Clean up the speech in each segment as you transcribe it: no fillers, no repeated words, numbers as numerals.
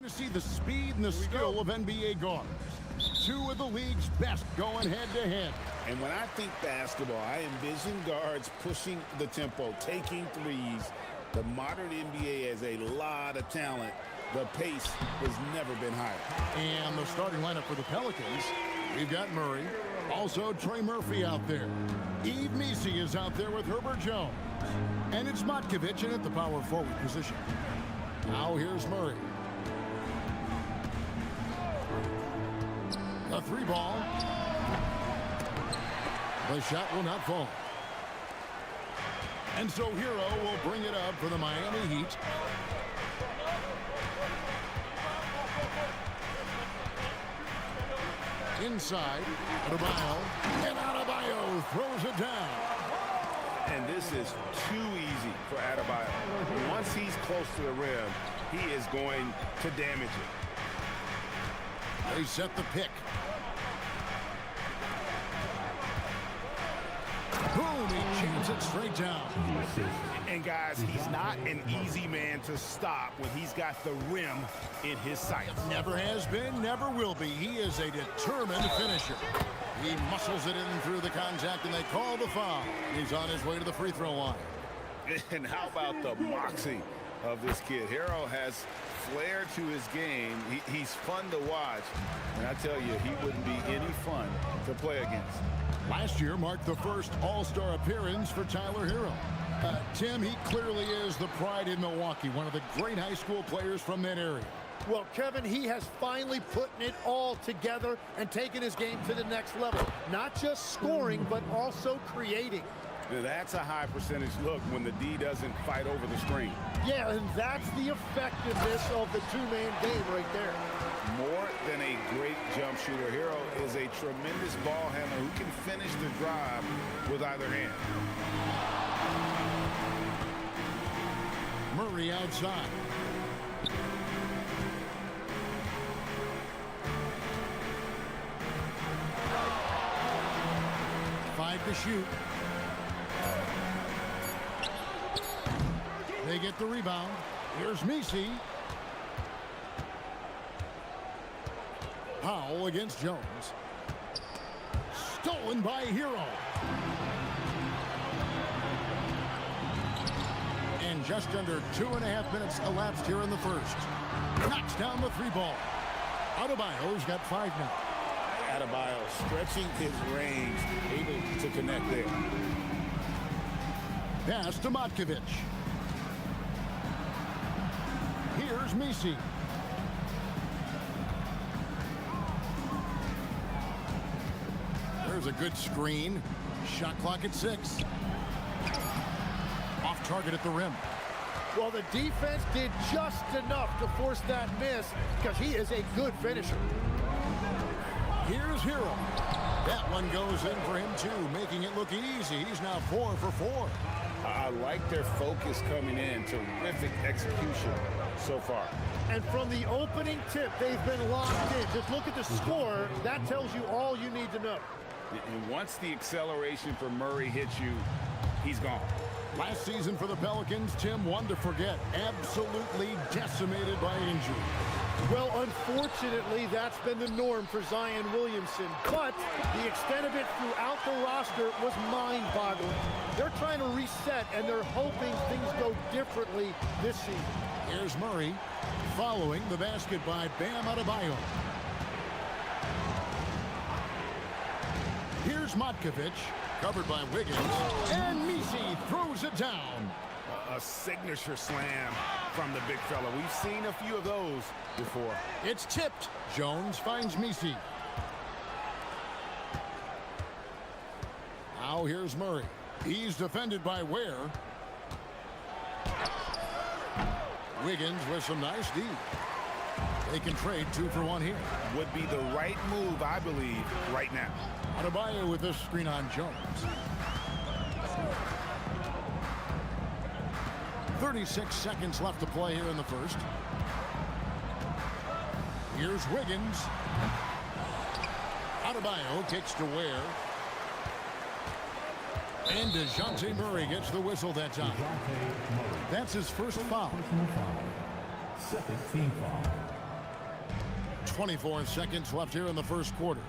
To see the speed and the skill of NBA guards. Two of the league's best going head-to-head. And when I think basketball, I envision guards pushing the tempo, taking threes. The modern NBA has a lot of talent. The pace has never been higher. And the starting lineup for the Pelicans, we've got Murray. Also Trey Murphy out there. Yves Missi is out there with Herbert Jones. And it's Matkovic in at the power forward position. Now here's Murray. A three ball. The shot will not fall. And so Hero will bring it up for the Miami Heat. Inside, Adebayo, and Adebayo throws it down. And this is too easy for Adebayo. Once he's close to the rim, he is going to damage it. They set the pick. Boom, he jams it straight down. And guys, he's not an easy man to stop when he's got the rim in his sights. Never has been, never will be. He is a determined finisher. He muscles it in through the contact, and they call the foul. He's on his way to the free throw line. And how about the moxie of this kid? Hero has flair to his game. He's fun to watch. And I tell you, he wouldn't be any fun to play against. Last year marked the first All-Star appearance for Tyler Hero. Tim, he clearly is the pride in Milwaukee, one of the great high school players from that area. Well, Kevin, he has finally put it all together and taken his game to the next level. Not just scoring, but also creating. That's a high percentage look when the D doesn't fight over the screen. Yeah, and that's the effectiveness of the two-man game right there. More than a great jump shooter, Hero is a tremendous ball handler who can finish the drive with either hand. Murray outside. Five to shoot. They get the rebound. Here's Missi. Powell against Jones. Stolen by Hero. And just under 2.5 minutes elapsed here in the first. Knocks down the three ball. Adebayo's got 5 now. Adebayo stretching his range, able to connect there. Pass to Matkovic. Here's Missi. There's a good screen. Shot clock at 6. Off target at the rim. Well, the defense did just enough to force that miss because he is a good finisher. Here's Hero. That one goes in for him, too, making it look easy. He's now 4 for 4. I like their focus coming in. Terrific execution so far. And from the opening tip, they've been locked in. Just look at the score. That tells you all you need to know. And once the acceleration for Murray hits you, he's gone. Last season for the Pelicans, Tim, one to forget. Absolutely decimated by injury. Well, unfortunately, that's been the norm for Zion Williamson. But the extent of it throughout the roster was mind-boggling. They're trying to reset, and they're hoping things go differently this season. Here's Murray following the basket by Bam Adebayo. Here's Matkovic, covered by Wiggins, and Missi throws it down. A signature slam from the big fella. We've seen a few of those before. It's tipped. Jones finds Missi. Now here's Murray. He's defended by Ware. Wiggins with some nice D. They can trade 2 for 1 here. Would be the right move, I believe, right now. Adebayo with this screen on Jones. 36 seconds left to play here in the first. Here's Wiggins. Adebayo kicks to Ware. And DeJounte Murray gets the whistle that time. That's his first foul. Second team foul. 24 seconds left here in the first quarter.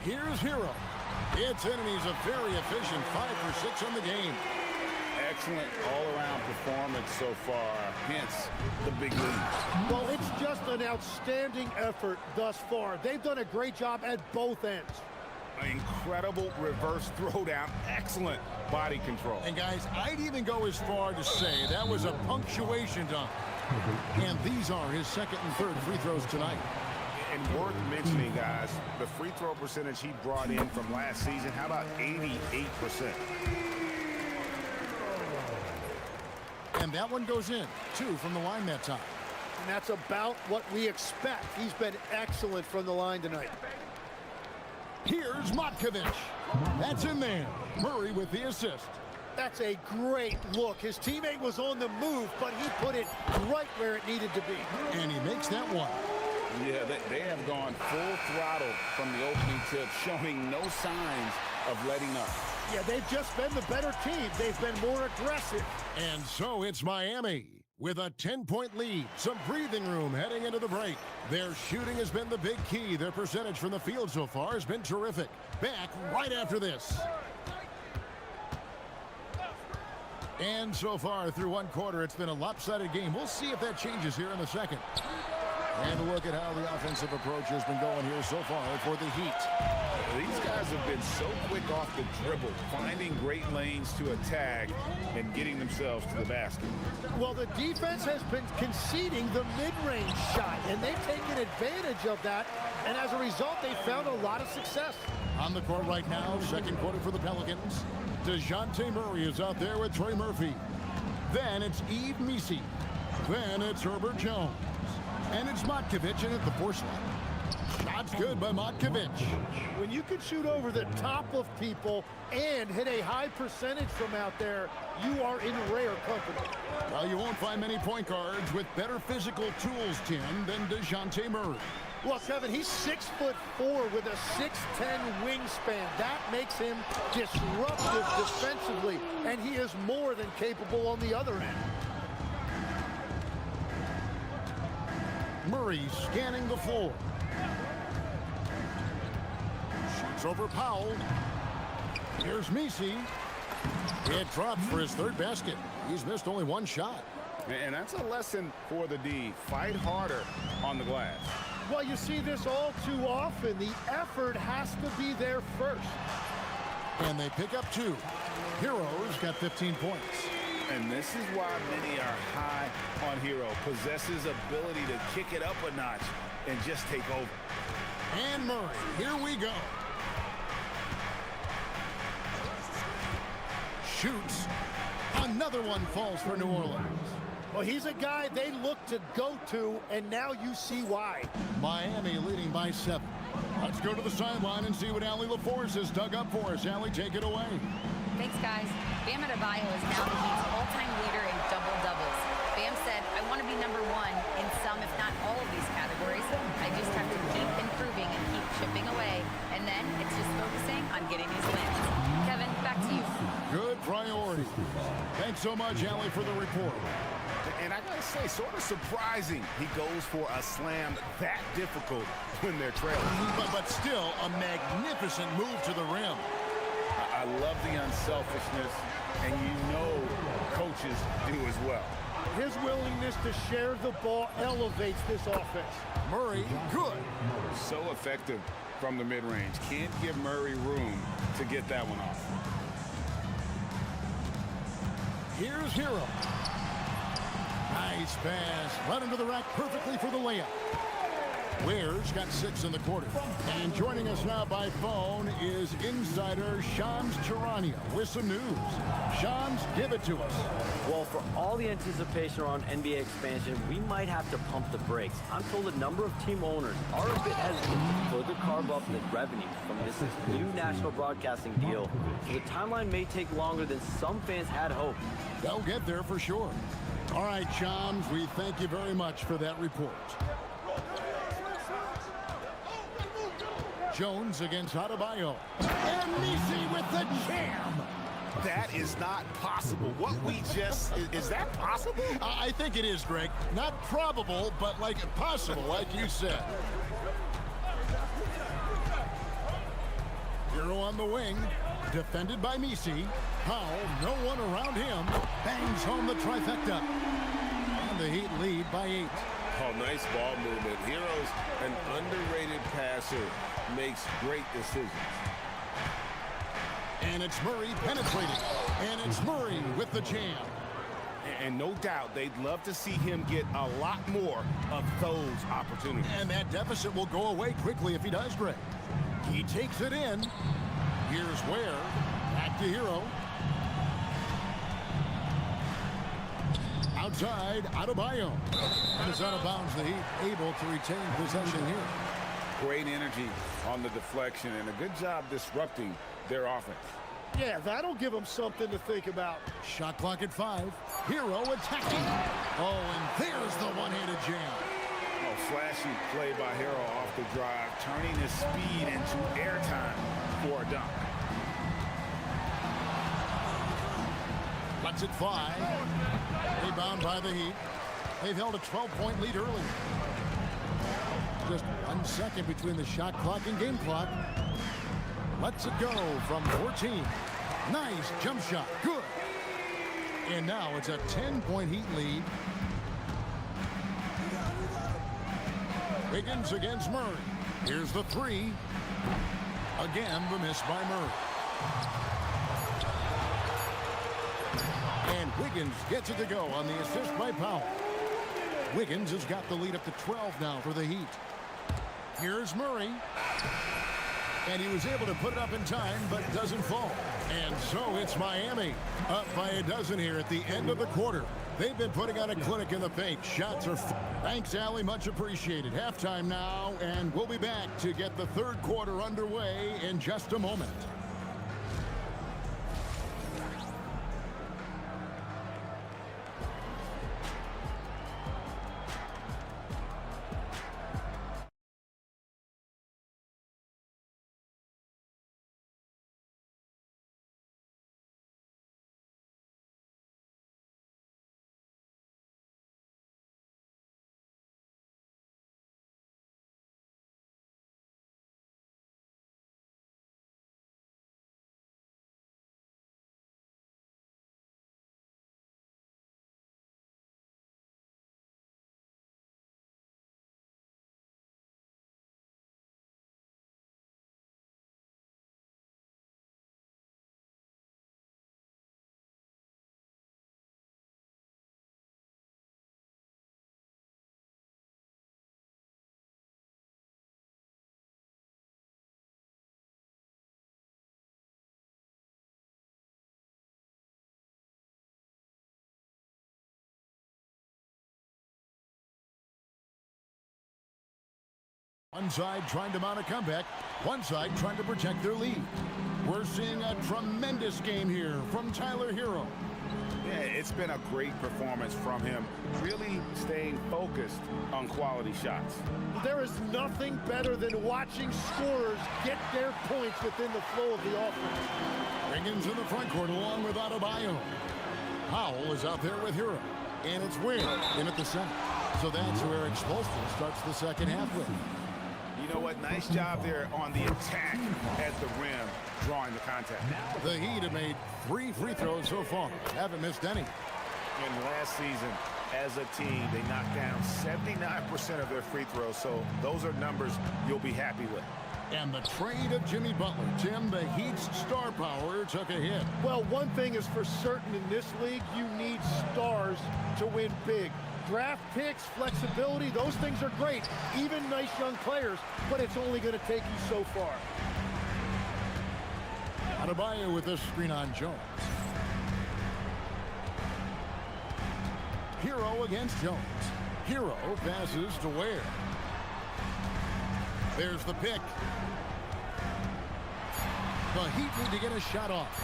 Here's Hero. It's in, and he's a very efficient 5 for 6 on the game. Excellent all-around performance so far, hence the big lead. Well, it's just an outstanding effort thus far. They've done a great job at both ends. Incredible reverse throwdown, excellent body control. And guys, I'd even go as far to say that was a punctuation dunk. And these are his second and third free throws tonight. And worth mentioning, guys, the free throw percentage he brought in from last season, how about 88%? And that one goes in, 2 from the line that time. And that's about what we expect. He's been excellent from the line tonight. Here's Matkovic. That's in there. Murray with the assist. That's a great look. His teammate was on the move, but he put it right where it needed to be. And he makes that one. Yeah, they have gone full throttle from the opening tip, showing no signs of letting up. Yeah, they've just been the better team. They've been more aggressive. And so it's Miami with a 10-point lead. Some breathing room heading into the break. Their shooting has been the big key. Their percentage from the field so far has been terrific. Back right after this. And so far through one quarter, it's been a lopsided game. We'll see if that changes here in the second. And look at how the offensive approach has been going here so far for the Heat. These guys have been so quick off the dribble, finding great lanes to attack and getting themselves to the basket. Well, the defense has been conceding the mid-range shot, and they've taken advantage of that, and as a result, they found a lot of success. On the court right now, second quarter for the Pelicans. DeJounte Murray is out there with Trey Murphy. Then it's Yves. Then it's Herbert Jones. And it's Matkovic in at the 4 slot. Shot's good by Matkovic. When you can shoot over the top of people and hit a high percentage from out there, you are in rare company. Well, you won't find many point guards with better physical tools, Tim, than DeJounte Murray. Well, Kevin, he's 6'4" with a 6'10" wingspan. That makes him disruptive defensively, and he is more than capable on the other end. Murray scanning the floor. Shoots over Powell. Here's Misi. It drops for his third basket. He's missed only 1 shot. And that's a lesson for the D. Fight harder on the glass. Well, you see this all too often. The effort has to be there first. And they pick up 2. Heroes got 15 points. And this is why many are high on Hero. Possesses ability to kick it up a notch and just take over. And Murray, here we go. Shoots. Another one falls for New Orleans. Well, he's a guy they look to go to, and now you see why. Miami leading by 7. Let's go to the sideline and see what Allie LaForce has dug up for us. Allie, take it away. Thanks, guys. Bam Adebayo is now the Heat's all-time leader in double-doubles. Bam said, I want to be number 1 in some, if not all of these categories. I just have to keep improving and keep chipping away. And then it's just focusing on getting these wins. Kevin, back to you. Good priority. Thanks so much, Allie, for the report. And I gotta say, sort of surprising he goes for a slam that difficult when they're trailing. But still, a magnificent move to the rim. I love the unselfishness, and you know coaches do as well. His willingness to share the ball elevates this offense. Murray, good. So effective from the mid-range. Can't give Murray room to get that one off. Here's Hero. Nice pass. Right into the rack perfectly for the layup. Ware's got 6 in the quarter. And joining us now by phone is insider Shams Charania with some news. Shams, give it to us. Well, for all the anticipation around NBA expansion, we might have to pump the brakes. I'm told a number of team owners are a bit hesitant to further carve up the revenue from this new national broadcasting deal, so the timeline may take longer than some fans had hoped. They'll get there for sure. All right, Shams, we thank you very much for that report. Jones against Adebayo. And Misi with the jam. That is not possible. What we just, is that possible? I think it is, Greg. Not probable, but like possible, like you said. Hero on the wing, defended by Misi. Powell, no one around him, bangs home the trifecta. And the Heat lead by 8. Oh, nice ball movement. Hero's an underrated passer, makes great decisions. And it's Murray penetrating. And it's Murray with the jam. And no doubt they'd love to see him get a lot more of those opportunities. And that deficit will go away quickly if he does, Greg. He takes it in. Here's Ware. Back to Hero. Outside, Adebayo. And it's out of bounds. The Heat able to retain possession here. Great energy on the deflection and a good job disrupting their offense. Yeah, that'll give them something to think about. Shot clock at 5. Hero attacking. Oh, and there's the one-handed jam. Oh, flashy play by Hero off the drive, turning his speed into airtime for a dunk. Lets it fly. Rebound by the Heat. They've held a 12-point lead early. Just 1 second between the shot clock and game clock. Lets it go from 14. Nice jump shot. Good. And now it's a 10-point Heat lead. Wiggins against Murray. Here's the 3. Again, the miss by Murray. And Wiggins gets it to go on the assist by Powell. Wiggins has got the lead up to 12 now for the Heat. Here's Murray. And he was able to put it up in time, but doesn't fall. And so it's Miami up by a dozen here at the end of the quarter. They've been putting on a clinic in the paint. Shots are... Thanks, Allie. Much appreciated. Halftime now, and we'll be back to get the third quarter underway in just a moment. One side trying to mount a comeback, one side trying to protect their lead. We're seeing a tremendous game here from Tyler Hero. Yeah, it's been a great performance from him, really staying focused on quality shots. There is nothing better than watching scorers get their points within the flow of the offense. Wiggins in the front court along with Adebayo. Powell is out there with Hero. And it's Ware in at the center. So that's where Explosive starts the second half with. You know what? Nice job there on the attack at the rim, drawing the contact. The Heat have made 3 free throws so far. Haven't missed any. And last season, as a team, they knocked down 79% of their free throws. So those are numbers you'll be happy with. And the trade of Jimmy Butler. Tim, the Heat's star power took a hit. Well, one thing is for certain in this league, you need stars to win big. Draft picks, flexibility, those things are great. Even nice young players, but it's only going to take you so far. Adebayo with this screen on Jones. Hero against Jones. Hero passes to Ware. There's the pick. The Heat need to get a shot off.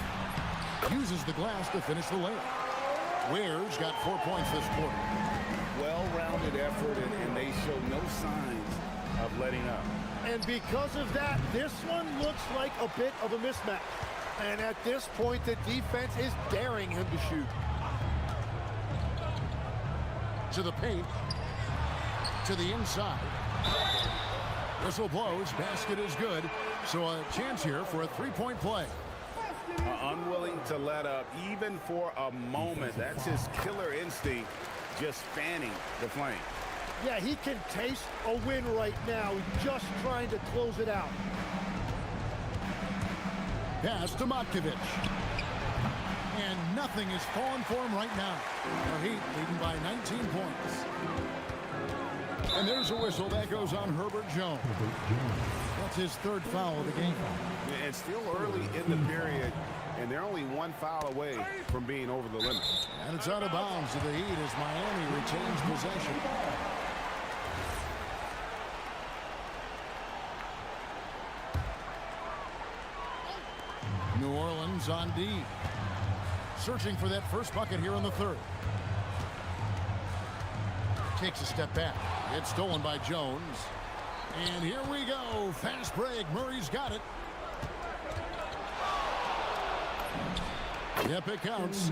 Uses the glass to finish the layup. Ware's got 4 points this quarter. Well-rounded effort, and they show no signs of letting up. And because of that, this one looks like a bit of a mismatch. And at this point, the defense is daring him to shoot. To the paint. To the inside. Whistle blows. Basket is good. So a chance here for a three-point play. Unwilling to let up even for a moment. That's his killer instinct, just fanning the flame. Yeah, he can taste a win right now. He's just trying to close it out. Pass to Matkovic. And nothing is falling for him right now. The Heat leading by 19 points. And there's a whistle that goes on Herbert Jones. That's his third foul of the game. And still early in the period, and they're only one foul away from being over the limit. And it's out of bounds to the Heat as Miami retains possession. New Orleans on D. Searching for that first bucket here in the third. Takes a step back. It's stolen by Jones. And here we go. Fast break. Murray's got it. Yep, it counts.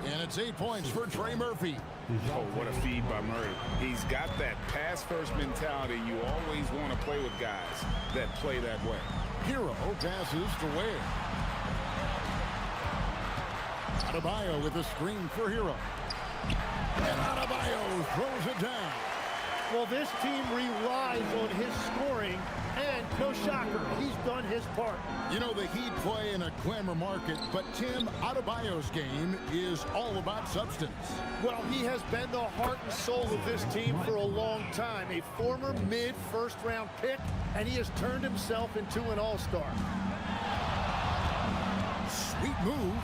And it's 8 points for Trey Murphy. Oh, what a feed by Murray. He's got that pass-first mentality. You always want to play with guys that play that way. Hero passes to Ware. Adebayo with a screen for Hero. And Adebayo throws it down. Well, this team relies on his scoring, and no shocker, he's done his part. You know, the Heat play in a glamour market, but Tim, Adebayo's game is all about substance. Well, he has been the heart and soul of this team for a long time. A former mid-first-round pick, and he has turned himself into an all-star. Sweet move.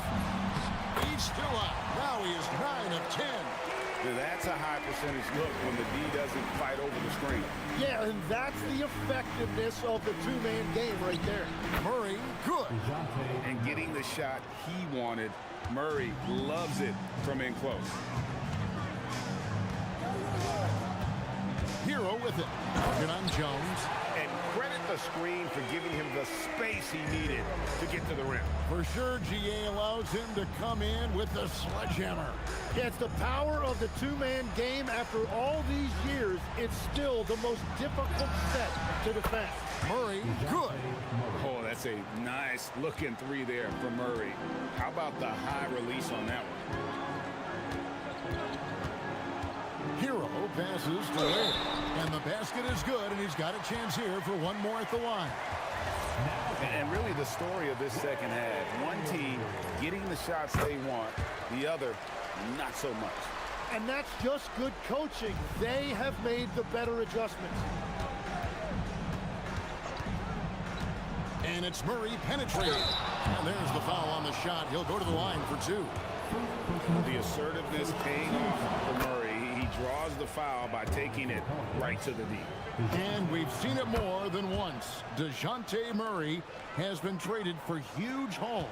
He's still out. Now he is 9 of 10. That's a high percentage look when the D doesn't fight over the screen. Yeah, and that's the effectiveness of the two-man game right there. Murray, good. And getting the shot he wanted. Murray loves it from in close. Hero with it. Working on Jones. And credit the screen for giving him the space he needed to get to the rim. For sure, GA allows him to come in with the sledgehammer. Yeah, it's the power of the two-man game. After all these years, it's still the most difficult set to defend. Murray, good. Oh, that's a nice looking three there for Murray. How about the high release on that one? Hero passes to Ware. And the basket is good, and he's got a chance here for one more at the line. And really the story of this second half. One team getting the shots they want, the other not so much. And that's just good coaching. They have made the better adjustments. And it's Murray penetrating. And there's the foul on the shot. He'll go to the line for two. The assertiveness paying off for Murray. He draws the foul by taking it right to the D. And we've seen it more than once. DeJounte Murray has been traded for huge hauls.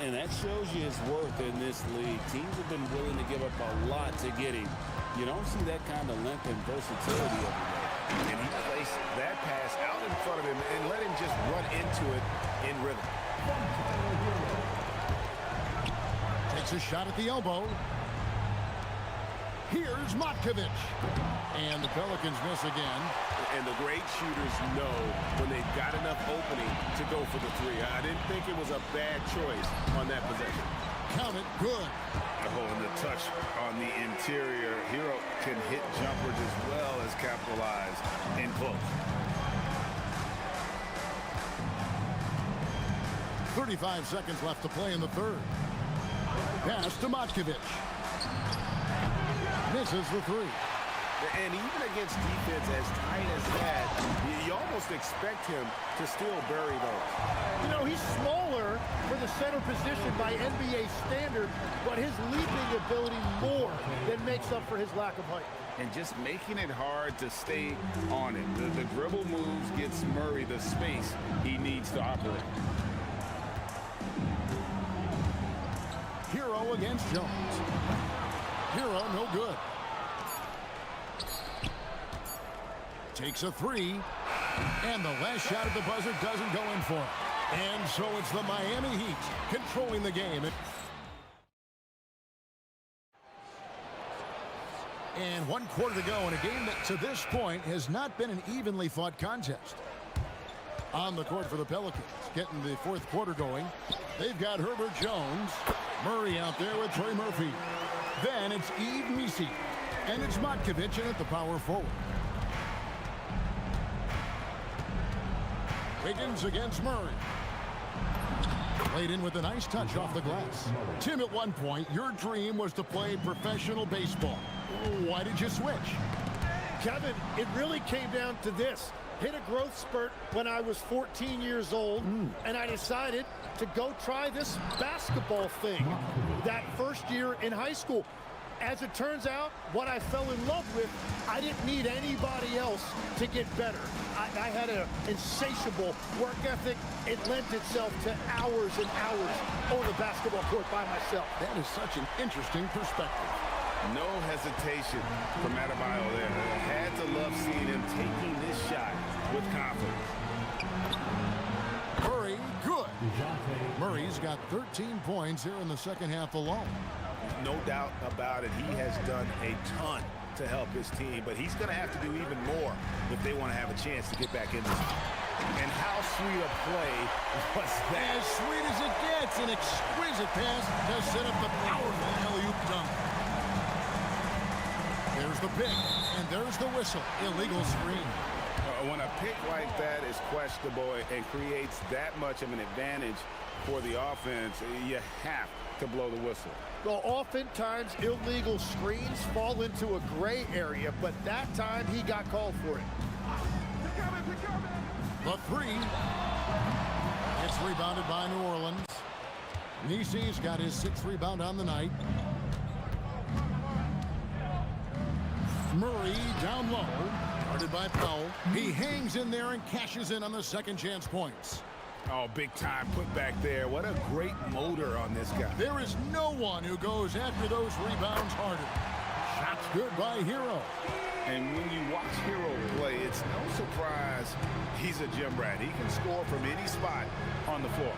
And that shows you his worth in this league. Teams have been willing to give up a lot to get him. You don't see that kind of length and versatility every day. And he placed that pass out in front of him and let him just run into it in rhythm. Takes a shot at the elbow. Here's Matkovic. And the Pelicans miss again. And the great shooters know when they've got enough opening to go for the three. I didn't think it was a bad choice on that possession. Count it, good. Oh, and the touch on the interior. Hero can hit jumpers as well as capitalize in close. 35 seconds left to play in the third. Pass to Matkovic. Misses the three. And even against defense as tight as that, you almost expect him to still bury those. You know, he's smaller for the center position by NBA standard, but his leaping ability more than makes up for his lack of height. And just making it hard to stay on it. The dribble moves gets Murray the space he needs to operate. Hero against Jones. Hero no good. Takes a three. And the last shot at the buzzer doesn't go in for it. And so it's the Miami Heat controlling the game. And 1 quarter to go in a game that to this point has not been an evenly fought contest. On the court for the Pelicans, getting the 4th quarter going. They've got Herbert Jones, Murray out there with Trey Murphy. Then it's Bільше, and it's Matkovic in at the power forward. Wiggins against Murray. Played in with a nice touch off the glass. Tim, at one point, your dream was to play professional baseball. Why did you switch? Kevin, it really came down to this. Hit a growth spurt when I was 14 years old, and I decided to go try this basketball thing that first year in high school. As it turns out, what I fell in love with, I didn't need anybody else to get better. I had an insatiable work ethic. It lent itself to hours and hours on the basketball court by myself. That is such an interesting perspective. No hesitation from Adebayo there. I had to love seeing him taking this shot with confidence. Murray, good. Murray's got 13 points here in the second half alone. No doubt about it. He has done a ton to help his team, but he's going to have to do even more if they want to have a chance to get back in this. And how sweet a play was that? As sweet as it gets, an exquisite pass to set up the powerful alley-oop dunk. There's the pick, and there's the whistle. Illegal screen. When a pick like that is questionable and creates that much of an advantage for the offense, you have to blow the whistle. Well, oftentimes illegal screens fall into a gray area, but that time he got called for it. The three. It's rebounded by New Orleans. Bільшe's got his 6th rebound on the night. Murray down low. Guarded by Powell. He hangs in there and cashes in on the second chance points. Oh, big time put back there. What a great motor on this guy. There is no one who goes after those rebounds harder. Shots good by Hero. And when you watch Hero play, it's no surprise he's a gym rat. He can score from any spot on the floor.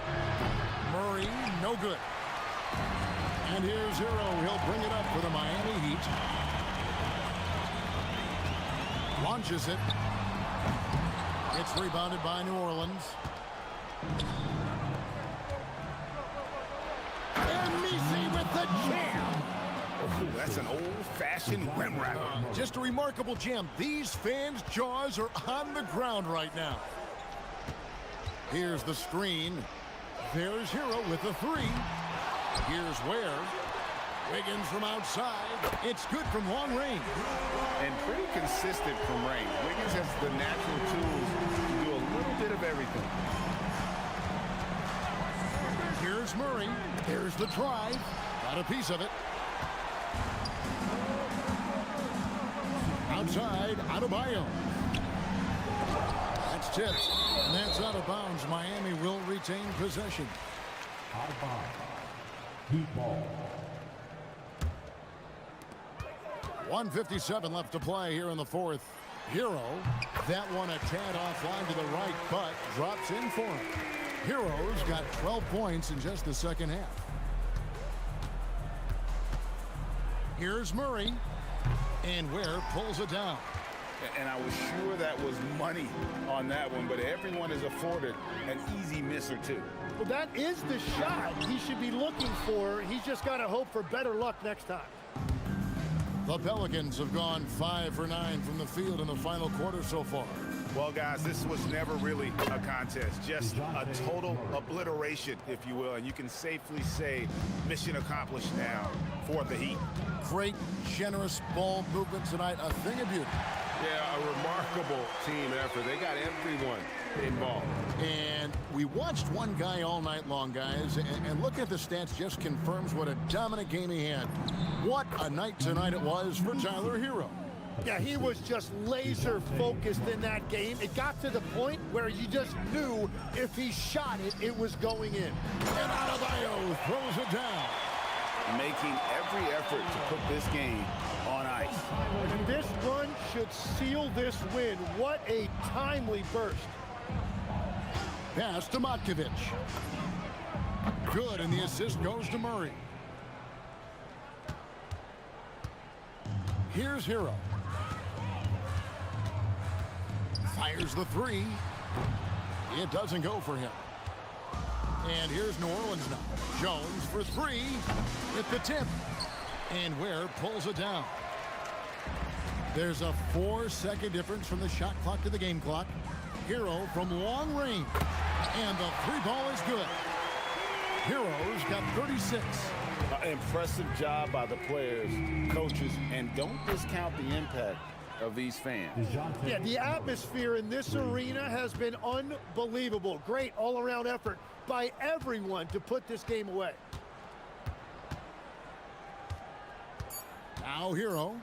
Murray, no good. And here's Hero. He'll bring it up for the Miami Heat. Launches it. It's rebounded by New Orleans. And Bільше with the jam. Oh, that's an old-fashioned rim wrapper. Just a remarkable jam. These fans' jaws are on the ground right now. Here's the screen. There's Hero with the three. Here's Ware. Wiggins from outside. It's good from long range. And pretty consistent from range. Wiggins has the natural tools to do a little bit of everything. Here's Murray. Here's the drive. Got a piece of it. Outside, Adebayo. That's tipped. And that's out of bounds. Miami will retain possession. Out of bounds. Heat ball. 1:57 left to play here in the 4th. Hero, that one a tad offline to the right, but drops in for him. Hero's got 12 points in just the second half. Here's Murray, and Ware pulls it down. And I was sure that was money on that one, but everyone is afforded an easy miss or two. Well, that is the shot he should be looking for. He's just got to hope for better luck next time. The Pelicans have gone 5 for 9 from the field in the final quarter so far. Well, guys, this was never really a contest, just a total obliteration, if you will, and you can safely say mission accomplished now for the Heat. Great, generous ball movement tonight, a thing of beauty. Yeah, a remarkable team effort. They got everyone involved. And we watched one guy all night long, guys, and look at the stats just confirms what a dominant game he had. What a night tonight it was for Tyler Hero. Yeah, he was just laser focused in that game. It got to the point where you just knew if he shot it, it was going in. And Adebayo throws it down. Making every effort to put this game on Nice. And this run should seal this win. What a timely burst. Pass to Matkovic. Good, and the assist goes to Murray. Here's Hero. Fires the three. It doesn't go for him. And here's New Orleans now. Jones for three at the tip. And Ware pulls it down. There's a 4-second difference from the shot clock to the game clock. Hero from long range. And the three ball is good. Hero's got 36. Impressive job by the players, coaches, and don't discount the impact of these fans. Yeah, the atmosphere in this arena has been unbelievable. Great all-around effort by everyone to put this game away. Now Hero.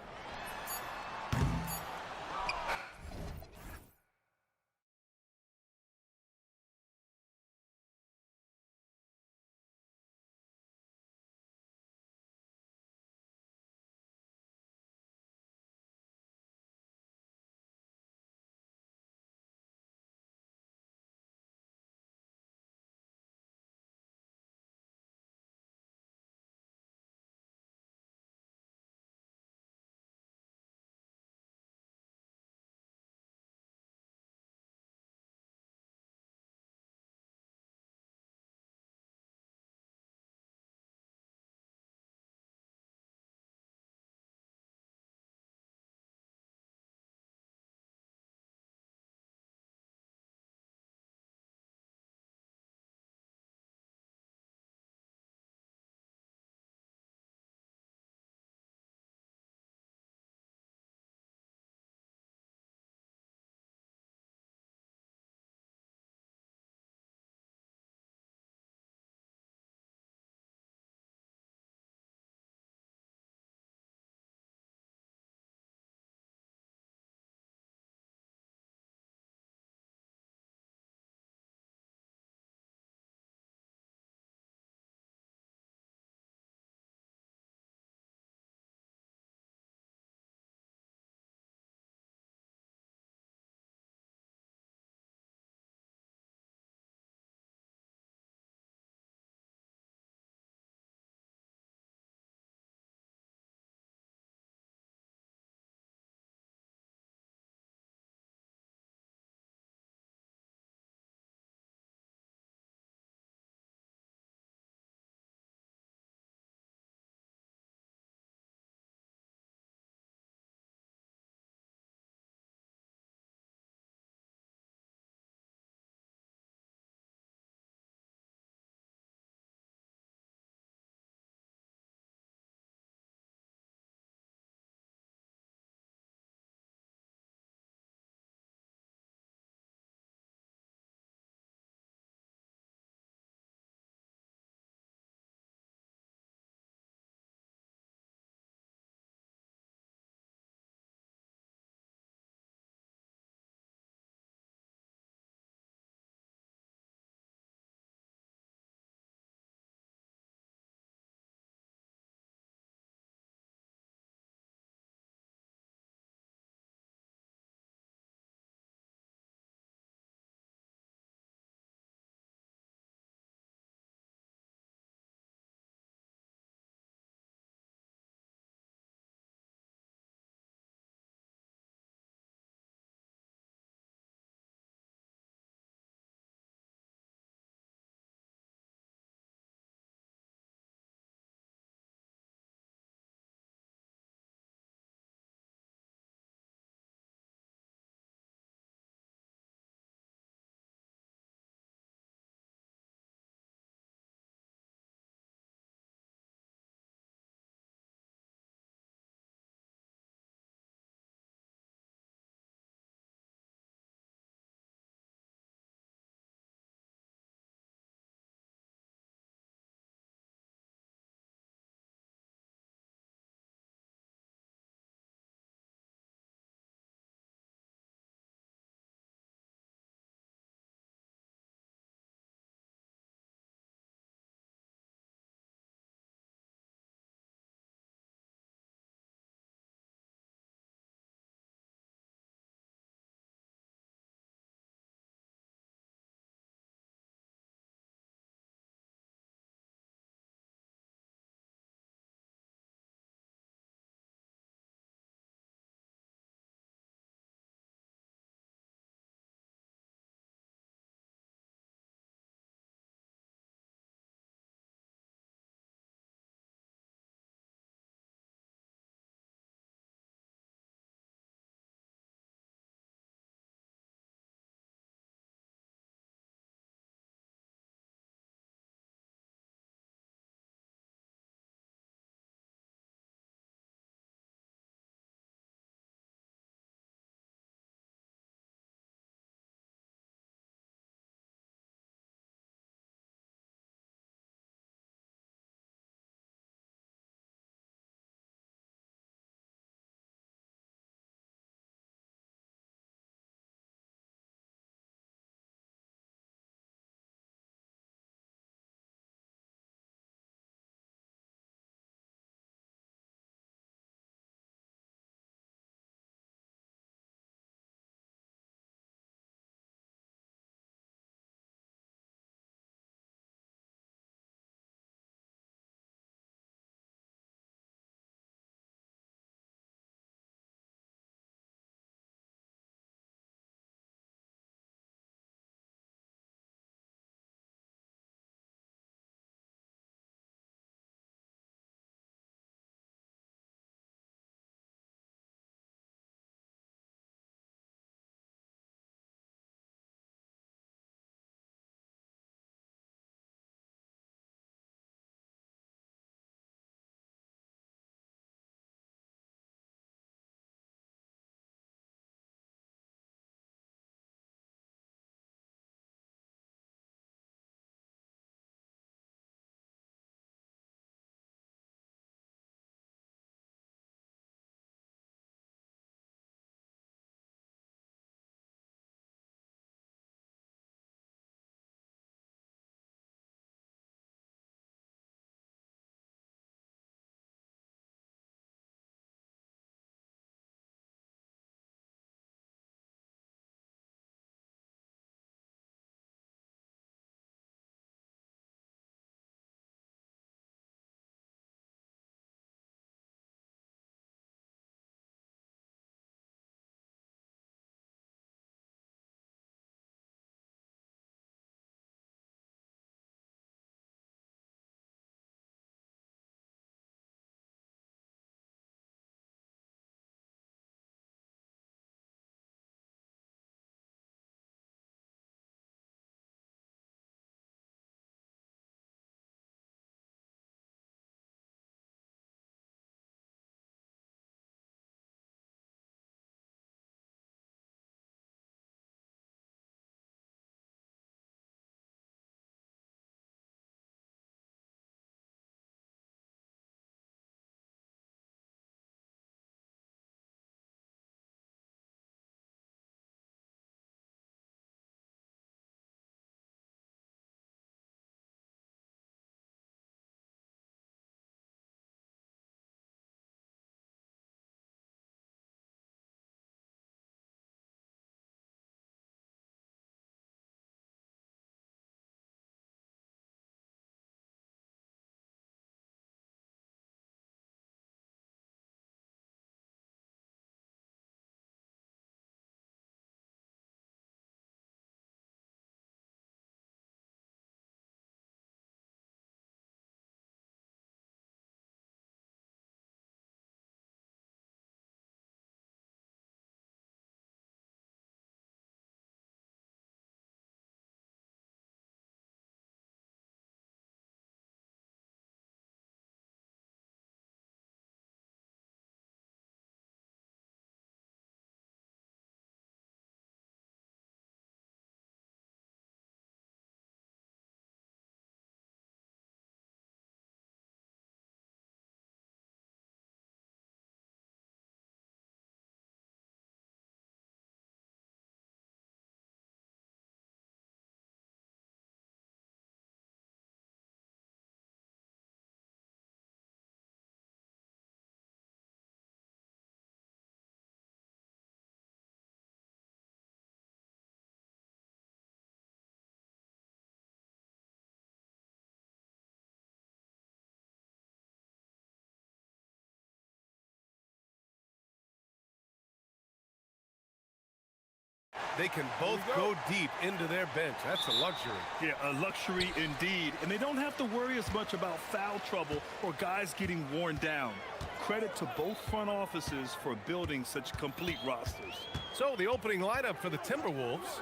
they can both go deep into their bench. That's a luxury. Yeah, a luxury indeed. And they don't have to worry as much about foul trouble or guys getting worn down. Credit to both front offices for building such complete rosters. So the opening lineup for the Timberwolves.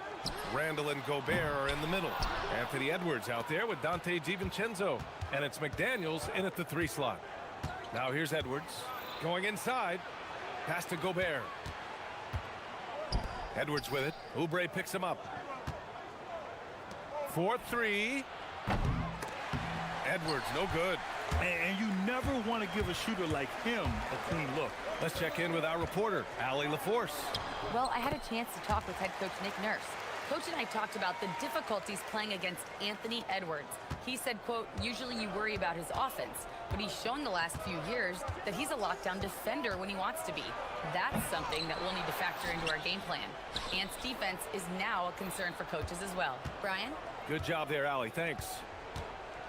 Randall and Gobert are in the middle. Anthony Edwards out there with Dante DiVincenzo. And it's McDaniels in at the 3 slot. Now here's Edwards going inside. Pass to Gobert. Edwards with it. Oubre picks him up. 4-3. Edwards, no good. And you never want to give a shooter like him a clean look. Let's check in with our reporter, Allie LaForce. Well, I had a chance to talk with head coach Nick Nurse. Coach and I talked about the difficulties playing against Anthony Edwards. He said, quote, usually you worry about his offense, but he's shown the last few years that he's a lockdown defender when he wants to be. That's something that we'll need to factor into our game plan. Ant's defense is now a concern for coaches as well. Brian? Good job there, Allie. Thanks.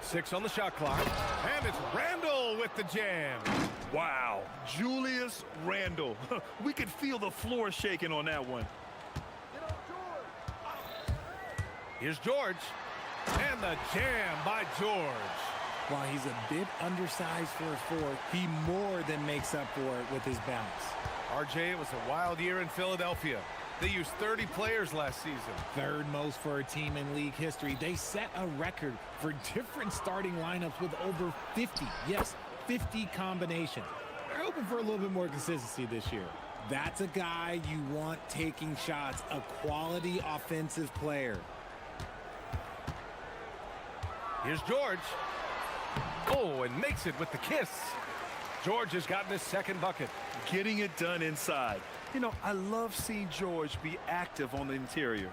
6 on the shot clock. And it's Randall with the jam. Wow, Julius Randle. We could feel the floor shaking on that one. Here's George. And the jam by George. While he's a bit undersized for a 4, he more than makes up for it with his bounce. RJ, it was a wild year in Philadelphia. They used 30 players last season. Third most for a team in league history. They set a record for different starting lineups with over 50. Yes, 50 combinations. They're hoping for a little bit more consistency this year. That's a guy you want taking shots, a quality offensive player. Here's George. Oh, and makes it with the kiss. George has gotten his second bucket. Getting it done inside. You know, I love seeing George be active on the interior.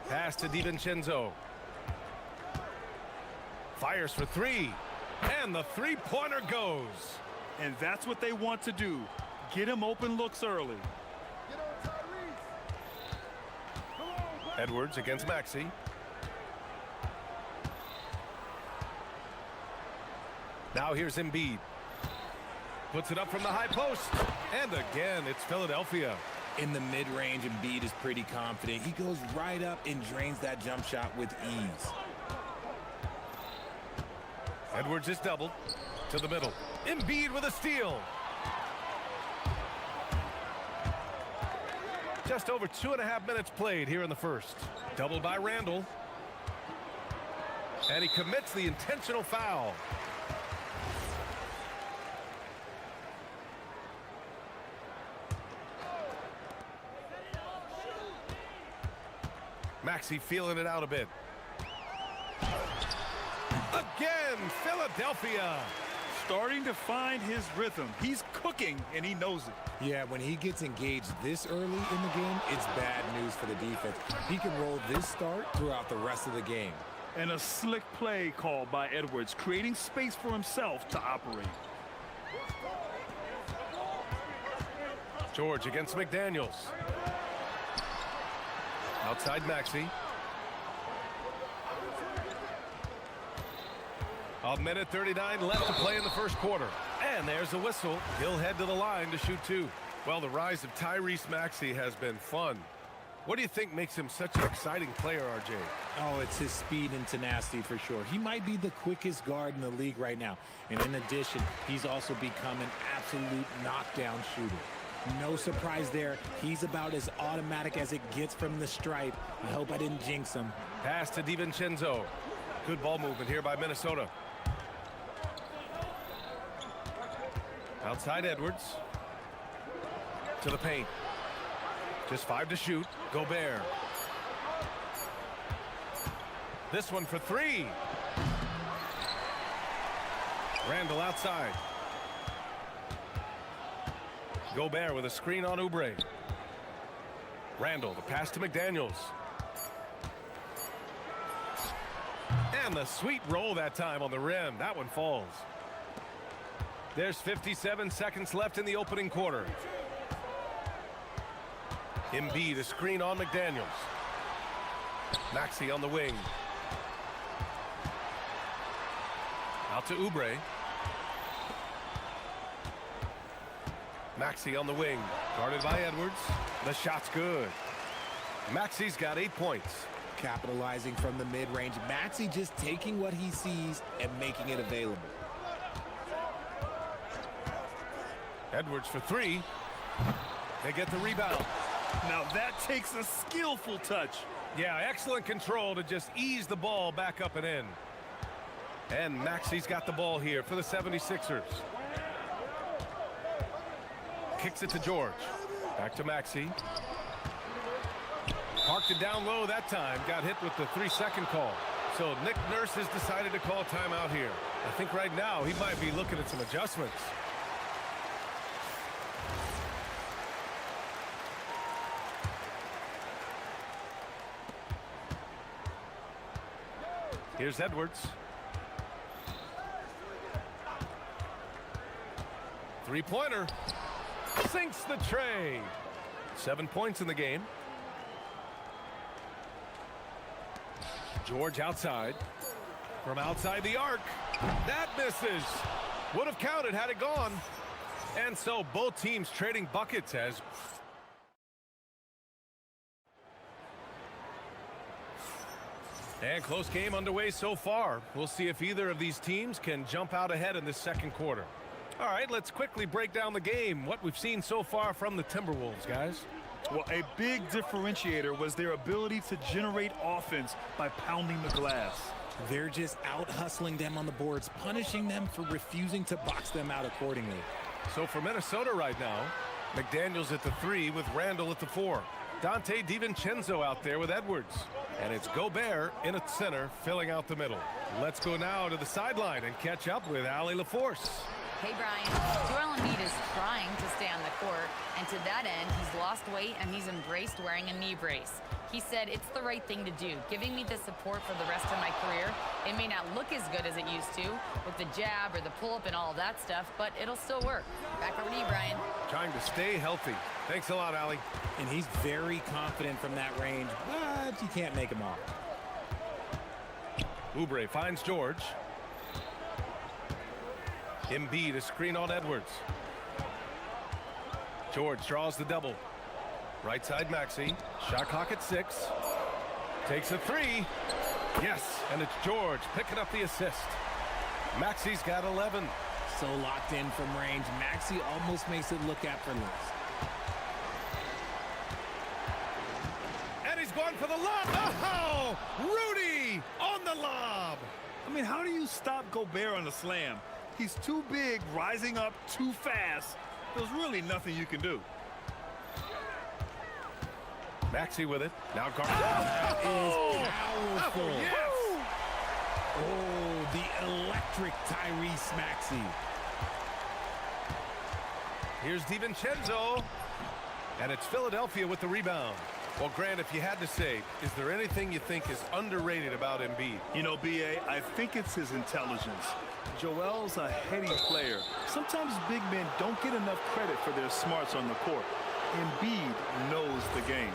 Pass to DiVincenzo. Fires for 3. And the 3-pointer goes. And that's what they want to do. Get him open looks early. Edwards against Maxey. Now here's Embiid. Puts it up from the high post. And again, it's Philadelphia. In the mid-range, Embiid is pretty confident. He goes right up and drains that jump shot with ease. Edwards is doubled to the middle. Embiid with a steal. Just over 2.5 minutes played here in the first. Doubled by Randall. And he commits the intentional foul. Maxey feeling it out a bit. Again, Philadelphia. Starting to find his rhythm. He's cooking, and he knows it. Yeah, when he gets engaged this early in the game, it's bad news for the defense. He can roll this start throughout the rest of the game. And a slick play called by Edwards, creating space for himself to operate. George against McDaniels. Outside Maxey. A minute 39 left to play in the first quarter. And there's a whistle. He'll head to the line to shoot 2. Well, the rise of Tyrese Maxey has been fun. What do you think makes him such an exciting player, RJ? Oh, it's his speed and tenacity for sure. He might be the quickest guard in the league right now. And in addition, he's also become an absolute knockdown shooter. No surprise there. He's about as automatic as it gets from the stripe. I hope I didn't jinx him. Pass to DiVincenzo. Good ball movement here by Minnesota. Outside Edwards. To the paint. Just 5 to shoot. Gobert. This one for 3. Randall outside. Gobert with a screen on Oubre. Randall, the pass to McDaniels. And the sweet roll that time on the rim. That one falls. There's 57 seconds left in the opening quarter. Embiid, a screen on McDaniels. Maxey on the wing. Out to Oubre. Maxey on the wing, guarded by Edwards. The shot's good. Maxi's got 8 points. Capitalizing from the mid-range. Maxey just taking what he sees and making it available. Edwards for 3. They get the rebound. Now that takes a skillful touch. Yeah, excellent control to just ease the ball back up and in. And Maxi's got the ball here for the 76ers. Kicks it to George. Back to Maxey. Parked it down low that time. Got hit with the 3-second call. So Nick Nurse has decided to call timeout here. I think right now he might be looking at some adjustments. Here's Edwards. 3-pointer. Sinks the tray. 7 points in the game. George outside. From outside the arc. That misses. Would have counted had it gone. And so both teams trading buckets as and close game underway so far. We'll see if either of these teams can jump out ahead in this second quarter. All right, let's quickly break down the game. What we've seen so far from the Timberwolves, guys. Well, a big differentiator was their ability to generate offense by pounding the glass. They're just out-hustling them on the boards, punishing them for refusing to box them out accordingly. So for Minnesota right now, McDaniels at the 3 with Randall at the 4. Dante DiVincenzo out there with Edwards. And it's Gobert in at center, filling out the middle. Let's go now to the sideline and catch up with Allie LaForce. Hey, Brian. Joel Embiid is trying to stay on the court, and to that end, he's lost weight and he's embraced wearing a knee brace. He said, it's the right thing to do, giving me the support for the rest of my career. It may not look as good as it used to, with the jab or the pull-up and all of that stuff, but it'll still work. Back over to you, Brian. Trying to stay healthy. Thanks a lot, Allie. And he's very confident from that range, but you can't make him off. Oubre finds George. Embiid, a screen on Edwards. George draws the double. Right side Maxey. Shot clock at 6. Takes a 3. Yes, and it's George picking up the assist. Maxey's got 11. So locked in from range, Maxey almost makes it look effortless. And he's going for the lob. Oh, Rudy on the lob. I mean, how do you stop Gobert on the slam? He's too big, rising up too fast. There's really nothing you can do. Maxey with it. Now guard. That is powerful. Oh, yes. Oh, the electric Tyrese Maxey. Here's DiVincenzo. And it's Philadelphia with the rebound. Well, Grant, if you had to say, is there anything you think is underrated about Embiid? You know, B.A., I think it's his intelligence. Joel's a heady player. Sometimes big men don't get enough credit for their smarts on the court. Embiid knows the game.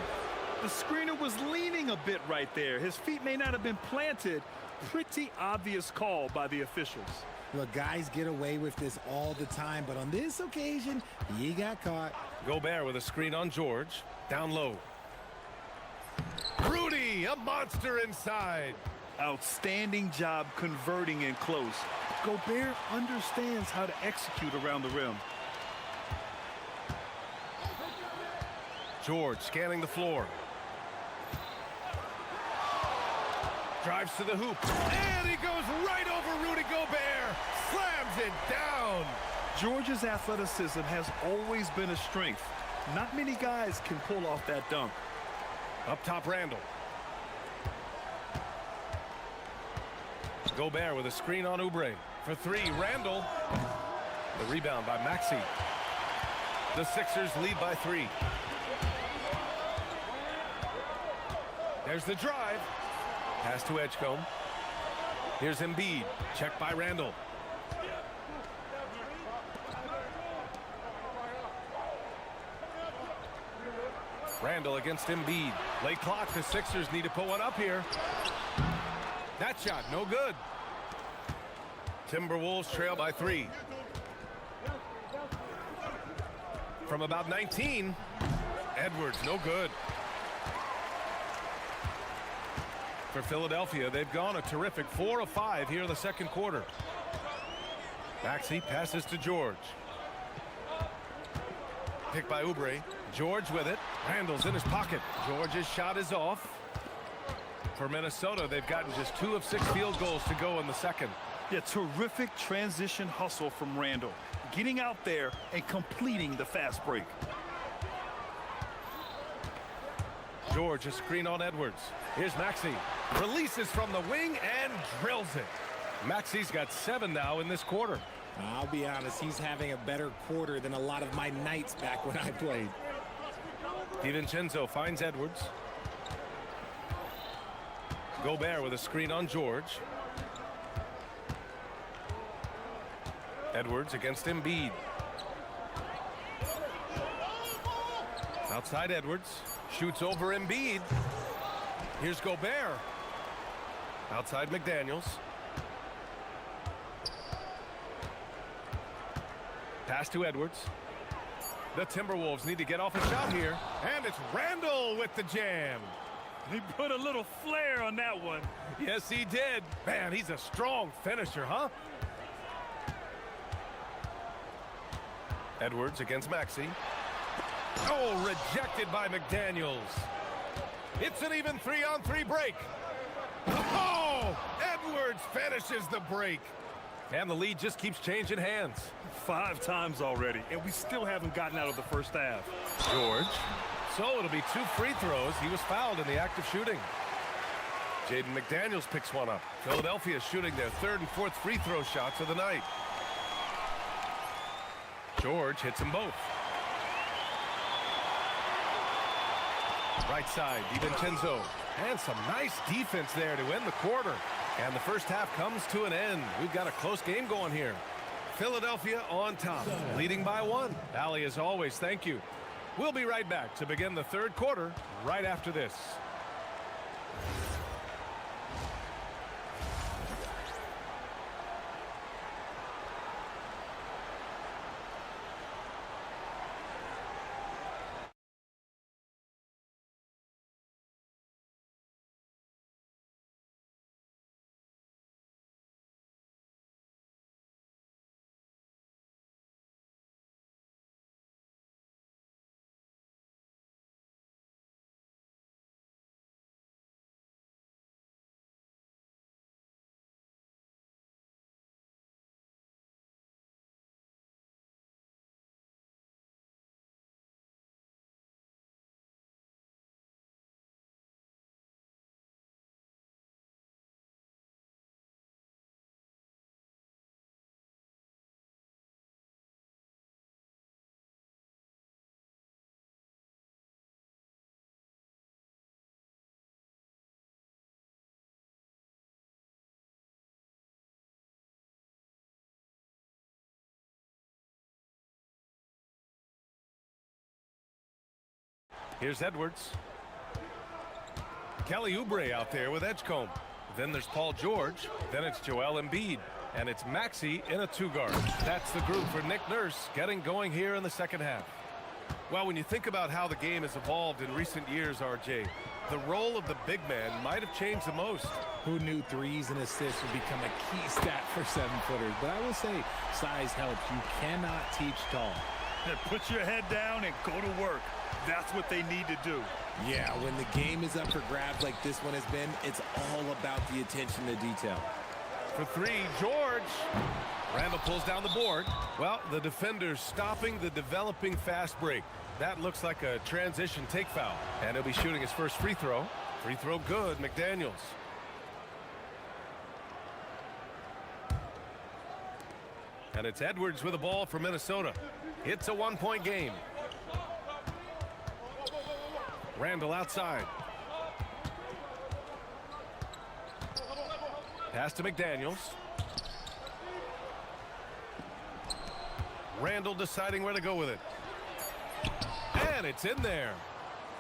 The screener was leaning a bit right there. His feet may not have been planted. Pretty obvious call by the officials. Look, guys get away with this all the time, but on this occasion, he got caught. Gobert with a screen on George. Down low. Rudy, a monster inside. Outstanding job converting in close. Gobert understands how to execute around the rim. George scanning the floor. Drives to the hoop. And he goes right over Rudy Gobert. Slams it down. George's athleticism has always been a strength. Not many guys can pull off that dunk. Up top, Randall. Gobert with a screen on Oubre. For 3, Randall. The rebound by Maxey. The Sixers lead by 3. There's the drive. Pass to Edgecombe. Here's Embiid. Checked by Randall. Randall against Embiid. Late clock. The Sixers need to put one up here. That shot, no good. Timberwolves trail by 3. From about 19. Edwards, no good. For Philadelphia, they've gone a terrific 4 of 5 here in the second quarter. Maxey passes to George. Picked by Oubre. George with it. Randall's in his pocket. George's shot is off. For Minnesota, they've gotten just 2 of 6 field goals to go in the second. Yeah, terrific transition hustle from Randall. Getting out there and completing the fast break. George, a screen on Edwards. Here's Maxey. Releases from the wing and drills it. Maxey's got 7 now in this quarter. I'll be honest, he's having a better quarter than a lot of my nights back when I played. DiVincenzo finds Edwards. Gobert with a screen on George. Edwards against Embiid. Outside Edwards. Shoots over Embiid. Here's Gobert. Outside McDaniels. Pass to Edwards. The Timberwolves need to get off a shot here. And it's Randall with the jam. He put a little flair on that one. Yes, he did. Man, he's a strong finisher, huh? Edwards against Maxey. Oh, rejected by McDaniels. It's an even 3-on-3 break. Oh, Edwards finishes the break. And the lead just keeps changing hands. 5 times already, and we still haven't gotten out of the first half. George. So it'll be 2 free throws. He was fouled in the act of shooting. Jaden McDaniels picks one up. Philadelphia shooting their 3rd and 4th free throw shots of the night. George hits them both. Right side, DiVincenzo. And some nice defense there to end the quarter. And the first half comes to an end. We've got a close game going here. Philadelphia on top, leading by 1. Allie, as always, thank you. We'll be right back to begin the 3rd quarter right after this. Here's Edwards. Kelly Oubre out there with Edgecombe. Then there's Paul George. Then it's Joel Embiid. And it's Maxey in a 2-guard. That's the group for Nick Nurse getting going here in the second half. Well, when you think about how the game has evolved in recent years, RJ, the role of the big man might have changed the most. Who knew threes and assists would become a key stat for 7-footers? But I will say, size helps. You cannot teach tall. Put your head down and go to work. That's what they need to do. Yeah, when the game is up for grabs like this one has been, it's all about the attention to detail. For 3, George. Randall pulls down the board. Well, the defender's stopping the developing fast break. That looks like a transition take foul. And he'll be shooting his first free throw. Free throw good, McDaniels. And it's Edwards with the ball for Minnesota. It's a 1-point game. Randall outside. Pass to McDaniels. Randall deciding where to go with it. And it's in there.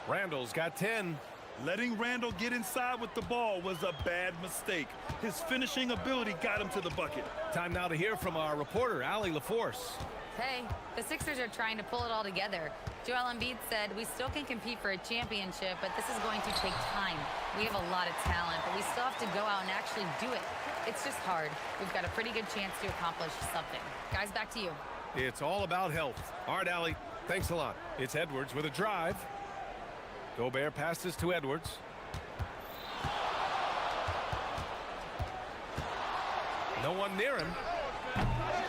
Randall's got 10. Letting Randall get inside with the ball was a bad mistake. His finishing ability got him to the bucket. Time now to hear from our reporter, Allie LaForce. Hey, the Sixers are trying to pull it all together. Joel Embiid said, we still can compete for a championship, but this is going to take time. We have a lot of talent, but we still have to go out and actually do it. It's just hard. We've got a pretty good chance to accomplish something. Guys, back to you. It's all about health. All right, Allie, thanks a lot. It's Edwards with a drive. Gobert passes to Edwards. No one near him.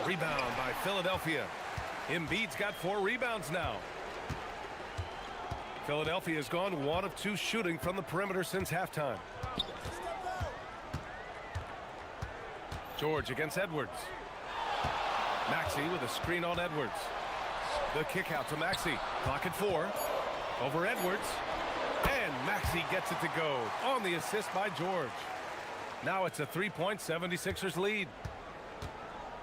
Rebound by Philadelphia. Embiid's got 4 rebounds now. Philadelphia has gone 1 of 2 shooting from the perimeter since halftime. George against Edwards. Maxey with a screen on Edwards. The kick out to Maxey. Clock at 4. Over Edwards. And Maxey gets it to go on the assist by George. Now it's a 3-point 76ers lead.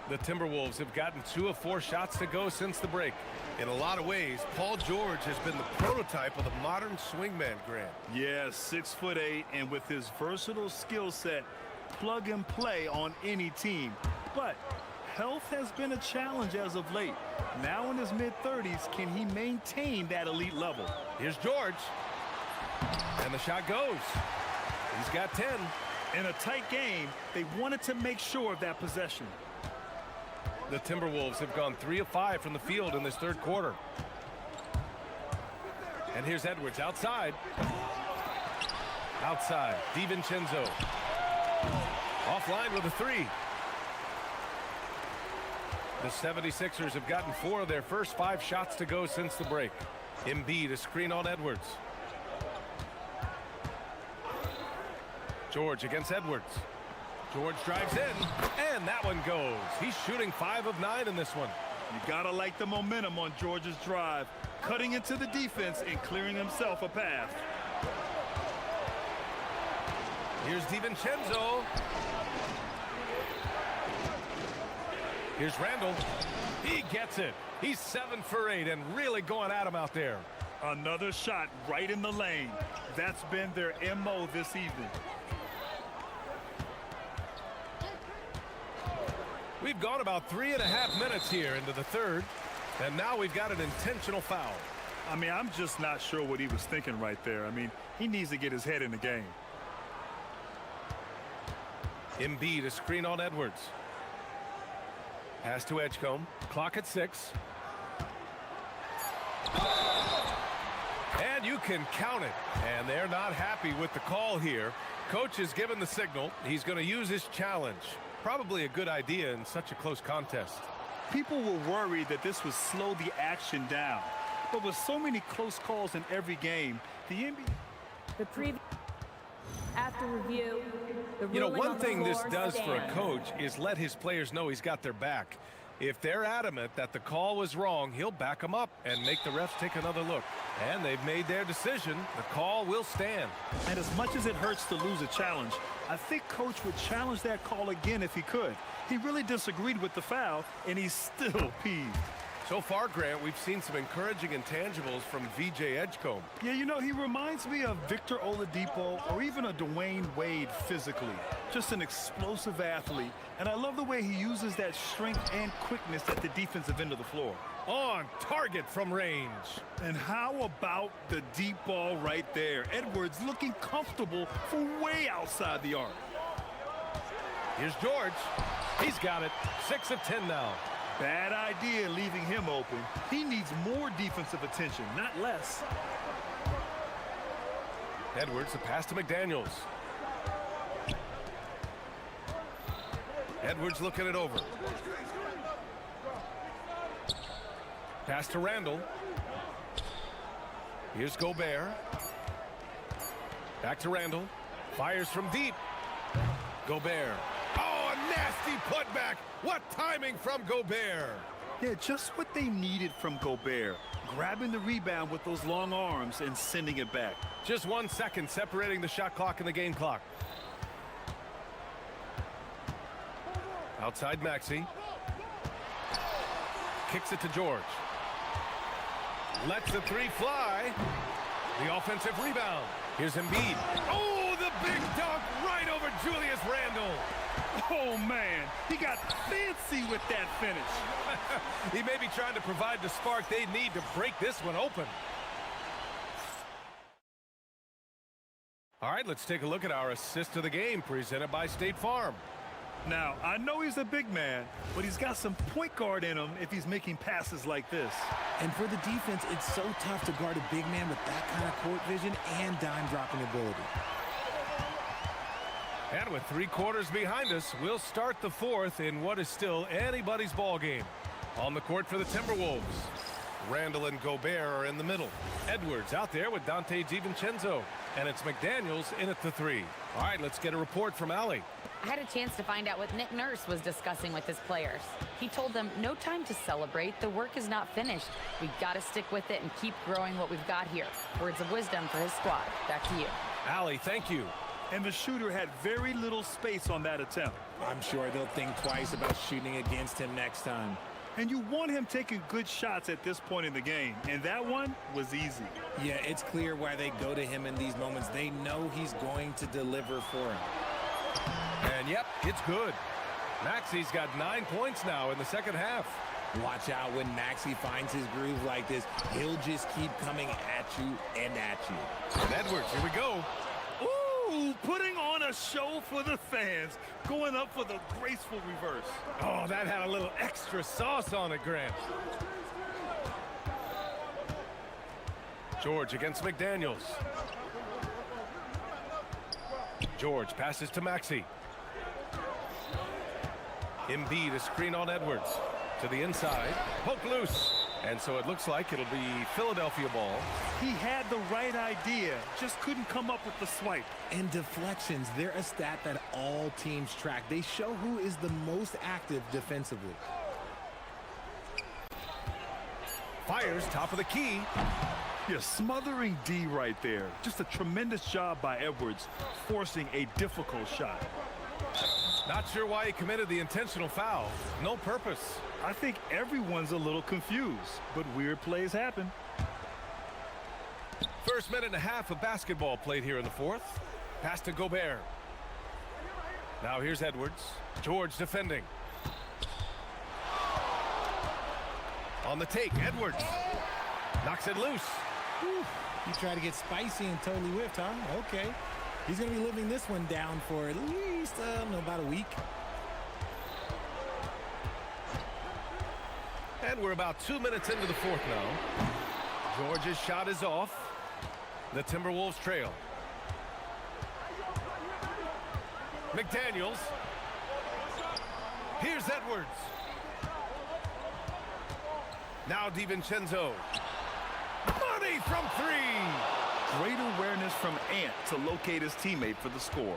The Timberwolves have gotten 2 of 4 shots to go since the break. In a lot of ways, Paul George has been the prototype of the modern swingman, Grant. Yeah, 6'8", and with his versatile skill set, plug and play on any team. But health has been a challenge as of late. Now in his mid-30s, can he maintain that elite level? Here's George. And the shot goes. He's got 10. In a tight game, they wanted to make sure of that possession. The Timberwolves have gone 3 of 5 from the field in this third quarter. And here's Edwards outside. Outside, DiVincenzo. Offline with a 3. The 76ers have gotten 4 of their first 5 shots to go since the break. Embiid, a screen on Edwards. George against Edwards. George drives in, and that one goes. He's shooting 5 of 9 in this one. You gotta like the momentum on George's drive, cutting into the defense and clearing himself a path. Here's DiVincenzo. Here's Randall. He gets it. He's 7 for 8 and really going at him out there. Another shot right in the lane. That's been their MO this evening. We've gone about 3.5 minutes here into the third, and now we've got an intentional foul. I mean, I'm just not sure what he was thinking right there. I mean, he needs to get his head in the game. Embiid, a screen on Edwards. Pass to Edgecombe. Clock at 6. And you can count it. And they're not happy with the call here. Coach has given the signal. He's going to use his challenge. Probably a good idea in such a close contest. People were worried that this would slow the action down. But with so many close calls in every game, the NBA... After review, you know, one thing this does for a coach is let his players know he's got their back. If they're adamant that the call was wrong, he'll back them up and make the refs take another look. And they've made their decision. The call will stand. And as much as it hurts to lose a challenge, I think Coach would challenge that call again if he could. He really disagreed with the foul, and he's still peeved. So far, Grant, we've seen some encouraging intangibles from VJ Edgecombe. Yeah, you know, he reminds me of Victor Oladipo or even a Dwayne Wade physically. Just an explosive athlete. And I love the way he uses that strength and quickness at the defensive end of the floor. On target from range. And how about the deep ball right there? Edwards looking comfortable from way outside the arc. Here's George. He's got it. 6 of 10 now. Bad idea leaving him open. He needs more defensive attention, not less. Edwards, a pass to McDaniels. Edwards looking it over. Pass to Randall. Here's Gobert. Back to Randall. Fires from deep. Gobert. Oh, a nasty putback. What timing from Gobert. Yeah, just what they needed from Gobert. Grabbing the rebound with those long arms and sending it back. Just 1 second separating the shot clock and the game clock. Outside Maxey. Kicks it to George. Lets the 3 fly. The offensive rebound. Here's Embiid. Oh, the big dunk right over Julius Randle. Oh, man, he got fancy with that finish. He may be trying to provide the spark they need to break this one open. All right, let's take a look at our assist of the game presented by State Farm. Now, I know he's a big man, but he's got some point guard in him if he's making passes like this. And for the defense, it's so tough to guard a big man with that kind of court vision and dime-dropping ability. And with 3 quarters behind us, we'll start the fourth in what is still anybody's ball game. On the court for the Timberwolves, Randle and Gobert are in the middle. Edwards out there with Dante DiVincenzo. And it's McDaniels in at the 3. All right, let's get a report from Allie. I had a chance to find out what Nick Nurse was discussing with his players. He told them, no time to celebrate. The work is not finished. We've got to stick with it and keep growing what we've got here. Words of wisdom for his squad. Back to you. Allie, thank you. And the shooter had very little space on that attempt. I'm sure they'll think twice about shooting against him next time. And you want him taking good shots at this point in the game. And that one was easy. Yeah, it's clear why they go to him in these moments. They know he's going to deliver for him. And yep, it's good. Maxi's got 9 points now in the second half. Watch out when Maxi finds his groove like this. He'll just keep coming at you and at you. And Edwards, here we go. Ooh, putting on a show for the fans. Going up for the graceful reverse. Oh, that had a little extra sauce on it, Grant. George against McDaniels. George passes to Maxi. Embiid, a screen on Edwards. To the inside. Poke loose. And so it looks like it'll be Philadelphia ball. He had the right idea, just couldn't come up with the swipe. And deflections, they're a stat that all teams track. They show who is the most active defensively. Fires top of the key. You're smothering D right there. Just a tremendous job by Edwards, forcing a difficult shot. Not sure why he committed the intentional foul. No purpose. I think everyone's a little confused, but weird plays happen. First minute and a half of basketball played here in the fourth. Pass to Gobert. Now here's Edwards. George defending. On the take, Edwards. Knocks it loose. Whew. You try to get spicy and totally whiffed, huh? Okay. He's going to be living this one down for at least, about a week. And we're about 2 minutes into the fourth now. George's shot is off. The Timberwolves trail. McDaniels. Here's Edwards. Now DiVincenzo. Money from 3. Great awareness from Ant to locate his teammate for the score.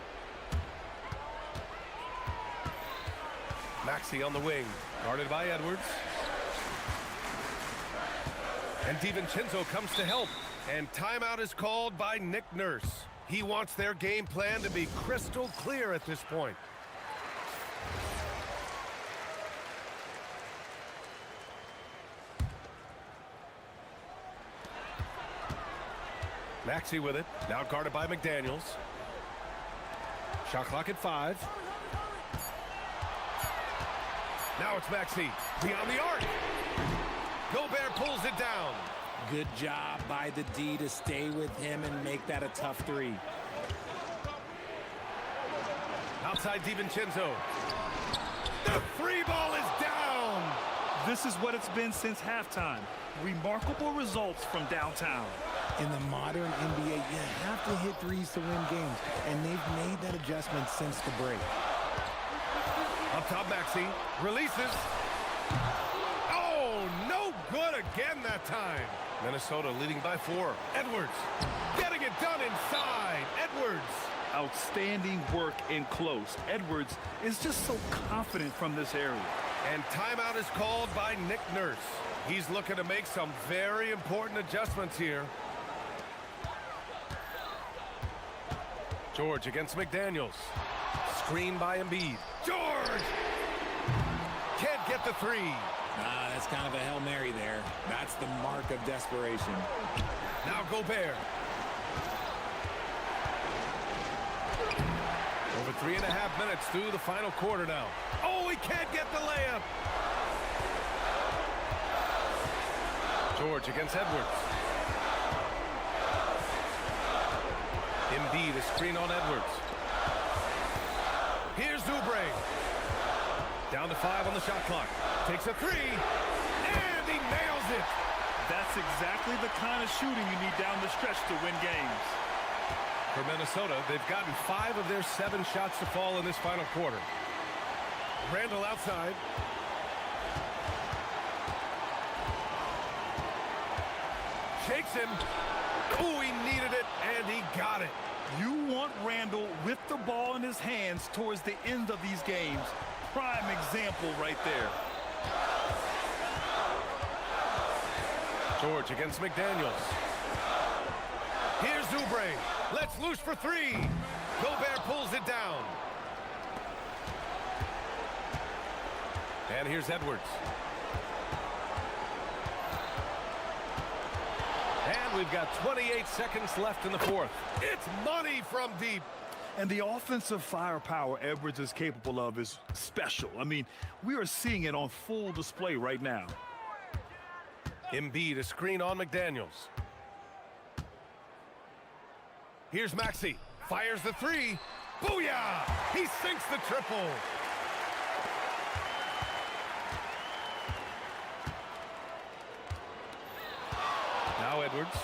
Maxi on the wing, guarded by Edwards. And DiVincenzo comes to help. And timeout is called by Nick Nurse. He wants their game plan to be crystal clear at this point. Maxi with it, now guarded by McDaniels. Shot clock at 5. Now it's Maxi, beyond the arc. Gobert pulls it down. Good job by the D to stay with him and make that a tough 3. Outside DiVincenzo. The 3 ball is down. This is what it's been since halftime. Remarkable results from downtown. In the modern NBA, you have to hit threes to win games, and they've made that adjustment since the break. Up top, Maxi releases. Oh, no good again that time. Minnesota leading by 4. Edwards getting it done inside. Edwards. Outstanding work in close. Edwards is just so confident from this area. And timeout is called by Nick Nurse. He's looking to make some very important adjustments here. George against McDaniels. Screen by Embiid. George! Can't get the 3. That's kind of a Hail Mary there. That's the mark of desperation. Now Gobert. Over 3.5 minutes through the final quarter now. Oh, he can't get the layup. George against Edwards. Embiid, a screen on Edwards. Here's Oubre. Down to 5 on the shot clock. Takes a 3, and he nails it. That's exactly the kind of shooting you need down the stretch to win games. For Minnesota, they've gotten 5 of their 7 shots to fall in this final quarter. Randall outside. Shakes him. Oh, he needed it, and he got it. You want Randall with the ball in his hands towards the end of these games. Prime example right there. George against McDaniels. Here's Oubre. Let's loose for 3. Gobert pulls it down. And here's Edwards. And we've got 28 seconds left in the fourth. It's money from deep. And the offensive firepower Edwards is capable of is special. I mean, we are seeing it on full display right now. Embiid, a screen on McDaniels. Here's Maxey. Fires the 3. Booyah! He sinks the triple. Now Edwards.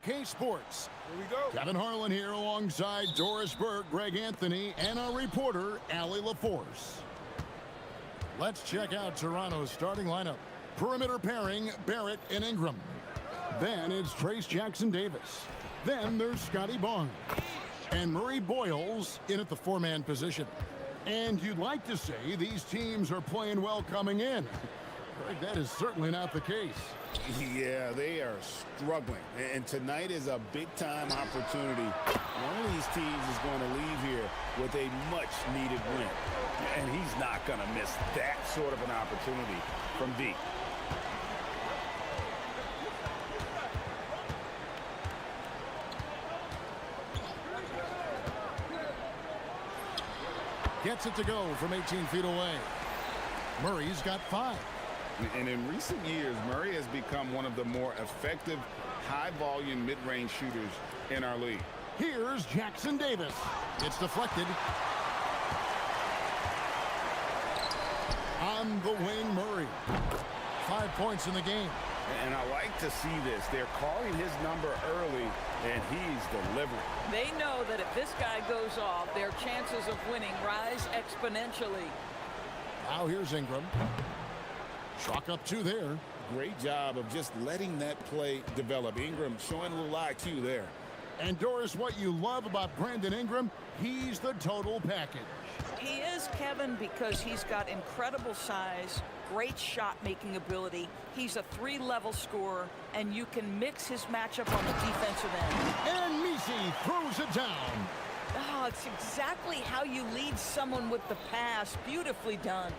UK Sports. Here we go. Kevin Harlan here alongside Doris Burke, Greg Anthony, and our reporter, Allie LaForce. Let's check out Toronto's starting lineup. Perimeter pairing, Barrett and Ingram. Then it's Trace Jackson-Davis. Then there's Scotty Barnes. And Murray Boyles in at the four-man position. And you'd like to say these teams are playing well coming in. Greg, that is certainly not the case. Yeah, they are struggling. And tonight is a big-time opportunity. One of these teams is going to leave here with a much-needed win. And he's not going to miss that sort of an opportunity from deep. Gets it to go from 18 feet away. Murray's got 5. And in recent years, Murray has become one of the more effective high-volume mid-range shooters in our league. Here's Jackson-Davis. It's deflected. On the wing, Murray. 5 points in the game. And I like to see this. They're calling his number early, and he's delivering. They know that if this guy goes off, their chances of winning rise exponentially. Now here's Ingram. Chalk up 2 there. Great job of just letting that play develop. Ingram showing a little IQ there. And Doris, what you love about Brandon Ingram, he's the total package. He is, Kevin, because he's got incredible size, great shot-making ability. He's a 3-level scorer, and you can mix his matchup on the defensive end. And Misi throws it down. Oh, it's exactly how you lead someone with the pass. Beautifully done.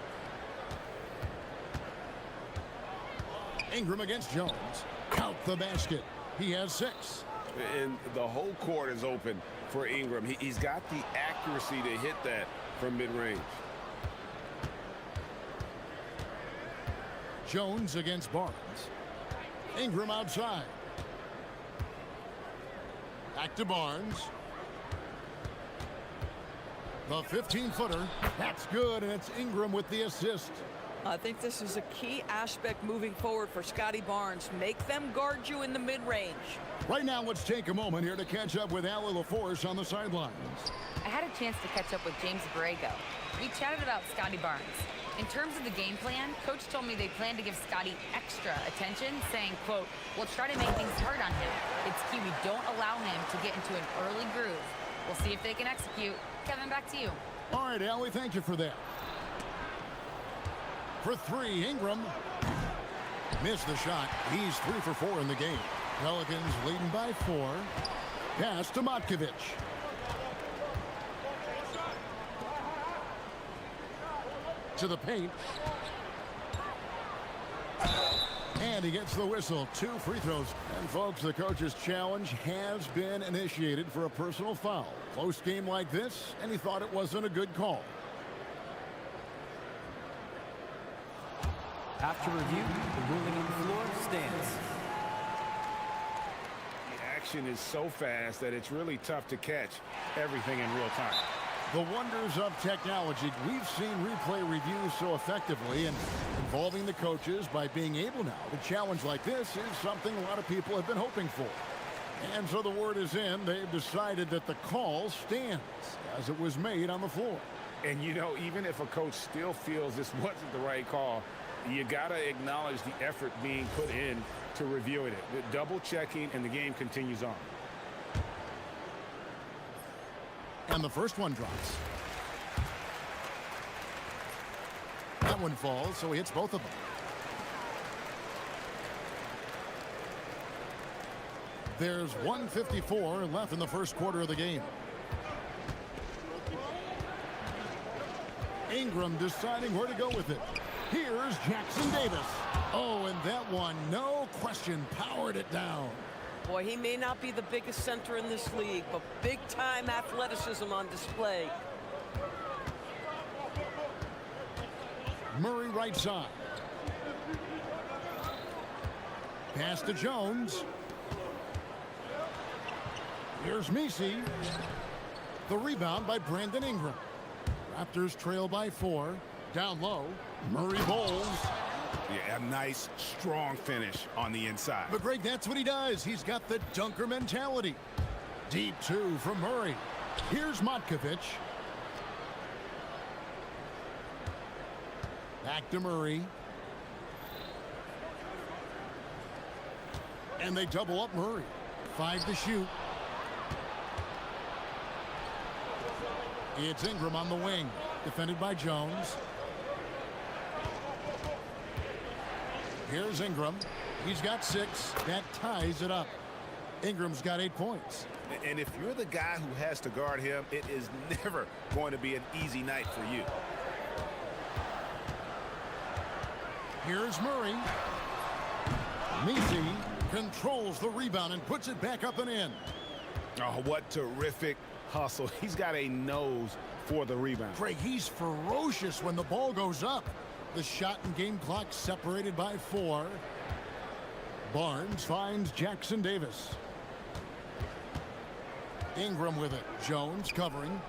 Ingram against Jones. Count the basket. He has 6. And the whole court is open for Ingram. He's got the accuracy to hit that from mid-range. Jones against Barnes. Ingram outside. Back to Barnes. The 15-footer. That's good, and it's Ingram with the assist. I think this is a key aspect moving forward for Scotty Barnes. Make them guard you in the mid-range. Right now, let's take a moment here to catch up with Allie LaForce on the sidelines. I had a chance to catch up with James Borrego. We chatted about Scotty Barnes. In terms of the game plan, Coach told me they plan to give Scotty extra attention, saying, quote, "We'll try to make things hard on him. It's key we don't allow him to get into an early groove. We'll see if they can execute." Kevin, back to you. All right, Allie, thank you for that. For 3, Ingram. Missed the shot. He's 3 for 4 in the game. Pelicans leading by 4. Pass to Matkovic. To the paint. And he gets the whistle. 2 free throws. And folks, the coach's challenge has been initiated for a personal foul. Close game like this, and he thought it wasn't a good call. After review, the ruling on the floor stands. The action is so fast that it's really tough to catch everything in real time. The wonders of technology. We've seen replay reviews so effectively, and involving the coaches by being able now to challenge like this is something a lot of people have been hoping for. And so the word is in. They've decided that the call stands as it was made on the floor. And, you know, even if a coach still feels this wasn't the right call, you got to acknowledge the effort being put in to reviewing it. The double checking, and the game continues on. And the first one drops. That one falls, so he hits both of them. There's 1:54 left in the first quarter of the game. Ingram deciding where to go with it. Here's Jackson-Davis. Oh, and that one, no question, powered it down. Boy, he may not be the biggest center in this league, but big-time athleticism on display. Murray right side. Pass to Jones. Here's Misi. The rebound by Brandon Ingram. Raptors trail by 4. Down low. Murray bowls. Yeah, a nice, strong finish on the inside. But Greg, that's what he does. He's got the dunker mentality. Deep two from Murray. Here's Matkovic. Back to Murray. And they double up Murray. 5 to shoot. It's Ingram on the wing. Defended by Jones. Here's Ingram. He's got 6. That ties it up. Ingram's got 8 points. And if you're the guy who has to guard him, it is never going to be an easy night for you. Here's Murray. Messi controls the rebound and puts it back up and in. Oh, what terrific hustle. He's got a nose for the rebound. Greg, he's ferocious when the ball goes up. The shot and game clock separated by 4. Barnes finds Jackson Davis. Ingram with it. Jones covering.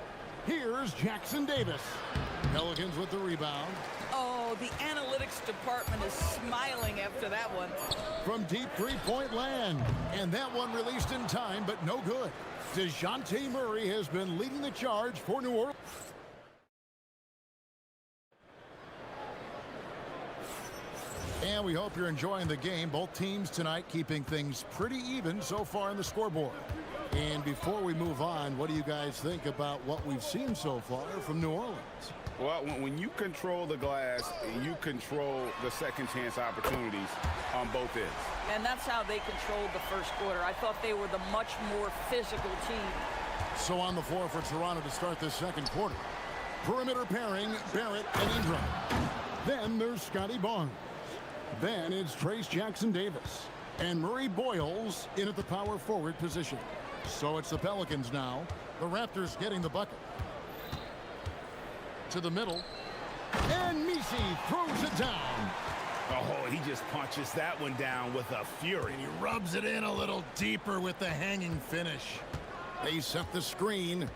Here's Jackson Davis. Pelicans with the rebound. Oh, the analytics department is smiling after that one. From deep three-point land. And that one released in time, but no good. DeJounte Murray has been leading the charge for New Orleans. And we hope you're enjoying the game. Both teams tonight keeping things pretty even so far in the scoreboard. And before we move on, what do you guys think about what we've seen so far from New Orleans? Well, when you control the glass, you control the second chance opportunities on both ends. And that's how they controlled the first quarter. I thought they were the much more physical team. So on the floor for Toronto to start this second quarter. Perimeter pairing, Barrett and Ingram. Then there's Scotty Barnes. Then it's Trace Jackson Davis. And Murray Boyles in at the power forward position. So it's the Pelicans now. The Raptors getting the bucket. To the middle. And Messi throws it down. Oh, he just punches that one down with a fury. And he rubs it in a little deeper with the hanging finish. They set the screen.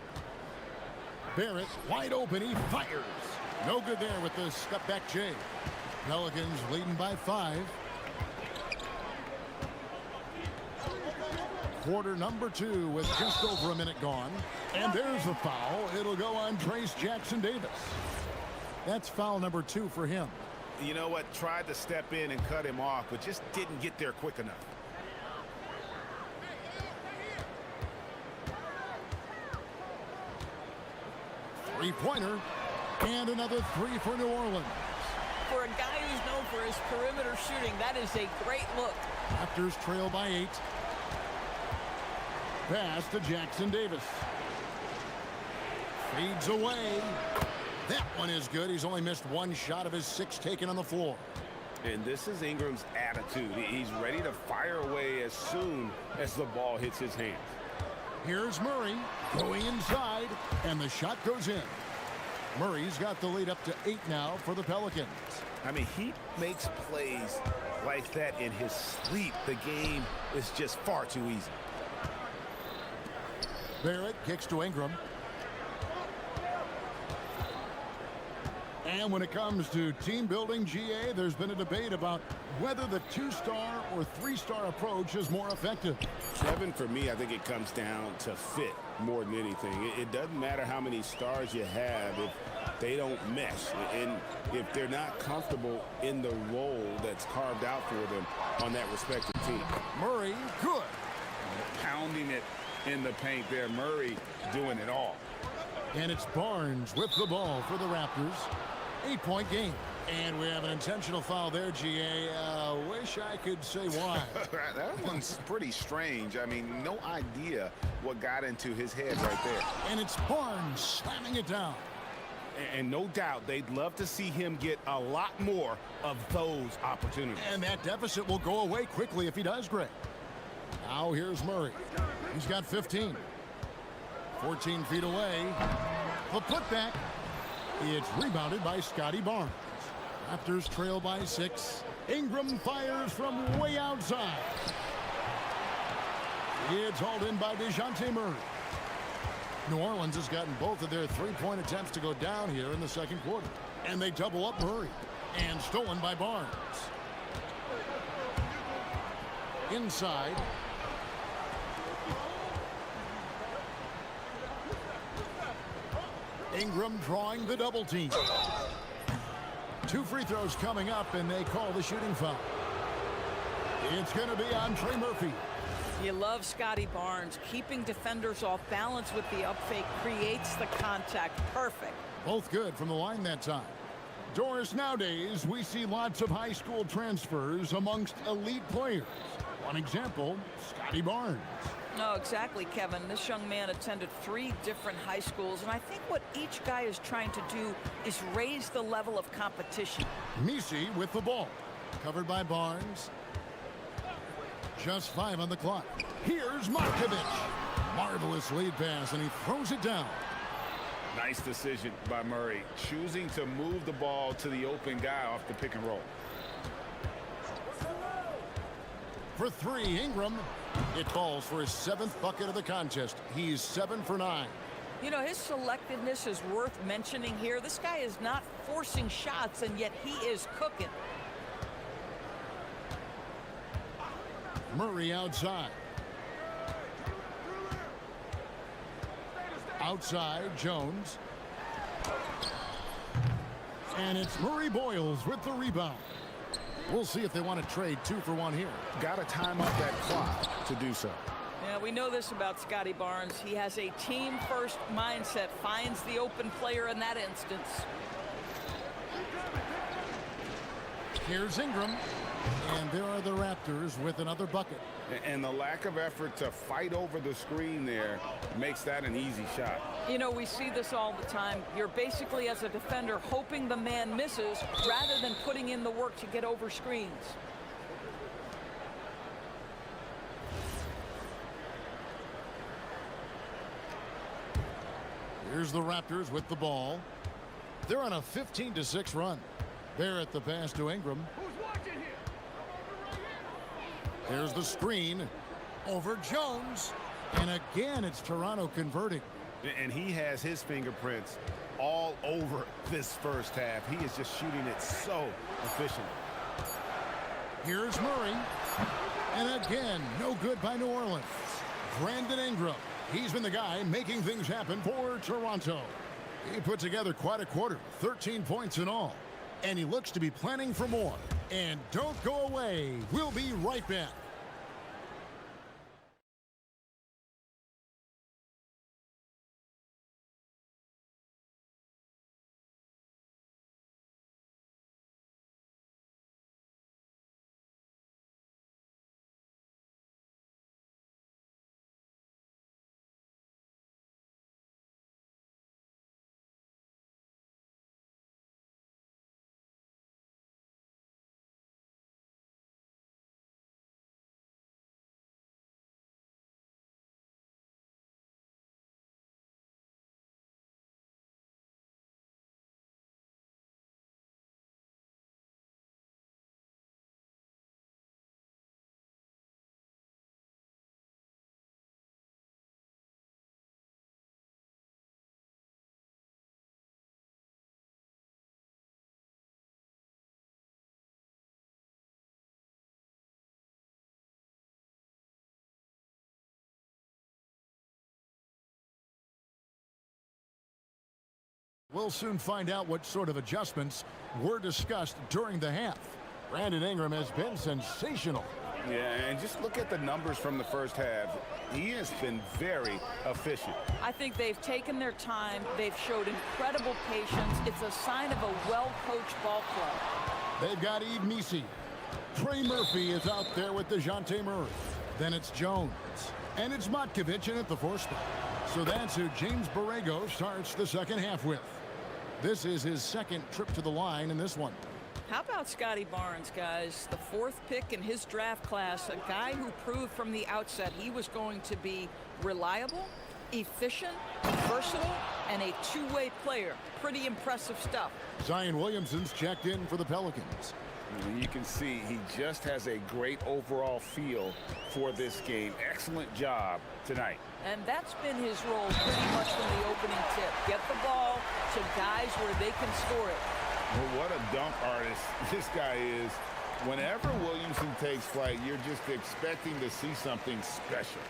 Barrett wide open. He fires. No good there with the step back J. Pelicans leading by 5. Quarter number 2 with just over a minute gone. And there's the foul. It'll go on Trace Jackson Davis. That's foul number 2 for him. You know what? Tried to step in and cut him off, but just didn't get there quick enough. Three-pointer. And another 3 for New Orleans. For a guy who's known for his perimeter shooting, that is a great look. Raptors trail by 8. Pass to Jackson Davis. Fades away. That one is good. He's only missed 1 shot of his 6 taken on the floor. And this is Ingram's attitude. He's ready to fire away as soon as the ball hits his hands. Here's Murray going inside, and the shot goes in. Murray's got the lead up to 8 now for the Pelicans. I mean, he makes plays like that in his sleep. The game is just far too easy. Barrett kicks to Ingram. And when it comes to team building, GA, there's been a debate about whether the 2-star or 3-star approach is more effective. Kevin, for me, I think it comes down to fit more than anything. It doesn't matter how many stars you have if they don't mesh. And if they're not comfortable in the role that's carved out for them on that respective team. Murray, good. Pounding it in the paint there. Murray doing it all. And it's Barnes with the ball for the Raptors. 8-point game. And we have an intentional foul there, GA. Wish I could say why. That one's pretty strange. I mean, no idea what got into his head right there. And it's Barnes slamming it down. And no doubt they'd love to see him get a lot more of those opportunities. And that deficit will go away quickly if he does, Greg. Now here's Murray. He's got 15. 14 feet away. The putback. It's rebounded by Scotty Barnes. Raptors trail by 6. Ingram fires from way outside. It's hauled in by DeJounte Murray. New Orleans has gotten both of their 3-point attempts to go down here in the second quarter. And they double up Murray. And stolen by Barnes. Inside. Ingram drawing the double team. 2 free throws coming up, and they call the shooting foul. It's going to be on Trey Murphy. You love Scotty Barnes. Keeping defenders off balance with the up fake creates the contact. Perfect. Both good from the line that time. Doris, nowadays, we see lots of high school transfers amongst elite players. One example, Scotty Barnes. No, exactly, Kevin. This young man attended 3 different high schools, and I think what each guy is trying to do is raise the level of competition. Misi with the ball. Covered by Barnes. Just 5 on the clock. Here's Markovic. Marvelous lead pass, and he throws it down. Nice decision by Murray, choosing to move the ball to the open guy off the pick and roll. For 3, Ingram. It falls for his 7th bucket of the contest. He's 7 for 9. You know, his selectiveness is worth mentioning here. This guy is not forcing shots, and yet he is cooking. Murray outside. Outside, Jones. And it's Murray Boyles with the rebound. We'll see if they want to trade 2 for 1 here. Got to time up that clock to do so. Yeah, we know this about Scotty Barnes. He has a team-first mindset, finds the open player in that instance. Here's Ingram. And there are the Raptors with another bucket. And the lack of effort to fight over the screen there makes that an easy shot. You know, we see this all the time. You're basically, as a defender, hoping the man misses rather than putting in the work to get over screens. Here's the Raptors with the ball. They're on a 15-6 run. They're at the pass to Ingram. There's the screen over Jones. And again, it's Toronto converting. And he has his fingerprints all over this first half. He is just shooting it so efficient. Here's Murray. And again, no good by New Orleans. Brandon Ingram. He's been the guy making things happen for Toronto. He put together quite a quarter, 13 points in all. And he looks to be planning for more. And don't go away. We'll be right back. We'll soon find out what sort of adjustments were discussed during the half. Brandon Ingram has been sensational. Yeah, and just look at the numbers from the first half. He has been very efficient. I think they've taken their time. They've showed incredible patience. It's a sign of a well-coached ball club. They've got Yves Misi. Trey Murphy is out there with DeJounte Murray. Then it's Jones. And it's Matkovic in at the 4 spot. So that's who James Borrego starts the second half with. This is his 2nd trip to the line in this one. How about Scotty Barnes, guys? The 4th pick in his draft class, a guy who proved from the outset he was going to be reliable, efficient, versatile, and a two-way player. Pretty impressive stuff. Zion Williamson's checked in for the Pelicans. And you can see he just has a great overall feel for this game. Excellent job tonight. And that's been his role pretty much from the opening tip. Get the ball to guys where they can score it. Well, what a dunk artist this guy is. Whenever Williamson takes flight, you're just expecting to see something special.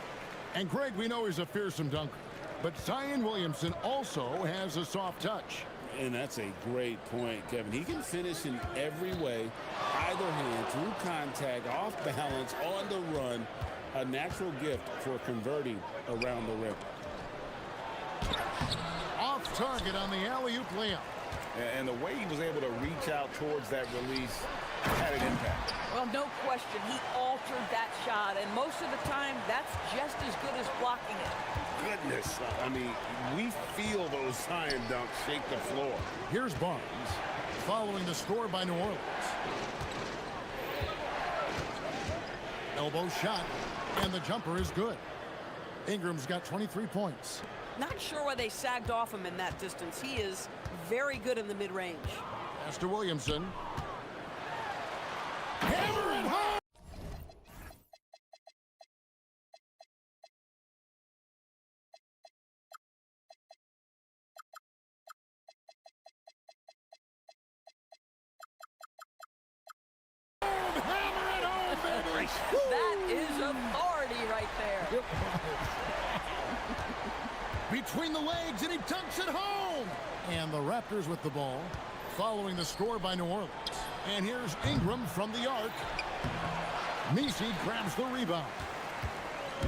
And Greg, we know he's a fearsome dunker, but Zion Williamson also has a soft touch. And that's a great point, Kevin. He can finish in every way, either hand, through contact, off balance, on the run. A natural gift for converting around the rim. Off target on the alley-oop layup. And the way he was able to reach out towards that release had an impact. Well, no question. He altered that shot, and most of the time, that's just as good as blocking it. Goodness, I mean, we feel those Zion dunks shake the floor. Here's Barnes, following the score by New Orleans. Elbow shot, and the jumper is good. Ingram's got 23 points. Not sure why they sagged off him in that distance. He is very good in the mid-range. Pass to Williamson. Hammer it home! That is authority right there. Between the legs, and he dunks it home! And the Raptors with the ball, following the score by New Orleans. And here's Ingram from the arc. Nisi grabs the rebound.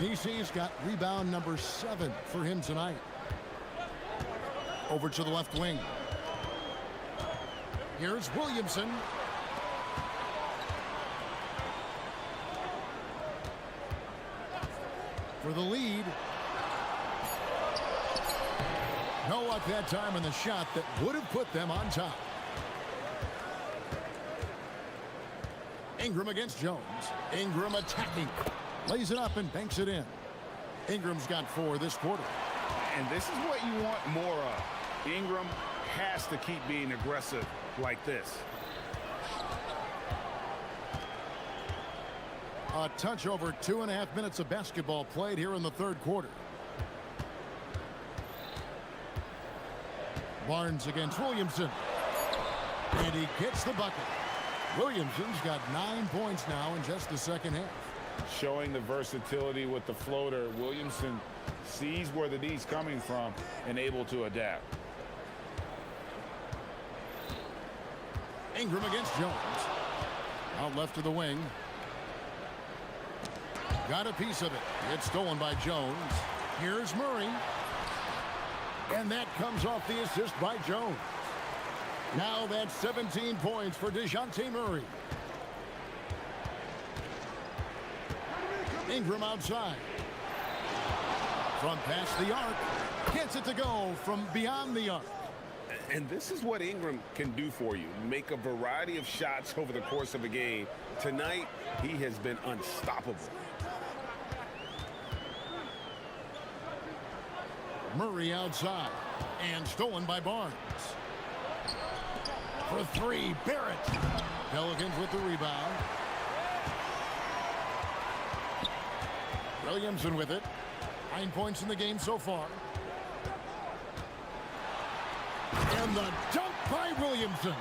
Nisi's got rebound number 7 for him tonight. Over to the left wing. Here's Williamson. For the lead. No luck that time in the shot that would have put them on top. Ingram against Jones. Ingram attacking. Lays it up and banks it in. Ingram's got 4 this quarter. And this is what you want more of. Ingram has to keep being aggressive like this. A touch over 2.5 minutes of basketball played here in the third quarter. Barnes against Williamson. And he gets the bucket. Williamson's got 9 points now in just the second half. Showing the versatility with the floater, Williamson sees where the D's coming from and able to adapt. Ingram against Jones. Out left to the wing. Got a piece of it. It's stolen by Jones. Here's Murray. And that comes off the assist by Jones. Now that's 17 points for DeJounte Murray. Ingram outside. From past the arc. Gets it to go from beyond the arc. And this is what Ingram can do for you. Make a variety of shots over the course of a game. Tonight, he has been unstoppable. Murray outside. And stolen by Barnes. For 3, Barrett. Pelicans with the rebound. Williamson with it. 9 points in the game so far. And the dunk by Williamson.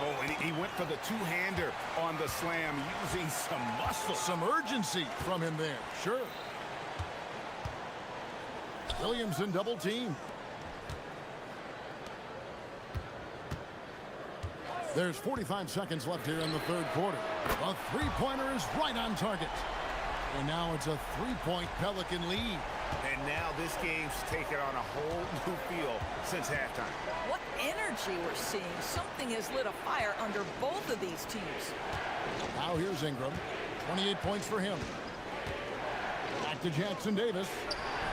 Oh, and he went for the two-hander on the slam, using some muscle. Some urgency from him there, sure. Williamson double team. There's 45 seconds left here in the third quarter. A three-pointer is right on target. And now it's a 3-point Pelican lead. And now this game's taken on a whole new feel since halftime. What energy we're seeing. Something has lit a fire under both of these teams. Now here's Ingram. 28 points for him. Back to Jackson Davis.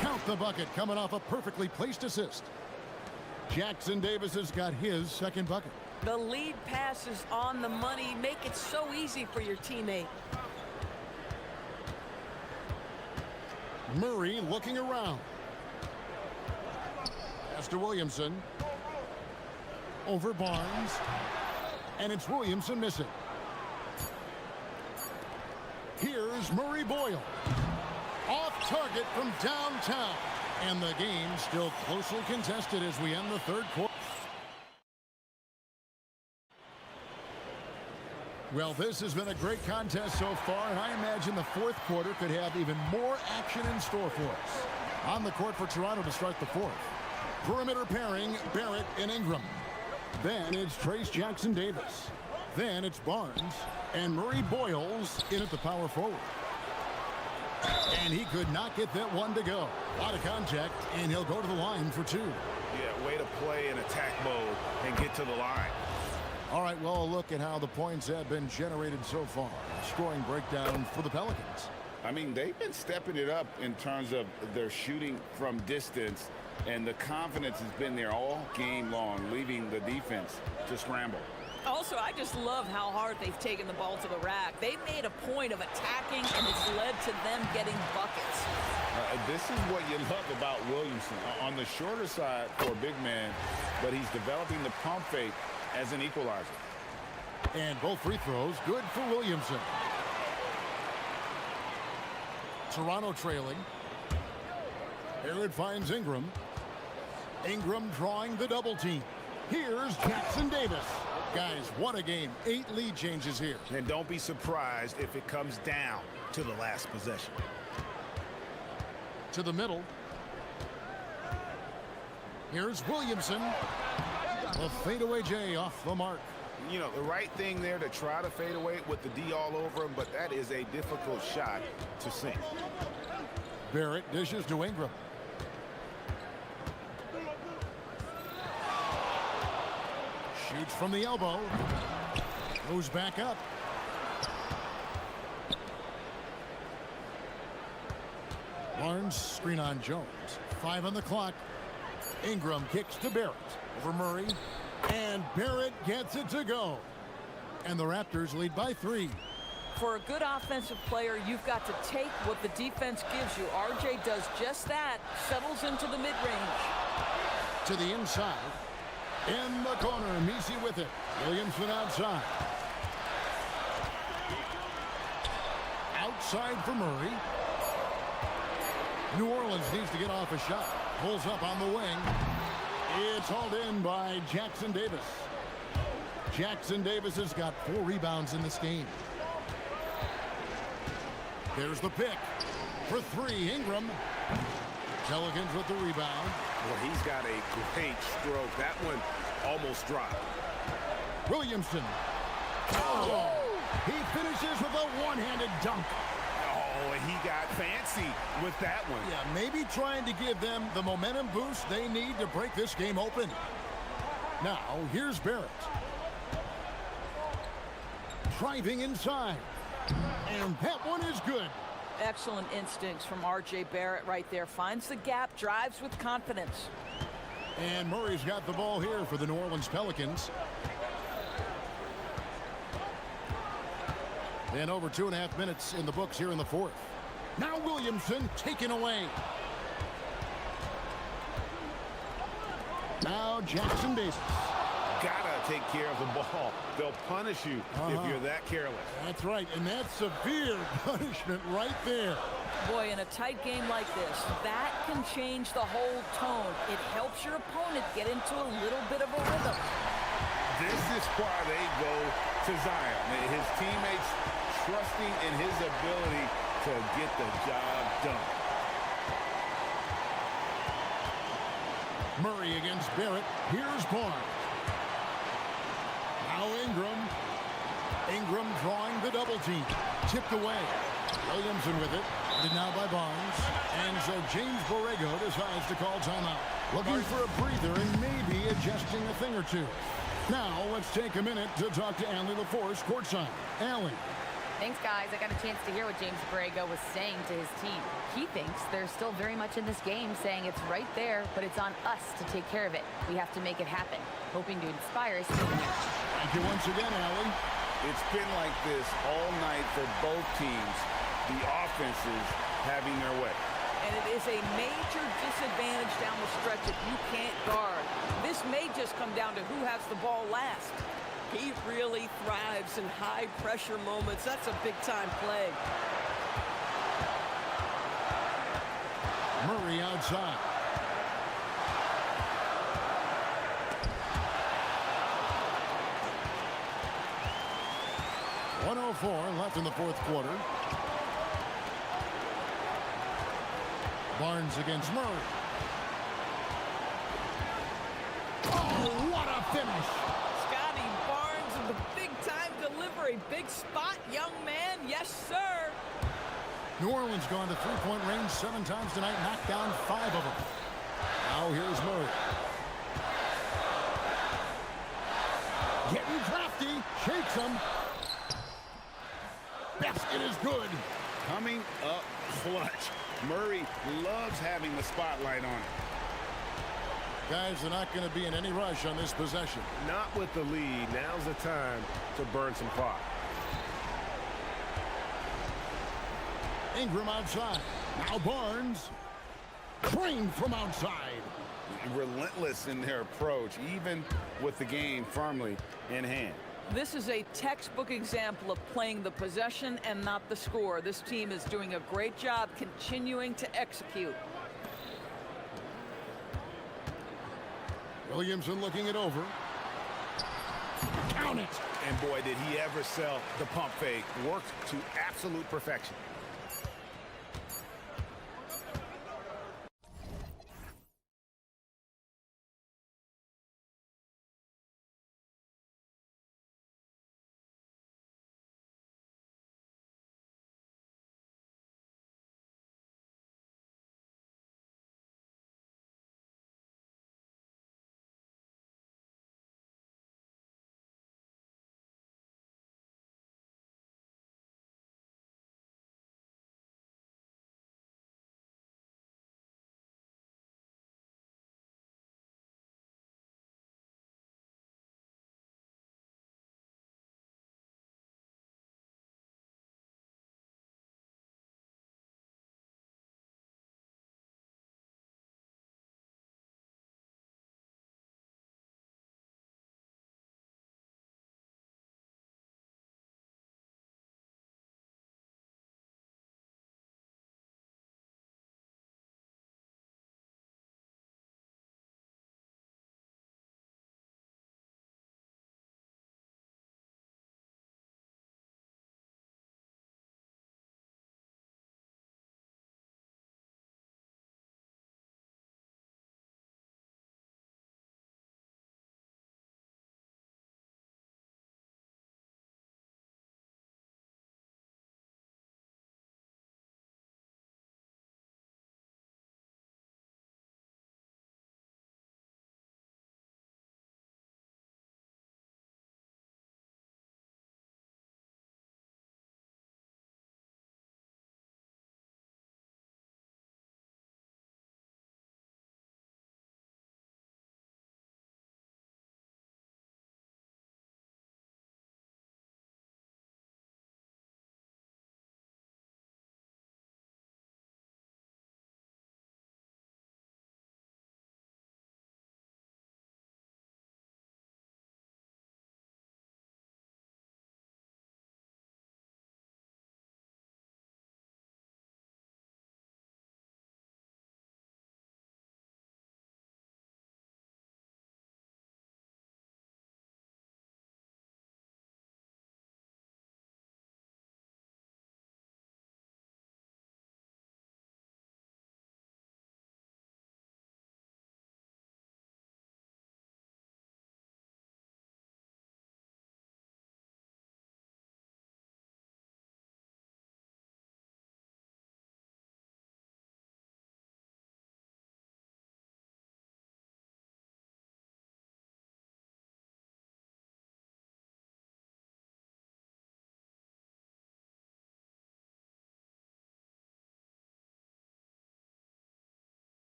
Count the bucket coming off a perfectly placed assist. Jackson Davis has got his second bucket. The lead pass is on the money. Make it so easy for your teammate. Murray looking around. Pass to Williamson. Over Barnes. And it's Williamson missing. Here's Murray Boyle. Off target from downtown. And the game still closely contested as we end the third quarter. Well, this has been a great contest so far, and I imagine the fourth quarter could have even more action in store for us. On the court for Toronto to start the fourth. Perimeter pairing, Barrett and Ingram. Then it's Trace Jackson-Davis. Then it's Barnes and Murray Boyles in at the power forward. And he could not get that one to go. Out of contact, and he'll go to the line for two. Yeah, way to play in attack mode and get to the line. All right, well, a look at how the points have been generated so far. Scoring breakdown for the Pelicans. I mean, they've been stepping it up in terms of their shooting from distance, and the confidence has been there all game long, leaving the defense to scramble. Also, I just love how hard they've taken the ball to the rack. They've made a point of attacking, and it's led to them getting buckets. This is what you love about Williamson. On the shorter side for a big man, but he's developing the pump fake as an equalizer. And both free throws good for Williamson. Toronto trailing. Here it finds Ingram. Ingram drawing the double team. Here's Jackson-Davis. Guys, what a game. 8 lead changes here. And don't be surprised if it comes down to the last possession. To the middle. Here's Williamson. A fadeaway J off the mark. You know, the right thing there to try to fade away with the D all over him, but that is a difficult shot to sink. Barrett dishes to Ingram. Shoots from the elbow. Goes back up. Barnes screen on Jones. 5 on the clock. Ingram kicks to Barrett. Over Murray. And Barrett gets it to go. And the Raptors lead by 3. For a good offensive player, you've got to take what the defense gives you. RJ does just that. Settles into the mid-range. To the inside. In the corner, Messi with it. Williamson outside. Outside for Murray. New Orleans needs to get off a shot. Pulls up on the wing. It's hauled in by Jackson-Davis. Jackson-Davis has got 4 rebounds in this game. There's the pick for 3. Ingram. Pelicans with the rebound. Well, he's got a great stroke. That one almost dropped. Williamson. Oh! He finishes with a one-handed dunk. Oh, and he got fancy with that one. Yeah, maybe trying to give them the momentum boost they need to break this game open. Now, here's Barrett. Driving inside. And that one is good. Excellent instincts from RJ Barrett right there. Finds the gap, drives with confidence. And Murray's got the ball here for the New Orleans Pelicans. And over 2.5 minutes in the books here in the fourth. Now Williamson taken away. Now Jackson-Davis. Gotta take care of the ball. They'll punish you if you're that careless. That's right, and that's severe punishment right there. Boy, in a tight game like this, that can change the whole tone. It helps your opponent get into a little bit of a rhythm. This is why they go to Zion. His teammates trusting in his ability to get the job done. Murray against Barrett. Here's Barnes. Now Ingram. Ingram drawing the double team. Tipped away. Williamson with it. And now by Barnes. And so James Borrego decides to call timeout. Looking for a breather and maybe adjusting a thing or two. Now let's take a minute to talk to Allie LaForce courtside. Allie. Thanks, guys. I got a chance to hear what James Borrego was saying to his team. He thinks they're still very much in this game, saying it's right there, but it's on us to take care of it. We have to make it happen. Hoping to inspire his team here. Thank you once again, Allie. It's been like this all night for both teams. The offenses having their way. And it is a major disadvantage down the stretch if you can't guard. This may just come down to who has the ball last. He really thrives in high-pressure moments. That's a big-time play. Murray outside. 1:04 left in the fourth quarter. Barnes against Murray. Oh, what a finish! Scotty Barnes with the big-time delivery. Big spot, young man. Yes, sir. New Orleans gone to three-point range 7 times tonight, knocked down 5 of them. Now here's Murray. Getting crafty, shakes him. Basket is good. Coming up clutch. Murray loves having the spotlight on him. Guys, they're not going to be in any rush on this possession. Not with the lead. Now's the time to burn some clock. Ingram outside. Now Barnes. Crane from outside. Relentless in their approach, even with the game firmly in hand. This is a textbook example of playing the possession and not the score. This team is doing a great job continuing to execute. Williamson looking it over. Count it. And boy, did he ever sell the pump fake. Worked to absolute perfection.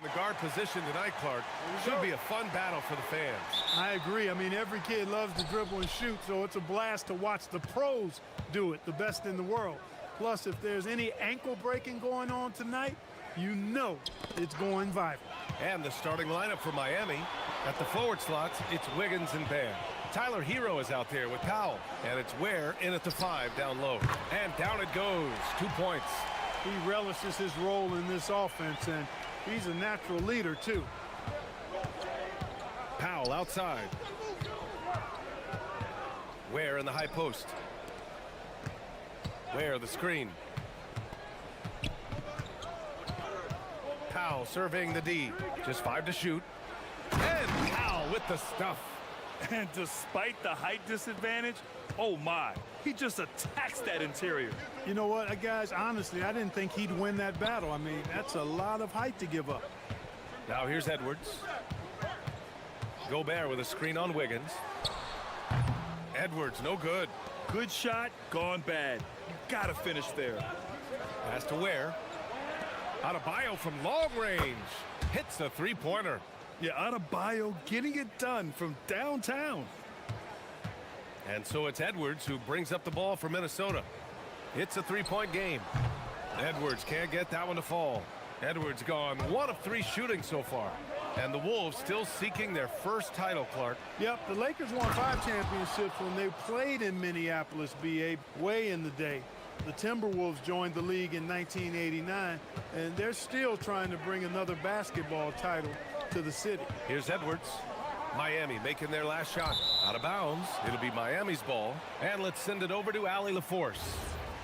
The guard position tonight, Clark, should be a fun battle for the fans. I agree. I mean, every kid loves to dribble and shoot, so it's a blast to watch the pros do it, the best in the world. Plus, if there's any ankle breaking going on tonight, you know it's going viral. And the starting lineup for Miami. At the forward slots, it's Wiggins and Bam. Tyler Hero is out there with Powell. And it's Ware in at the 5 down low. And down it goes. 2 points. He relishes his role in this offense, and he's a natural leader, too. Powell outside. Ware in the high post. Ware the screen. Powell surveying the D. Just 5 to shoot. And Powell with the stuff. And despite the height disadvantage, oh my, he just attacks that interior. You know what, guys, honestly, I didn't think he'd win that battle. I mean, that's a lot of height to give up. Now here's Edwards. Gobert with a screen on Wiggins. Edwards, no good. Good shot, gone bad. You gotta finish there. Pass to Ware. Adebayo from long range. Hits a three-pointer. Yeah, Adebayo getting it done from downtown. And so it's Edwards who brings up the ball for Minnesota. It's a three-point game. Edwards can't get that one to fall. Edwards gone 1 of 3 shooting so far. And the Wolves still seeking their first title, Clark. Yep, the Lakers won 5 championships when they played in Minneapolis, BA, way in the day. The Timberwolves joined the league in 1989, and they're still trying to bring another basketball title to the city. Here's Edwards. Miami making their last shot. Out of bounds. It'll be Miami's ball. And let's send it over to Allie LaForce.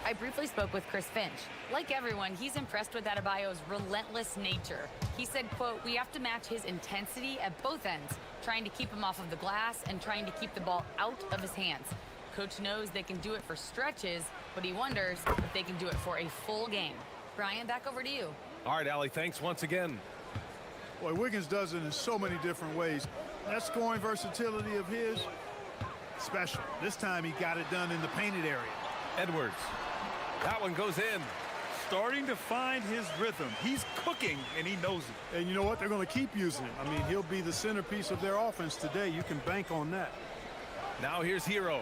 I briefly spoke with Chris Finch. Like everyone, he's impressed with Adebayo's relentless nature. He said, quote, "We have to match his intensity at both ends, trying to keep him off of the glass and trying to keep the ball out of his hands. Coach knows they can do it for stretches, but he wonders if they can do it for a full game." Brian, back over to you. All right, Allie, thanks once again. Boy, Wiggins does it in so many different ways. That scoring versatility of his, special. This time he got it done in the painted area. Edwards. That one goes in. Starting to find his rhythm. He's cooking, and he knows it. And you know what? They're going to keep using him. I mean, he'll be the centerpiece of their offense today. You can bank on that. Now here's Hero.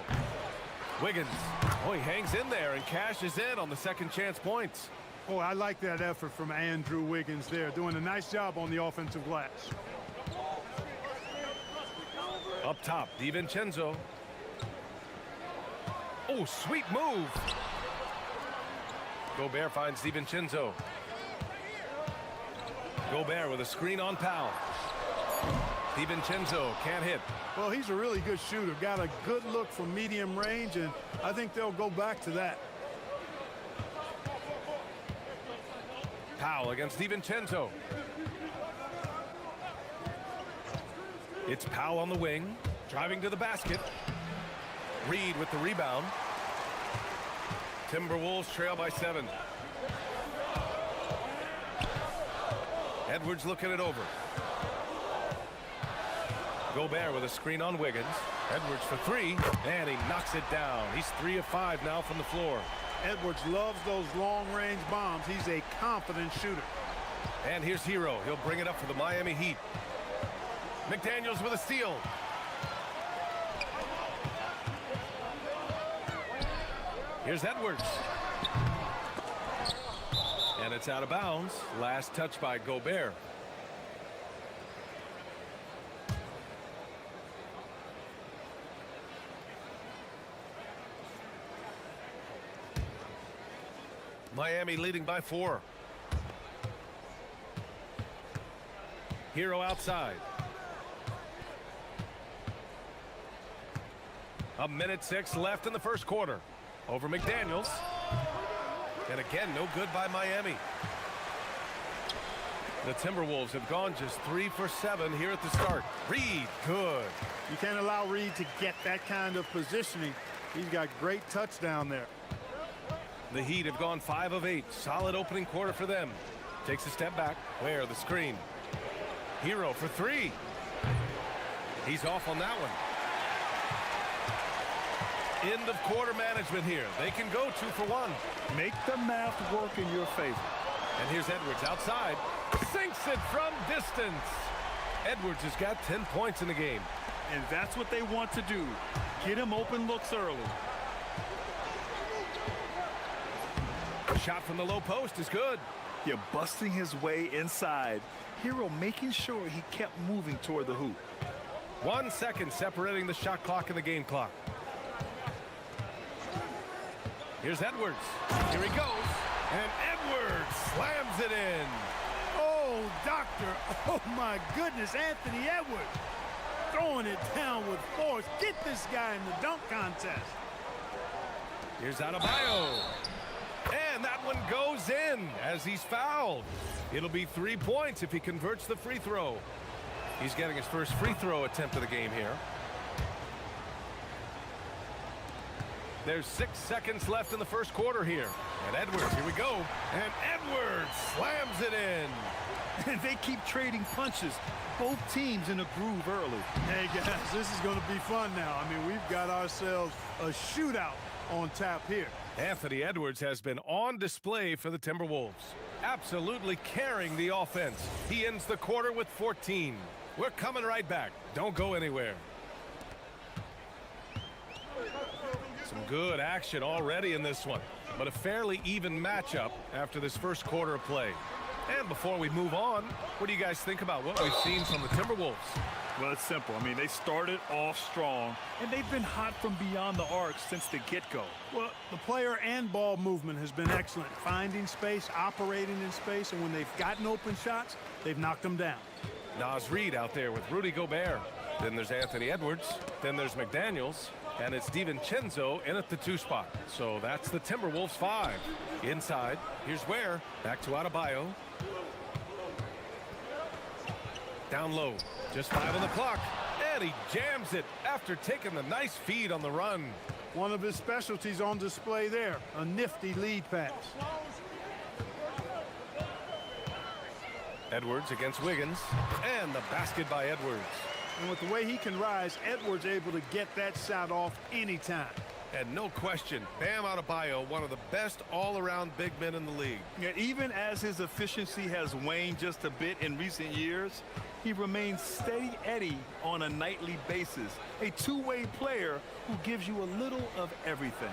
Wiggins. Oh, he hangs in there and cashes in on the second chance points. Oh, I like that effort from Andrew Wiggins there, doing a nice job on the offensive glass. Up top, DiVincenzo. Oh, sweet move. Gobert finds DiVincenzo. Gobert with a screen on Powell. DiVincenzo can't hit. Well, he's a really good shooter. Got a good look from medium range, and I think they'll go back to that. Powell against DiVincenzo. It's Powell on the wing, driving to the basket. Reed with the rebound. Timberwolves trail by 7. Edwards looking it over. Gobert with a screen on Wiggins. Edwards for 3, and he knocks it down. He's 3 of 5 now from the floor. Edwards loves those long-range bombs. He's a confident shooter. And here's Hero. He'll bring it up for the Miami Heat. McDaniels with a steal. Here's Edwards. And it's out of bounds. Last touch by Gobert. Miami leading by 4. Hero outside. 1:06 left in the first quarter. Over McDaniels. And again, no good by Miami. The Timberwolves have gone just 3 for 7 here at the start. Reed, good. You can't allow Reed to get that kind of positioning. He's got great touch down there. The Heat have gone 5 of 8. Solid opening quarter for them. Takes a step back. Where the screen. Hero for 3. He's off on that one. End of quarter management here. They can go 2 for 1. Make the math work in your favor. And here's Edwards outside. Sinks it from distance. Edwards has got 10 points in the game. And that's what they want to do. Get him open looks early. Shot from the low post is good. You're busting his way inside. Hero making sure he kept moving toward the hoop. 1 second separating the shot clock and the game clock. Here's Edwards. Here he goes. And Edwards slams it in. Oh, doctor. Oh, my goodness. Anthony Edwards throwing it down with force. Get this guy in the dunk contest. Here's Adebayo. And that one goes in as he's fouled. It'll be 3 points if he converts the free throw. He's getting his first free throw attempt of the game here. There's 6 seconds left in the first quarter here. And Edwards, here we go. And Edwards slams it in. And they keep trading punches. Both teams in a groove early. Hey, guys, this is going to be fun now. I mean, we've got ourselves a shootout on tap here. Anthony Edwards has been on display for the Timberwolves. Absolutely carrying the offense. He ends the quarter with 14. We're coming right back. Don't go anywhere. Some good action already in this one, but a fairly even matchup after this first quarter of play. And before we move on, what do you guys think about what we've seen from the Timberwolves? Well, it's simple. I mean, they started off strong, and they've been hot from beyond the arc since the get-go. Well, the player and ball movement has been excellent. Finding space, operating in space, and when they've gotten open shots, they've knocked them down. Nas Reed out there with Rudy Gobert. Then there's Anthony Edwards. Then there's McDaniels. And it's DiVincenzo in at the 2 spot. So that's the Timberwolves 5. Inside, here's Ware. Back to Adebayo. Down low, just 5 on the clock. And he jams it after taking the nice feed on the run. One of his specialties on display there, a nifty lead pass. Edwards against Wiggins. And the basket by Edwards. And with the way he can rise, Edwards able to get that shot off anytime. And no question, Bam Adebayo, one of the best all-around big men in the league. Yeah, even as his efficiency has waned just a bit in recent years, he remains steady Eddie on a nightly basis. A two-way player who gives you a little of everything.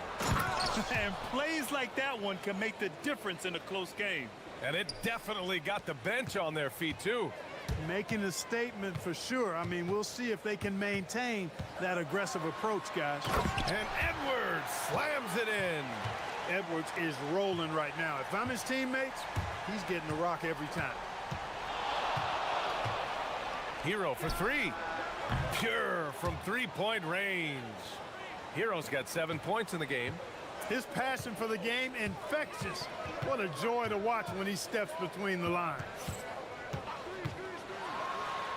And plays like that one can make the difference in a close game. And it definitely got the bench on their feet, too. Making a statement for sure. I mean, we'll see if they can maintain that aggressive approach, guys. And Edwards slams it in. Edwards is rolling right now. If I'm his teammates, he's getting the rock every time. Hero for 3. Pure from 3-point range. Hero's got 7 points in the game. His passion for the game, infectious. What a joy to watch when he steps between the lines.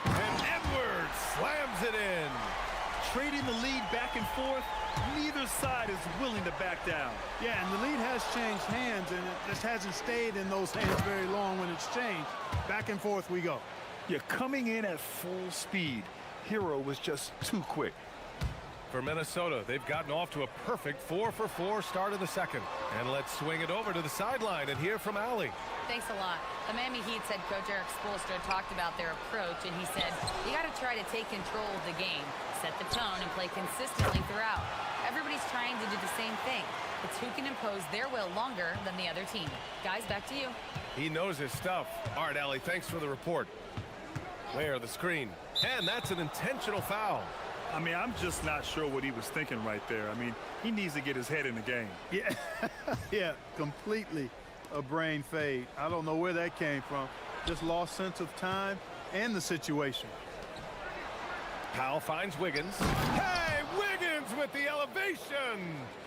And Edwards slams it in. Trading the lead back and forth, neither side is willing to back down. Yeah, and the lead has changed hands, and it just hasn't stayed in those hands very long when it's changed. Back and forth we go. You're coming in at full speed. Hero was just too quick. For Minnesota, they've gotten off to a perfect 4-for-4 start of the second. And let's swing it over to the sideline and hear from Allie. Thanks a lot. The Miami Heat's head coach Eric Spoelstra talked about their approach, and he said, you got to try to take control of the game, set the tone, and play consistently throughout. Everybody's trying to do the same thing. It's who can impose their will longer than the other team. Guys, back to you. He knows his stuff. All right, Allie, thanks for the report. Where the screen. And that's an intentional foul. I mean, I'm just not sure what he was thinking right there. I mean, he needs to get his head in the game. Yeah, yeah, completely a brain fade. I don't know where that came from. Just lost sense of time and the situation. Powell finds Wiggins. Hey, Wiggins with the elevation.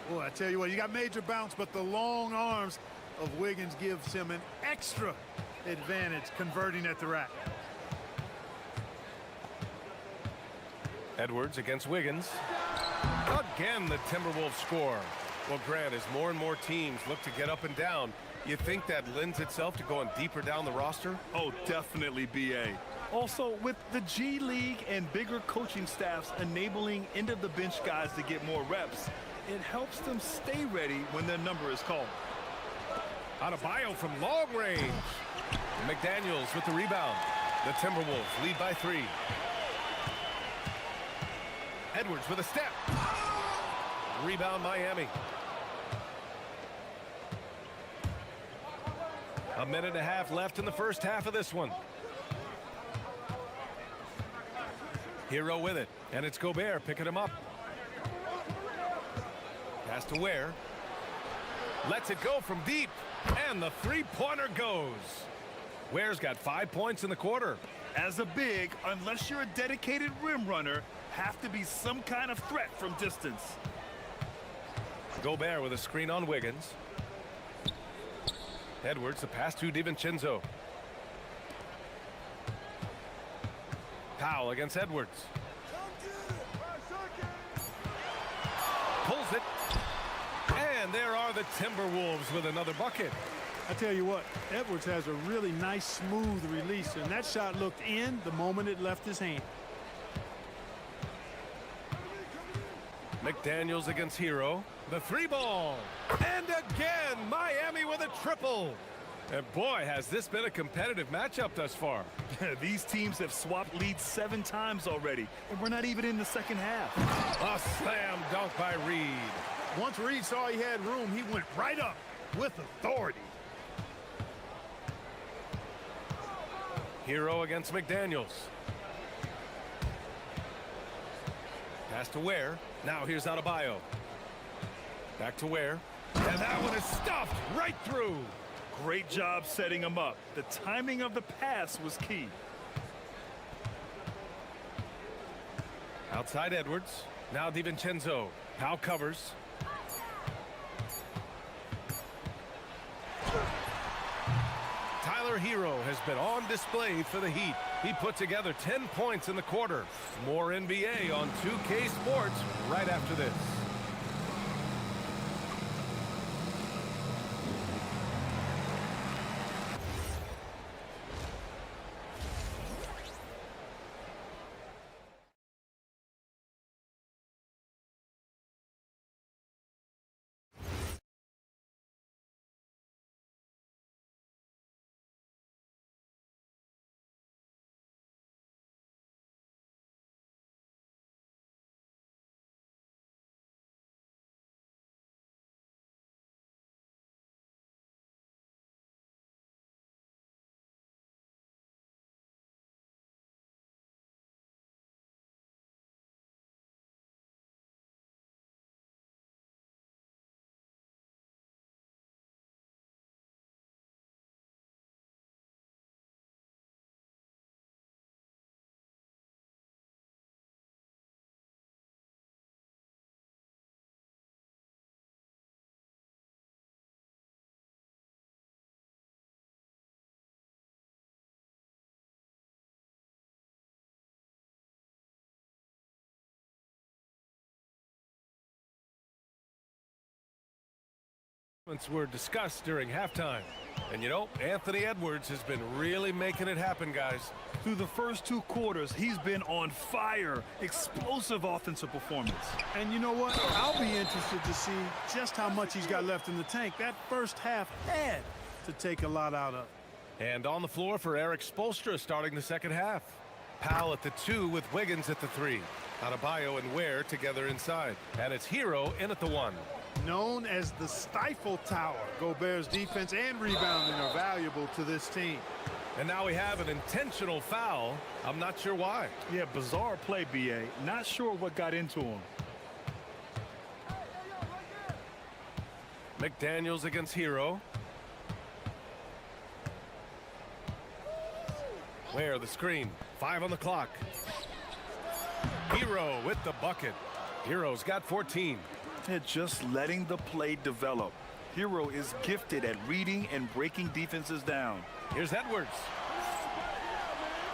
Boy, I tell you what, you got major bounce, but the long arms of Wiggins gives him an extra advantage converting at the rack. Edwards against Wiggins. Again, the Timberwolves score. Well, Grant, as more and more teams look to get up and down, you think that lends itself to going deeper down the roster? Oh, definitely, BA. Also, with the G League and bigger coaching staffs enabling end-of-the-bench guys to get more reps, it helps them stay ready when their number is called. Adebayo from long range. McDaniels with the rebound. The Timberwolves lead by 3. Edwards with a step. Rebound Miami. A minute and a half left in the first half of this one. Hero with it, and it's Gobert picking him up. Pass to Ware. Lets it go from deep, and the three-pointer goes. Ware's got 5 points in the quarter. As a big, unless you're a dedicated rim runner, have to be some kind of threat from distance. Gobert with a screen on Wiggins. Edwards, the pass to DiVincenzo. Powell against Edwards. Pulls it. And there are the Timberwolves with another bucket. I tell you what, Edwards has a really nice, smooth release, and that shot looked in the moment it left his hand. McDaniels against Hero. The 3-ball. And again, Miami with a triple. And boy, has this been a competitive matchup thus far. These teams have swapped leads 7 times already, and we're not even in the second half. A slam dunk by Reed. Once Reed saw he had room, he went right up with authority. Hero against McDaniels. Pass to Ware. Now here's Adebayo. Back to Ware. And that one is stuffed right through. Great job setting him up. The timing of the pass was key. Outside Edwards. Now DiVincenzo. Powell covers. Tyler Hero has been on display for the Heat. He put together 10 points in the quarter. More NBA on 2K Sports right after this. Were discussed during halftime. And you know, Anthony Edwards has been really making it happen, guys. Through the first 2 quarters, he's been on fire. Explosive offensive performance. And you know what? I'll be interested to see just how much he's got left in the tank. That first half had to take a lot out of. And on the floor for Eric Spoelstra starting the second half. Powell at the 2 with Wiggins at the 3. Adebayo and Ware together inside. And it's Hero in at the 1. Known as the Stifle Tower, Gobert's defense and rebounding are valuable to this team. And now we have an intentional foul. I'm not sure why. Yeah, bizarre play, BA. Not sure what got into him. McDaniels against Hero. Ware the screen. 5 on the clock. Hero with the bucket. Hero's got 14. Just letting the play develop. Hero is gifted at reading and breaking defenses down. Here's Edwards.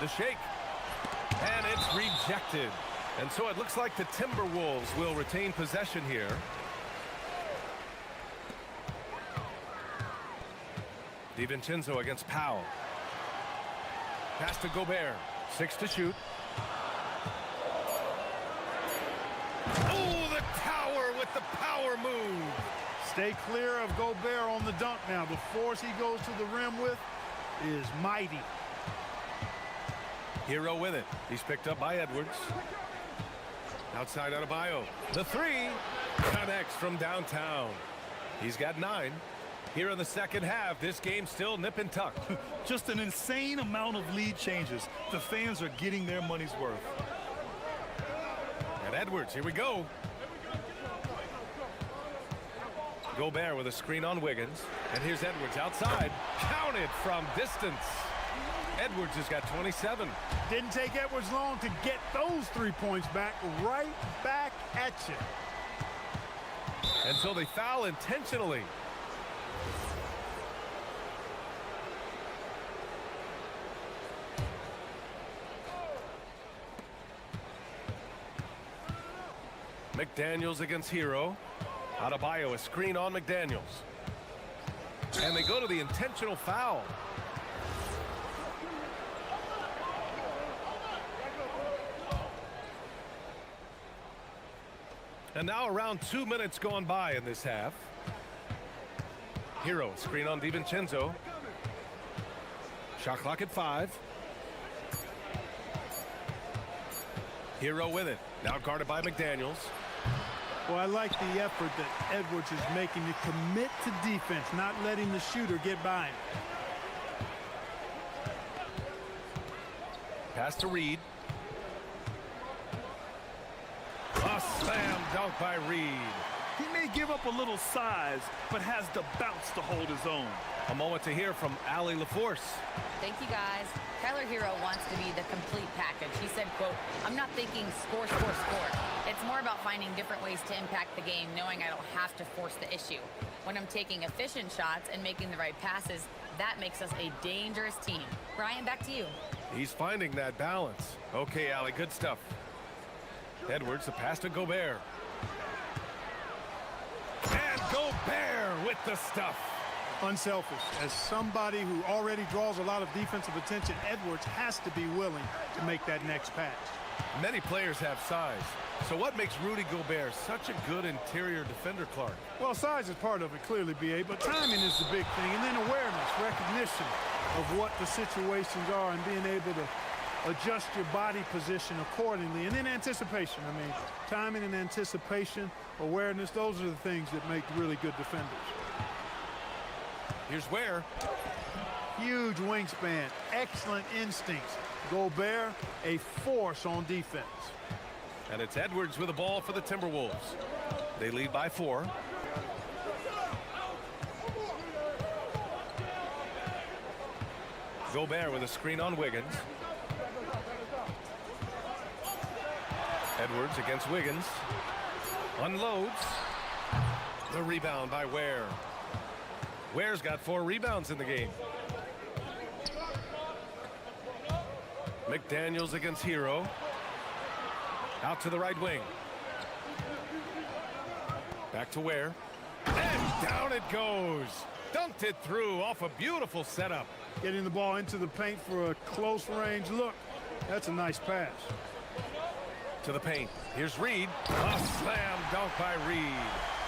The shake. And it's rejected. And so it looks like the Timberwolves will retain possession here. DiVincenzo against Powell. Pass to Gobert. 6 to shoot. Oh, the tower with the power move. Stay clear of Gobert on the dunk now. The force he goes to the rim with is mighty. Hero with it. He's picked up by Edwards. Outside Adebayo. The three connects from downtown. He's got 9. Here in the second half, this game still nip and tuck. Just an insane amount of lead changes. The fans are getting their money's worth. And Edwards, here we go. Gobert with a screen on Wiggins. And here's Edwards outside. Counted from distance. Edwards has got 27. Didn't take Edwards long to get those 3 points back. Right back at you. And so they foul intentionally. McDaniels against Hero. Adebayo, a screen on McDaniels. And they go to the intentional foul. And now around 2 minutes gone by in this half. Hero, screen on DiVincenzo. Shot clock at 5. Hero with it. Now guarded by McDaniels. Well, I like the effort that Edwards is making to commit to defense, not letting the shooter get by him. Pass to Reed. A slam dunk by Reed. He may give up a little size, but has the bounce to hold his own. A moment to hear from Allie LaForce. Thank you, guys. Tyler Hero wants to be the complete package. He said, quote, "I'm not thinking score, score, score. It's more about finding different ways to impact the game, knowing I don't have to force the issue. When I'm taking efficient shots and making the right passes, that makes us a dangerous team." Brian, back to you. He's finding that balance. Okay, Allie, good stuff. Edwards, the pass to Gobert. And Gobert with the stuff. Unselfish. As somebody who already draws a lot of defensive attention, Edwards has to be willing to make that next pass. Many players have size. So what makes Rudy Gobert such a good interior defender, Clark? Well, size is part of it, clearly, B.A., but timing is the big thing, and then awareness, recognition of what the situations are and being able to adjust your body position accordingly, and then anticipation. I mean, timing and anticipation, awareness, those are the things that make really good defenders. Here's Ware. Huge wingspan, excellent instincts. Gobert, a force on defense. And it's Edwards with the ball for the Timberwolves. They lead by 4. Gobert with a screen on Wiggins. Edwards against Wiggins. Unloads. The rebound by Ware. Ware's got 4 rebounds in the game. McDaniels against Hero. Out to the right wing. Back to Ware. And down it goes. Dunked it through off a beautiful setup. Getting the ball into the paint for a close range look. That's a nice pass. To the paint. Here's Reed. A slam dunk by Reed.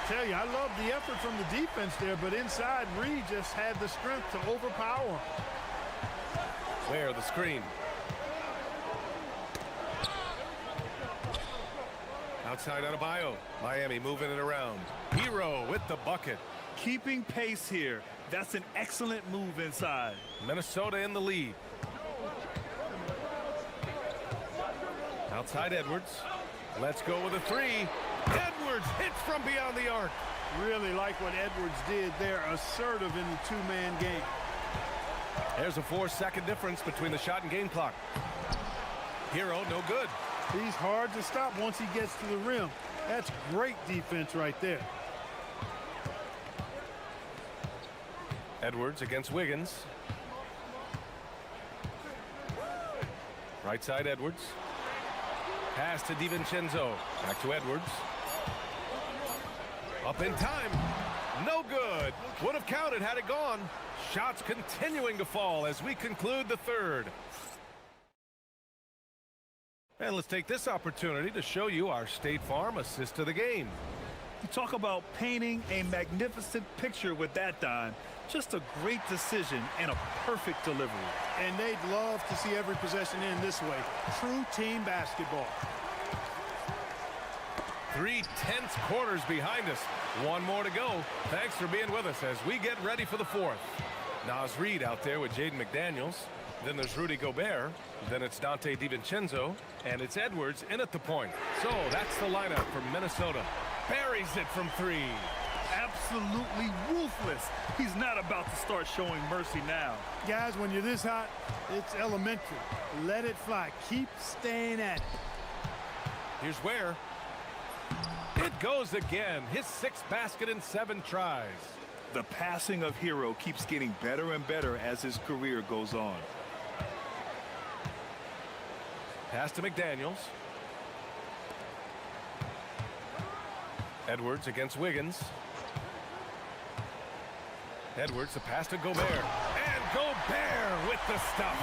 Tell you, I love the effort from the defense there, but inside, Reed just had the strength to overpower him. Ware the screen. Outside Adebayo. Miami moving it around. Hero with the bucket. Keeping pace here. That's an excellent move inside. Minnesota in the lead. Outside Edwards. Let's go with a 3. Edwards hits from beyond the arc. Really like what Edwards did there. Assertive in the two-man game. There's a 4-second difference between the shot and game clock. Hero, no good. He's hard to stop once he gets to the rim. That's great defense right there. Edwards against Wiggins. Right side Edwards. Pass to DiVincenzo. Back to Edwards. Up in time. No good. Would have counted had it gone. Shots continuing to fall as we conclude the third. And let's take this opportunity to show you our State Farm assist to the game. You talk about painting a magnificent picture with that dime. Just a great decision and a perfect delivery. And they'd love to see every possession end this way. True team basketball. 3 tense quarters behind us. One more to go. Thanks for being with us as we get ready for the fourth. Naz Reid out there with Jaden McDaniels. Then there's Rudy Gobert. Then it's Dante DiVincenzo. And it's Edwards in at the point. So that's the lineup for Minnesota. Buries it from 3. Absolutely ruthless. He's not about to start showing mercy now. Guys, when you're this hot, it's elementary. Let it fly. Keep staying at it. Here's Ware. It goes again. His 6th basket in 7 tries. The passing of Hero keeps getting better and better as his career goes on. Pass to McDaniels. Edwards against Wiggins. Edwards, the pass to Gobert. And Gobert with the stuff.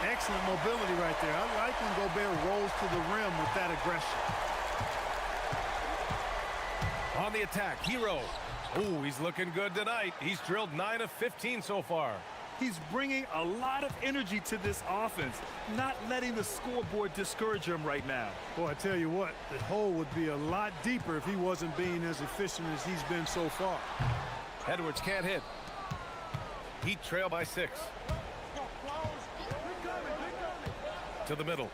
Excellent mobility right there. I like when Gobert rolls to the rim with that aggression. On the attack, Hero. Ooh, he's looking good tonight. He's drilled 9 of 15 so far. He's bringing a lot of energy to this offense, not letting the scoreboard discourage him right now. Boy, I tell you what, the hole would be a lot deeper if he wasn't being as efficient as he's been so far. Edwards can't hit. Heat trail by 6. To the middle.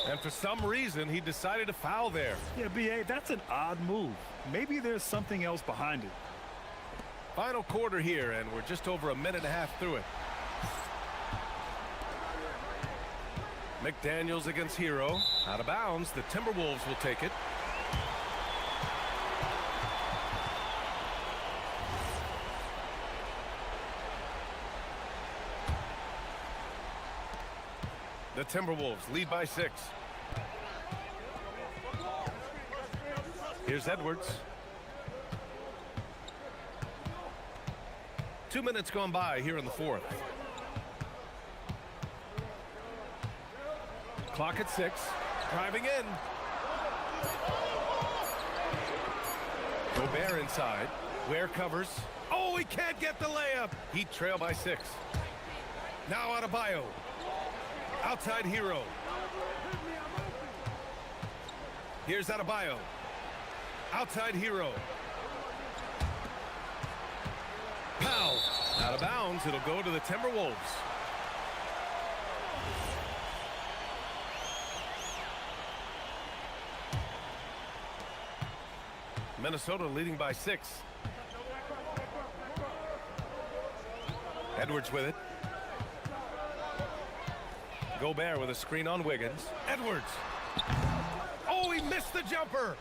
And for some reason, he decided to foul there. Yeah, B.A., that's an odd move. Maybe there's something else behind it. Final quarter here, and we're just over a minute and a half through it. McDaniels against Hero. Out of bounds. The Timberwolves will take it. The Timberwolves lead by 6. Here's Edwards. 2 minutes gone by here in the fourth. Clock at 6. Driving in. Gobert inside. Ware covers. Oh, he can't get the layup. Heat trail by 6. Now Adebayo. Outside Hero. Here's Adebayo. Outside Hero. Powell. Out of bounds. It'll go to the Timberwolves. Minnesota leading by 6. Edwards with it. Gobert with a screen on Wiggins. Edwards. Oh, he missed the jumper.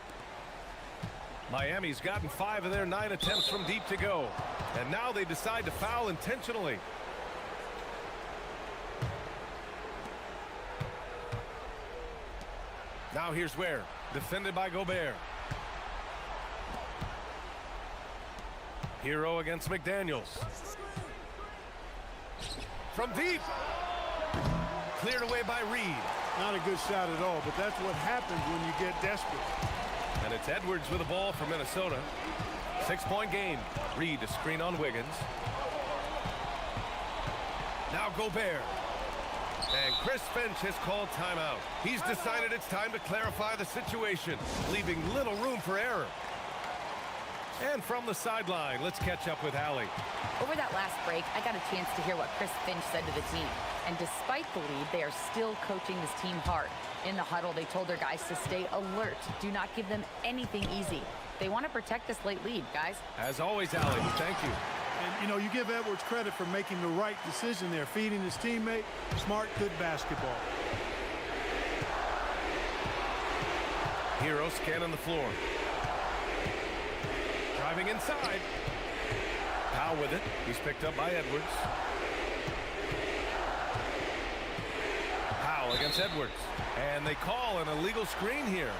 Miami's gotten 5 of their 9 attempts from deep to go. And now they decide to foul intentionally. Now here's Ware. Defended by Gobert. Hero against McDaniels. From deep. Cleared away by Reid. Not a good shot at all, but that's what happens when you get desperate. And it's Edwards with the ball for Minnesota. 6-point game. Reid a screen on Wiggins. Now Gobert. And Chris Finch has called timeout. He's decided it's time to clarify the situation, leaving little room for error. And from the sideline, let's catch up with Allie. Over that last break, I got a chance to hear what Chris Finch said to the team. And despite the lead, they are still coaching this team hard. In the huddle, they told their guys to stay alert. Do not give them anything easy. They want to protect this late lead, guys. As always, Allie, thank you. And, you know, you give Edwards credit for making the right decision there, feeding his teammate. Smart, good basketball. Hero scanning the floor. Driving inside. Powell with it. He's picked up by Edwards. Powell against Edwards. And they call an illegal screen here.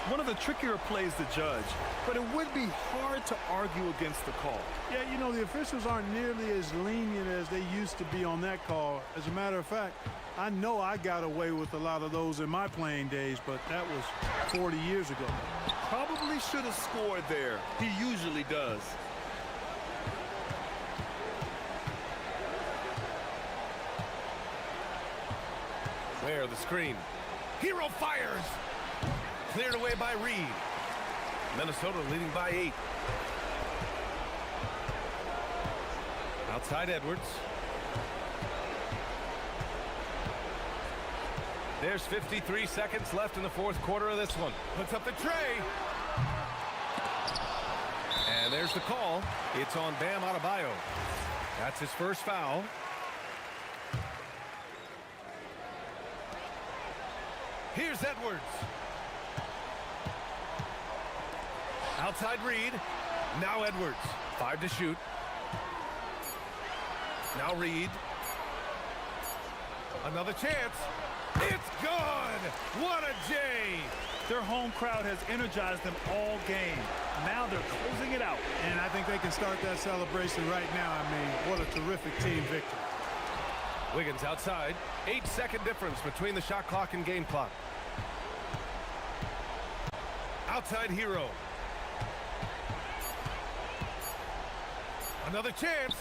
One of the trickier plays to judge, but it would be hard to argue against the call. Yeah, you know, the officials aren't nearly as lenient as they used to be on that call. As a matter of fact, I know I got away with a lot of those in my playing days, but that was 40 years ago. Probably should have scored there. He usually does. Where the screen. Hero fires. Cleared away by Reed. Minnesota leading by 8. Outside Edwards. There's 53 seconds left in the fourth quarter of this one. Puts up the tray. And there's the call. It's on Bam Adebayo. That's his first foul. Here's Edwards. Outside Reed. Now Edwards. 5 to shoot. Now Reed. Another chance. It's good! What a day! Their home crowd has energized them all game. Now they're closing it out. And I think they can start that celebration right now. I mean, what a terrific team victory. Wiggins outside. 8-second difference between the shot clock and game clock. Outside Hero. Another chance.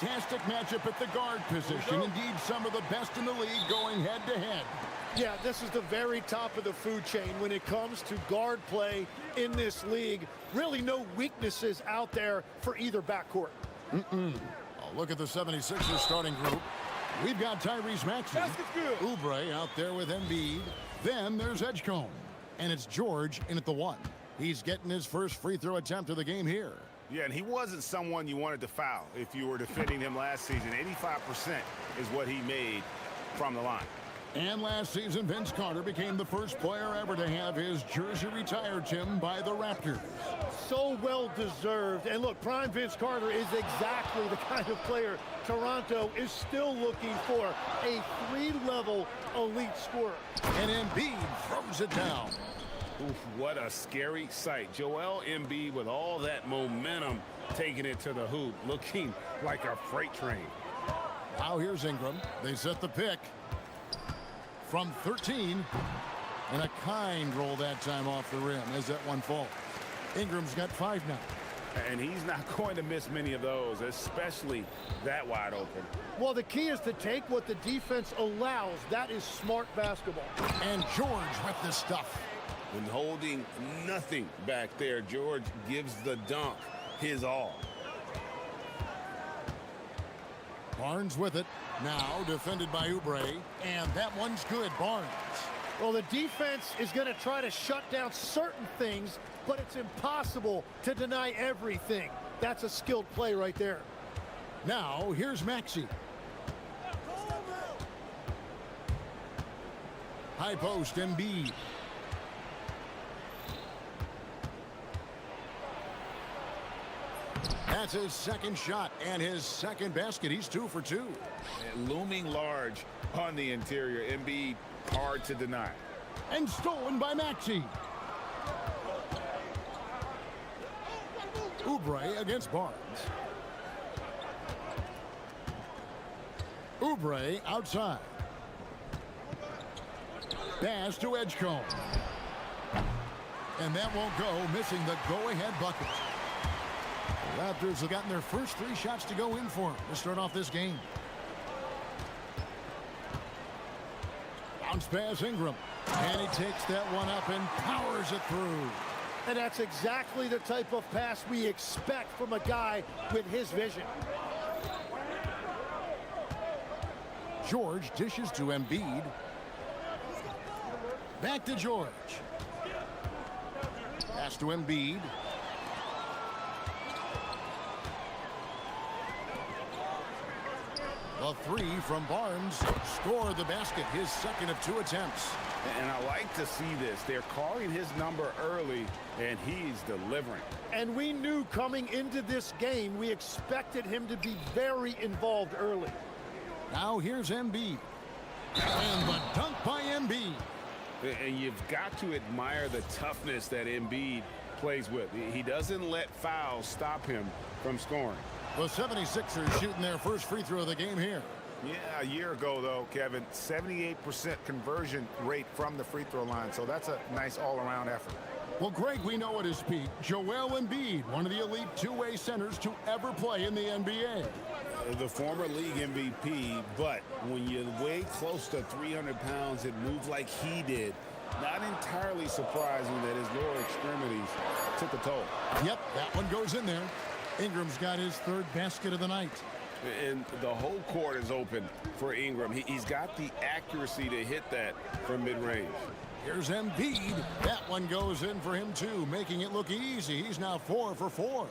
Fantastic matchup at the guard position. Indeed, some of the best in the league going head-to-head. Yeah, this is the very top of the food chain when it comes to guard play in this league. Really no weaknesses out there for either backcourt. Oh, look at the 76ers starting group. We've got Tyrese Maxey, Oubre out there with Embiid. Then there's Edgecombe, and it's George in at the 1. He's getting his first free throw attempt of the game here. Yeah, and he wasn't someone you wanted to foul if you were defending him last season. 85% is what he made from the line. And last season, Vince Carter became the first player ever to have his jersey retired, Tim, by the Raptors. So well deserved. And look, prime Vince Carter is exactly the kind of player Toronto is still looking for. A 3-level elite scorer. And Embiid throws it down. Oof, what a scary sight. Joel Embiid with all that momentum taking it to the hoop, looking like a freight train. Now here's Ingram. They set the pick. From 13, and a kind roll that time off the rim as that one falls. Ingram's got 5 now. And he's not going to miss many of those, especially that wide open. Well, the key is to take what the defense allows. That is smart basketball. And George with the stuff. When holding nothing back there, George gives the dunk his all. Barnes with it. Now defended by Oubre. And that one's good, Barnes. Well, the defense is going to try to shut down certain things, but it's impossible to deny everything. That's a skilled play right there. Now, here's Maxey. High post, Embiid. That's his second shot and his second basket. He's 2 for 2. And looming large on the interior. Embiid hard to deny. And stolen by Maxey. Oubre against Barnes. Oubre outside. Pass to Edgecombe. And that won't go, missing the go-ahead bucket. The Raptors have gotten their first 3 shots to go in for them to start off this game. Bounce pass Ingram. And he takes that one up and powers it through. And that's exactly the type of pass we expect from a guy with his vision. George dishes to Embiid. Back to George. Pass to Embiid. The 3 from Barnes scored the basket, his second of 2 attempts. And I like to see this. They're calling his number early, and he's delivering. And we knew coming into this game, we expected him to be very involved early. Now here's Embiid. And the dunk by Embiid. And you've got to admire the toughness that Embiid plays with. He doesn't let fouls stop him from scoring. The 76ers shooting their first free throw of the game here. Yeah, a year ago, though, Kevin, 78% conversion rate from the free throw line. So that's a nice all-around effort. Well, Greg, we know at his peak, Joel Embiid, one of the elite two-way centers to ever play in the NBA. The former league MVP, but when you weigh close to 300 pounds and move like he did, not entirely surprising that his lower extremities took a toll. Yep, that one goes in there. Ingram's got his 3rd basket of the night. And the whole court is open for Ingram. He's got the accuracy to hit that from mid-range. Here's Embiid. That one goes in for him, too, making it look easy. He's now 4 for 4.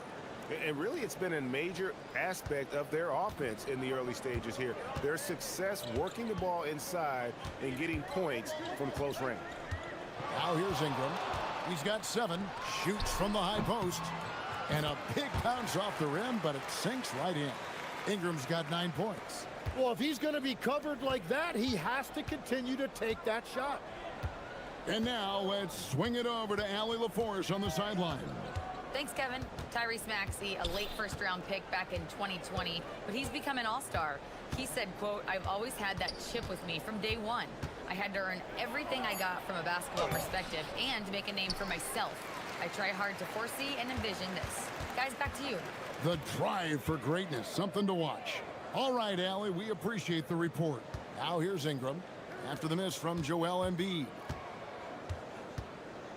And really, it's been a major aspect of their offense in the early stages here. Their success working the ball inside and getting points from close range. Now here's Ingram. He's got 7. Shoots from the high post. And a big bounce off the rim, but it sinks right in. Ingram's got 9 points. Well, if he's going to be covered like that, he has to continue to take that shot. And now let's swing it over to Allie LaForce on the sideline. Thanks, Kevin. Tyrese Maxey, a late first-round pick back in 2020, but he's become an all-star. He said, quote, "I've always had that chip with me from day one. I had to earn everything I got from a basketball perspective and make a name for myself. I try hard to foresee and envision this." Guys, back to you. The drive for greatness, something to watch. All right, Allie, we appreciate the report. Now here's Ingram after the miss from Joel Embiid.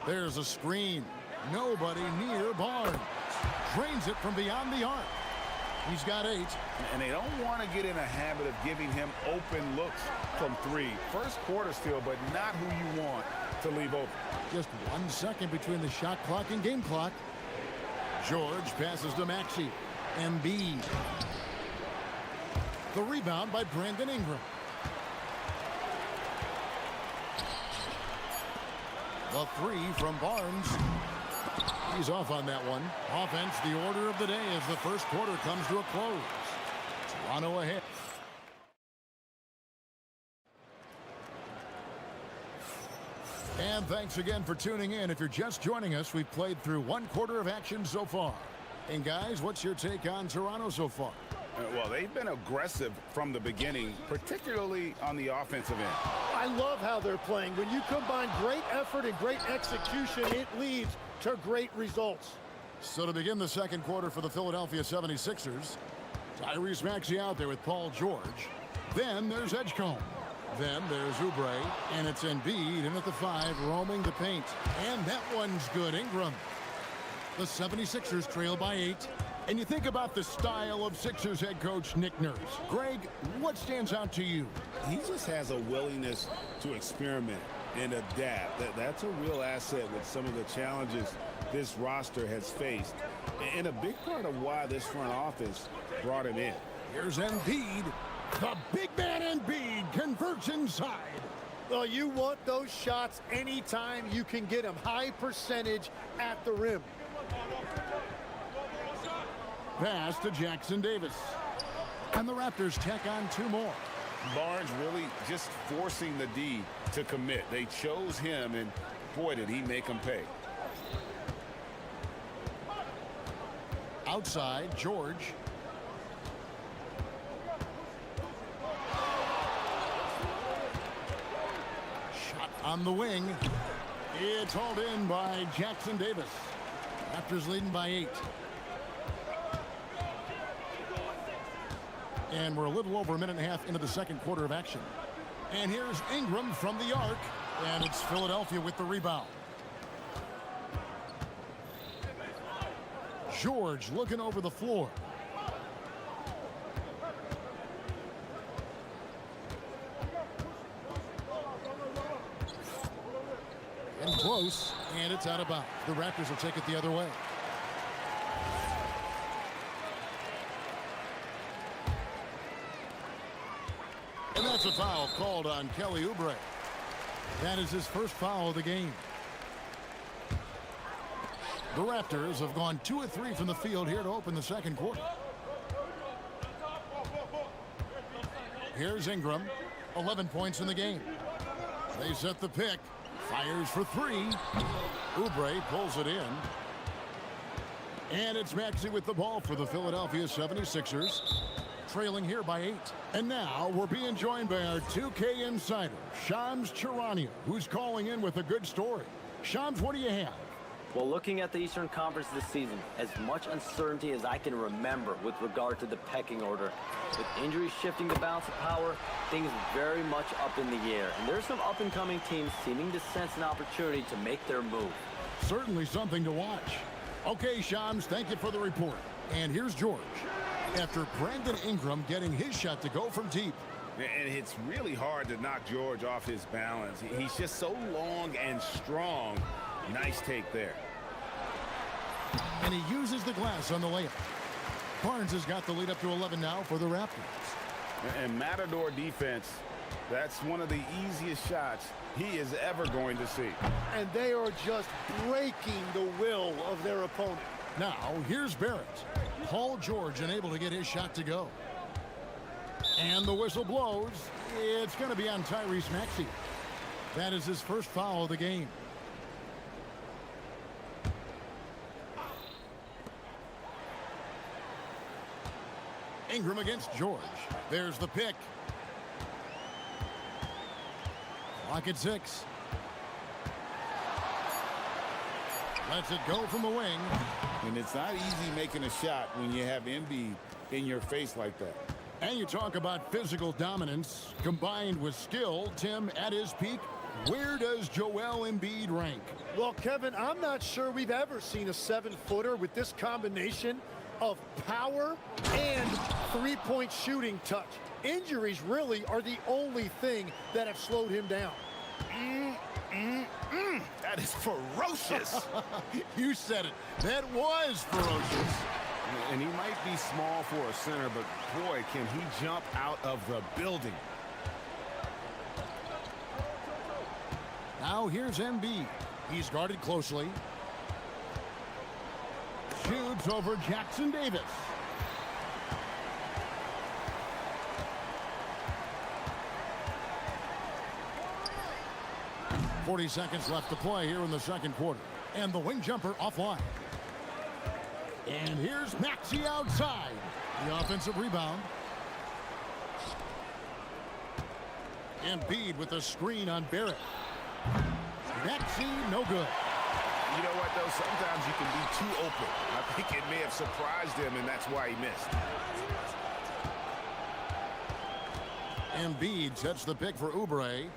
There's a screen. Nobody near Barnes. Drains it from beyond the arc. He's got 8. And they don't want to get in a habit of giving him open looks from 3. First quarter still, but not who you want to leave open. Just 1 second between the shot clock and game clock. George passes to Maxey. Embiid. The rebound by Brandon Ingram. The 3 from Barnes. He's off on that one. Offense, the order of the day as the first quarter comes to a close. Toronto ahead. And thanks again for tuning in. If you're just joining us, we've played through 1 quarter of action so far. And guys, what's your take on Toronto so far? Well, they've been aggressive from the beginning, particularly on the offensive end. I love how they're playing. When you combine great effort and great execution, it leads to great results. So to begin the second quarter for the Philadelphia 76ers, Tyrese Maxey out there with Paul George. Then there's Edgecombe. Then there's Oubre, and it's Embiid in at the 5, roaming the paint. And that one's good. Ingram. The 76ers trail by 8. And you think about the style of Sixers head coach Nick Nurse. Greg, what stands out to you? He just has a willingness to experiment and adapt. That's a real asset with some of the challenges this roster has faced. And a big part of why this front office brought him in. Here's Embiid. The big man Embiid converts inside. Well, you want those shots anytime you can get them. High percentage at the rim. Pass to Jackson Davis. And the Raptors tack on 2 more. Barnes really just forcing the D to commit. They chose him, and boy, did he make them pay. Outside, George. Shot on the wing. It's hauled in by Jackson Davis. Raptors leading by 8. And we're a little over a minute and a half into the second quarter of action. And here's Ingram from the arc. And it's Philadelphia with the rebound. George looking over the floor. And close. And it's out of bounds. The Raptors will take it the other way. And that's a foul called on Kelly Oubre. That is his first foul of the game. The Raptors have gone 2 of 3 from the field here to open the second quarter. Here's Ingram. 11 points in the game. They set the pick. Fires for 3. Oubre pulls it in. And it's Maxey with the ball for the Philadelphia 76ers. Trailing here by 8. And now we're being joined by our 2K insider, Shams Charania, who's calling in with a good story. Shams, what do you have? Well, looking at the Eastern Conference this season, as much uncertainty as I can remember with regard to the pecking order. With injuries shifting the balance of power, things very much up in the air. And there's some up-and-coming teams seeming to sense an opportunity to make their move. Certainly something to watch. Okay, Shams, thank you for the report. And here's George. After Brandon Ingram getting his shot to go from deep. And it's really hard to knock George off his balance. He's just so long and strong. Nice take there. And he uses the glass on the layup. Barnes has got the lead up to 11 now for the Raptors. And Matador defense, that's one of the easiest shots he is ever going to see. And they are just breaking the will of their opponent. Now, here's Barrett. Paul George unable to get his shot to go. And the whistle blows. It's going to be on Tyrese Maxey. That is his first foul of the game. Ingram against George. There's the pick. Clock at 6. Lets it go from the wing. And it's not easy making a shot when you have Embiid in your face like that. And you talk about physical dominance combined with skill. Tim, at his peak, where does Joel Embiid rank? Well, Kevin, I'm not sure we've ever seen a 7-footer with this combination of power and three-point shooting touch. Injuries really are the only thing that have slowed him down. That is ferocious. You said it. That was ferocious. And he might be small for a center, but boy, can he jump out of the building. Now here's Embiid. He's guarded closely. Shoots over Jackson Davis. .40 seconds left to play here in the second quarter. And the wing jumper offline. And here's Maxey outside. The offensive rebound. Embiid with a screen on Barrett. Maxey, no good. You know what, though? Sometimes you can be too open. I think it may have surprised him, and that's why he missed. Embiid sets the pick for Oubre.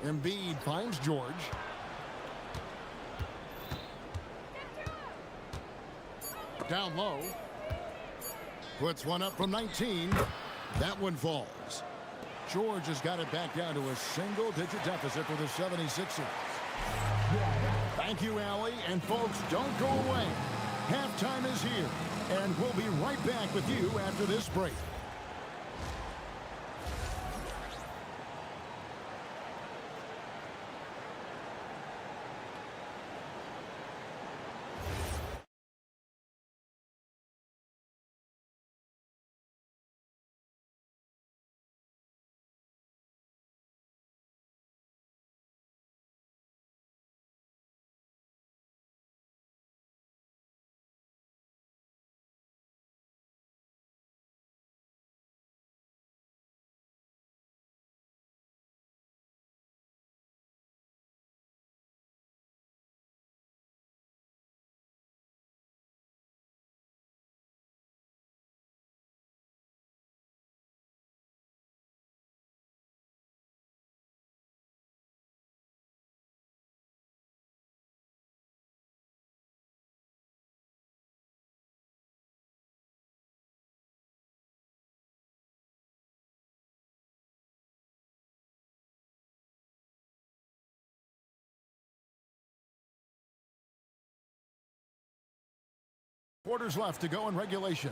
Embiid finds George. Down low. Puts one up from 19. That one falls. George has got it back down to a single-digit deficit for the 76ers. Thank you, Allie. And folks, don't go away. Halftime is here, and we'll be right back with you after this break. Quarters left to go in regulation.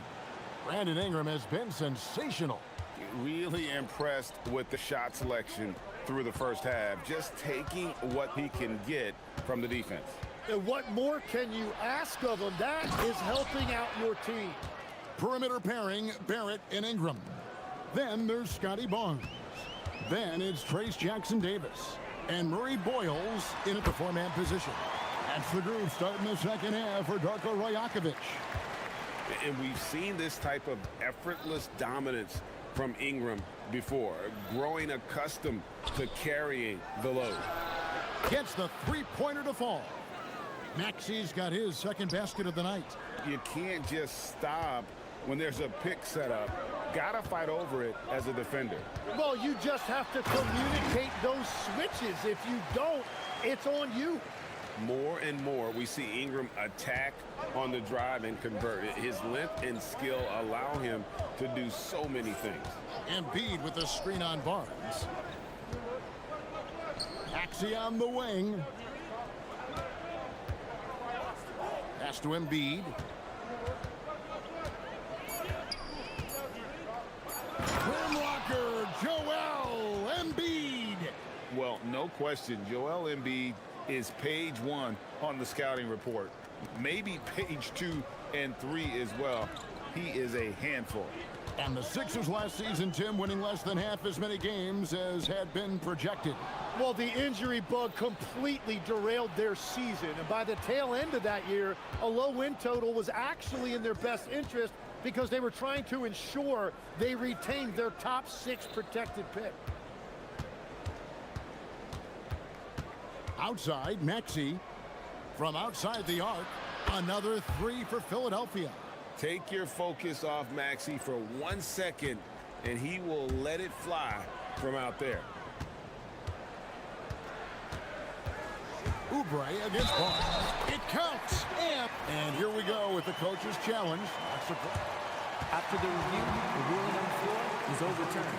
Brandon Ingram has been sensational. Really impressed with the shot selection through the first half, just taking what he can get from the defense. And what more can you ask of him? That is helping out your team. Perimeter pairing, Barrett and Ingram. Then there's Scotty Barnes. Then it's Trace Jackson Davis. And Murray Boyles in at the four-man position. That's the groove starting the second half for Darko Rajakovic. And we've seen this type of effortless dominance from Ingram before, growing accustomed to carrying the load. Gets the three-pointer to fall. Maxey's got his second basket of the night. You can't just stop when there's a pick set up. Gotta fight over it as a defender. Well, you just have to communicate those switches. If you don't, it's on you. More and more, we see Ingram attack on the drive and convert. His length and skill allow him to do so many things. Embiid with the screen on Barnes. Maxey on the wing. Pass to Embiid. Rim blocker, Joel Embiid. Well, no question, Joel Embiid is page 1 on the scouting report. Maybe page 2 and 3 as well. He is a handful. And the Sixers last season, Tim, winning less than half as many games as had been projected. Well, the injury bug completely derailed their season. And by the tail end of that year, a low win total was actually in their best interest because they were trying to ensure they retained their top 6 protected pick. Outside, Maxey From outside the arc, another three for Philadelphia. Take your focus off Maxey for 1 second, and he will let it fly from out there. Oubre against Barnes. It counts. And here we go with the coach's challenge. After the review, the ruling on the floor is overturned.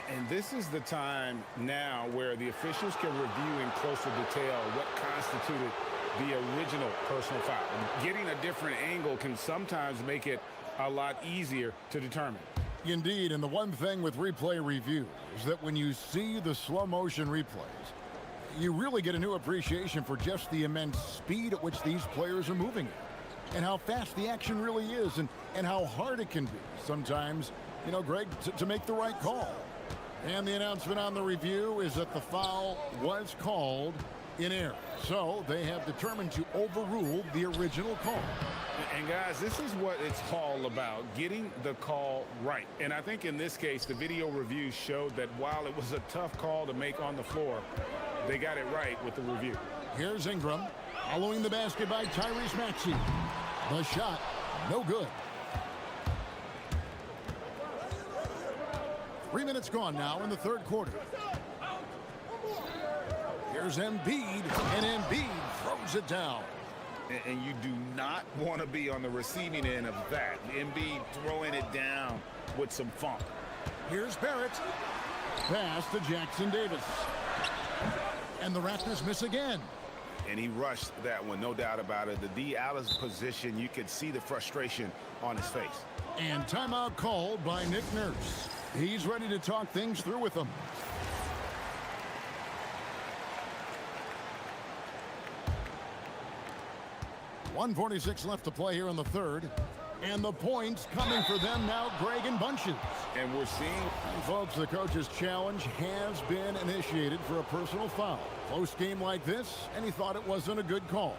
And this is the time now where the officials can review in closer detail what constituted the original personal foul. Getting a different angle can sometimes make it a lot easier to determine. Indeed, and the one thing with replay review is that when you see the slow motion replays, you really get a new appreciation for just the immense speed at which these players are moving at, and how fast the action really is, and how hard it can be sometimes, you know, Greg, to make the right call. And the announcement on the review is that the foul was called in error. So they have determined to overrule the original call. And guys, this is what it's all about, getting the call right. And I think in this case, the video review showed that while it was a tough call to make on the floor, they got it right with the review. Here's Ingram, following the basket by Tyrese Maxey. The shot, no good. 3 minutes gone now in the third quarter. Here's Embiid, and Embiid throws it down. And you do not want to be on the receiving end of that. Embiid throwing it down with some funk. Here's Barrett. Pass to Jackson Davis. And the Raptors miss again. And he rushed that one, no doubt about it. The D out of position, you could see the frustration on his face. And timeout called by Nick Nurse. He's ready to talk things through with them. .146 left to play here in the third. And the points coming for them now, Greg, in bunches. And we're seeing... And folks, the coach's challenge has been initiated for a personal foul. Close game like this, and he thought it wasn't a good call.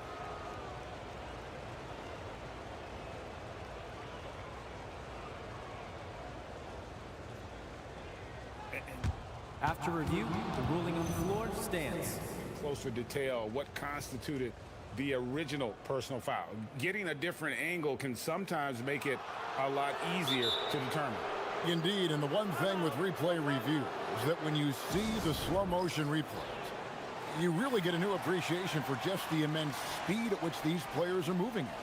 After review, the ruling on the floor stands. Closer detail, what constituted the original personal foul. Getting a different angle can sometimes make it a lot easier to determine. Indeed, and the one thing with replay review is that when you see the slow motion replays, you really get a new appreciation for just the immense speed at which these players are moving at,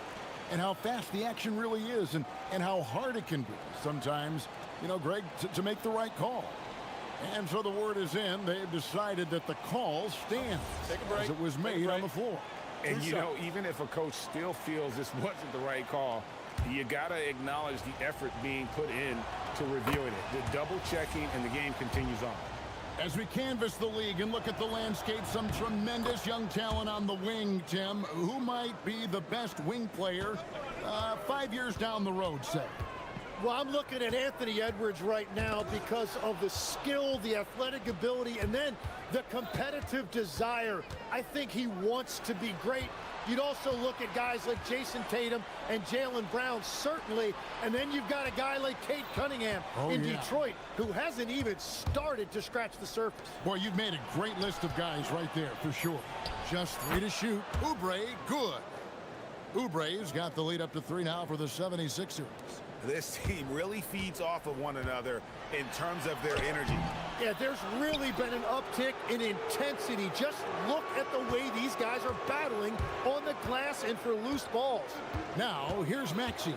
and how fast the action really is, and how hard it can be sometimes, you know, Greg, to make the right call. And so the word is in. They've decided that the call stands. Take a break. As it was made on the floor. And you know, even if a coach still feels this wasn't the right call, you got to acknowledge the effort being put in to reviewing it. The double checking, and the game continues on. As we canvass the league and look at the landscape, some tremendous young talent on the wing, Tim. Who might be the best wing player 5 years down the road, say? Well, I'm looking at Anthony Edwards right now because of the skill, the athletic ability, and then the competitive desire. I think he wants to be great. You'd also look at guys like Jason Tatum and Jaylen Brown, certainly. And then you've got a guy like Cade Cunningham in Detroit, who hasn't even started to scratch the surface. Boy, you've made a great list of guys right there, for sure. Just 3 to shoot. Oubre, good. Oubre's got the lead up to 3 now for the 76ers. This team really feeds off of one another in terms of their energy. Yeah, there's really been an uptick in intensity. Just look at the way these guys are battling on the glass and for loose balls. Now, here's Maxey.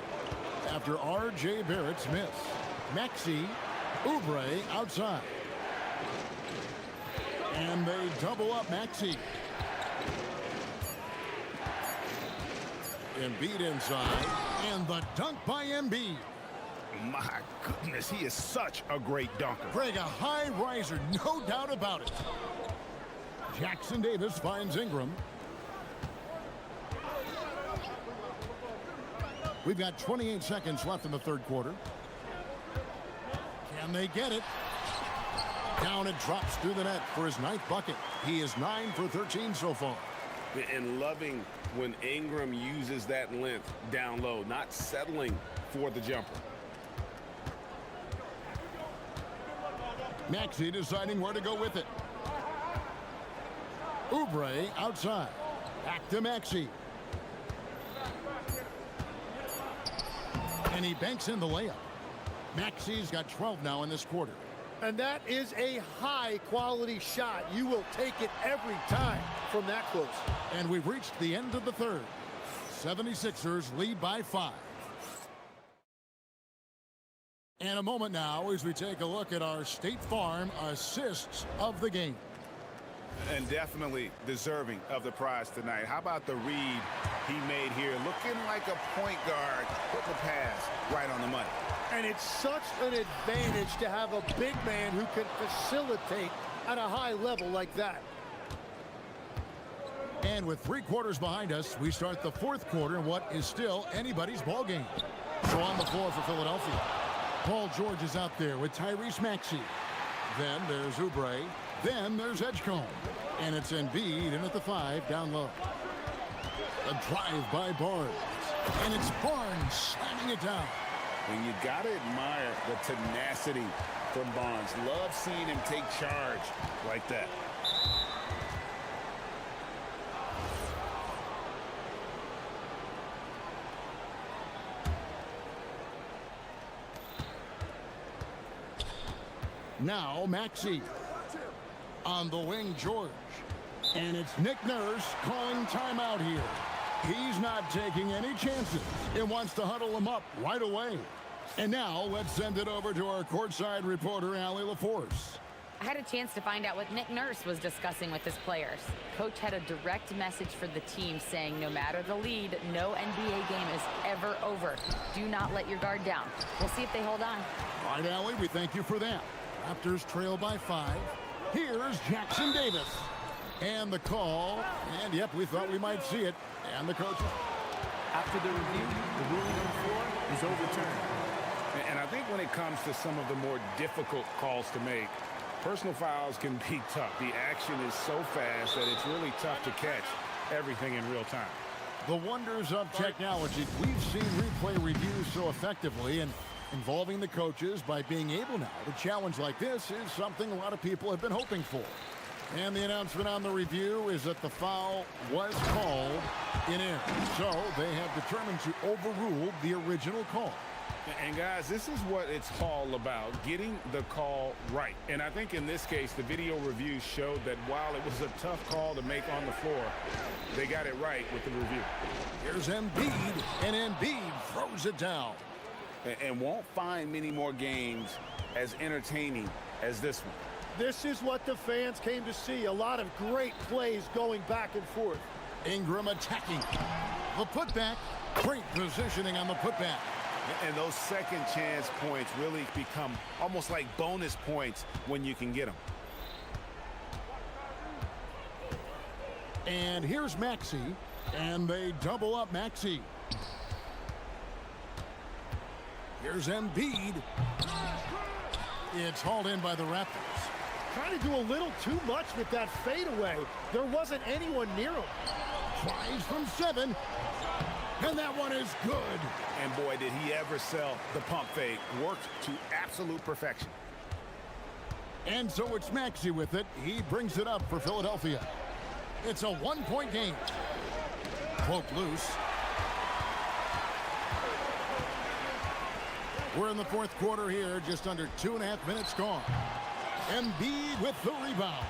After R.J. Barrett's miss. Maxey, Oubre outside. And they double up Maxey. Embiid inside, and the dunk by Embiid. My goodness, he is such a great dunker. Greg, a high riser, no doubt about it. Jackson Davis finds Ingram. We've got 28 seconds left in the third quarter. Can they get it? Down it drops through the net for his 9th bucket. He is 9 for 13 so far. And loving when Ingram uses that length down low, not settling for the jumper. Maxey deciding where to go with it. Oubre outside. Back to Maxey. And he banks in the layup. Maxey's got 12 now in this quarter. And that is a high-quality shot. You will take it every time from that close. And we've reached the end of the third. 76ers lead by 5. And a moment now as we take a look at our State Farm assists of the game. And definitely deserving of the prize tonight. How about the read he made here? Looking like a point guard. Put the pass right on the money. And it's such an advantage to have a big man who can facilitate at a high level like that. And with 3 quarters behind us, we start the 4th quarter in what is still anybody's ball game. So on the floor for Philadelphia, Paul George is out there with Tyrese Maxey. Then there's Oubre. Then there's Edgecombe. And it's Embiid in at the 5 down low. A drive by Barnes. And it's Barnes slamming it down. And you got to admire the tenacity from Barnes. Love seeing him take charge like that. Now Maxey. On the wing, George. And it's Nick Nurse calling timeout here. He's not taking any chances and wants to huddle him up right away. And now let's send it over to our courtside reporter, Allie LaForce. I had a chance to find out what Nick Nurse was discussing with his players. Coach had a direct message for the team saying no matter the lead, no NBA game is ever over. Do not let your guard down. We'll see if they hold on. All right, Allie, we thank you for that. Raptors trail by 5. Here's Jackson Davis. And the call. And, yep, we thought we might see it. And the coach. After the review, the ruling on the floor is overturned. And I think when it comes to some of the more difficult calls to make, personal fouls can be tough. The action is so fast that it's really tough to catch everything in real time. The wonders of technology. We've seen replay reviews so effectively, and involving the coaches by being able now to challenge like this is something a lot of people have been hoping for. And the announcement on the review is that the foul was called in air. So they have determined to overrule the original call. And guys, this is what it's all about, getting the call right. And I think in this case, the video review showed that while it was a tough call to make on the floor, they got it right with the review. Here's Embiid, and Embiid throws it down. And won't find many more games as entertaining as this one. This is what the fans came to see. A lot of great plays going back and forth. Ingram attacking. The putback. Great positioning on the putback. And those second chance points really become almost like bonus points when you can get them. And here's Maxey. And they double up Maxey. Here's Embiid. It's hauled in by the Raptors. Trying to do a little too much with that fadeaway. There wasn't anyone near him. Tries from 7. And that one is good. And boy, did he ever sell the pump fake. Worked to absolute perfection. And so it's Maxey with it. He brings it up for Philadelphia. It's a 1-point game. Poked loose. We're in the 4th quarter here, just under 2.5 minutes gone. Embiid with the rebound.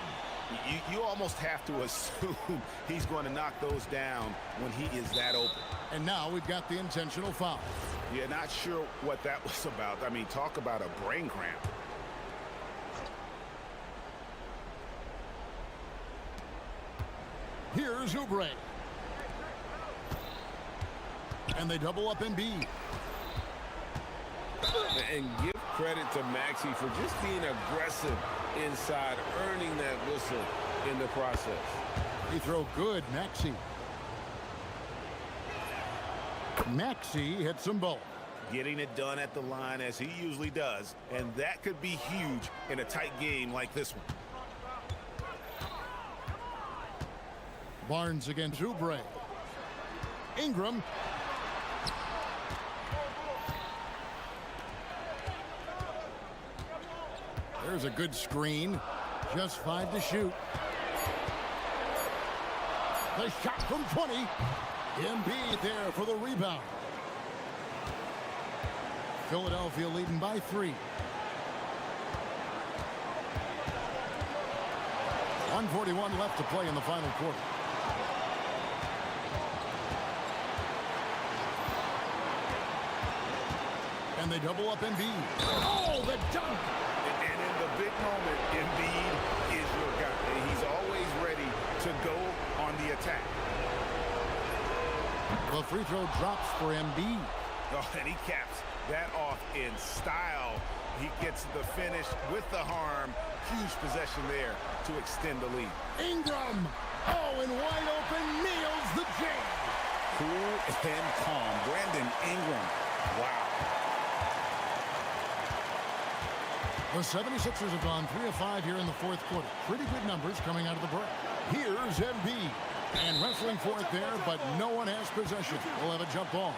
You almost have to assume he's going to knock those down when he is that open. And now we've got the intentional foul. Yeah, not sure what that was about. I mean, talk about a brain cramp. Here's Oubre. And they double up Embiid. And give credit to Maxey for just being aggressive inside, earning that whistle in the process. He throw good, Maxey. Maxey hits them both. Getting it done at the line as he usually does, and that could be huge in a tight game like this one. Barnes against Oubre. Ingram. There's a good screen. Just 5 to shoot. The shot from 20. Embiid there for the rebound. Philadelphia leading by 3. 1:41 left to play in the final quarter. And they double up Embiid. Oh, the dunk! And in the big moment, Embiid is your guy. He's always ready to go on the attack. The free throw drops for Embiid. Oh, and he caps that off in style. He gets the finish with the harm. Huge possession there to extend the lead. Ingram! Oh, and wide open, nails the jam! Cool and calm. Brandon Ingram. Wow. The 76ers have gone 3 of 5 here in the fourth quarter. Pretty good numbers coming out of the break. Here's Embiid. And wrestling for it there, but no one has possession. We'll have a jump ball.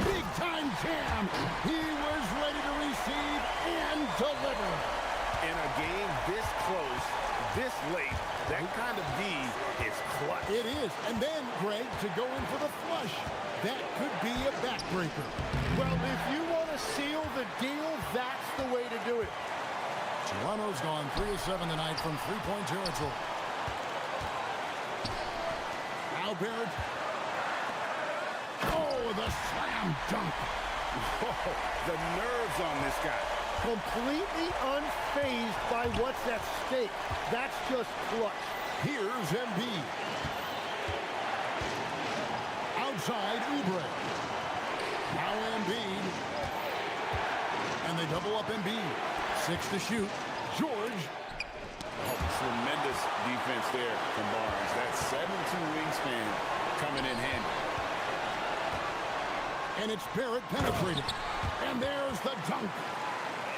Big time jam. He was ready to receive and deliver. In a game this close, this late, that kind of D is clutch. It is. And then, Greg, to go in for the flush. That could be a backbreaker. Well, if you want to seal the deal, that's the way to do it. Toronto's gone 3 of 7 tonight from three-point territory. Now Barrett. Oh, the slam dunk. Whoa, the nerves on this guy. Completely unfazed by what's at stake. That's just clutch. Here's Embiid. Outside Oubre. Now Embiid. And they double up Embiid. 6 to shoot. George. Oh, tremendous defense there from Barnes. That 7'2" wingspan coming in handy. And it's Barrett penetrating. And there's the dunk.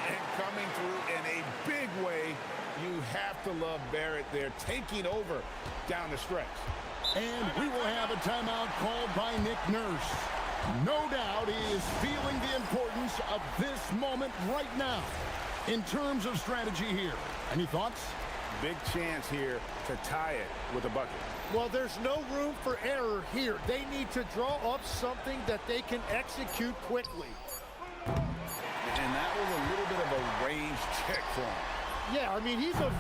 And coming through in a big way, you have to love Barrett there, taking over down the stretch. And we will have a timeout called by Nick Nurse. No doubt he is feeling the importance of this moment right now in terms of strategy here. Any thoughts? Big chance here to tie it with a bucket. Well, there's no room for error here. They need to draw up something that they can execute quickly. And that was a little bit of a range check for him. Yeah, I mean, he's a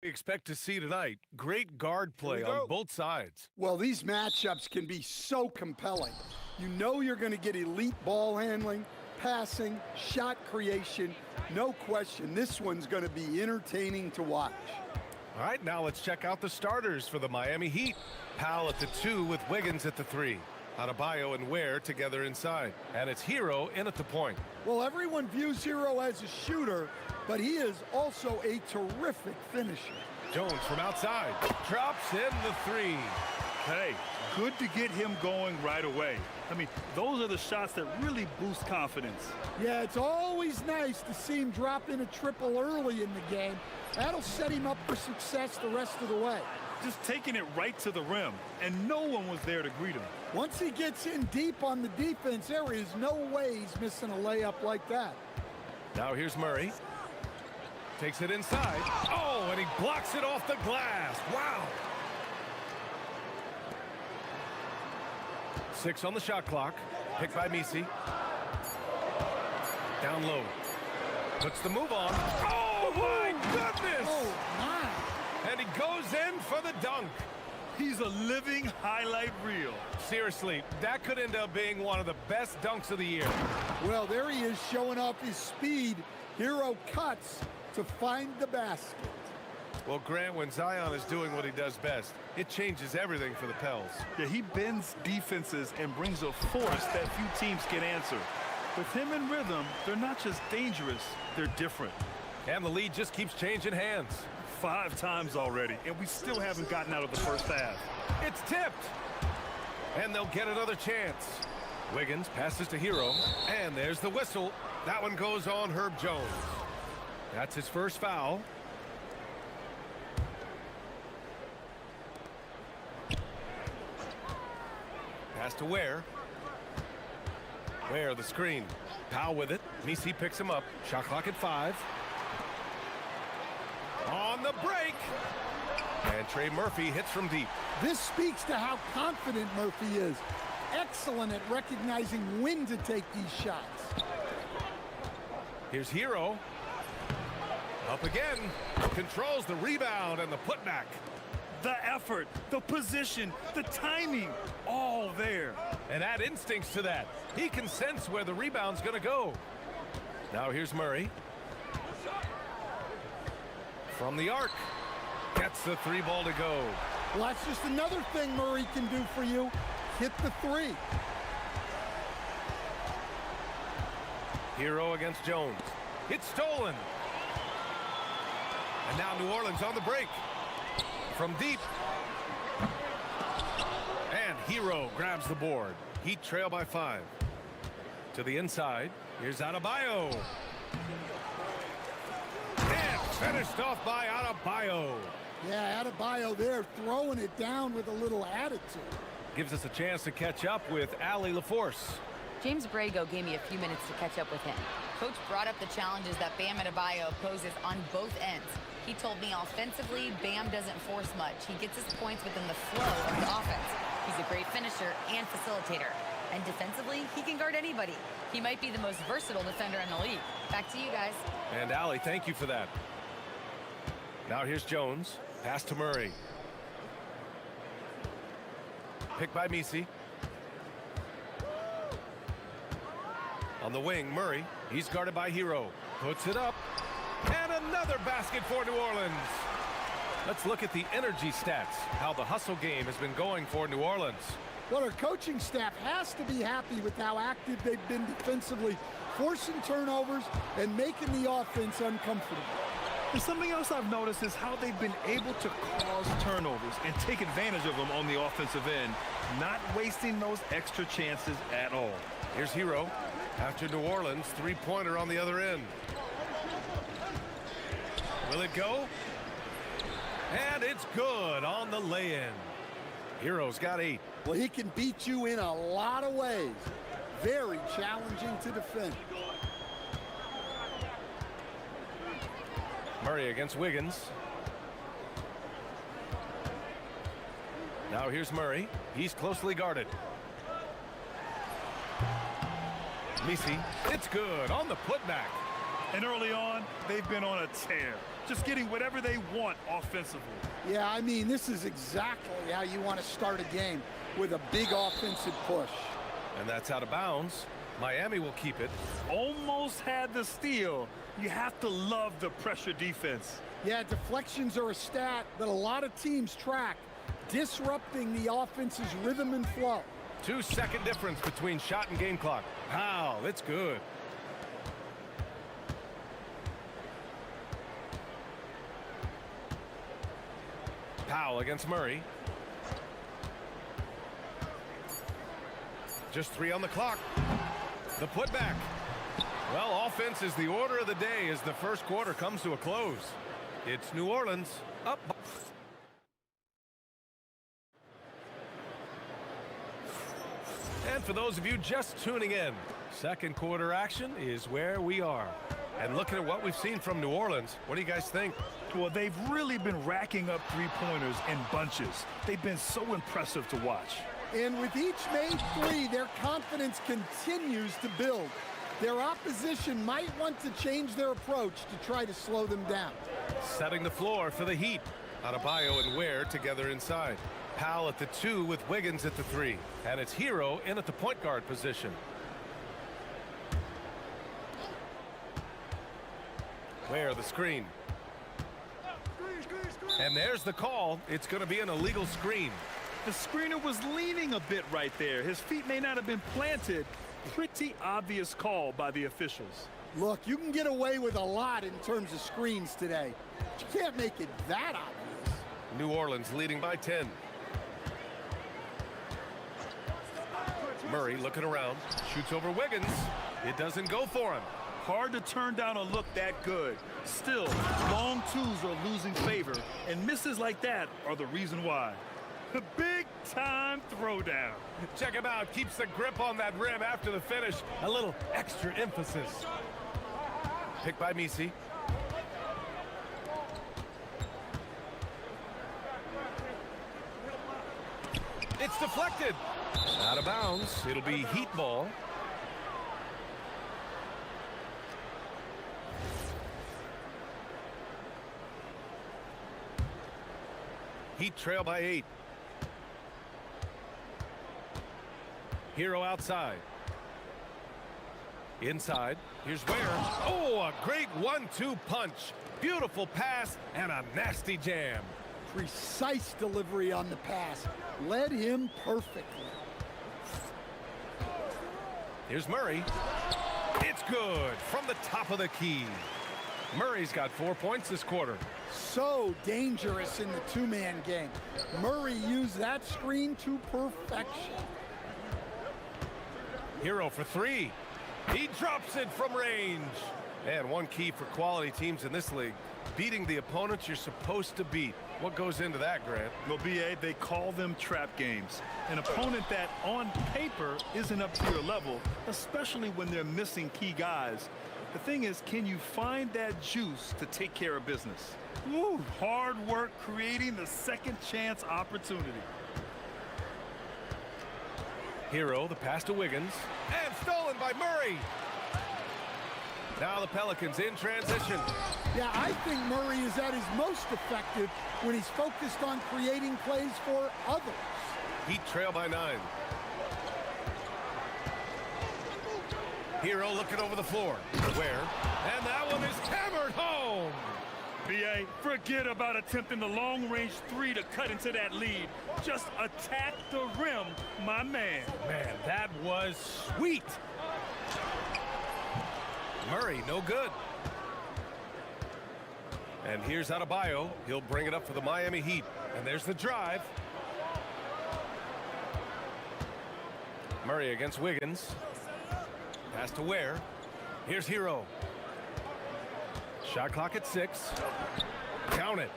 We expect to see tonight great guard play on both sides. Well, these matchups can be so compelling. You know you're going to get elite ball handling, passing, shot creation. No question, this one's going to be entertaining to watch. All right, now let's check out the starters for the Miami Heat. Powell at the 2 with Wiggins at the 3. Adebayo and Ware together inside. And it's Hero in at the point. Well, everyone views Hero as a shooter, but he is also a terrific finisher. Jones from outside. Drops in the 3. Hey, good to get him going right away. I mean, those are the shots that really boost confidence. Yeah, it's always nice to see him drop in a triple early in the game. That'll set him up for success the rest of the way. Just taking it right to the rim, and no one was there to greet him. Once he gets in deep on the defense, there is no way he's missing a layup like that. Now here's Murray. Takes it inside. Oh, and he blocks it off the glass. Wow. 6 on the shot clock. Picked by Misi. Down low. Puts the move on. Oh, my goodness! Oh, my. And he goes in for the dunk. He's a living highlight reel. Seriously, that could end up being one of the best dunks of the year. Well, there he is showing off his speed. Hero cuts to find the basket. Well, Grant, when Zion is doing what he does best, it changes everything for the Pels. Yeah, he bends defenses and brings a force that few teams can answer. With him in rhythm, they're not just dangerous, they're different. And the lead just keeps changing hands. 5 times already, and we still haven't gotten out of the first half. It's tipped. And they'll get another chance. Wiggins passes to Hero, and there's the whistle. That one goes on Herb Jones. That's his first foul. Pass to Ware. Ware the screen. Powell with it. Misi picks him up. Shot clock at 5. On the break. And Trey Murphy hits from deep. This speaks to how confident Murphy is. Excellent at recognizing when to take these shots. Here's Hero. Up again. Controls the rebound and the putback. The effort, the position, the timing, all there. And add instincts to that. He can sense where the rebound's going to go. Now here's Murray. From the arc. Gets the 3 ball to go. Well, that's just another thing Murray can do for you. Hit the 3. Hero against Jones. It's stolen. And now New Orleans on the break. From deep. And Hero grabs the board. Heat trail by 5. To the inside. Here's Adebayo. And finished off by Adebayo. Yeah, Adebayo there throwing it down with a little attitude. Gives us a chance to catch up with Allie LaForce. James Brago gave me a few minutes to catch up with him. Coach brought up the challenges that Bam Adebayo poses on both ends. He told me offensively, Bam doesn't force much. He gets his points within the flow of the offense. He's a great finisher and facilitator. And defensively, he can guard anybody. He might be the most versatile defender in the league. Back to you guys. And Allie, thank you for that. Now here's Jones. Pass to Murray. Picked by Misi. On the wing, Murray. He's guarded by Hero. Puts it up. And another basket for New Orleans. Let's look at the energy stats, how the hustle game has been going for New Orleans. Well, our coaching staff has to be happy with how active they've been defensively, forcing turnovers and making the offense uncomfortable. And something else I've noticed is how they've been able to cause turnovers and take advantage of them on the offensive end, not wasting those extra chances at all. Here's Hero. After New Orleans, 3-pointer on the other end. Will it go? And it's good on the lay-in. Hero's got 8. Well, he can beat you in a lot of ways. Very challenging to defend. Murray against Wiggins. Now here's Murray. He's closely guarded. Misi, it's good on the putback. And early on, they've been on a tear. just getting whatever they want offensively. Yeah, I mean, this is exactly how you want to start a game, with a big offensive push. And that's out of bounds. Miami will keep it. Almost had the steal. You have to love the pressure defense. Yeah, deflections are a stat that a lot of teams track, disrupting the offense's rhythm and flow. 2-second difference between shot and game clock. Wow, it's good. Powell against Murray. Just 3 on the clock. The putback. Well, offense is the order of the day as the first quarter comes to a close. It's New Orleans up. And for those of you just tuning in, second quarter action is where we are. And looking at what we've seen from New Orleans, what do you guys think? Well, they've really been racking up three-pointers in bunches. They've been so impressive to watch. And with each made three, their confidence continues to build. Their opposition might want to change their approach to try to slow them down. Setting the floor for the Heat. Adebayo and Ware together inside. Powell at the 2 with Wiggins at the 3. And it's Hero in at the point guard position. Ware the screen. And there's the call. It's going to be an illegal screen. The screener was leaning a bit right there. His feet may not have been planted. Pretty obvious call by the officials. Look, you can get away with a lot in terms of screens today, but you can't make it that obvious. New Orleans leading by 10. Murray looking around, shoots over Wiggins. It doesn't go for him. Hard to turn down a look that good. Still, long twos are losing favor, and misses like that are the reason why. The big-time throwdown. Check him out. Keeps the grip on that rim after the finish. A little extra emphasis. Picked by Misi. It's deflected. Out of bounds. It'll be Heat ball. Heat trail by 8. Hero outside. Inside. Here's Ware. Oh, a great 1-2 punch. Beautiful pass and a nasty jam. Precise delivery on the pass. Led him perfectly. Here's Murray. It's good from the top of the key. Murray's got 4 points this quarter. So dangerous in the two-man game. Murray used that screen to perfection. Hero for 3. He drops it from range. And one key for quality teams in this league, beating the opponents you're supposed to beat. What goes into that, Grant? Well, B.A., they call them trap games. An opponent that, on paper, isn't up to your level, especially when they're missing key guys. The thing is, can you find that juice to take care of business? Woo, hard work creating the second chance opportunity. Hero, the pass to Wiggins, and stolen by Murray. Now the Pelicans in transition. Yeah, I think Murray is at his most effective when he's focused on creating plays for others. Heat trail by 9. Hero looking over the floor. Where? And that one is hammered home. B.A., forget about attempting the long-range 3 to cut into that lead. Just attack the rim, my man. Man, that was sweet. Murray, no good. And here's Adebayo. He'll bring it up for the Miami Heat. And there's the drive. Murray against Wiggins. Pass to Ware. Here's Hero. Shot clock at 6. Count it.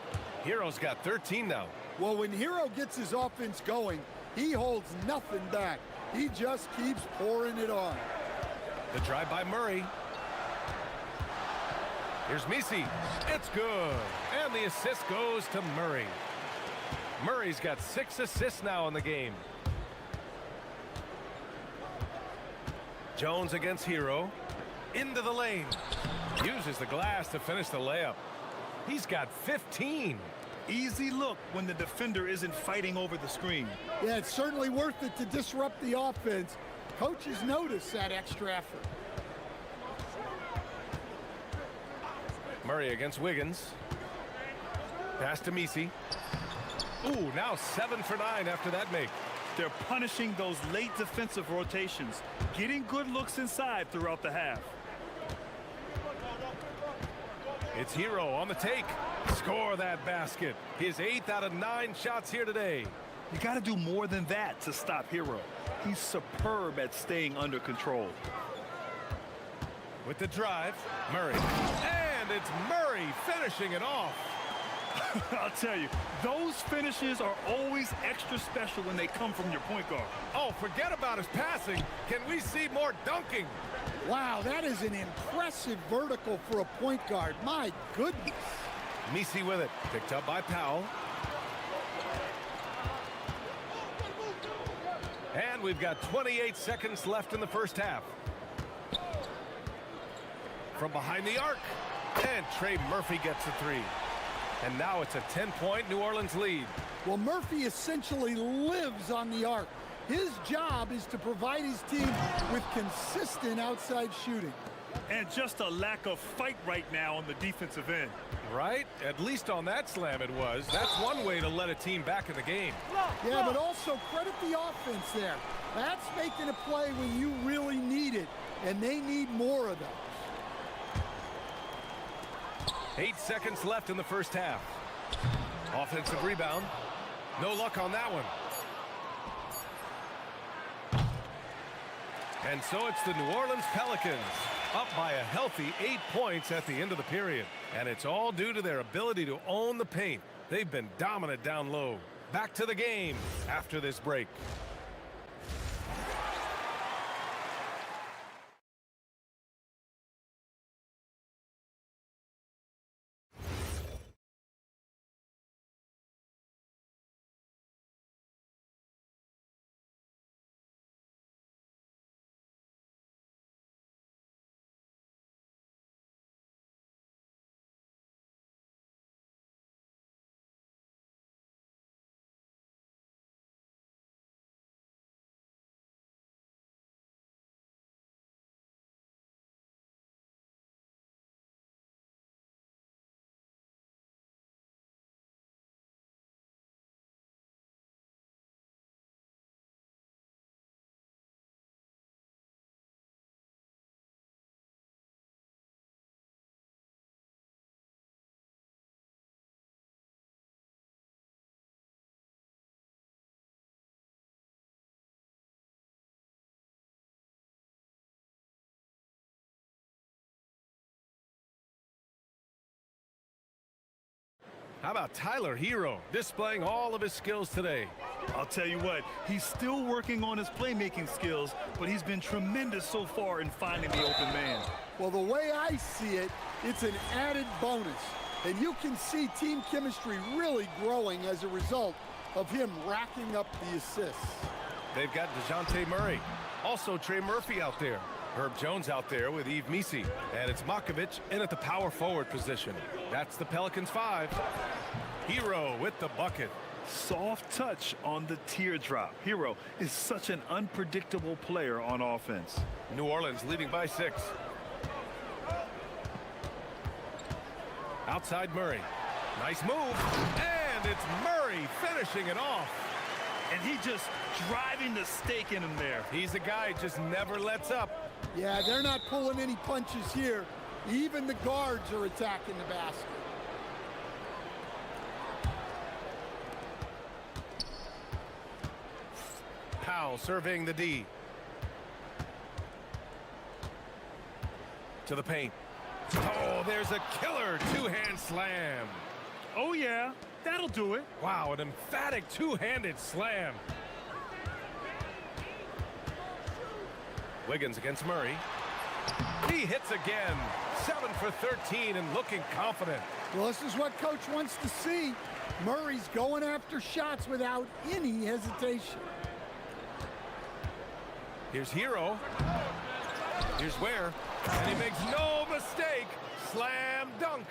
Hero's got 13 now. Well, when Hero gets his offense going, he holds nothing back. He just keeps pouring it on. The drive by Murray. Here's Misi. It's good. And the assist goes to Murray. Murray's got 6 assists now in the game. Jones against Hero. Into the lane. Uses the glass to finish the layup. He's got 15. Easy look when the defender isn't fighting over the screen. Yeah, it's certainly worth it to disrupt the offense. Coaches notice that extra effort. Murray against Wiggins. Pass to Misi. Ooh, now 7 for 9 after that make. They're punishing those late defensive rotations, getting good looks inside throughout the half. It's Hero on the take. Score that basket. His 8th out of 9 shots here today. You got to do more than that to stop Hero. He's superb at staying under control. With the drive, Murray. And it's Murray finishing it off. I'll tell you, those finishes are always extra special when they come from your point guard. Oh, forget about his passing. Can we see more dunking? Wow, that is an impressive vertical for a point guard. My goodness. Misi with it. Picked up by Powell. And we've got 28 seconds left in the first half. From behind the arc. And Trey Murphy gets the 3. And now it's a 10-point New Orleans lead. Well, Murphy essentially lives on the arc. His job is to provide his team with consistent outside shooting. And just a lack of fight right now on the defensive end. Right? At least on that slam it was. That's one way to let a team back in the game. Yeah, but also credit the offense there. That's making a play when you really need it, and they need more of those. 8 seconds left in the first half. Offensive rebound. No luck on that one. And so it's the New Orleans Pelicans, up by a healthy 8 points at the end of the period. And it's all due to their ability to own the paint. They've been dominant down low. Back to the game after this break. How about Tyler Hero displaying all of his skills today? I'll tell you what, he's still working on his playmaking skills, but he's been tremendous so far in finding the open man. Well, the way I see it, it's an added bonus. And you can see team chemistry really growing as a result of him racking up the assists. They've got DeJounte Murray. Also Trey Murphy out there. Herb Jones out there with Yves Misi. And it's Makovich in at the power forward position. That's the Pelicans 5. Hero with the bucket. Soft touch on the teardrop. Hero is such an unpredictable player on offense. New Orleans leading by 6. Outside Murray. Nice move. And it's Murray finishing it off. And he just driving the stake in him there. He's a guy who just never lets up. Yeah, they're not pulling any punches here. Even the guards are attacking the basket. Powell surveying the D. To the paint. Oh, there's a killer two-hand slam. Oh, yeah, that'll do it. Wow, an emphatic two-handed slam. Wiggins against Murray. He hits again. 7 for 13 and looking confident. Well, this is what Coach wants to see. Murray's going after shots without any hesitation. Here's Hero. Here's Ware. And he makes no mistake. Slam dunk.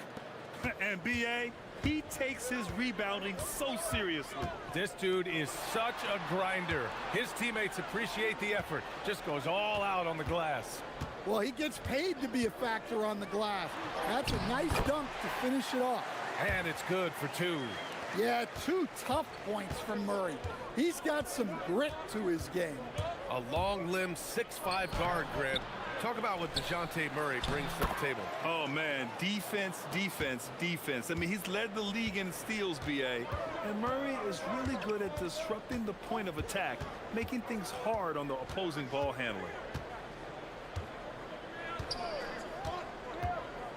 And B.A., he takes his rebounding so seriously. This dude is such a grinder. His teammates appreciate the effort. Just goes all out on the glass. Well, he gets paid to be a factor on the glass. That's a nice dunk to finish it off. And it's good for two. Yeah, 2 tough points from Murray. He's got some grit to his game. A long-limbed 6'5" guard, Grant. Talk about what DeJounte Murray brings to the table. Oh, man, defense, defense, defense. I mean, he's led the league in steals, B.A. And Murray is really good at disrupting the point of attack, making things hard on the opposing ball handler.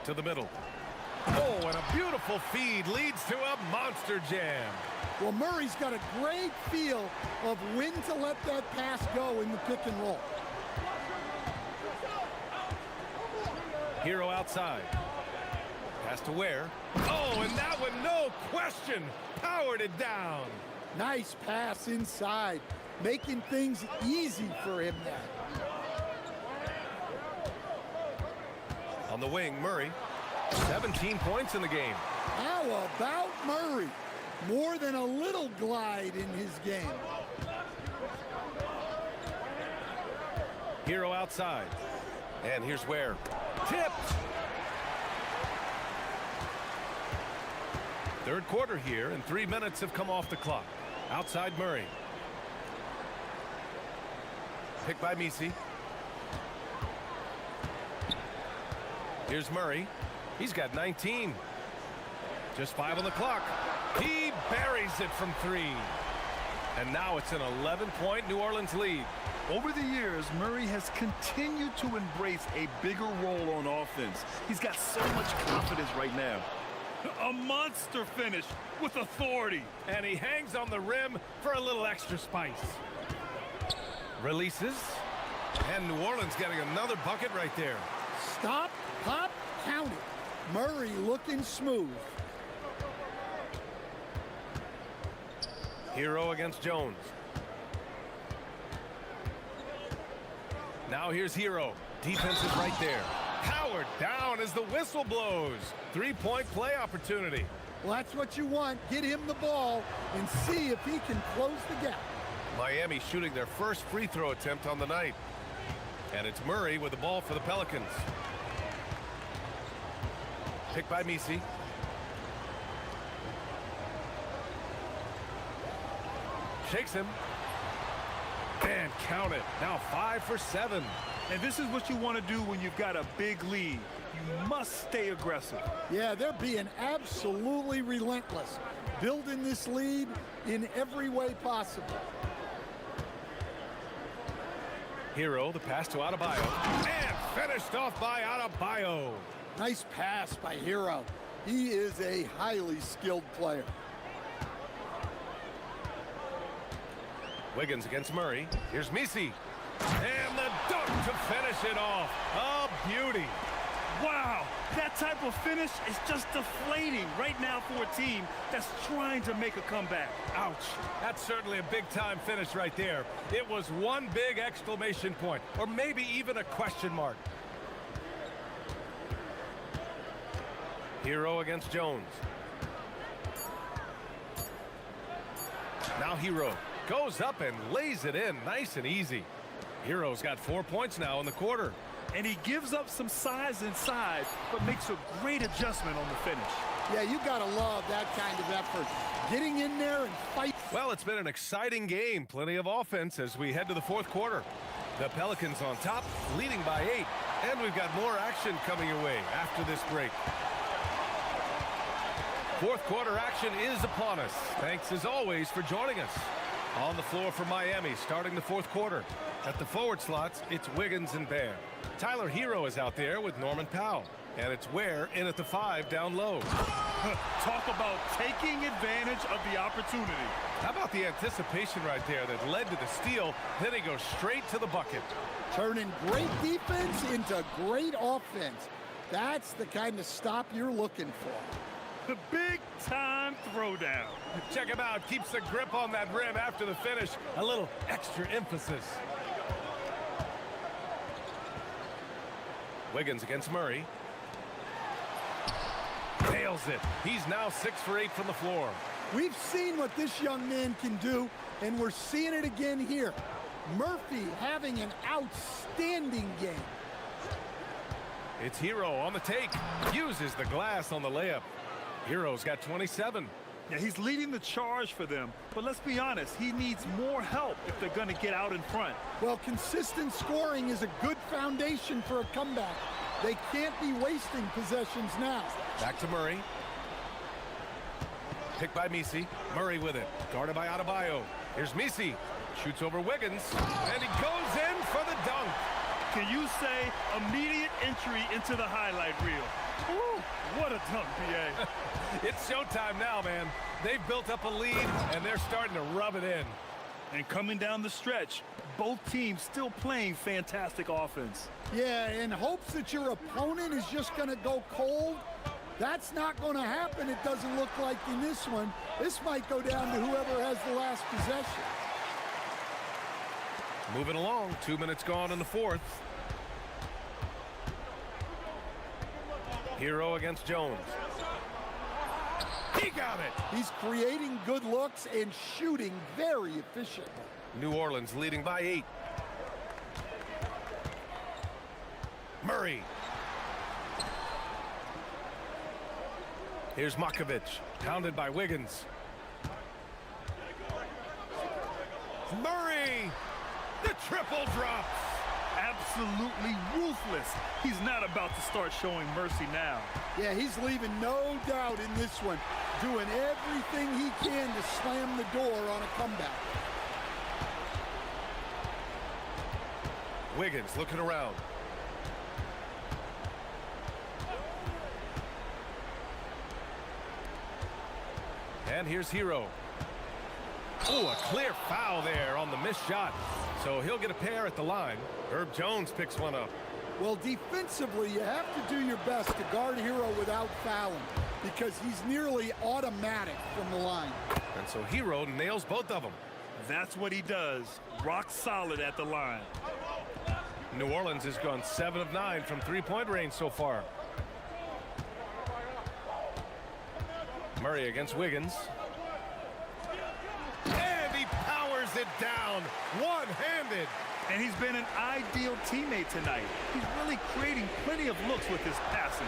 To the middle. Oh, and a beautiful feed leads to a monster jam. Well, Murray's got a great feel of when to let that pass go in the pick and roll. Hero outside. Pass to Ware. Oh, and that one, no question, powered it down. Nice pass inside, making things easy for him there. On the wing, Murray. 17 points in the game. How about Murray? More than a little glide in his game. Hero outside. And here's Ware. Tipped. Third quarter here, and 3 minutes have come off the clock. Outside Murray. Picked by Misi. Here's Murray. He's got 19. Just 5 on the clock. He buries it from 3. And now it's an 11-point New Orleans lead. Over the years, Murray has continued to embrace a bigger role on offense. He's got so much confidence right now. A monster finish with authority. And he hangs on the rim for a little extra spice. Releases. And New Orleans getting another bucket right there. Stop, pop, count it. Murray looking smooth. Hero against Jones. Now here's Hero. Defense is right there. Powered down as the whistle blows. 3-point play opportunity. Well, that's what you want. Get him the ball and see if he can close the gap. Miami shooting their first free throw attempt on the night. And it's Murray with the ball for the Pelicans. Picked by Misi. Shakes him. And count it. Now 5 for 7. And this is what you want to do when you've got a big lead. You must stay aggressive. Yeah, they're being absolutely relentless. Building this lead in every way possible. Hero, the pass to Adebayo. And finished off by Adebayo. Nice pass by Hero. He is a highly skilled player. Wiggins against Murray. Here's Misi. And the dunk to finish it off. A beauty. Wow, that type of finish is just deflating right now for a team that's trying to make a comeback. Ouch. That's certainly a big-time finish right there. It was one big exclamation point, or maybe even a question mark. Hero against Jones. Now Hero goes up and lays it in nice and easy. Hero's got 4 points now in the quarter. And he gives up some size inside, but makes a great adjustment on the finish. Yeah, you gotta love that kind of effort. Getting in there and fight. Well, it's been an exciting game. Plenty of offense as we head to the fourth quarter. The Pelicans on top, leading by 8. And we've got more action coming your way after this break. Fourth quarter action is upon us. Thanks as always for joining us. On the floor for Miami, starting the fourth quarter. At the forward slots, it's Wiggins and Bear. Tyler Hero is out there with Norman Powell. And it's Ware in at the 5 down low. Talk about taking advantage of the opportunity. How about the anticipation right there that led to the steal? Then he goes straight to the bucket. Turning great defense into great offense. That's the kind of stop you're looking for. The big-time throwdown. Check him out. Keeps the grip on that rim after the finish. A little extra emphasis. Wiggins against Murray. Nails nails it. He's now 6 for 8 from the floor. We've seen what this young man can do, and we're seeing it again here. Murphy having an outstanding game. It's Hero on the take. Uses the glass on the layup. Hero's got 27. Yeah, he's leading the charge for them. But let's be honest, he needs more help if they're going to get out in front. Well, consistent scoring is a good foundation for a comeback. They can't be wasting possessions now. Back to Murray. Picked by Misi. Murray with it. Guarded by Adebayo. Here's Misi. Shoots over Wiggins. And he goes in for the dunk. Can you say immediate entry into the highlight reel? Woo, what a dunk, B.A. It's showtime now, man. They've built up a lead, and they're starting to rub it in. And coming down the stretch, both teams still playing fantastic offense. Yeah, in hopes that your opponent is just going to go cold. That's not going to happen, it doesn't look like in this one. This might go down to whoever has the last possession. Moving along, 2 minutes gone in the fourth. Hero against Jones. He got it! He's creating good looks and shooting very efficiently. New Orleans leading by 8. Murray. Here's Makovic, pounded by Wiggins. Murray! The triple drops! Absolutely ruthless. He's not about to start showing mercy now. Yeah, he's leaving no doubt in this one, doing everything he can to slam the door on a comeback. Wiggins looking around. And here's Hero. Oh, a clear foul there on the missed shot. So he'll get a pair at the line. Herb Jones picks one up. Well, defensively, you have to do your best to guard Hero without fouling because he's nearly automatic from the line. And so Hero nails both of them. That's what he does. Rock solid at the line. New Orleans has gone 7 of 9 from three-point range so far. Murray against Wiggins. And he powers it down, one-handed. And he's been an ideal teammate tonight. He's really creating plenty of looks with his passing.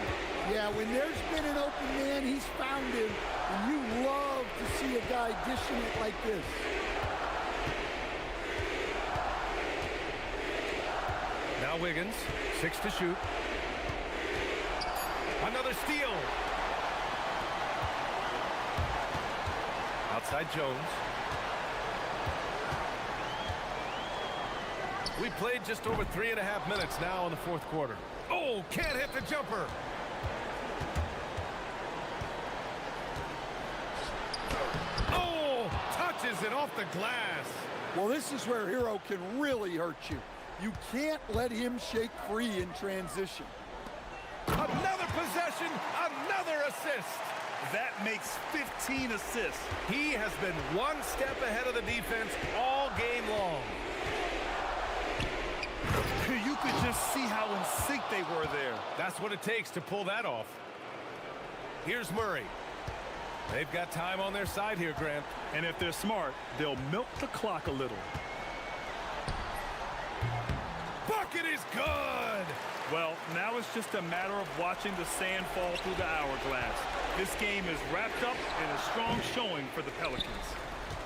Yeah, when there's been an open man, he's found him. And you love to see a guy dishing it like this. Now Wiggins, 6 to shoot. Another steal. Outside Jones. We played just over 3.5 minutes now in the fourth quarter. Oh, can't hit the jumper. Oh, touches it off the glass. Well, this is where Hero can really hurt you. You can't let him shake free in transition. Another possession, another assist. That makes 15 assists. He has been one step ahead of the defense all game long. You could just see how in sync they were there. That's what it takes to pull that off. Here's Murray. They've got time on their side here, Grant. And if they're smart, they'll milk the clock a little. Bucket is good! Well, now it's just a matter of watching the sand fall through the hourglass. This game is wrapped up in a strong showing for the Pelicans.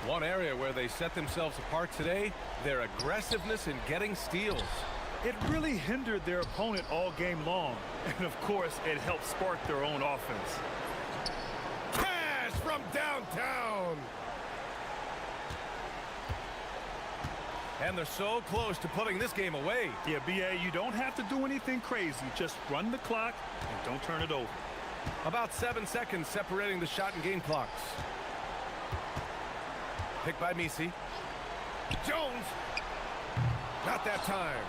One area where they set themselves apart today, their aggressiveness in getting steals. It really hindered their opponent all game long. And of course, it helped spark their own offense. Cash from downtown! And they're so close to putting this game away. Yeah, B.A., you don't have to do anything crazy. Just run the clock and don't turn it over. About 7 seconds separating the shot and game clocks. Picked by Misi. Jones! Not that time.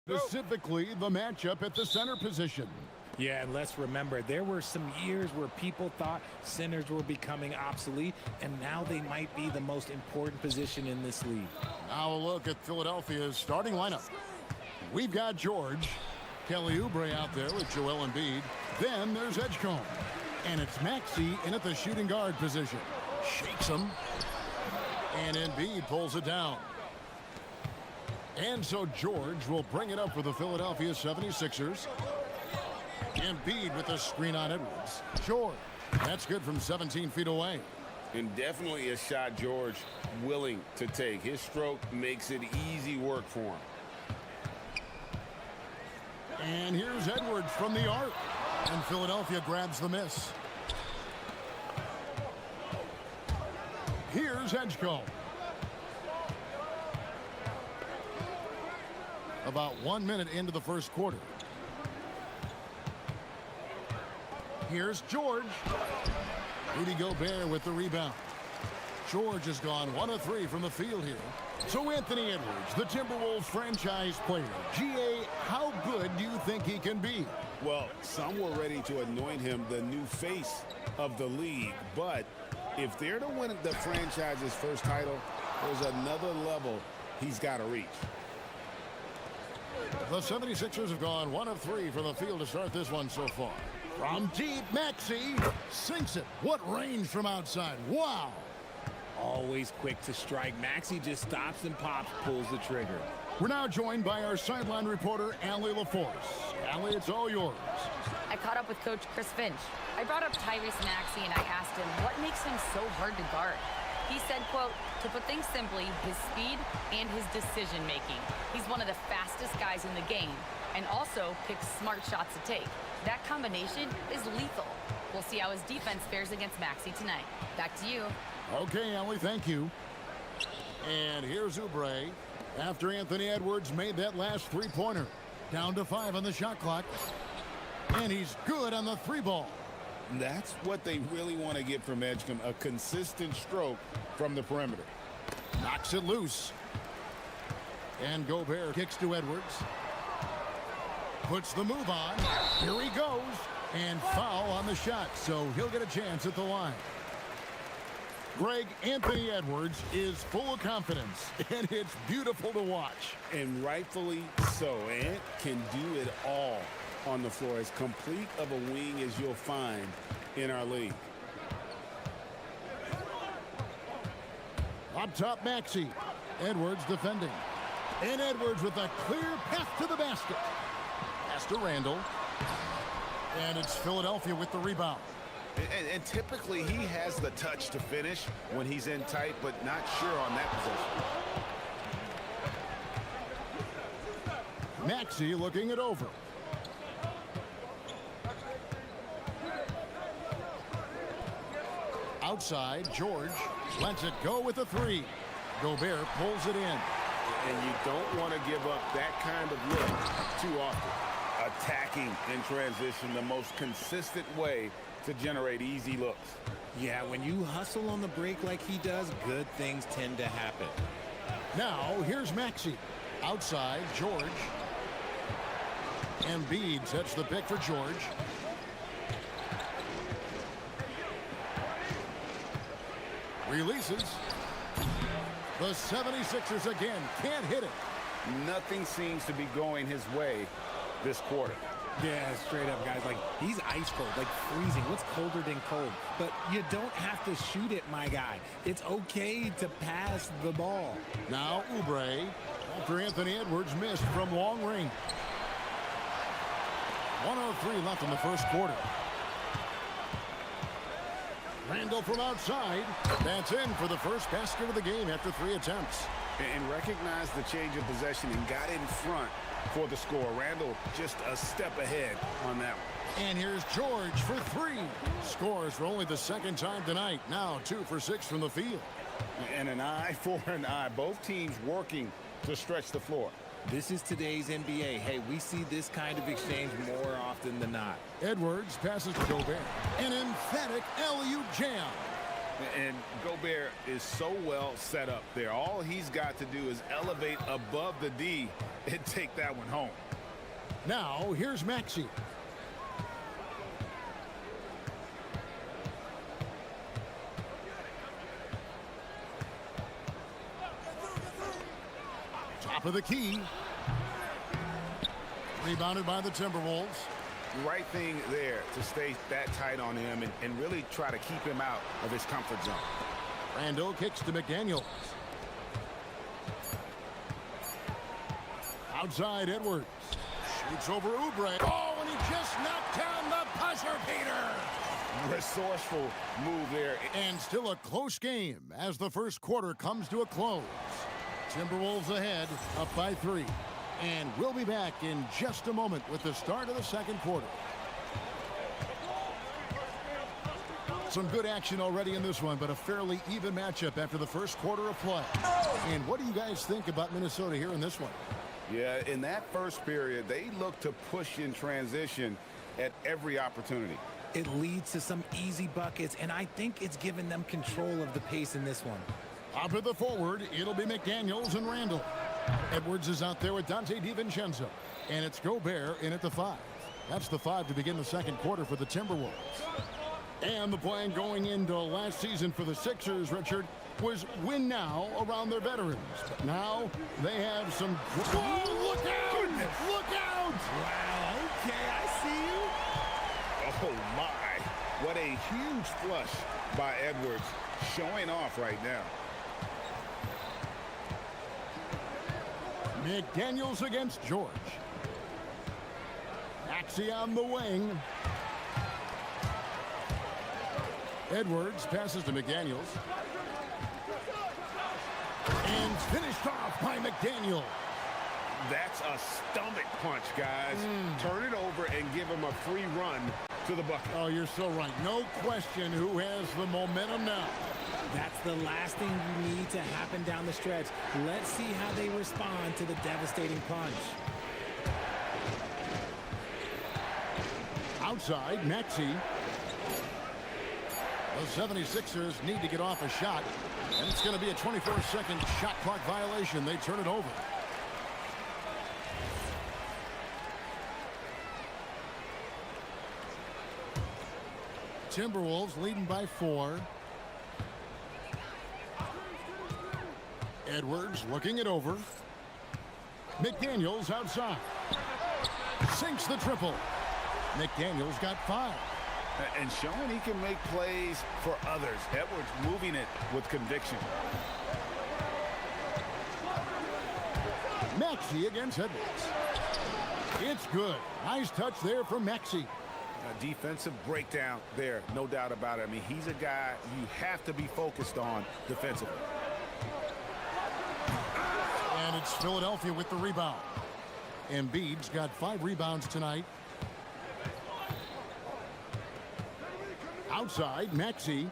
Specifically, the matchup at the center position. Yeah, and let's remember, there were some years where people thought centers were becoming obsolete, and now they might be the most important position in this league. Now a look at Philadelphia's starting lineup. We've got George, Kelly Oubre out there with Joel Embiid. Then there's Edgecombe. And it's Maxey in at the shooting guard position. Shakes him. And Embiid pulls it down. And so George will bring it up for the Philadelphia 76ers. Embiid with the screen on Edwards. George. That's good from 17 feet away. And definitely a shot George willing to take. His stroke makes it easy work for him. And here's Edwards from the arc. And Philadelphia grabs the miss. Here's Edgecombe. About 1 minute into the first quarter. Here's George. Rudy Gobert with the rebound. George has gone 1 of 3 from the field here. So Anthony Edwards, the Timberwolves franchise player. GA, how good do you think he can be? Well, some were ready to anoint him the new face of the league. But if they're to win the franchise's first title, there's another level he's got to reach. The 76ers have gone 1 of 3 from the field to start this one so far. From deep, Maxey sinks it. What range from outside. Wow. Always quick to strike. Maxey just stops and pops, pulls the trigger. We're now joined by our sideline reporter, Allie LaForce. Allie, it's all yours. I caught up with Coach Chris Finch. I brought up Tyrese Maxey and I asked him what makes him so hard to guard. He said, quote, to put things simply, his speed and his decision making. He's one of the fastest guys in the game and also picks smart shots to take. That combination is lethal. We'll see how his defense fares against Maxey tonight. Back to you. Okay, Allie, thank you. And here's Oubre after Anthony Edwards made that last three-pointer. Down to 5 on the shot clock. And he's good on the 3-ball. That's what they really want to get from Edgecombe, a consistent stroke from the perimeter. Knocks it loose. And Gobert kicks to Edwards. Puts the move on. Here he goes. And foul on the shot, so he'll get a chance at the line. Greg, Anthony Edwards is full of confidence, and it's beautiful to watch. And rightfully so. Ant can do it all on the floor, as complete of a wing as you'll find in our league. Up top, Maxey. Edwards defending. And Edwards with a clear path to the basket. Pass to Randall. And it's Philadelphia with the rebound. And typically he has the touch to finish when he's in tight, but not sure on that position. Maxey looking it over. Outside, George lets it go with a 3. Gobert pulls it in. And you don't want to give up that kind of look too often. Attacking in transition, the most consistent way to generate easy looks. Yeah, when you hustle on the break like he does, good things tend to happen. Now, here's Maxey. Outside, George. Embiid sets the pick for George. Releases. The 76ers again can't hit it. Nothing seems to be going his way this quarter. Yeah, straight up, guys. Like, he's ice cold, like freezing. What's colder than cold? But you don't have to shoot it, my guy. It's okay to pass the ball. Now Oubre, after Anthony Edwards missed from long range. 1:03 left in the first quarter. Randall from outside. That's in for the first basket of the game after 3 attempts. And recognized the change of possession and got in front for the score. Randall just a step ahead on that one. And here's George for 3. Scores for only the second time tonight. Now 2 for 6 from the field. And an eye for an eye. Both teams working to stretch the floor. This is today's NBA. Hey, we see this kind of exchange more often than not. Edwards passes to Gobert. An emphatic alley-oop jam. And Gobert is so well set up there. All he's got to do is elevate above the D, and take that one home. Now, here's Maxey. Top of the key. Rebounded by the Timberwolves. Right thing there to stay that tight on him and really try to keep him out of his comfort zone. Randall kicks to McDaniels. Outside Edwards. Shoots over Oubre. Oh, and he just knocked down the buzzer beater. Resourceful move there. And still a close game as the first quarter comes to a close. Timberwolves ahead, up by 3. And we'll be back in just a moment with the start of the second quarter. Some good action already in this one, but a fairly even matchup after the first quarter of play. And what do you guys think about Minnesota here in this one? Yeah, in that first period, they look to push in transition at every opportunity. It leads to some easy buckets, and I think it's given them control of the pace in this one. Up at the forward, it'll be McDaniels and Randall. Edwards is out there with Dante DiVincenzo. And it's Gobert in at the 5. That's the 5 to begin the second quarter for the Timberwolves. And the plan going into last season for the Sixers, Richard, was win now around their veterans. But now they have some... Whoa, look out! Look out! Wow, okay, I see you. Oh, my. What a huge flush by Edwards, showing off right now. McDaniels against George. Maxey on the wing. Edwards passes to McDaniels. And finished off by McDaniel. That's a stomach punch, guys. Turn it over and give him a free run to the bucket. Oh, you're so right. No question who has the momentum now. That's the last thing you need to happen down the stretch. Let's see how they respond to the devastating punch. Outside, Maxey. The 76ers need to get off a shot. And it's going to be a 24-second shot clock violation. They turn it over. Timberwolves leading by 4. Edwards looking it over. McDaniels outside. Sinks the triple. McDaniels got 5. And showing he can make plays for others. Edwards moving it with conviction. Maxey against Edwards. It's good. Nice touch there from Maxey. A defensive breakdown there, no doubt about it. I mean, he's a guy you have to be focused on defensively. And it's Philadelphia with the rebound. Embiid's got 5 rebounds tonight. Outside, Maxey.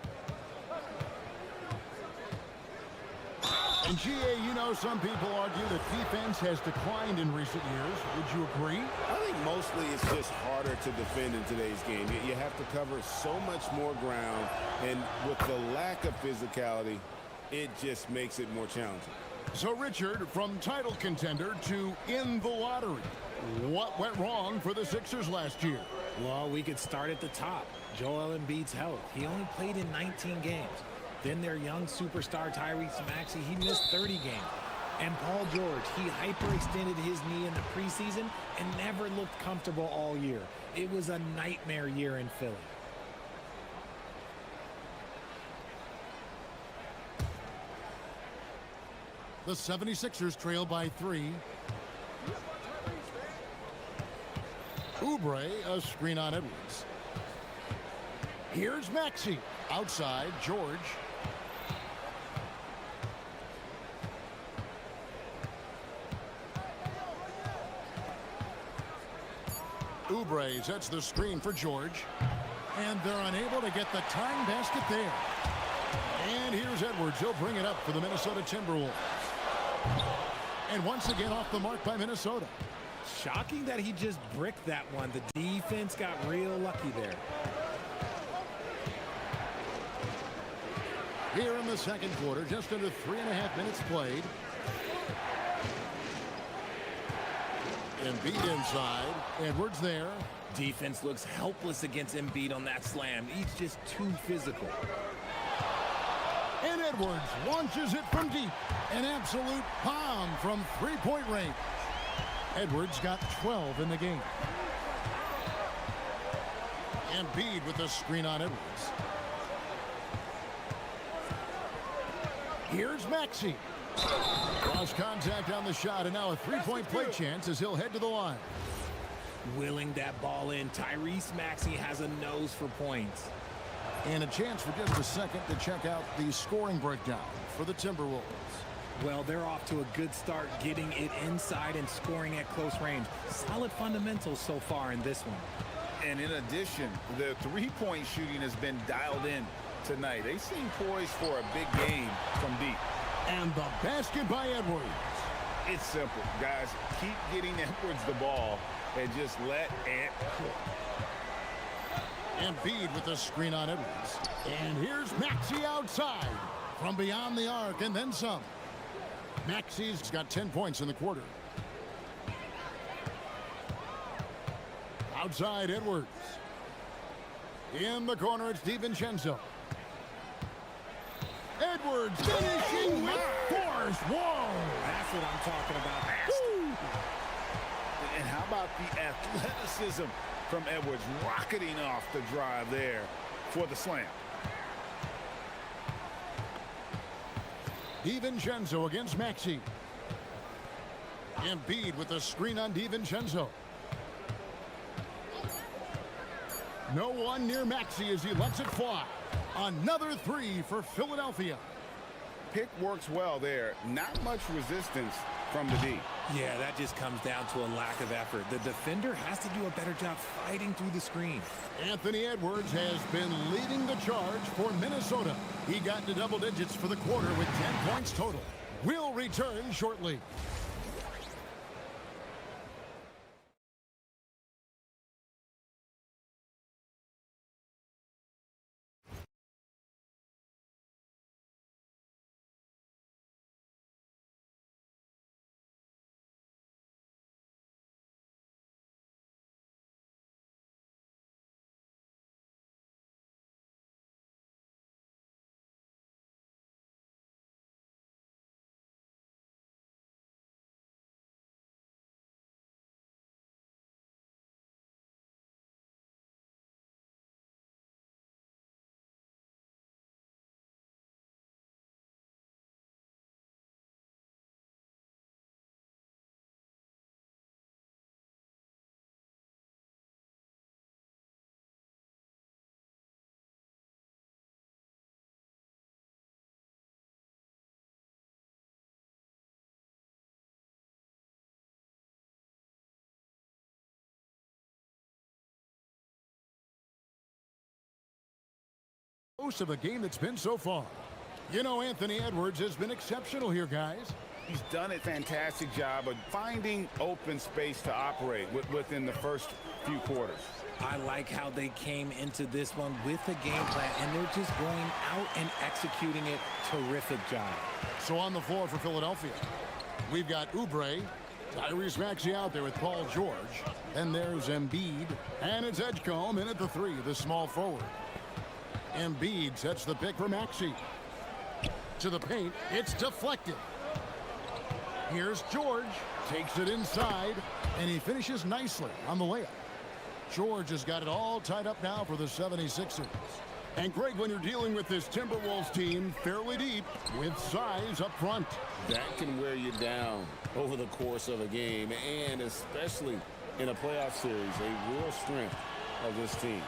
And GA, you know, some people argue that defense has declined in recent years. Would you agree? I think mostly it's just harder to defend in today's game. You have to cover so much more ground, and with the lack of physicality, it just makes it more challenging. So, Richard, from title contender to in the lottery, what went wrong for the Sixers last year? Well, we could start at the top. Joel Embiid's health. He only played in 19 games. Then their young superstar Tyrese Maxey, he missed 30 games. And Paul George, he hyperextended his knee in the preseason and never looked comfortable all year. It was a nightmare year in Philly. The 76ers trail by 3. Oubre, a screen on Edwards. Here's Maxey. Outside, George. Oubre sets the screen for George. And they're unable to get the tying basket there. And here's Edwards. He'll bring it up for the Minnesota Timberwolves. And once again off the mark by Minnesota. Shocking that he just bricked that one. The defense got real lucky there. Here in the second quarter, just under 3.5 minutes played. Embiid inside. Edwards there. Defense looks helpless against Embiid on that slam. He's just too physical. And Edwards launches it from deep. An absolute bomb from three-point range. Edwards got 12 in the game. Embiid with the screen on Edwards. Here's Maxey. Lost contact on the shot, and now a three-point play chance as he'll head to the line. Willing that ball in, Tyrese Maxey has a nose for points. And a chance for just a second to check out the scoring breakdown for the Timberwolves. Well, they're off to a good start getting it inside and scoring at close range. Solid fundamentals so far in this one. And in addition, the three-point shooting has been dialed in tonight. They seem poised for a big game from deep. And the basket by Edwards. It's simple, guys. Keep getting Edwards the ball and just let it cook. Embiid with the screen on Edwards. And here's Maxey outside from beyond the arc and then some. Maxey's got 10 points in the quarter. Outside Edwards. In the corner, it's DiVincenzo. Edwards finishing with force. Whoa! That's what I'm talking about. And how about the athleticism from Edwards rocketing off the drive there for the slam. DiVincenzo against Maxey. Embiid with the screen on DiVincenzo. No one near Maxey as he lets it fly. Another three for Philadelphia. Pick works well there. Not much resistance from the D. Yeah, that just comes down to a lack of effort. The defender has to do a better job fighting through the screen. Anthony Edwards has been leading the charge for Minnesota. He got into double digits for the quarter with 10 points total. We'll return shortly. Most of a game that's been so far. You know, Anthony Edwards has been exceptional here, guys. He's done a fantastic job of finding open space to operate within the first few quarters. I like how they came into this one with a game plan, and they're just going out and executing it. Terrific job. So on the floor for Philadelphia, we've got Oubre, Tyrese Maxey out there with Paul George. And there's Embiid, and it's Edgecombe in at the three, the small forward. Embiid sets the pick for Maxey. To the paint, it's deflected. Here's George, takes it inside, and he finishes nicely on the layup. George has got it all tied up now for the 76ers. And Greg, when you're dealing with this Timberwolves team fairly deep with size up front, that can wear you down over the course of a game, and especially in a playoff series, a real strength of this team.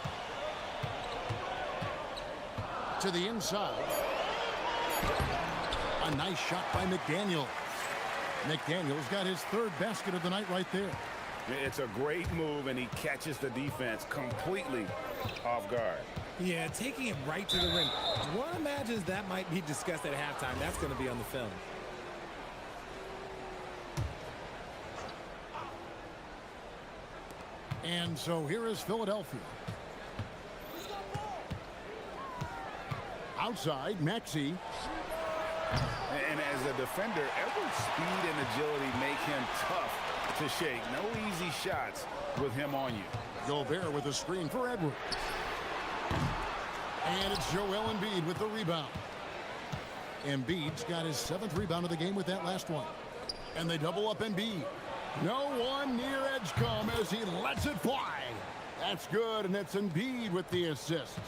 To the inside. A nice shot by McDaniels. McDaniels got his third basket of the night right there. It's a great move, and he catches the defense completely off guard. Yeah, taking it right to the rim. One imagines that might be discussed at halftime. That's going to be on the film. And so here is Philadelphia. Outside, Maxey. And as a defender, Edwards' speed and agility make him tough to shake. No easy shots with him on you. Gobert with a screen for Edwards. And it's Joel Embiid with the rebound. Embiid's got his 7th rebound of the game with that last one. And they double up Embiid. No one near Edgecombe as he lets it fly. That's good, and it's Embiid with the assist.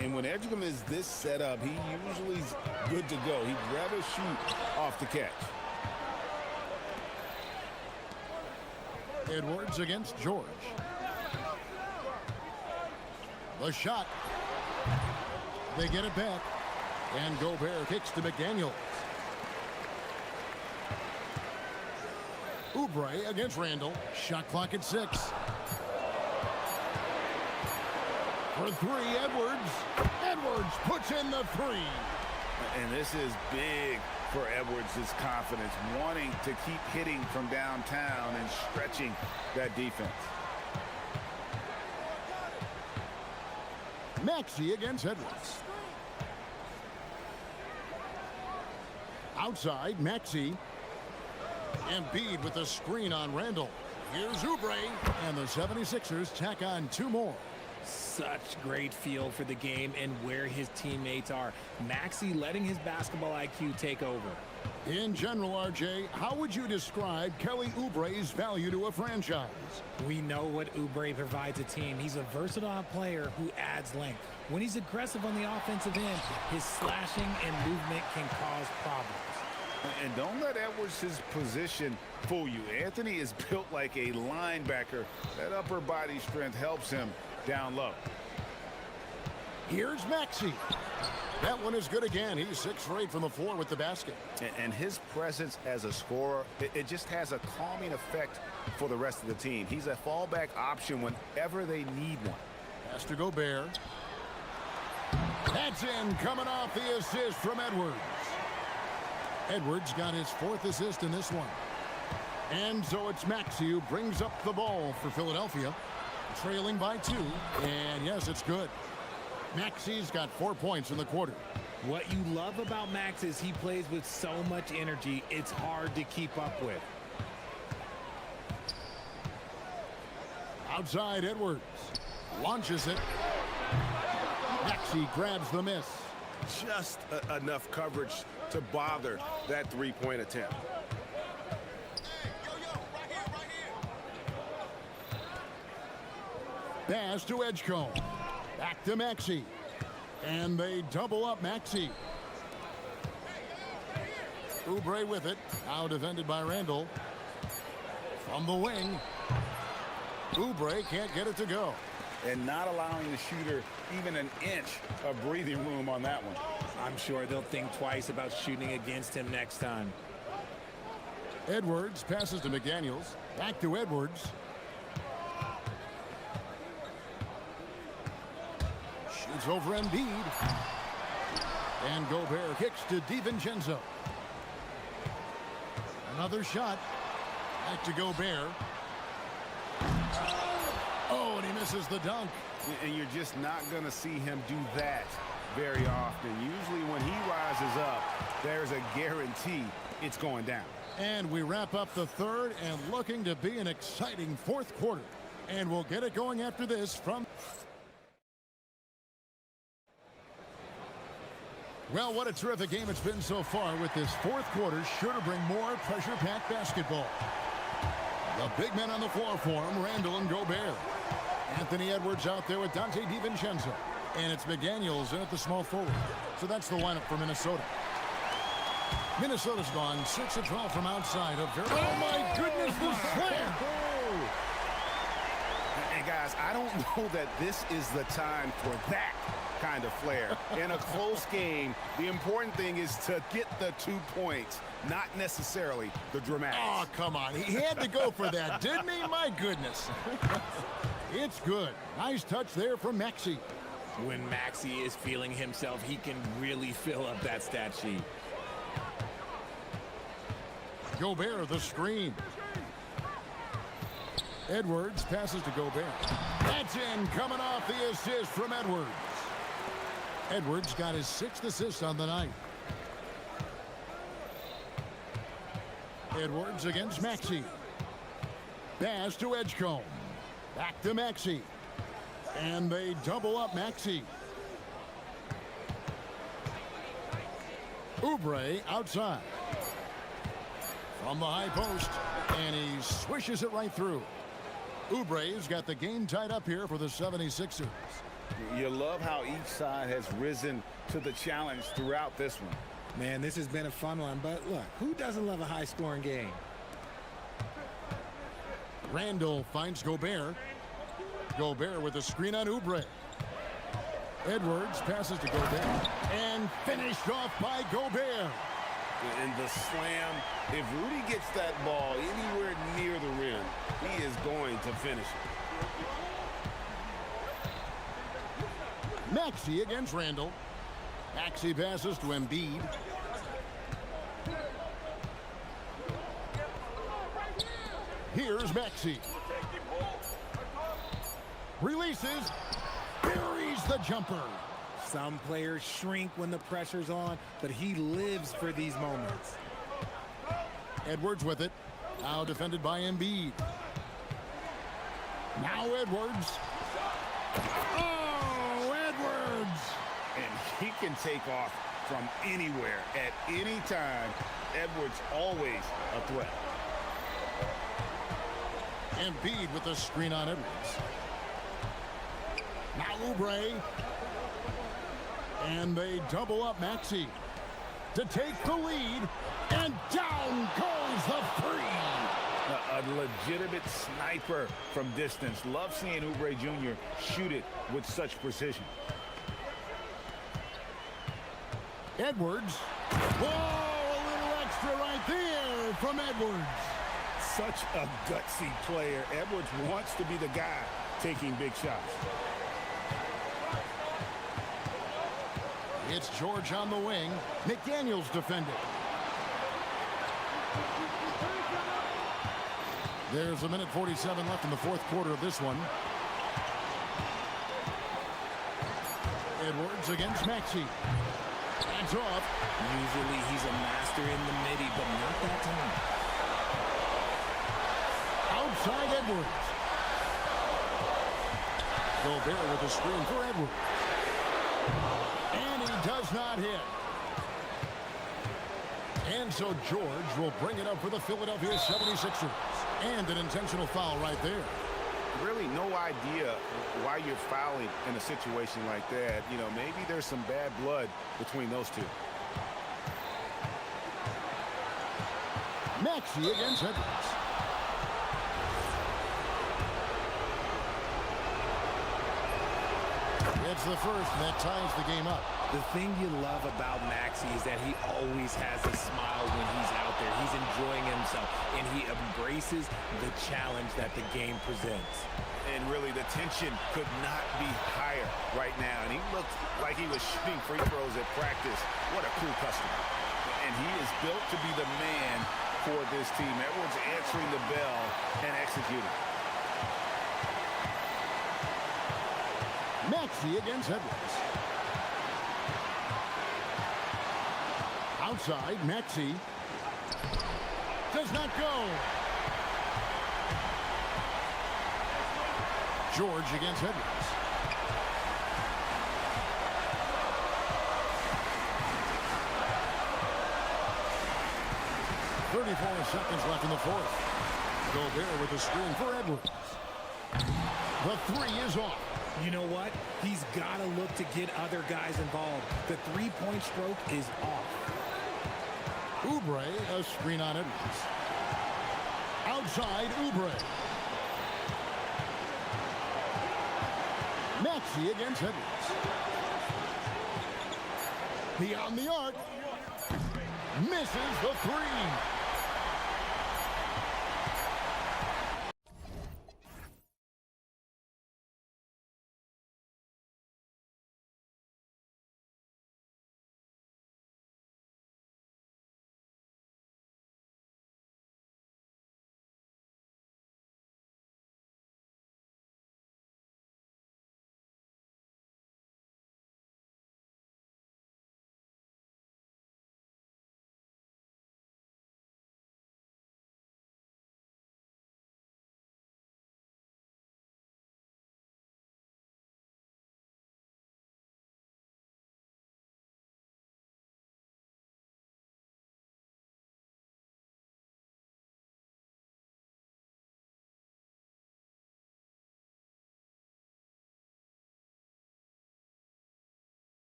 And when Edgecombe is this set up, he usually is good to go. He'd rather shoot off the catch. Edwards against George. The shot. They get it back. And Gobert kicks to McDaniels. Oubre against Randall. Shot clock at 6. For 3, Edwards. Edwards puts in the 3. And this is big for Edwards' confidence, wanting to keep hitting from downtown and stretching that defense. Maxey against Edwards. Outside, Maxey. Embiid with a screen on Randall. Here's Oubre, and the 76ers tack on 2 more. Such great feel for the game and where his teammates are. Maxey letting his basketball IQ take over. In general, RJ, how would you describe Kelly Oubre's value to a franchise? We know what Oubre provides a team. He's a versatile player who adds length. When he's aggressive on the offensive end, his slashing and movement can cause problems. And don't let Edwards' position fool you. Anthony is built like a linebacker. That upper body strength helps him down low. Here's Maxey. That one is good again. He's 6 for 8 from the floor with the basket. And his presence as a scorer, it just has a calming effect for the rest of the team. He's a fallback option whenever they need one. Pass to Gobert. That's in, coming off the assist from Edwards. Edwards got his 4th assist in this one. And so it's Maxey who brings up the ball for Philadelphia. Trailing by 2, and yes, it's good. Maxey's got 4 points in the quarter. What you love about Max is he plays with so much energy, it's hard to keep up with. Outside, Edwards launches it. Maxey grabs the miss. Just enough coverage to bother that 3-point attempt. Pass to Edgecombe. Back to Maxey. And they double up Maxey. Oubre with it. Now defended by Randall. From the wing. Oubre can't get it to go. And not allowing the shooter even an inch of breathing room on that one. I'm sure they'll think twice about shooting against him next time. Edwards passes to McDaniels. Back to Edwards. Shoots over Embiid. And Gobert kicks to DiVincenzo. Another shot. Back to Gobert. Oh, and he misses the dunk. And you're just not going to see him do that very often. Usually when he rises up, there's a guarantee it's going down. And we wrap up the 3rd and looking to be an exciting 4th quarter. And we'll get it going after this from... Well, what a terrific game it's been so far, with this 4th quarter sure to bring more pressure-packed basketball. The big men on the floor for him, Randall and Gobert. Anthony Edwards out there with Dante DiVincenzo. And it's McDaniels in at the small forward. So that's the lineup for Minnesota. Minnesota's gone 6 of 12 from outside. Oh, my goodness, the slam! And guys, I don't know that this is the time for that kind of flair. In a close game, the important thing is to get the 2 points, not necessarily the dramatics. Oh, come on. He had to go for that, didn't he? My goodness. It's good. Nice touch there from Maxey. When Maxey is feeling himself, he can really fill up that stat sheet. Gobert, the screen. Edwards passes to Gobert. That's in, coming off the assist from Edwards. Edwards got his 6th assist on the night. Edwards against Maxey. Pass to Edgecombe. Back to Maxey. And they double up Maxey. Oubre outside. From the high post. And he swishes it right through. Oubre's got the game tied up here for the 76ers. You love how each side has risen to the challenge throughout this one. Man, this has been a fun one, but look, who doesn't love a high-scoring game? Randall finds Gobert. Gobert with a screen on Oubre. Edwards passes to Gobert. And finished off by Gobert. And the slam, if Rudy gets that ball anywhere near the rim, he is going to finish it. Maxey against Randall. Maxey passes to Embiid. Here's Maxey. Releases. Buries the jumper. Some players shrink when the pressure's on, but he lives for these moments. Edwards with it. Now defended by Embiid. Now Edwards. Oh, Edwards! And he can take off from anywhere at any time. Edwards always a threat. Embiid with the screen on Edwards. Now Oubre. And they double up Maxey to take the lead. And down goes the three. A legitimate sniper from distance. Love seeing Oubre Jr. shoot it with such precision. Edwards. Whoa, a little extra right there from Edwards. Such a gutsy player. Edwards wants to be the guy taking big shots. It's George on the wing. McDaniels defended. There's a minute 47 left in the fourth quarter of this one. Edwards against Maxey. Hands off. Usually he's a master in the midi, but not that time. Outside Edwards. Gobert with a screen for Edwards. And he does not hit. And so George will bring it up for the Philadelphia 76ers. And an intentional foul right there. Really no idea why you're fouling in a situation like that. You know, maybe there's some bad blood between those two. Maxey against Edwards. It's the first that ties the game up. The thing you love about Maxey is that he always has a smile when he's out there. He's enjoying himself, and he embraces the challenge that the game presents. And really, the tension could not be higher right now. And he looked like he was shooting free throws at practice. What a cool customer. And he is built to be the man for this team. Edwards answering the bell and executing. Maxey against Edwards. Outside, Maxey. Does not go. George against Edwards. .34 seconds left in the fourth. Gobert with the screen for Edwards. The three is off. You know what? He's got to look to get other guys involved. The three-point stroke is off. Oubre, a screen on Edwards. Outside, Oubre. Maxey against Edwards. Beyond the arc. Misses the three.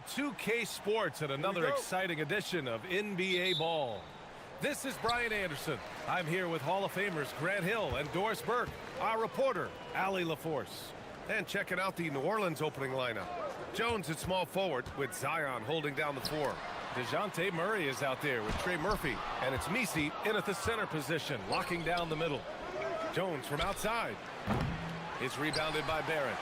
2K Sports and another exciting edition of NBA Ball. This is Brian Anderson. I'm here with Hall of Famers Grant Hill and Doris Burke, our reporter, Allie LaForce. And checking out the New Orleans opening lineup. Jones at small forward with Zion holding down the four. DeJounte Murray is out there with Trey Murphy, and it's Misi in at the center position, locking down the middle. Jones from outside. It's rebounded by Barrett.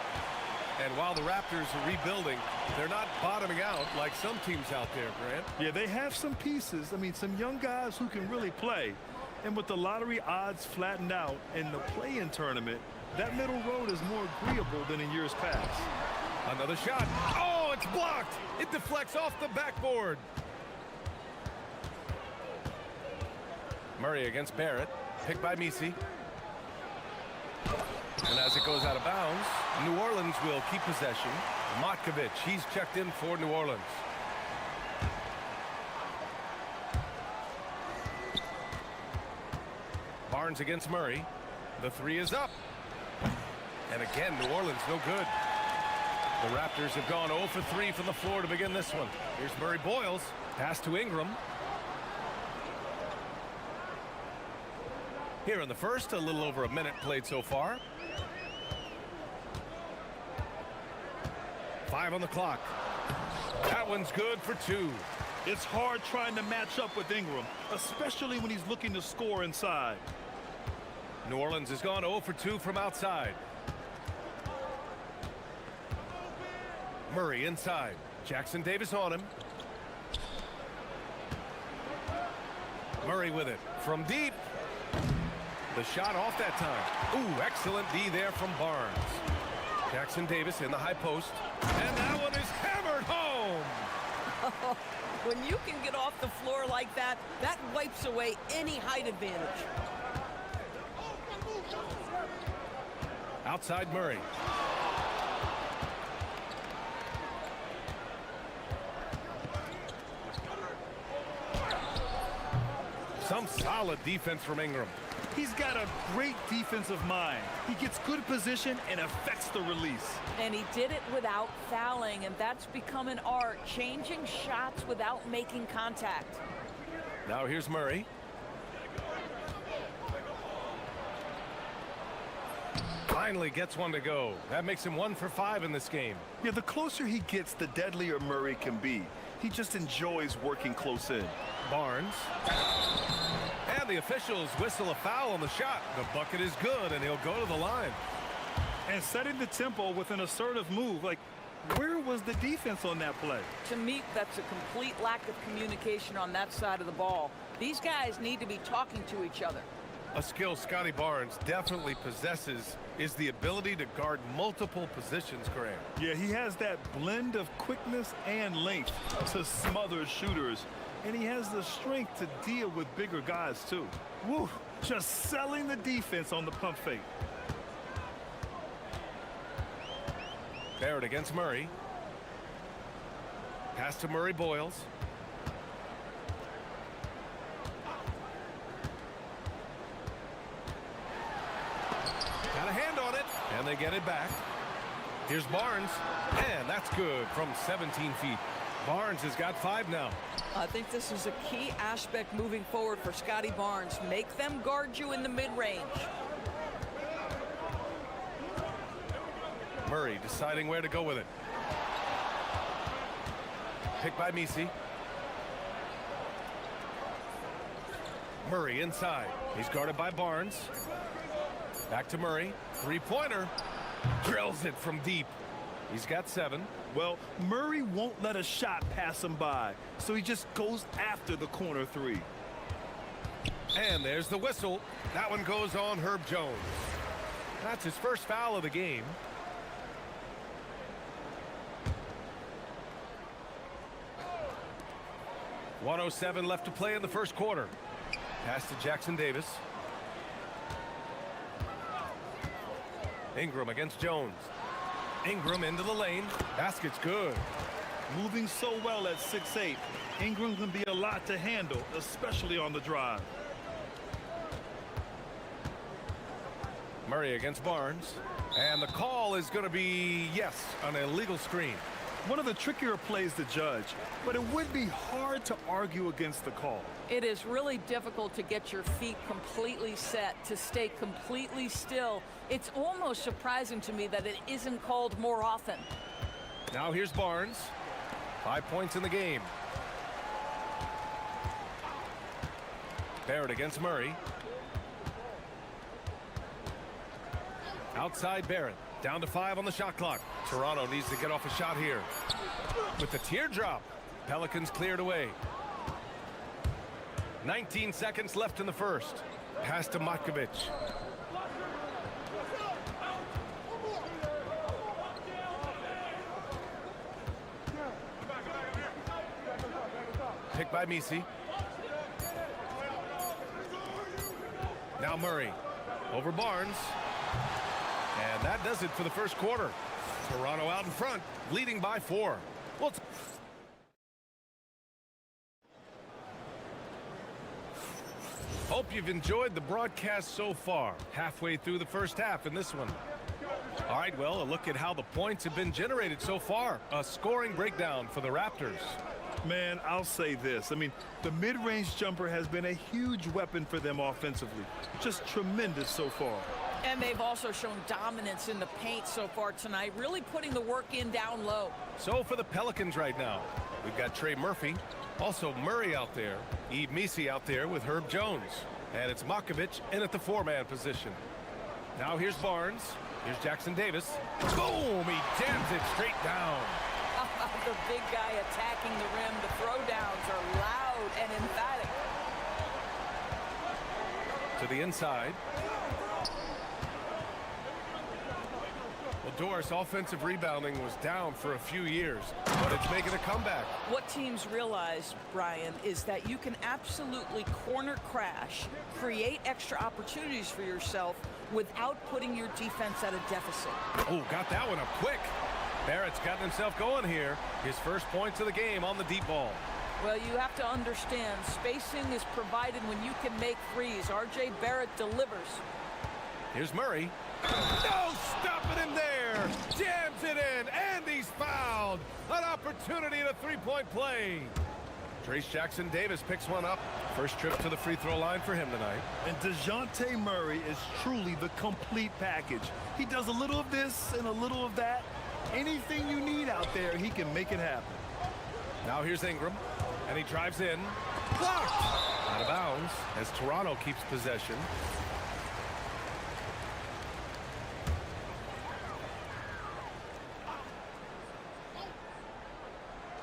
And while the Raptors are rebuilding, they're not bottoming out like some teams out there, Grant. Yeah, they have some pieces. I mean, some young guys who can really play. And with the lottery odds flattened out in the play-in tournament, that middle road is more agreeable than in years past. Another shot. Oh, it's blocked. It deflects off the backboard. Murray against Barrett. Picked by Misi. And as it goes out of bounds, New Orleans will keep possession. Matkovic, he's checked in for New Orleans. Barnes against Murray. The three is up. And again, New Orleans no good. The Raptors have gone 0 for 3 from the floor to begin this one. Here's Murray Boyles. Pass to Ingram. Here in the first, a little over a minute played so far. 5 on the clock. That one's good for 2. It's hard trying to match up with Ingram, especially when he's looking to score inside. New Orleans has gone 0 for 2 from outside. Murray inside. Jackson Davis on him. Murray with it from deep. The shot off that time. Ooh, excellent D there from Barnes. Jackson Davis in the high post. And that one is hammered home. When you can get off the floor like that, that wipes away any height advantage. Outside Murray. Some solid defense from Ingram. He's got a great defensive mind. He gets good position and affects the release. And he did it without fouling, and that's become an art, changing shots without making contact. Now here's Murray. Finally gets one to go. That makes him 1 for 5 in this game. Yeah, the closer he gets, the deadlier Murray can be. He just enjoys working close in. Barnes. And the officials whistle a foul on the shot. The bucket is good, and he'll go to the line. And setting the tempo with an assertive move. Like, where was the defense on that play? To me, that's a complete lack of communication on that side of the ball. These guys need to be talking to each other. A skill Scotty Barnes definitely possesses is the ability to guard multiple positions, Graham. Yeah, he has that blend of quickness and length to smother shooters. And he has the strength to deal with bigger guys, too. Woo! Just selling the defense on the pump fake. Barrett against Murray. Pass to Murray Boyles. Got a hand on it, and they get it back. Here's Barnes, and that's good from 17 feet. Barnes has got 5 now. I think this is a key aspect moving forward for Scotty Barnes. Make them guard you in the mid-range. Murray deciding where to go with it. Picked by Misi. Murray inside. He's guarded by Barnes. Back to Murray. Three-pointer. Drills it from deep. He's got 7. Well, Murray won't let a shot pass him by, so he just goes after the corner 3. And there's the whistle. That one goes on Herb Jones. That's his first foul of the game. .107 left to play in the first quarter. Pass to Jackson Davis. Ingram against Jones. Ingram into the lane. Basket's good. Moving so well at 6'8", Ingram can be a lot to handle, especially on the drive. Murray against Barnes. And the call is going to be, yes, an illegal screen. One of the trickier plays to judge, but it would be hard to argue against the call. It is really difficult to get your feet completely set, to stay completely still. It's almost surprising to me that it isn't called more often. Now here's Barnes. 5 points in the game. Barrett against Murray. Outside Barrett. Down to 5 on the shot clock. Toronto needs to get off a shot here. With the teardrop, Pelicans cleared away. 19 seconds left in the first. Pass to Matkovic. Pick by Misi. Now Murray. Over Barnes. And that does it for the first quarter. Toronto out in front, leading by 4. Well, hope you've enjoyed the broadcast so far. Halfway through the first half in this one. All right, well, a look at how the points have been generated so far. A scoring breakdown for the Raptors. Man, I'll say this. I mean, the mid-range jumper has been a huge weapon for them offensively. Just tremendous so far. And they've also shown dominance in the paint so far tonight, really putting the work in down low. So for the Pelicans right now, we've got Trey Murphy, also Murray out there, Yves Misi out there with Herb Jones, and it's Matkovic in at the 4-man position. Now here's Barnes, here's Jackson Davis. Boom! He jams it straight down. The big guy attacking the rim. The throwdowns are loud and emphatic. To the inside. Well, Doris, offensive rebounding was down for a few years, but it's making a comeback. What teams realize, Brian, is that you can absolutely corner crash, create extra opportunities for yourself without putting your defense at a deficit. Oh, got that one up quick. Barrett's gotten himself going here. His first points of the game on the deep ball. Well, you have to understand, spacing is provided when you can make threes. R.J. Barrett delivers. Here's Murray. No stopping him there. Jams it in, and he's fouled. An opportunity at a three-point play. Trace Jackson Davis picks one up. First trip to the free throw line for him tonight. And DeJounte Murray is truly the complete package. He does a little of this and a little of that. Anything you need out there, he can make it happen. Now here's Ingram, and he drives in. Blocked! Out of bounds as Toronto keeps possession.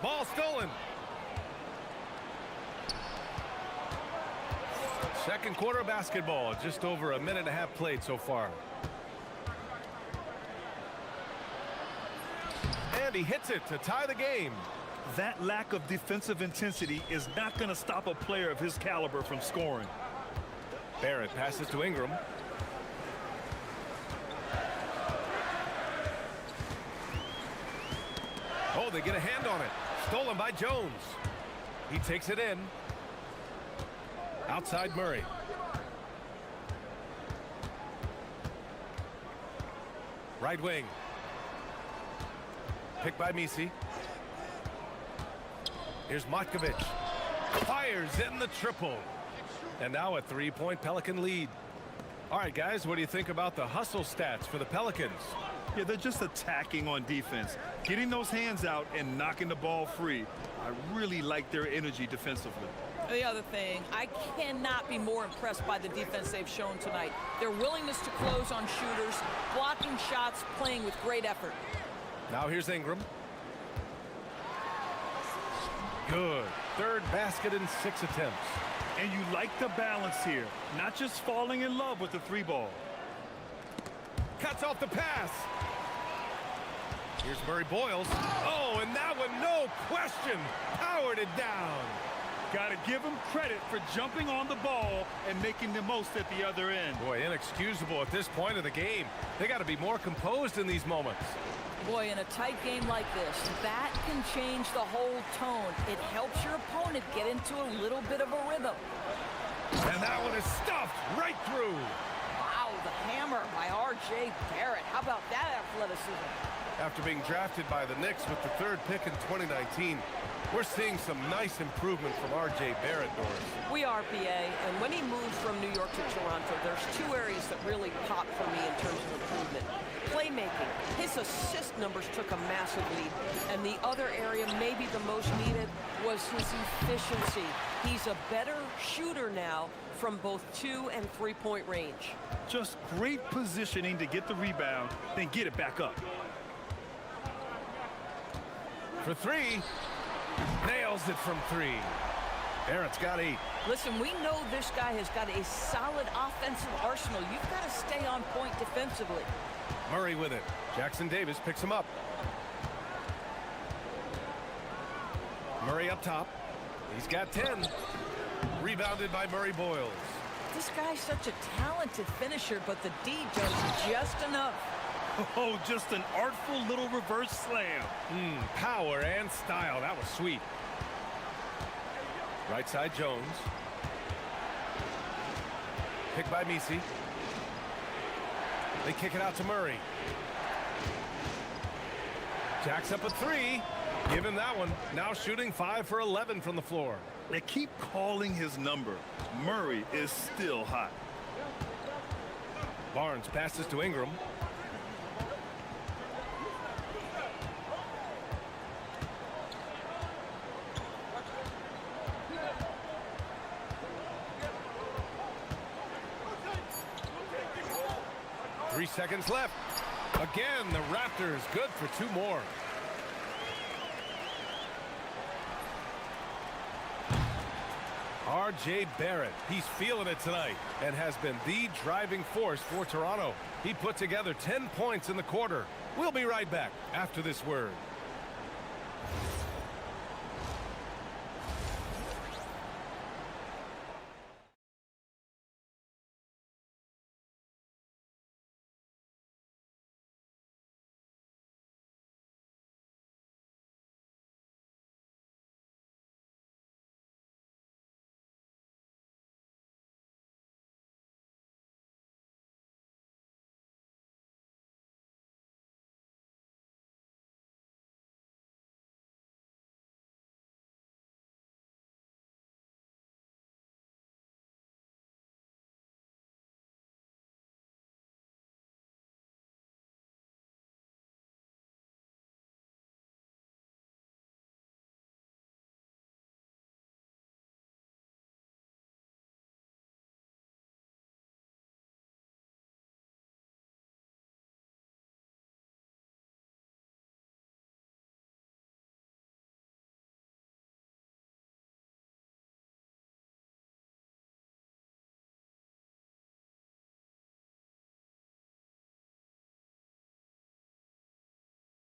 Ball stolen. Second quarter of basketball, just over a minute and a half played so far. And he hits it to tie the game. That lack of defensive intensity is not going to stop a player of his caliber from scoring. Barrett passes to Ingram. Oh, they get a hand on it. Stolen by Jones. He takes it in. Outside Murray. Right wing. Picked by Misi. Here's Matkovic. Fires in the triple. And now a three-point Pelican lead. All right, guys, what do you think about the hustle stats for the Pelicans? Yeah, they're just attacking on defense. Getting those hands out and knocking the ball free. I really like their energy defensively. The other thing, I cannot be more impressed by the defense they've shown tonight. Their willingness to close on shooters, blocking shots, playing with great effort. Now here's Ingram. Good. Third basket in 6 attempts. And you like the balance here. Not just falling in love with the three ball. Cuts off the pass. Here's Murray Boyles. Oh, and that one, no question, powered it down. Got to give him credit for jumping on the ball and making the most at the other end. Boy, inexcusable at this point of the game. They got to be more composed in these moments. Boy, in a tight game like this, that can change the whole tone. It helps your opponent get into a little bit of a rhythm. And that one is stuffed right through. Wow, the hammer by R.J. Barrett. How about that athleticism? After being drafted by the Knicks with the 3rd pick in 2019, we're seeing some nice improvement from R.J. Barrett, Doris. We are, PA, and when he moved from New York to Toronto, there's 2 areas that really popped for me in terms of improvement. Playmaking. His assist numbers took a massive leap, and the other area, maybe the most needed, was his efficiency. He's a better shooter now from both 2- and 3-point range. Just great positioning to get the rebound, then get it back up. For 3, nails it from 3. Barrett's got 8. Listen, we know this guy has got a solid offensive arsenal. You've got to stay on point defensively. Murray with it. Jackson Davis picks him up. Murray up top. He's got 10. Rebounded by Murray Boyles. This guy's such a talented finisher, but the D does just enough. Oh, just an artful little reverse slam. Power and style. That was sweet. Right side Jones. Picked by Misi. They kick it out to Murray. Jacks up a 3. Give him that one. Now shooting 5 for 11 from the floor. They keep calling his number. Murray is still hot. Barnes passes to Ingram. Three seconds left. Again, the Raptors good for 2 more. R.J. Barrett, he's feeling it tonight and has been the driving force for Toronto. He put together 10 points in the quarter. We'll be right back after this word.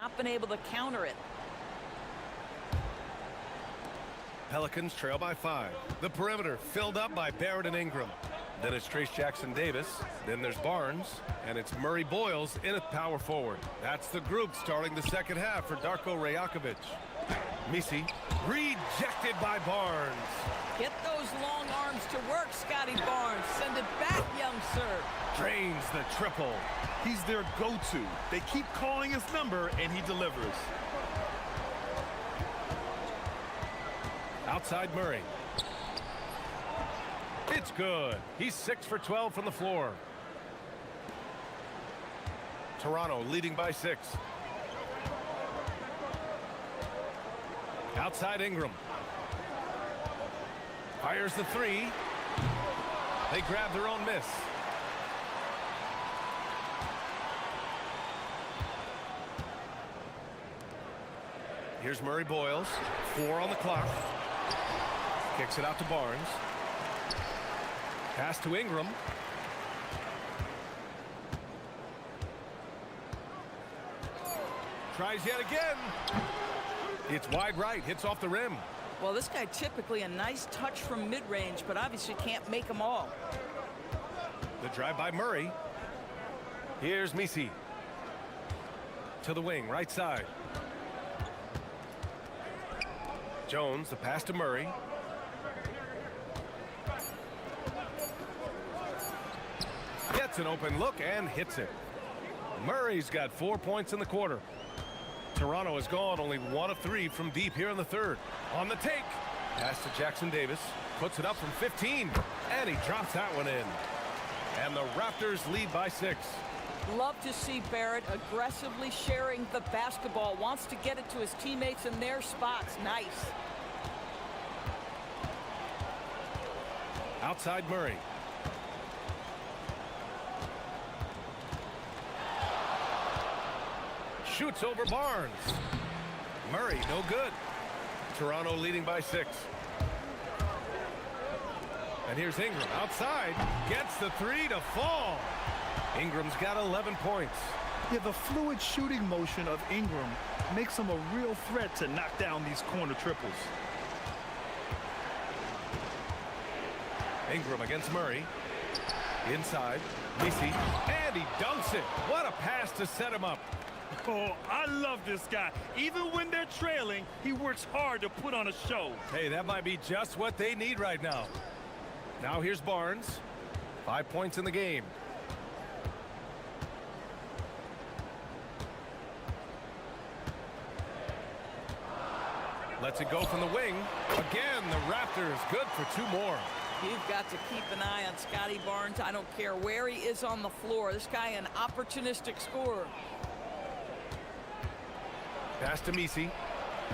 Not been able to counter it. Pelicans trail by 5. The perimeter filled up by Barrett and Ingram. Then it's Trace Jackson Davis. Then there's Barnes. And it's Murray Boyles in at power forward. That's the group starting the second half for Darko Rajakovic. Misi rejected by Barnes. Get those long arms to work, Scotty Barnes. Send it back, young sir. Drains the triple. He's their go-to. They keep calling his number, and he delivers. Outside Murray. It's good. He's 6 for 12 from the floor. Toronto leading by 6. Outside Ingram. Fires the 3. They grab their own miss. Here's Murray Boyles. 4 on the clock. Kicks it out to Barnes. Pass to Ingram. Tries yet again. It's wide right. Hits off the rim. Well, this guy typically a nice touch from mid-range, but obviously can't make them all. The drive by Murray. Here's Misi. To the wing, right side. Jones, the pass to Murray. Gets an open look and hits it. Murray's got 4 points in the quarter. Toronto has gone only 1 of 3 from deep here in the third. On the take. Pass to Jackson Davis. Puts it up from 15. And he drops that one in. And the Raptors lead by 6. Love to see Barrett aggressively sharing the basketball. Wants to get it to his teammates in their spots. Nice. Outside Murray. Shoots over Barnes. Murray, no good. Toronto leading by 6. And here's Ingram outside. Gets the 3 to fall. Ingram's got 11 points. Yeah, the fluid shooting motion of Ingram makes him a real threat to knock down these corner triples. Ingram against Murray. Inside. Misi. And he dunks it. What a pass to set him up. Oh, I love this guy. Even when they're trailing, he works hard to put on a show. Hey, that might be just what they need right now. Now here's Barnes. 5 points in the game. Lets it go from the wing. Again, the Raptors good for 2 more. You've got to keep an eye on Scotty Barnes. I don't care where he is on the floor. This guy an opportunistic scorer. Pass to Misi.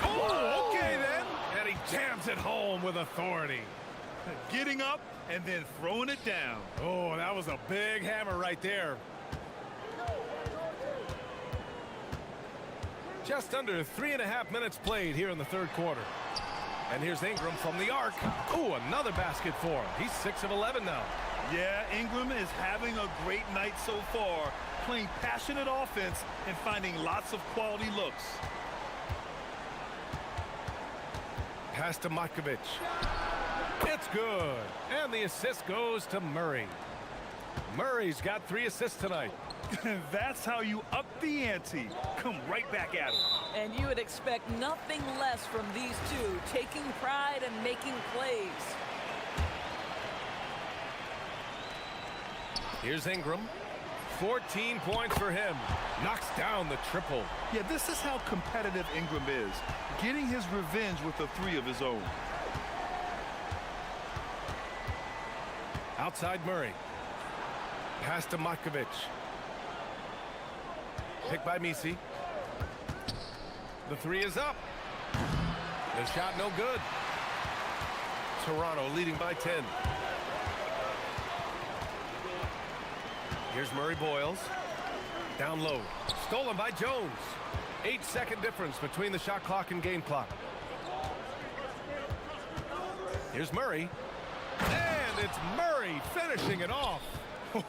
Oh, okay then. And he jams it home with authority. Getting up and then throwing it down. Oh, that was a big hammer right there. Just under 3.5 minutes played here in the third quarter. And here's Ingram from the arc. Oh, another basket for him. He's 6 of 11 now. Yeah, Ingram is having a great night so far, playing passionate offense and finding lots of quality looks. Pass to Matkovic. It's good. And the assist goes to Murray. Murray's got 3 assists tonight. That's how you up the ante. Come right back at him. And you would expect nothing less from these two, taking pride and making plays. Here's Ingram. 14 points for him. Knocks down the triple. Yeah, this is how competitive Ingram is, getting his revenge with a 3 of his own. Outside Murray. Pass to Matkovic. Picked by Misi. The 3 is up. The shot no good. Toronto leading by 10. Here's Murray Boyles. Down low. Stolen by Jones. 8-second difference between the shot clock and game clock. Here's Murray. And it's Murray finishing it off.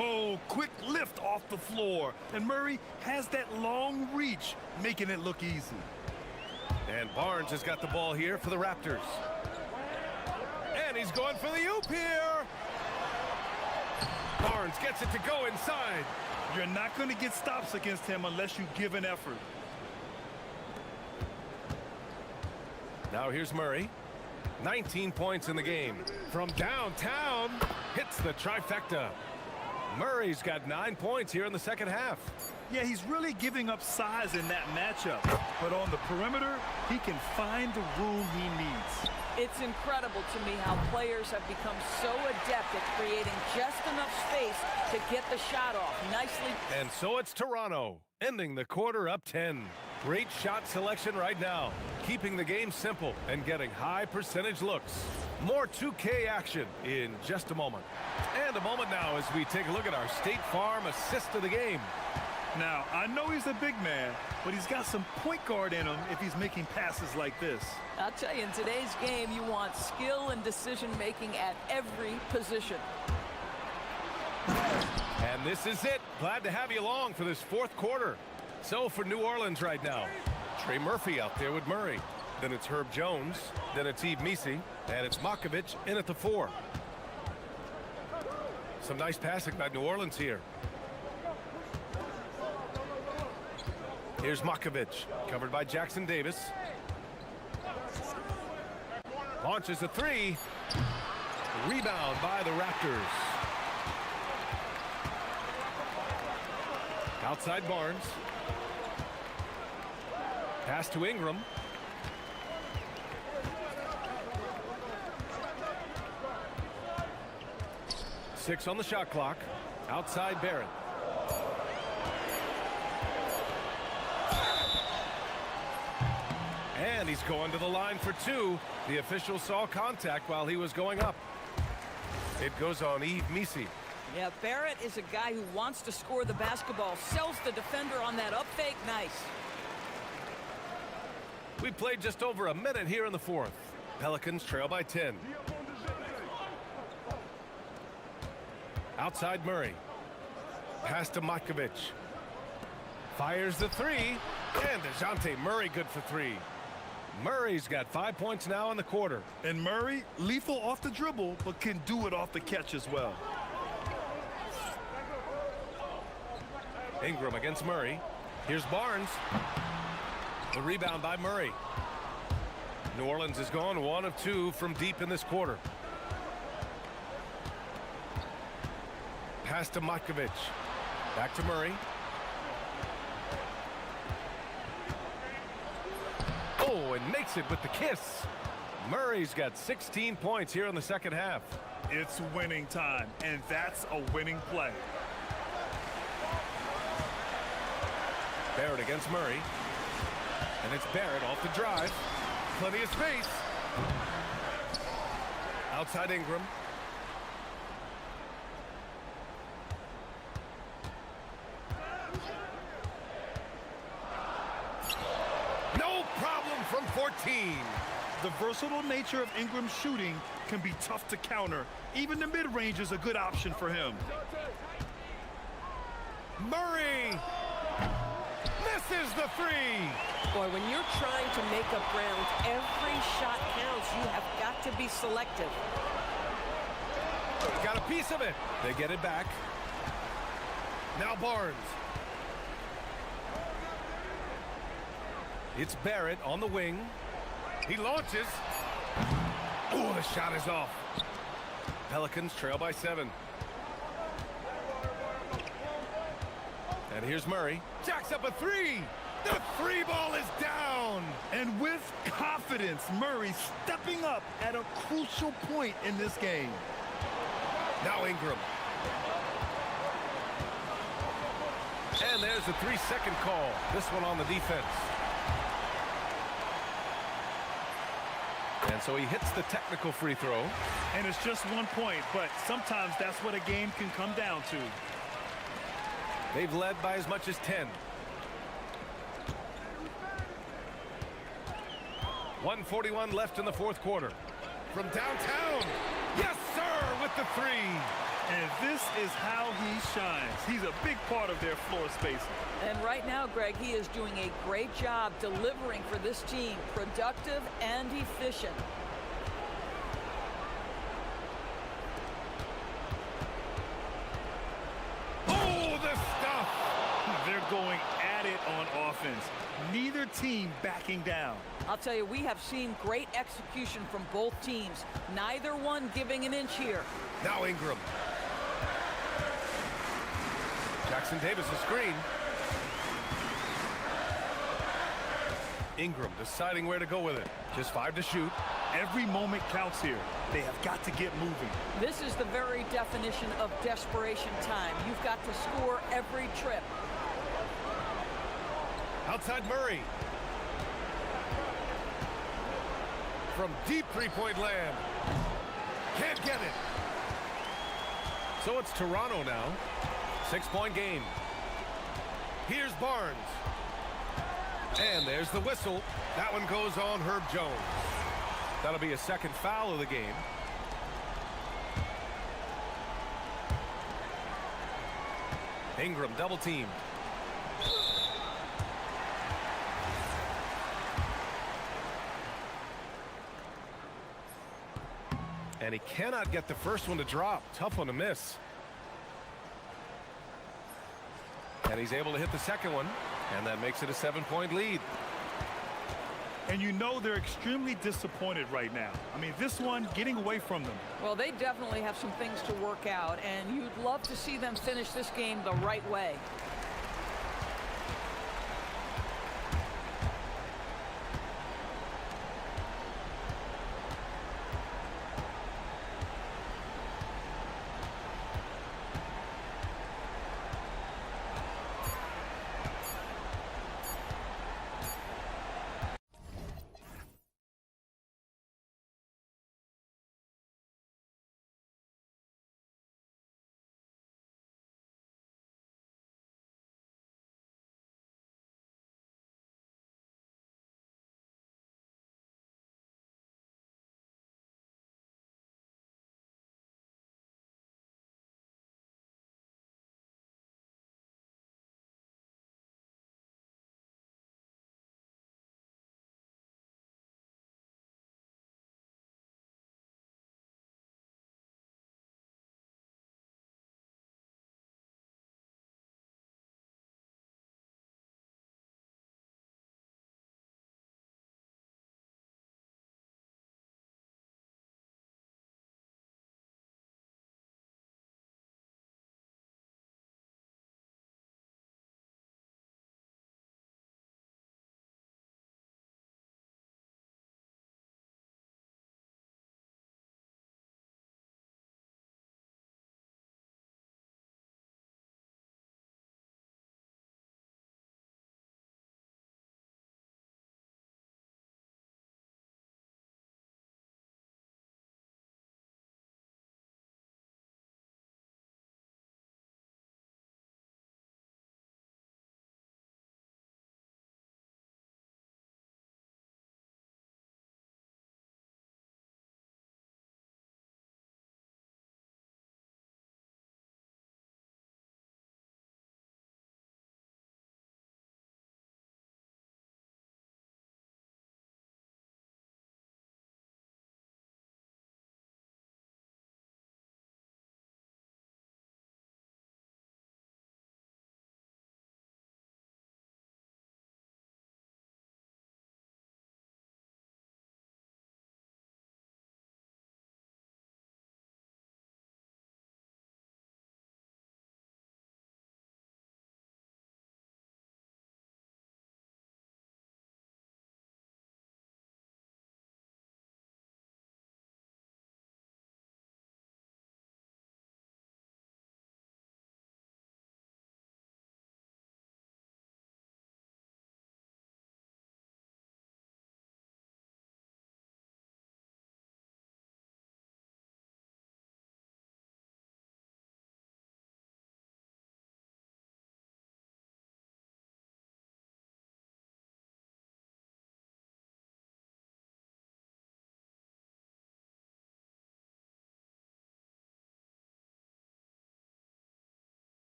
Oh, quick lift off the floor. And Murray has that long reach, making it look easy. And Barnes has got the ball here for the Raptors. And he's going for the oop here. Barnes gets it to go inside. You're not going to get stops against him unless you give an effort. Now here's Murray. 19 points in the game. From downtown, hits the trifecta. Murray's got 9 points here in the second half. Yeah, he's really giving up size in that matchup. But on the perimeter, he can find the room he needs. It's incredible to me how players have become so adept at creating just enough space to get the shot off. Nicely. And so it's Toronto, ending the quarter up 10. Great shot selection right now, keeping the game simple and getting high percentage looks. More 2K action in just a moment. And a moment now as we take a look at our State Farm assist of the game. Now, I know he's a big man, but he's got some point guard in him if he's making passes like this. I'll tell you, in today's game, you want skill and decision-making at every position. And this is it. Glad to have you along for this fourth quarter. So for New Orleans right now, Trey Murphy out there with Murray. Then it's Herb Jones. Then it's Yves Misi. And it's Matkovic in at the 4. Some nice passing by New Orleans here. Here's Matkovic, covered by Jackson Davis. Launches a 3. Rebound by the Raptors. Outside Barnes. Pass to Ingram. Six on the shot clock. Outside Barrett. And he's going to the line for two. The official saw contact while he was going up. It goes on eBasketball. Yeah, Barrett is a guy who wants to score the basketball. Sells the defender on that up fake. Nice. We played just over a minute here in the fourth. Pelicans trail by 10. Outside Murray. Pass to Matkovic. Fires the three. And DeJounte Murray good for three. Murray's got 5 points now in the quarter. And Murray, lethal off the dribble, but can do it off the catch as well. Ingram against Murray. Here's Barnes. The rebound by Murray. New Orleans has gone 1 of 2 from deep in this quarter. Pass to Matkovic. Back to Murray. Oh, and makes it with the kiss. Murray's got 16 points here in the second half. It's winning time, and that's a winning play. Barrett against Murray. And it's Barrett off the drive. Plenty of space. Outside Ingram. No problem from 14. The versatile nature of Ingram's shooting can be tough to counter. Even the mid-range is a good option for him. Murray misses the three. Boy, when you're trying to make up ground, every shot counts. You have got to be selective. Got a piece of it. They get it back. Now Barnes. It's Barrett on the wing. He launches. Oh, the shot is off. Pelicans trail by 7. And here's Murray. Jacks up a three. The three ball is down. And with confidence, Murray stepping up at a crucial point in this game. Now Ingram. And there's the 3-second call. This one on the defense. And so he hits the technical free throw. And it's just 1 point, but sometimes that's what a game can come down to. They've led by as much as 10. 1:41 left in the fourth quarter. From downtown. Yes, sir, with the three. And this is how he shines. He's a big part of their floor spacing. And right now, Greg, he is doing a great job delivering for this team. Productive and efficient. Oh, the stuff! They're going at it on offense. Neither team backing down. I'll tell you, we have seen great execution from both teams. Neither one giving an inch here. Now Ingram. Jackson Davis a screen. Ingram deciding where to go with it. Just 5 to shoot. Every moment counts here. They have got to get moving. This is the very definition of desperation time. You've got to score every trip. Outside Murray. From deep three-point land. Can't get it. So it's Toronto now. 6-point game. Here's Barnes. And there's the whistle. That one goes on Herb Jones. That'll be a second foul of the game. Ingram double teamed. And he cannot get the first one to drop. Tough one to miss. And he's able to hit the second one. And that makes it a 7-point lead. And you know they're extremely disappointed right now. I mean, this one getting away from them. Well, they definitely have some things to work out, and you'd love to see them finish this game the right way.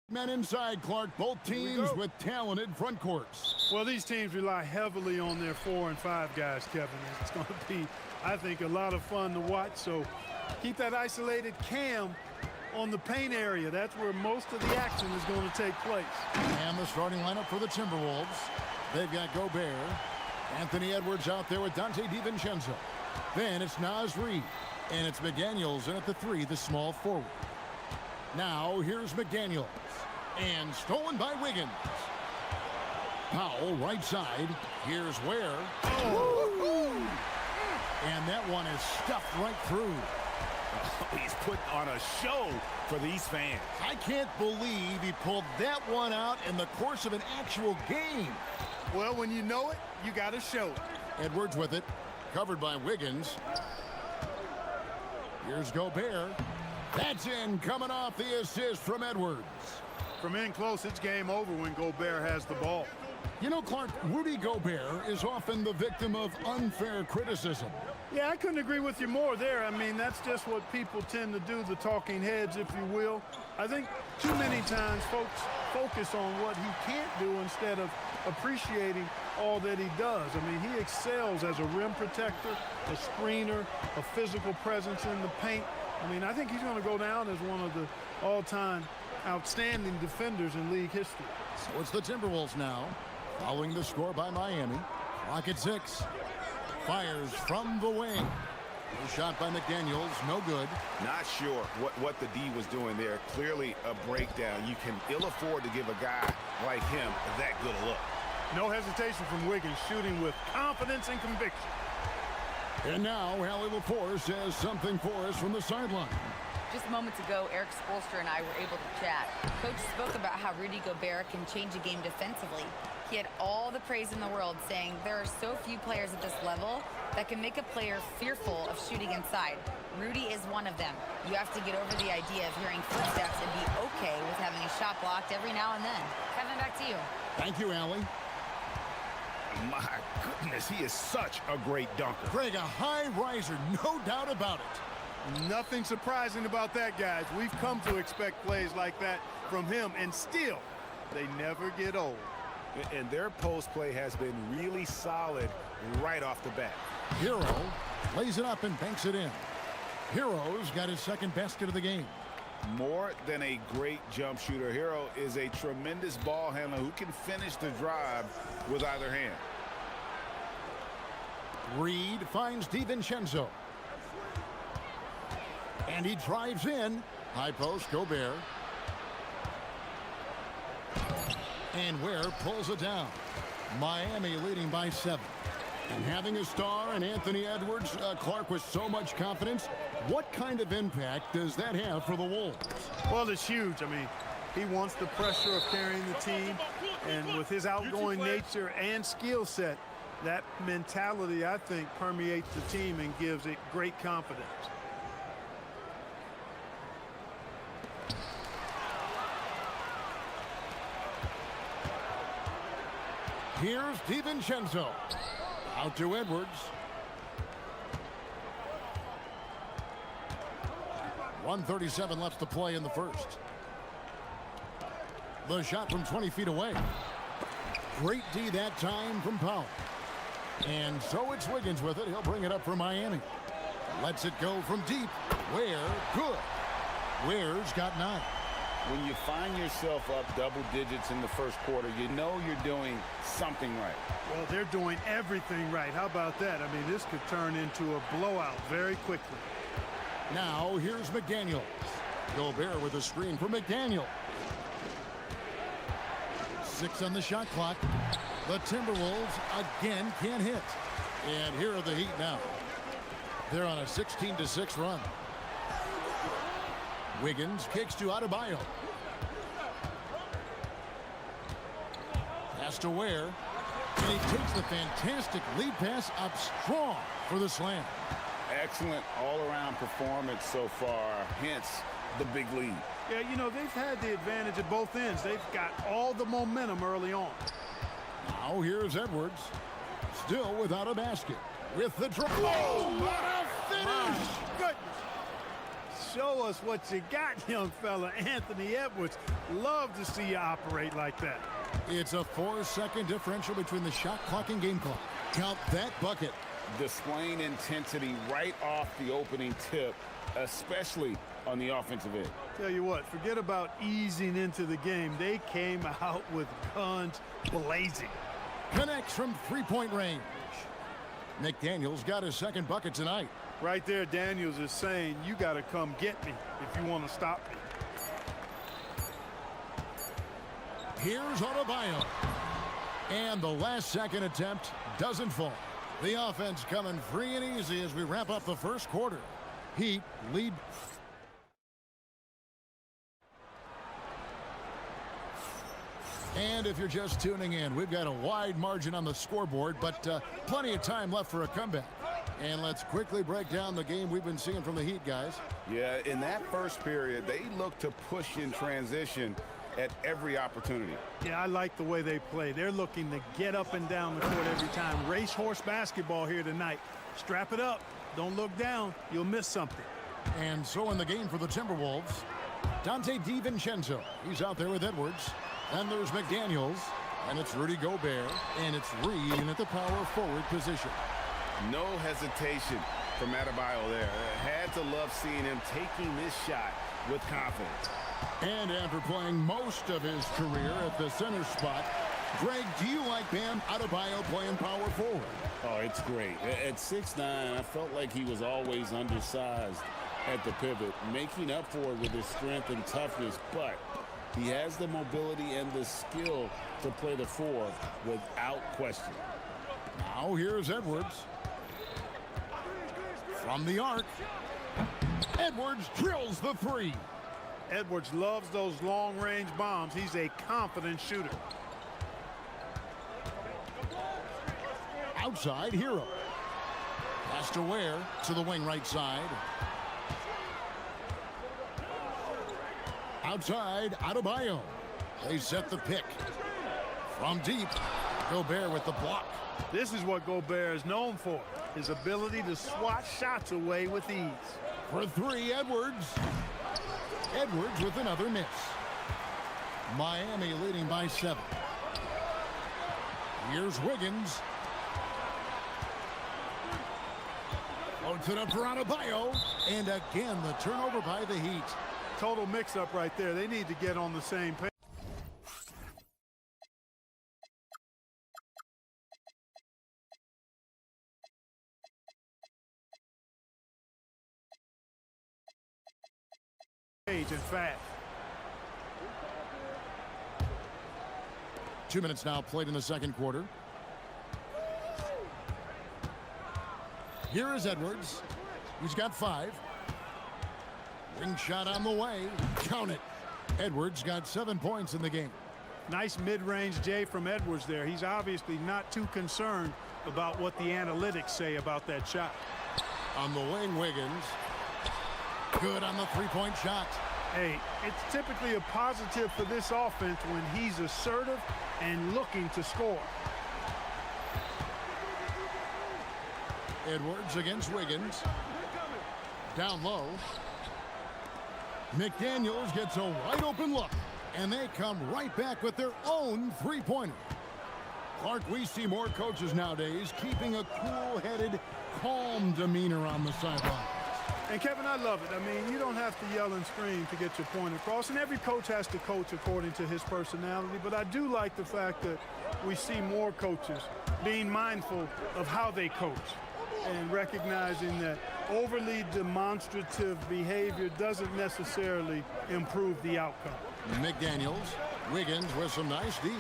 Men inside, Clark. Both teams with talented front courts. Well, these teams rely heavily on their 4 and 5 guys, Kevin. It's going to be, I think, a lot of fun to watch. So keep that isolated cam on the paint area. That's where most of the action is going to take place. And the starting lineup for the Timberwolves. They've got Gobert. Anthony Edwards out there with Dante DiVincenzo. Then it's Naz Reid. And it's McDaniels in at the 3, the small forward. Now here's McDaniels. And stolen by Wiggins. Powell right side. Here's Ware. Oh. And that one is stuffed right through. He's put on a show for these fans. I can't believe he pulled that one out in the course of an actual game. Well, when you know it, you got to show it. Edwards with it. Covered by Wiggins. Here's Gobert. That's in, coming off the assist from Edwards. From in close, it's game over when Gobert has the ball. You know, Clark, Rudy Gobert is often the victim of unfair criticism. Yeah, I couldn't agree with you more there. I mean, that's just what people tend to do, the talking heads, if you will. I think too many times folks focus on what he can't do instead of appreciating all that he does. I mean, he excels as a rim protector, a screener, a physical presence in the paint. I mean, I think he's going to go down as one of the all-time outstanding defenders in league history. So it's the Timberwolves now, following the score by Miami. Clock at 6. Fires from the wing. A shot by McDaniels, no good. Not sure what the D was doing there. Clearly a breakdown. You can ill afford to give a guy like him that good a look. No hesitation from Wiggins, shooting with confidence and conviction. And now Hallie LaForce has something for us from the sideline. Just moments ago, Eric Spoelstra and I were able to chat. Coach spoke about how Rudy Gobert can change a game defensively. He had all the praise in the world, saying there are so few players at this level that can make a player fearful of shooting inside. Rudy is one of them. You have to get over the idea of hearing footsteps and be okay with having a shot blocked every now and then. Kevin, back to you. Thank you, Allie. My goodness, he is such a great dunker. Greg, a high riser, no doubt about it. Nothing surprising about that, guys. We've come to expect plays like that from him, and still, they never get old. And their post play has been really solid right off the bat. Hero lays it up and banks it in. Hero's got his second basket of the game. More than a great jump shooter, Hero is a tremendous ball handler who can finish the drive with either hand. Reid finds DiVincenzo. And he drives in. High post, Gobert. And Ware pulls it down. Miami leading by 7. And having a star in Anthony Edwards, Clark, with so much confidence, what kind of impact does that have for the Wolves? Well, it's huge. I mean, he wants the pressure of carrying the team. And with his outgoing nature and skill set, that mentality, I think, permeates the team and gives it great confidence. Here's DiVincenzo. Out to Edwards. 1:37 left to play in the first. The shot from 20 feet away. Great D that time from Powell. And so it's Wiggins with it. He'll bring it up for Miami. Lets it go from deep. Ware, good. Ware's got 9. When you find yourself up double digits in the first quarter, you know you're doing something right. Well, they're doing everything right. How about that? I mean, this could turn into a blowout very quickly. Now, here's McDaniels. Gobert with a screen for McDaniels. 6 on the shot clock. The Timberwolves again can't hit. And here are the Heat now. They're on a 16-6 run. Wiggins kicks to Adebayo. Pass to Ware. And he takes the fantastic lead pass up strong for the slam. Excellent all-around performance so far, hence the big lead. Yeah, you know, they've had the advantage at both ends. They've got all the momentum early on. Now here's Edwards. Still without a basket. With the drive. Oh, what a finish! Goodness. Show us what you got, young fella. Anthony Edwards, love to see you operate like that. It's a 4-second differential between the shot clock and game clock. Count that bucket. Displaying intensity right off the opening tip, especially on the offensive end. Tell you what, forget about easing into the game. They came out with guns blazing. Connects from three-point range. McDaniels got his second bucket tonight. Right there, Daniels is saying, you got to come get me if you want to stop me. Here's Adebayo. And the last second attempt doesn't fall. The offense coming free and easy as we wrap up the first quarter. Heat lead. And if you're just tuning in, we've got a wide margin on the scoreboard, but plenty of time left for a comeback. And let's quickly break down the game we've been seeing from the Heat, guys. Yeah, in that first period, they looked to push in transition at every opportunity. Yeah, I like the way they play. They're looking to get up and down the court every time. Racehorse basketball here tonight. Strap it up. Don't look down. You'll miss something. And so in the game for the Timberwolves, Dante DiVincenzo. He's out there with Edwards. Then there's McDaniels. And it's Rudy Gobert. And it's Reed in at the power forward position. No hesitation from Adebayo there. Had to love seeing him taking this shot with confidence. And after playing most of his career at the center spot, Greg, do you like Bam Adebayo playing power forward? Oh, it's great. At 6'9", I felt like he was always undersized at the pivot, making up for it with his strength and toughness, but he has the mobility and the skill to play the four without question. Now here's Edwards. From the arc, Edwards drills the three. Edwards loves those long-range bombs. He's a confident shooter. Outside, Hero. Pass to Ware to the wing right side. Outside, Adebayo. They set the pick. From deep, Gobert with the block. This is what Gobert is known for, his ability to swat shots away with ease. For three, Edwards. Edwards with another miss. Miami leading by 7. Here's Wiggins. Floats it up for Adebayo. And again, the turnover by the Heat. Total mix-up right there. They need to get on the same page. And fast. 2 minutes now played in the second quarter. Here is Edwards. He's got 5. Ring shot on the way. Count it. Edwards got 7 points in the game. Nice mid-range J from Edwards there. He's obviously not too concerned about what the analytics say about that shot. On the wing, Wiggins. Good on the three-point shot. Hey, it's typically a positive for this offense when he's assertive and looking to score. Edwards against Wiggins. Down low. McDaniels gets a wide open look, and they come right back with their own three-pointer. Clark, we see more coaches nowadays keeping a cool-headed, calm demeanor on the sideline. And Kevin, I love it. I mean, you don't have to yell and scream to get your point across, and every coach has to coach according to his personality, but I do like the fact that we see more coaches being mindful of how they coach and recognizing that overly demonstrative behavior doesn't necessarily improve the outcome. McDaniels, Wiggins with some nice D.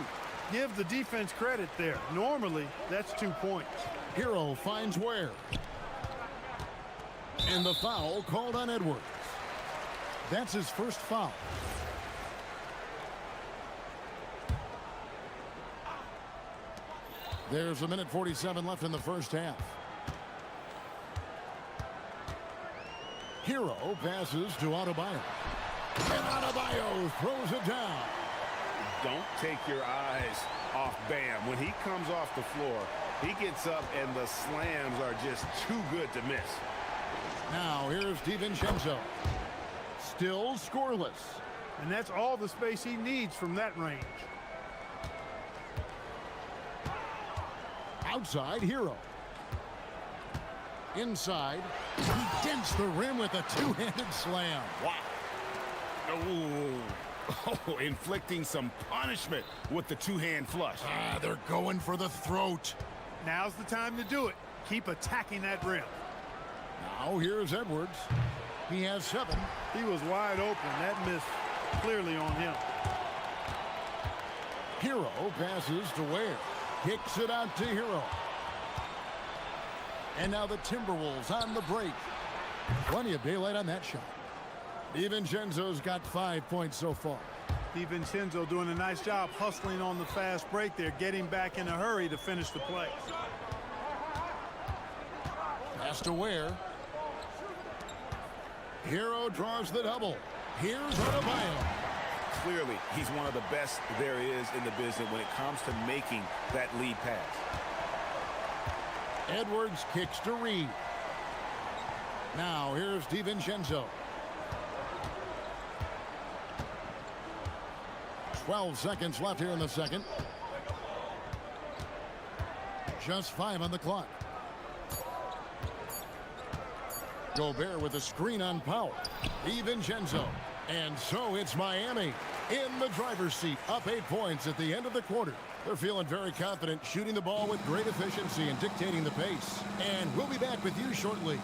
Give the defense credit there. Normally, that's 2 points. Hero finds Ware. And the foul called on Edwards. That's his first foul. There's 1:47 left in the first half. Hero passes to Adebayo. And Adebayo throws it down. Don't take your eyes off Bam. When he comes off the floor, he gets up and the slams are just too good to miss. Now here's DiVincenzo. Still scoreless. And that's all the space he needs from that range. Outside, Hero. Inside, he dents the rim with a two-handed slam. Wow. Oh, inflicting some punishment with the two-hand flush. They're going for the throat. Now's the time to do it. Keep attacking that rim. Now here's Edwards. He has 7. He was wide open. That miss clearly on him. Hero passes to Ware. Kicks it out to Hero. And now the Timberwolves on the break. Plenty of daylight on that shot. DiVincenzo's got 5 points so far. DiVincenzo doing a nice job hustling on the fast break there, getting back in a hurry to finish the play. Pass to Ware. Hero draws the double. Here's Adebayo. Clearly, he's one of the best there is in the business when it comes to making that lead pass. Edwards kicks to Reed. Now here's DiVincenzo. 12 seconds left here in the second. Just 5 on the clock. Gobert with a screen on Powell. DiVincenzo. And so it's Miami in the driver's seat, up 8 points at the end of the quarter. They're feeling very confident, shooting the ball with great efficiency and dictating the pace. And we'll be back with you shortly.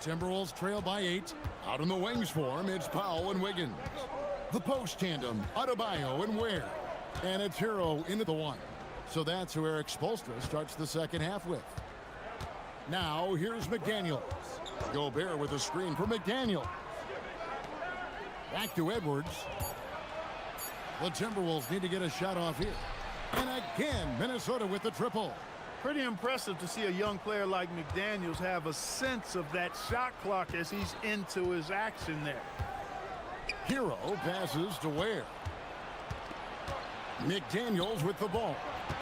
Timberwolves trail by 8. Out in the wings form, it's Powell and Wiggins. The post tandem, Adebayo and Ware. And it's Hero into the 1. So that's who Eric Spoelstra starts the second half with. Now here's McDaniels. Gobert with a screen for McDaniels. Back to Edwards. The Timberwolves need to get a shot off here. And again, Minnesota with the triple. Pretty impressive to see a young player like McDaniels have a sense of that shot clock as he's into his action there. Hero passes to Ware. McDaniels with the ball.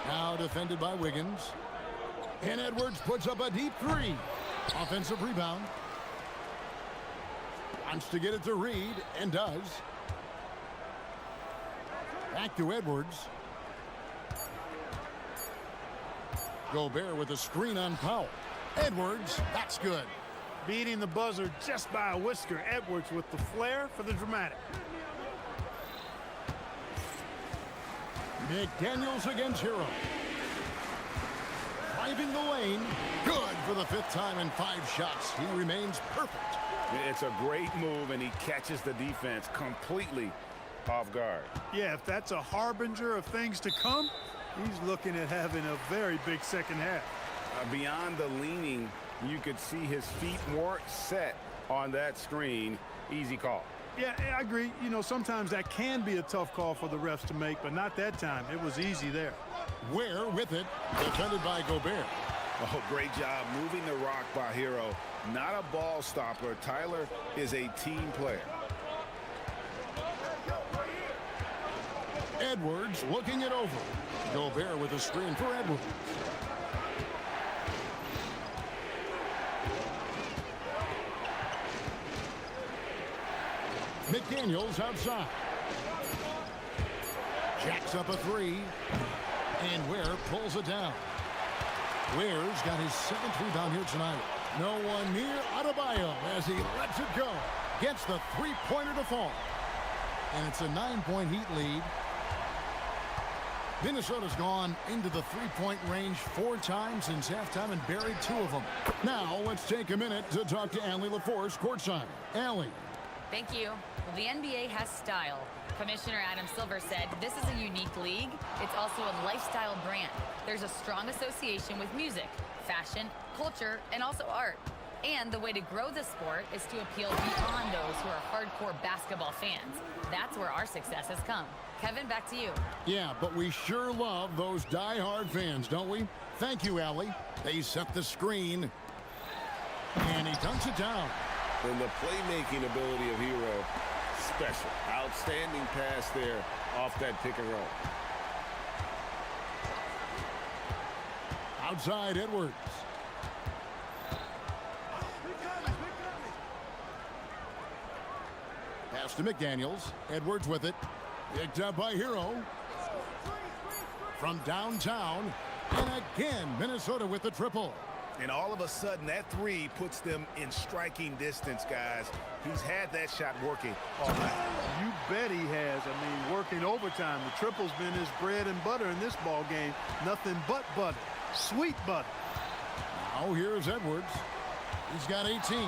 Now defended by Wiggins. And Edwards puts up a deep 3. Offensive rebound. Wants to get it to Reed, and does. Back to Edwards. Gobert with a screen on Powell. Edwards, that's good. Beating the buzzer just by a whisker. Edwards with the flair for the dramatic. McDaniels against Hero. Driving the lane. Good for the 5th time in 5 shots. He remains perfect. It's a great move, and he catches the defense completely off guard. Yeah, if that's a harbinger of things to come, he's looking at having a very big second half. Beyond the leaning, you could see his feet more set on that screen. Easy call. Yeah, I agree. You know, sometimes that can be a tough call for the refs to make, but not that time. It was easy there. Ware with it, defended by Gobert. Oh, great job moving the rock by Hero. Not a ball stopper. Tyler is a team player. Edwards looking it over. Gobert with a screen for Edwards. McDaniels outside. Jacks up a three. And Ware pulls it down. Ware's got his 7th rebound here tonight. No one near Adebayo as he lets it go. Gets the three-pointer to fall. And it's a 9-point Heat lead. Minnesota's gone into the three-point range 4 times since halftime and buried 2 of them. Now let's take a minute to talk to Allie LaForce courtside. Allie. Thank you. Well, the NBA has style. Commissioner Adam Silver said this is a unique league. It's also a lifestyle brand. There's a strong association with music, fashion, culture, and also art. And the way to grow the sport is to appeal beyond those who are hardcore basketball fans. That's where our success has come. Kevin, back to you. Yeah, but we sure love those die-hard fans, don't we? Thank you, Allie. They set the screen. And he dunks it down. And the playmaking ability of Hero, special. Outstanding pass there off that pick and roll. Outside Edwards. Pass to McDaniels. Edwards with it. Picked up by Hero. From downtown. And again, Minnesota with the triple. And all of a sudden, that three puts them in striking distance, guys. He's had that shot working all night. You bet he has. I mean, working overtime. The triple's been his bread and butter in this ball game. Nothing but butter. Sweet butter. Now here's Edwards. He's got 18.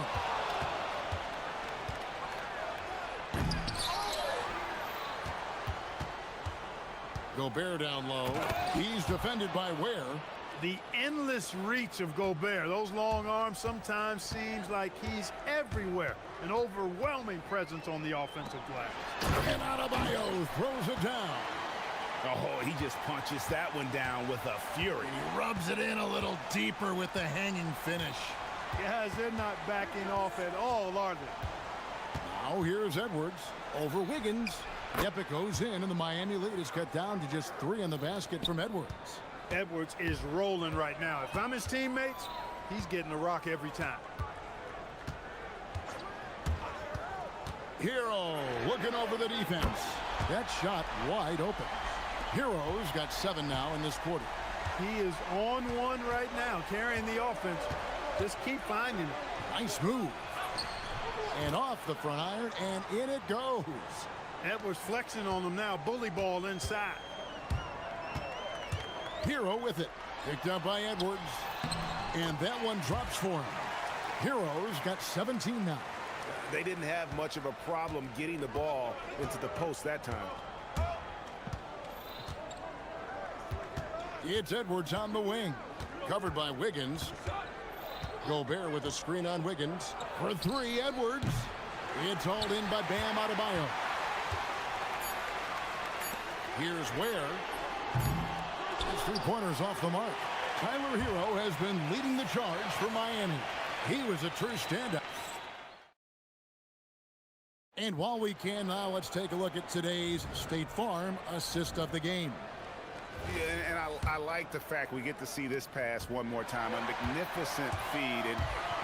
Gobert down low. He's defended by Ware. The endless reach of Gobert. Those long arms sometimes seems like he's everywhere. An overwhelming presence on the offensive glass. And Adebayo throws it down. Oh, he just punches that one down with a fury. He rubs it in a little deeper with the hanging finish. Guys, they're not backing off at all, are they? Now here's Edwards over Wiggins. Yep, it goes in, and the Miami lead is cut down to just 3 on the basket from Edwards. Edwards is rolling right now. If I'm his teammates, he's getting a rock every time. Hero looking over the defense. That shot wide open. Hero's got 7 now in this quarter. He is on one right now, carrying the offense. Just keep finding it. Nice move. And off the front iron, and in it goes. Edwards flexing on them now. Bully ball inside. Hero with it. Picked up by Edwards. And that one drops for him. Hero's got 17 now. They didn't have much of a problem getting the ball into the post that time. It's Edwards on the wing. Covered by Wiggins. Gobert with a screen on Wiggins. For 3, Edwards. It's hauled in by Bam Adebayo. Here's Ware. His 3-pointers off the mark. Tyler Hero has been leading the charge for Miami. He was a true standout. And while we can now, let's take a look at today's State Farm assist of the game. Yeah, and I like the fact we get to see this pass one more time. A magnificent feed, and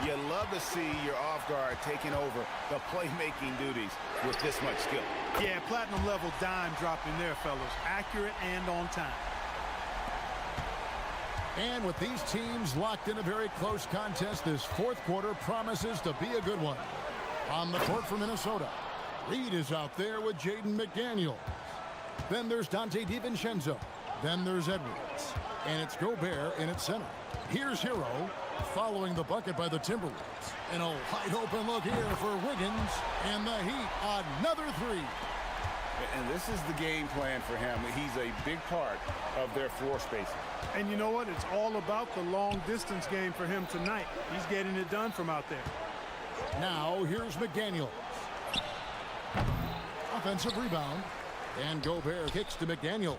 you love to see your off guard taking over the playmaking duties with this much skill. Yeah, platinum level dime dropping there, fellas. Accurate and on time. And with these teams locked in a very close contest, this 4th quarter promises to be a good one. On the court for Minnesota, Reed is out there with Jaden McDaniels. Then there's Dante DiVincenzo. Then there's Edwards. And it's Gobert in its center. Here's Hero following the bucket by the Timberwolves. And a wide open look here for Wiggins. And the Heat, another 3. And this is the game plan for him. He's a big part of their floor spacing. And you know what? It's all about the long distance game for him tonight. He's getting it done from out there. Now here's McDaniels. Offensive rebound. And Gobert kicks to McDaniels.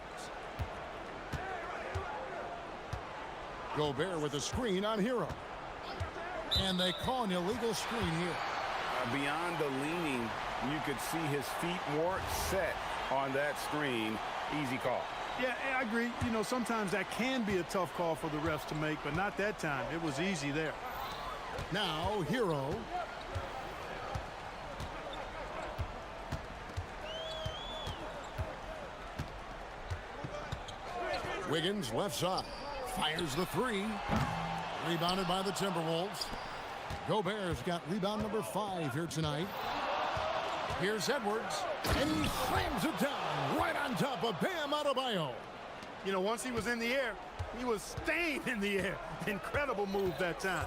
Gobert with a screen on Hero. And they call an illegal screen here. Beyond the leaning, you could see his feet weren't set on that screen. Easy call. Yeah, I agree. You know, sometimes that can be a tough call for the refs to make, but not that time. It was easy there. Now, Hero. Wiggins, left side. Fires the three. Rebounded by the Timberwolves. Gobert's got rebound number 5 here tonight. Here's Edwards, and he slams it down right on top of Bam Adebayo. You know, once he was in the air, he was staying in the air. Incredible move that time.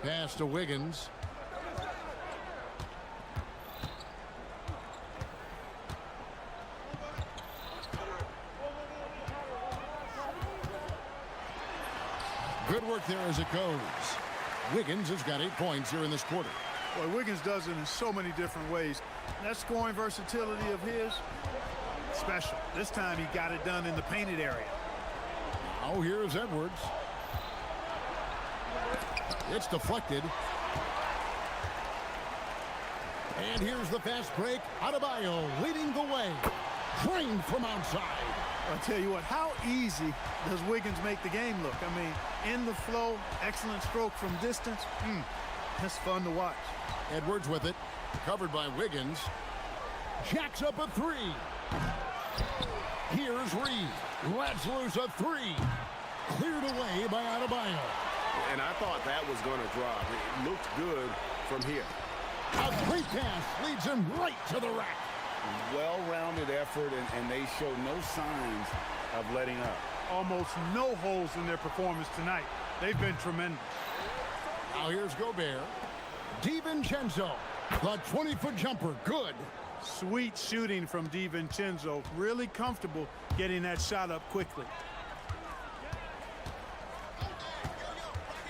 Pass to Wiggins. Good work there as it goes. Wiggins has got 8 points here in this quarter. Boy, Wiggins does it in so many different ways. That scoring versatility of his, special. This time he got it done in the painted area. Now here's Edwards. It's deflected. And here's the fast break. Adebayo leading the way. Drained from outside. I'll tell you what, how easy does Wiggins make the game look? I mean, in the flow, excellent stroke from distance. That's fun to watch. Edwards with it. Covered by Wiggins. Jacks up a three. Here's Reed. Lets loose a three. Cleared away by Adebayo. And I thought that was going to drop. It looked good from here. A great pass leads him right to the rack. Well-rounded effort, and they show no signs of letting up. Almost no holes in their performance tonight. They've been tremendous. Now here's Gobert. DiVincenzo. The 20-foot jumper. Good. Sweet shooting from DiVincenzo. Really comfortable getting that shot up quickly.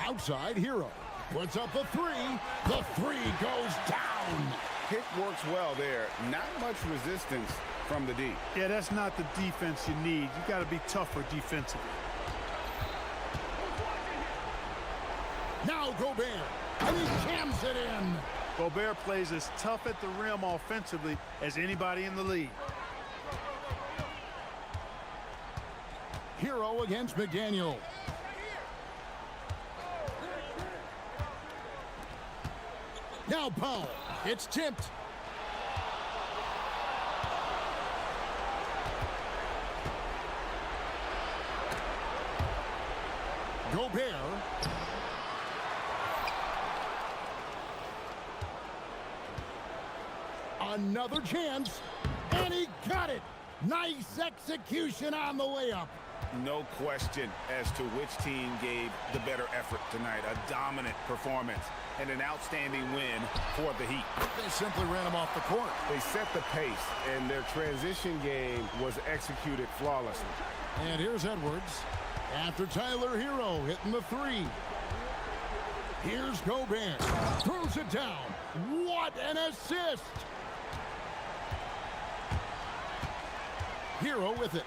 Outside, Hero. Puts up a three. The three goes down. Pick works well there. Not much resistance from the D. Yeah, that's not the defense you need. You got to be tougher defensively. Now Gobert. And he jams it in. Gobert plays as tough at the rim offensively as anybody in the league. Hero against McDaniel. Now Powell. It's tipped. Gobert. Another chance. And he got it. Nice execution on the layup. No question as to which team gave the better effort tonight. A dominant performance and an outstanding win for the Heat. They simply ran him off the court. They set the pace, and their transition game was executed flawlessly. And here's Edwards. After Tyler Hero hitting the three. Here's Gobert. Throws it down. What an assist! Hero with it.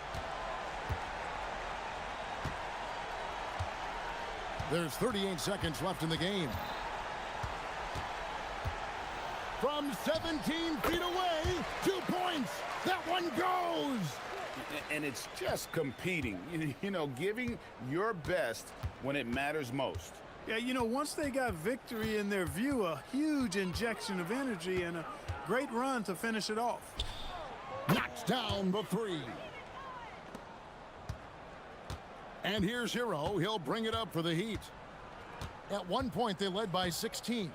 There's 38 seconds left in the game. From 17 feet away, 2 points. That one goes. And it's just competing, you know, giving your best when it matters most. Yeah, you know, once they got victory in their view, a huge injection of energy and a great run to finish it off. Knocks down the three. And here's Hero. He'll bring it up for the Heat. At one point, they led by 16.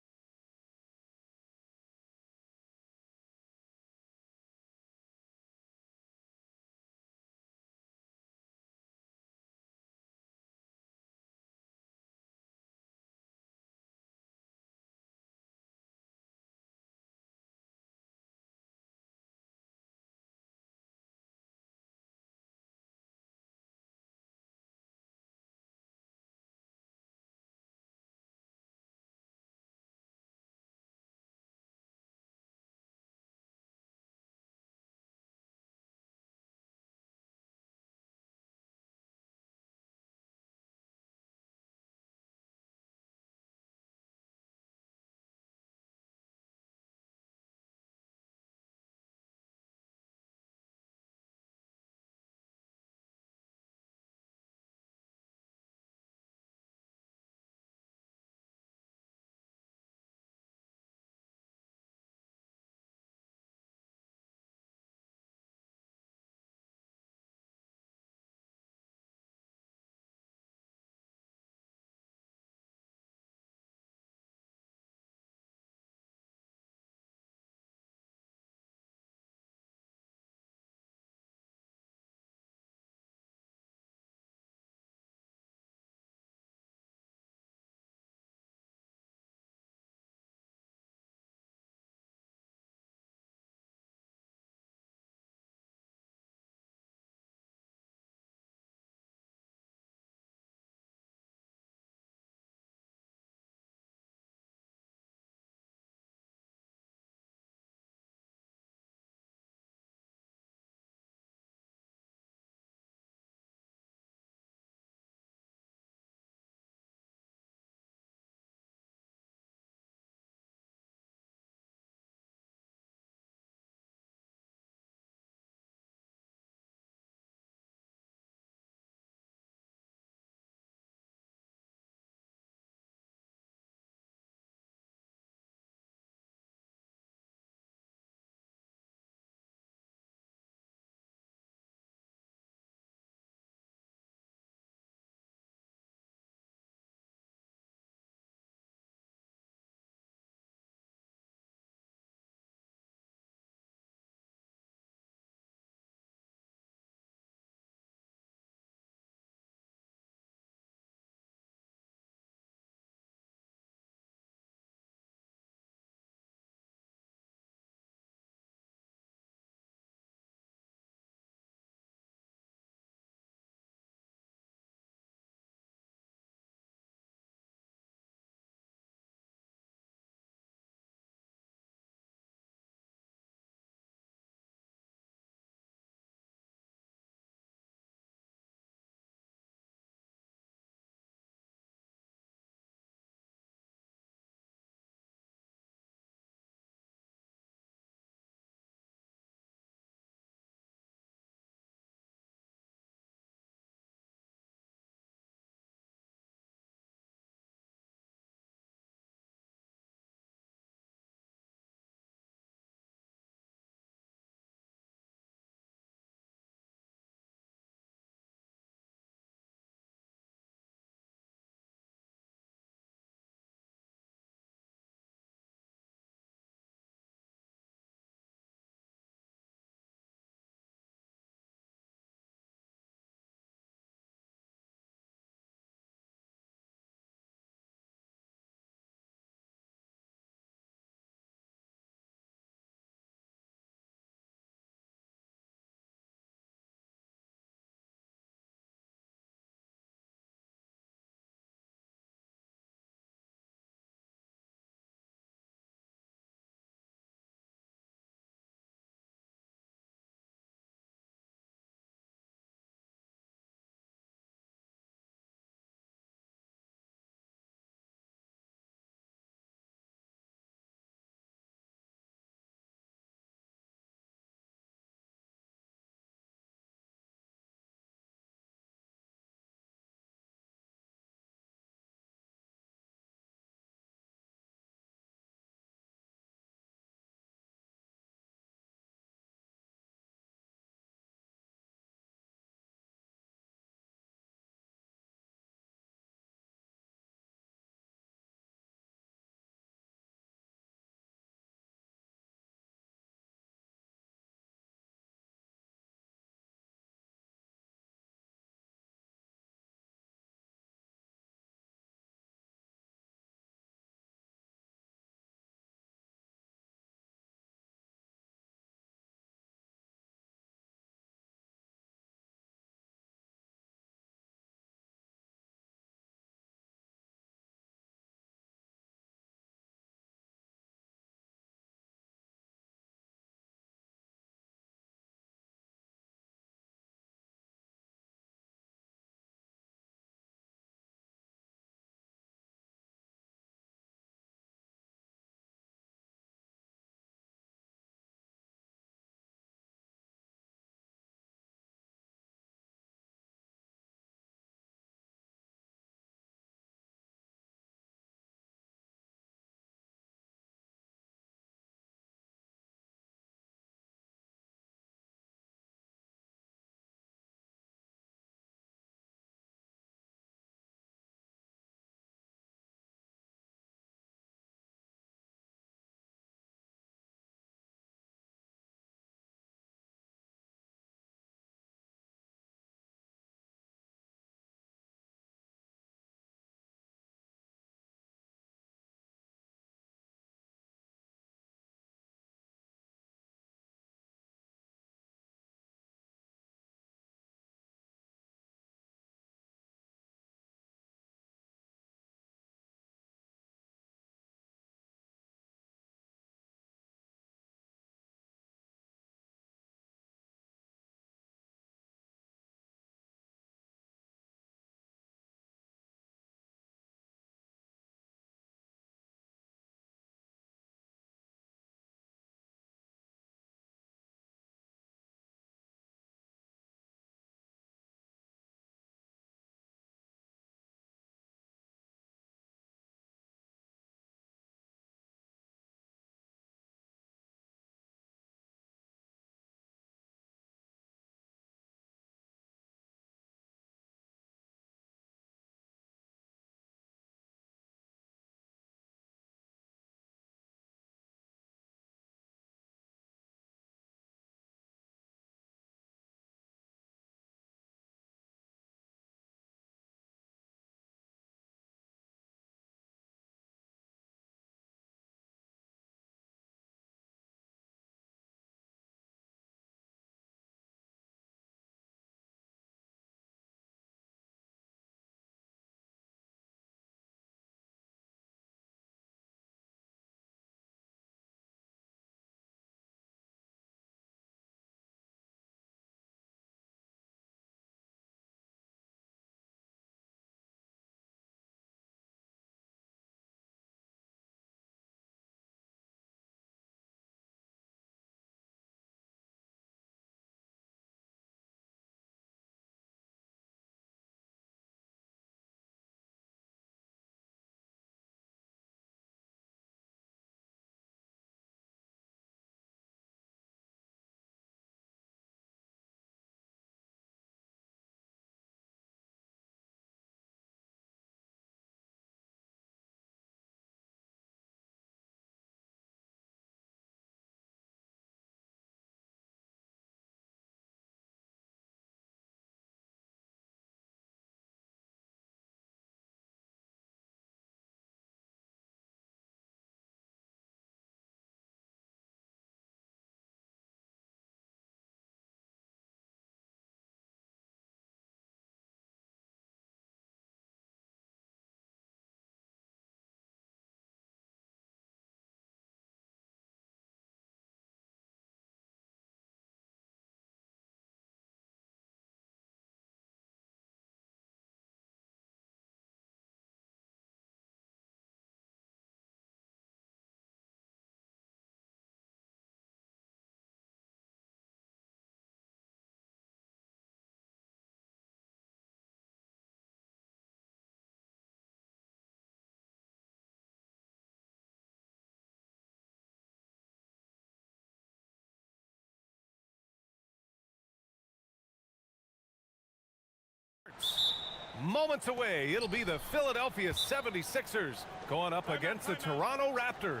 Moments away, it'll be the Philadelphia 76ers going up against the Toronto Raptors.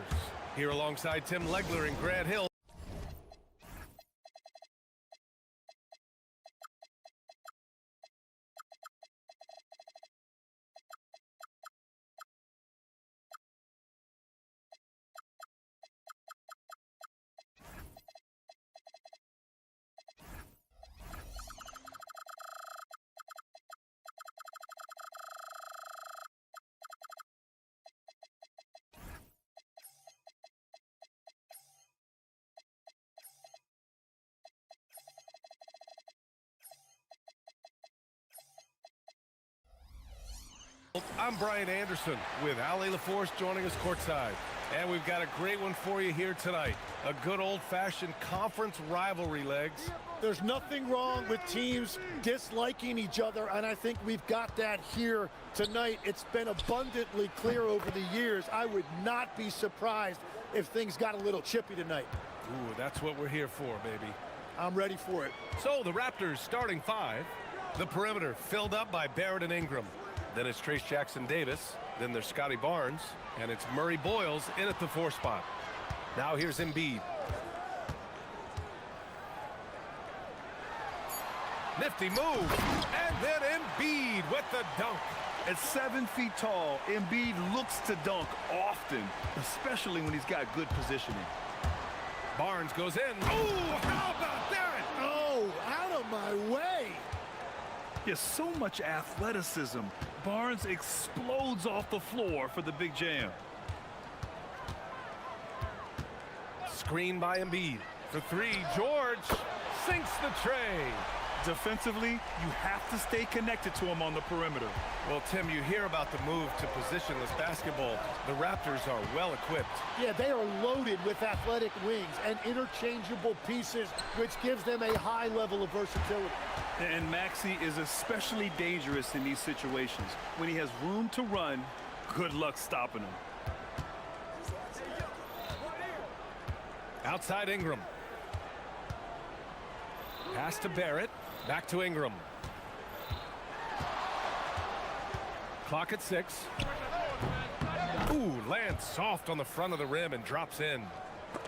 Here alongside Tim Legler and Grant Hill. I'm Brian Anderson with Ali LaForce joining us courtside. And we've got a great one for you here tonight. A good old-fashioned conference rivalry, Legs. There's nothing wrong with teams disliking each other, and I think we've got that here tonight. It's been abundantly clear over the years. I would not be surprised if things got a little chippy tonight. Ooh, that's what we're here for, baby. I'm ready for it. So the Raptors starting five. The perimeter filled up by Barrett and Ingram. Then it's Trace Jackson-Davis. Then there's Scotty Barnes. And it's Murray Boyles in at the 4 spot. Now here's Embiid. Nifty move. And then Embiid with the dunk. At 7 feet tall, Embiid looks to dunk often, especially when he's got good positioning. Barnes goes in. Oh, how about that? Oh, out of my way. Yes, so much athleticism. Barnes explodes off the floor for the big jam. Screen by Embiid. For 3, George sinks the tray. Defensively, you have to stay connected to him on the perimeter. Well, Tim, you hear about the move to positionless basketball. The Raptors are well equipped. Yeah, they are loaded with athletic wings and interchangeable pieces, which gives them a high level of versatility. And Maxey is especially dangerous in these situations. When he has room to run, good luck stopping him. Outside Ingram. Pass to Barrett. Back to Ingram. Clock at 6. Ooh, lands soft on the front of the rim and drops in.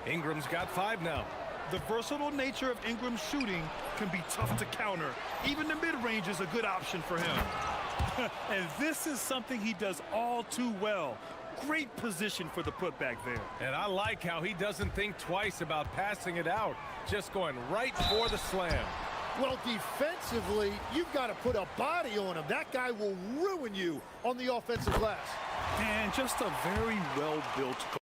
Ingram's got 5 now. The versatile nature of Ingram's shooting can be tough to counter. Even the mid-range is a good option for him. And this is something he does all too well. Great position for the putback there. And I like how he doesn't think twice about passing it out. Just going right for the slam. Well, defensively, you've got to put a body on him. That guy will ruin you on the offensive glass. And just a very well-built goal.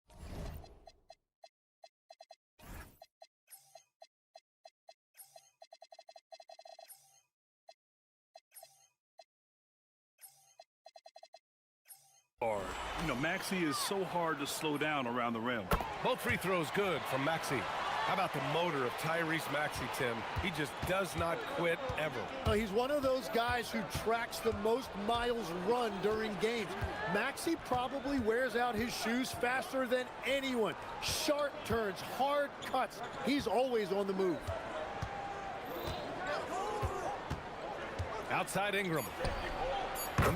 You know, Maxey is so hard to slow down around the rim. Both free throws good from Maxey. How about the motor of Tyrese Maxey, Tim? He just does not quit ever. He's one of those guys who tracks the most miles run during games. Maxey probably wears out his shoes faster than anyone. Sharp turns, hard cuts. He's always on the move. Outside Ingram.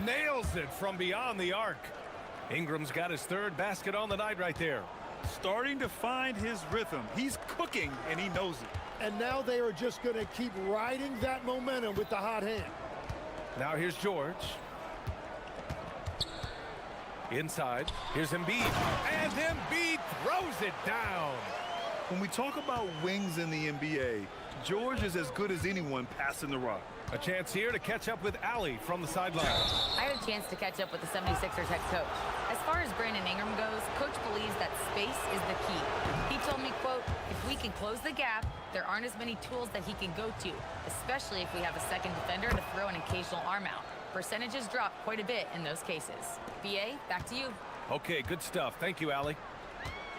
Nails it from beyond the arc. Ingram's got his 3rd basket on the night right there. Starting to find his rhythm. He's cooking, and he knows it. And now they are just going to keep riding that momentum with the hot hand. Now here's George. Inside. Here's Embiid. And Embiid throws it down. When we talk about wings in the NBA, George is as good as anyone passing the rock. A chance here to catch up with Ali from the sideline. I had a chance to catch up with the 76ers head coach. As far as Brandon Ingram goes, coach believes that space is the key. He told me, quote, if we can close the gap, there aren't as many tools that he can go to, especially if we have a second defender to throw an occasional arm out. Percentages drop quite a bit in those cases. BA, back to you. Okay, good stuff. Thank you, Ali.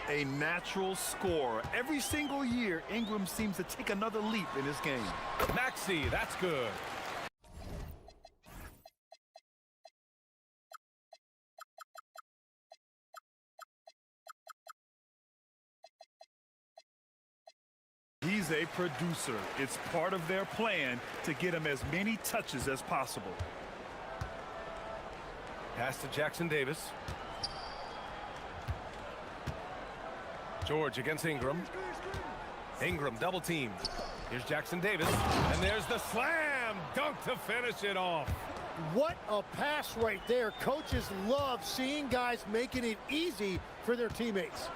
A natural scorer. Every single year, Ingram seems to take another leap in his game. Maxey, that's good. He's a producer. It's part of their plan to get him as many touches as possible. Pass to Jackson Davis. George against Ingram. Ingram double teamed. Here's Jackson Davis. And there's the slam dunk to finish it off. What a pass right there. Coaches love seeing guys making it easy for their teammates.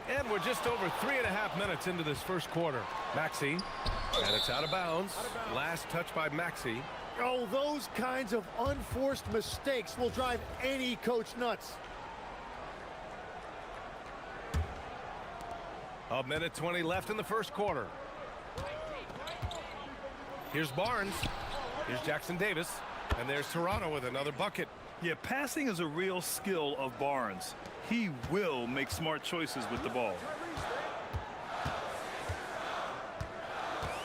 And we're just over 3.5 minutes into this first quarter. Maxey, and it's out of bounds. Last touch by Maxey. Oh, those kinds of unforced mistakes will drive any coach nuts. A minute 20 left in the first quarter. Here's Barnes. Here's Jackson Davis. And there's Toronto with another bucket. Yeah, passing is a real skill of Barnes. He will make smart choices with the ball.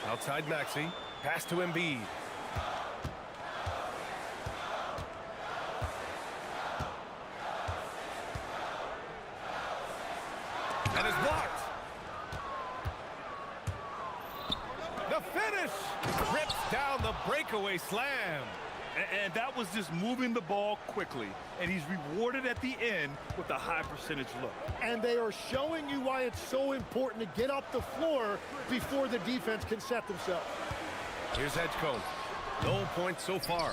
Outside Maxey. Pass to Embiid. And it's blocked. The finish. Rips down the breakaway slam. And that was just moving the ball quickly. And he's rewarded at the end with a high percentage look. And they are showing you why it's so important to get up the floor before the defense can set themselves. Here's Edgecombe. No points so far.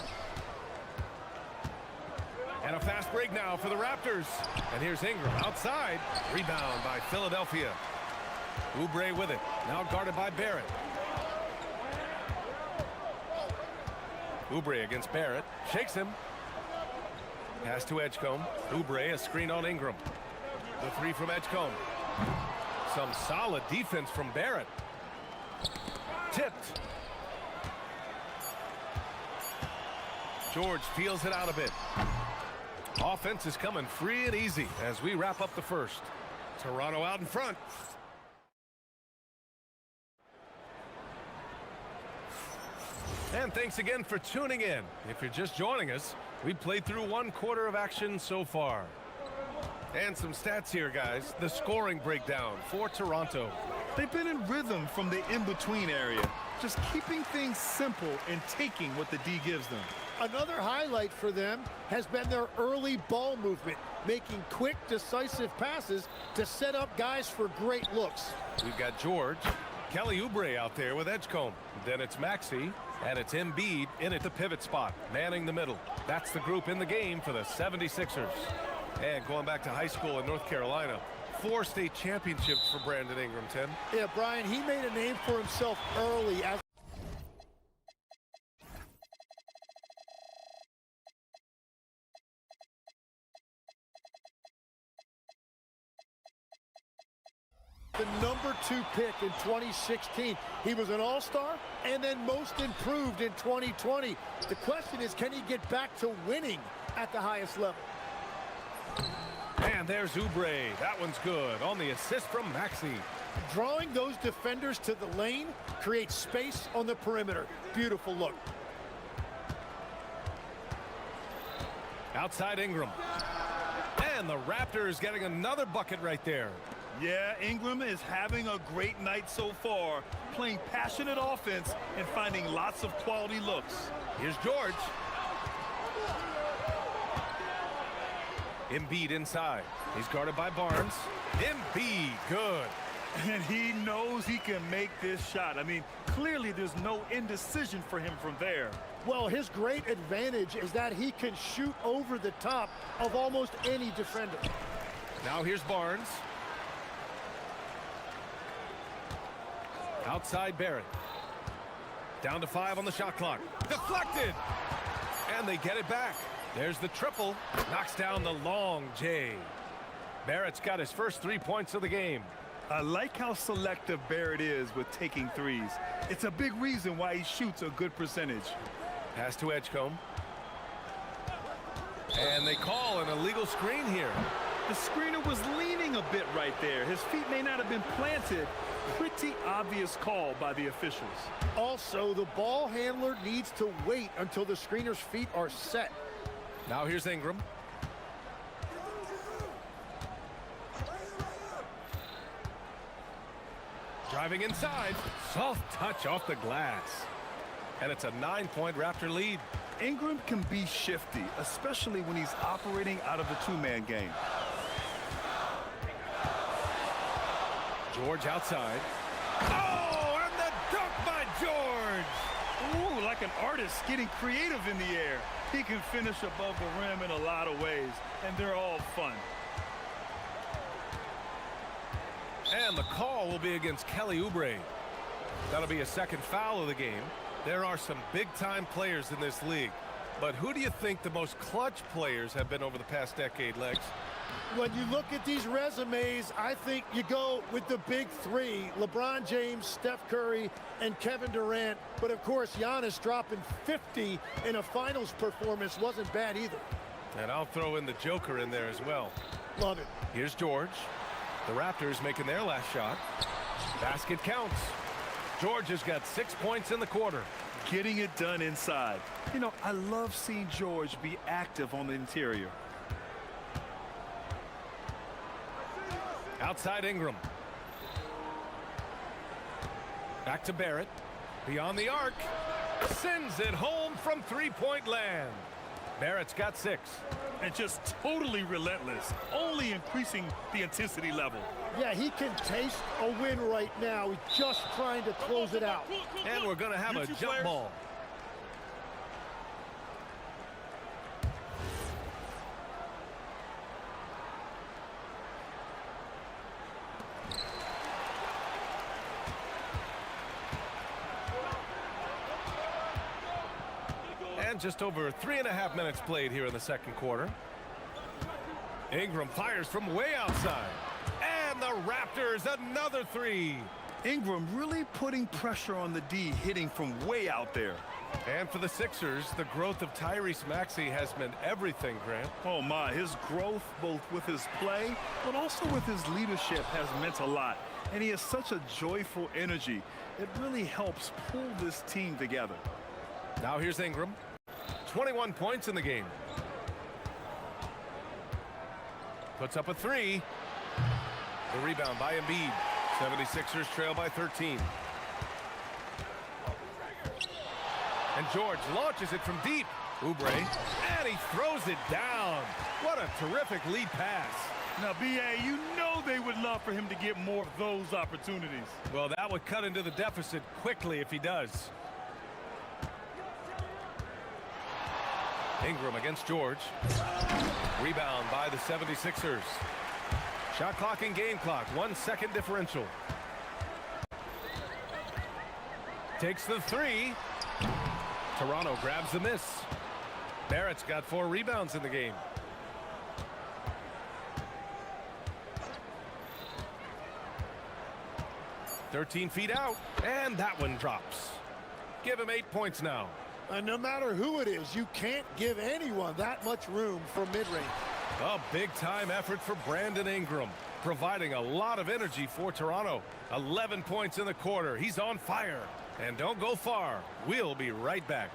And a fast break now for the Raptors. And here's Ingram outside. Rebound by Philadelphia. Oubre with it. Now guarded by Barrett. Oubre against Barrett. Shakes him. Pass to Edgecombe. Oubre, a screen on Ingram. The three from Edgecombe. Some solid defense from Barrett. Tipped. George feels it out a bit. Offense is coming free and easy as we wrap up the first. Toronto out in front. And thanks again for tuning in. If you're just joining us, we played through 1 quarter of action so far. And some stats here, guys. The scoring breakdown for Toronto. They've been in rhythm from the in-between area, just keeping things simple and taking what the D gives them. Another highlight for them has been their early ball movement, making quick, decisive passes to set up guys for great looks. We've got George, Kelly Oubre out there with Edgecombe. Then it's Maxey, and it's Embiid in at the pivot spot, manning the middle. That's the group in the game for the 76ers. And going back to high school in North Carolina, 4 state championships for Brandon Ingram, Tim. Yeah, Brian, he made a name for himself early as the number 2 pick in 2016. He was an all-star and then most improved in 2020. The question is, can he get back to winning at the highest level? And there's Oubre. That one's good on the assist from Maxey. Drawing those defenders to the lane creates space on the perimeter. Beautiful look. Outside Ingram. And the Raptors getting another bucket right there. Yeah, Ingram is having a great night so far, playing passionate offense and finding lots of quality looks. Here's George. Embiid inside. He's guarded by Barnes. Embiid, good. And he knows he can make this shot. I mean, clearly there's no indecision for him from there. Well, his great advantage is that he can shoot over the top of almost any defender. Now here's Barnes. Outside Barrett. Down to 5 on the shot clock. Deflected! And they get it back. There's the triple. Knocks down the long J. Barrett's got his first 3 points of the game. I like how selective Barrett is with taking threes. It's a big reason why he shoots a good percentage. Pass to Edgecombe. And they call an illegal screen here. The screener was leaning a bit right there. His feet may not have been planted. Pretty obvious call by the officials. Also, the ball handler needs to wait until the screener's feet are set. Now here's Ingram. Driving inside. Soft touch off the glass. And it's a 9-point Raptor lead. Ingram can be shifty, especially when he's operating out of the two-man game. George outside. Oh, and the dunk by George! Ooh, like an artist getting creative in the air. He can finish above the rim in a lot of ways, and they're all fun. And the call will be against Kelly Oubre. That'll be a second foul of the game. There are some big-time players in this league. But who do you think the most clutch players have been over the past decade, Legs? When you look at these resumes, I think you go with the big three: LeBron James, Steph Curry, and Kevin Durant. But of course, Giannis dropping 50 in a finals performance wasn't bad either. And I'll throw in the Joker in there as well. Love it. Here's George. The Raptors making their last shot. Basket counts. George has got 6 points in the quarter. Getting it done inside. You know, I love seeing George be active on the interior. Outside Ingram. Back to Barrett. Beyond the arc. Sends it home from three-point land. Barrett's got 6. And just totally relentless, only increasing the intensity level. Yeah, he can taste a win right now. He's just trying to close it out. And we're going to have a jump ball. And just over 3.5 minutes played here in the second quarter. Ingram fires from way outside. And the Raptors, another 3. Ingram really putting pressure on the D, hitting from way out there. And for the Sixers, the growth of Tyrese Maxey has meant everything, Grant. Oh my, his growth both with his play, but also with his leadership has meant a lot. And he has such a joyful energy. It really helps pull this team together. Now here's Ingram. 21 points in the game. Puts up a 3. The rebound by Embiid. 76ers trail by 13. And George launches it from deep. Oubre, and he throws it down. What a terrific lead pass. Now, B.A., you know they would love for him to get more of those opportunities. Well, that would cut into the deficit quickly if he does. Ingram against George. Rebound by the 76ers. Shot clock and game clock. 1 second differential. Takes the 3. Toronto grabs the miss. Barrett's got 4 rebounds in the game. "13 feet out, and that one drops. Give him 8 points now. And no matter who it is, you can't give anyone that much room for mid-range. A big-time effort for Brandon Ingram, providing a lot of energy for Toronto. 11 points in the quarter. He's on fire. And don't go far. We'll be right back.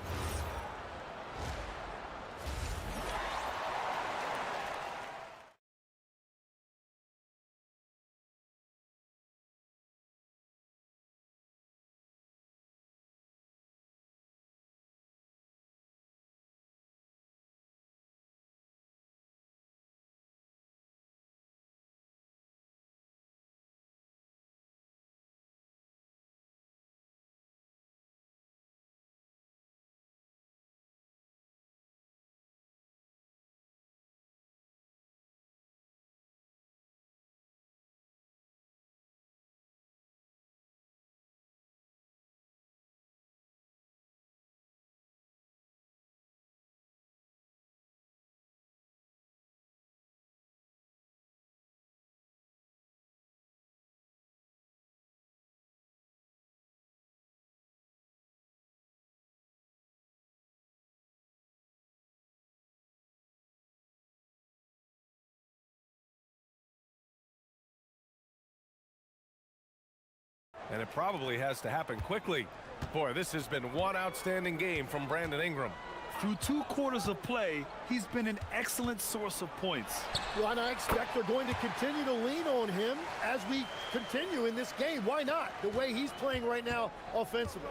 And it probably has to happen quickly. Boy, this has been one outstanding game from Brandon Ingram. Through 2 quarters of play, he's been an excellent source of points. Well, and I expect they're going to continue to lean on him as we continue in this game. Why not? The way he's playing right now offensively.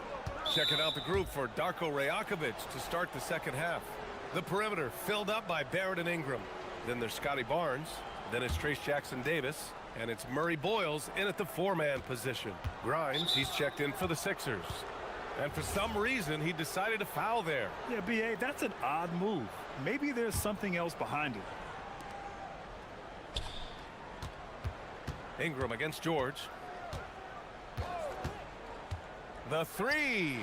Checking out the group for Darko Rajakovic to start the second half. The perimeter filled up by Barrett and Ingram. Then there's Scotty Barnes. Then it's Trace Jackson-Davis. And it's Murray Boyles in at the four-man position. Grimes, he's checked in for the Sixers. And for some reason, he decided to foul there. Yeah, B.A., that's an odd move. Maybe there's something else behind it. Ingram against George. The three.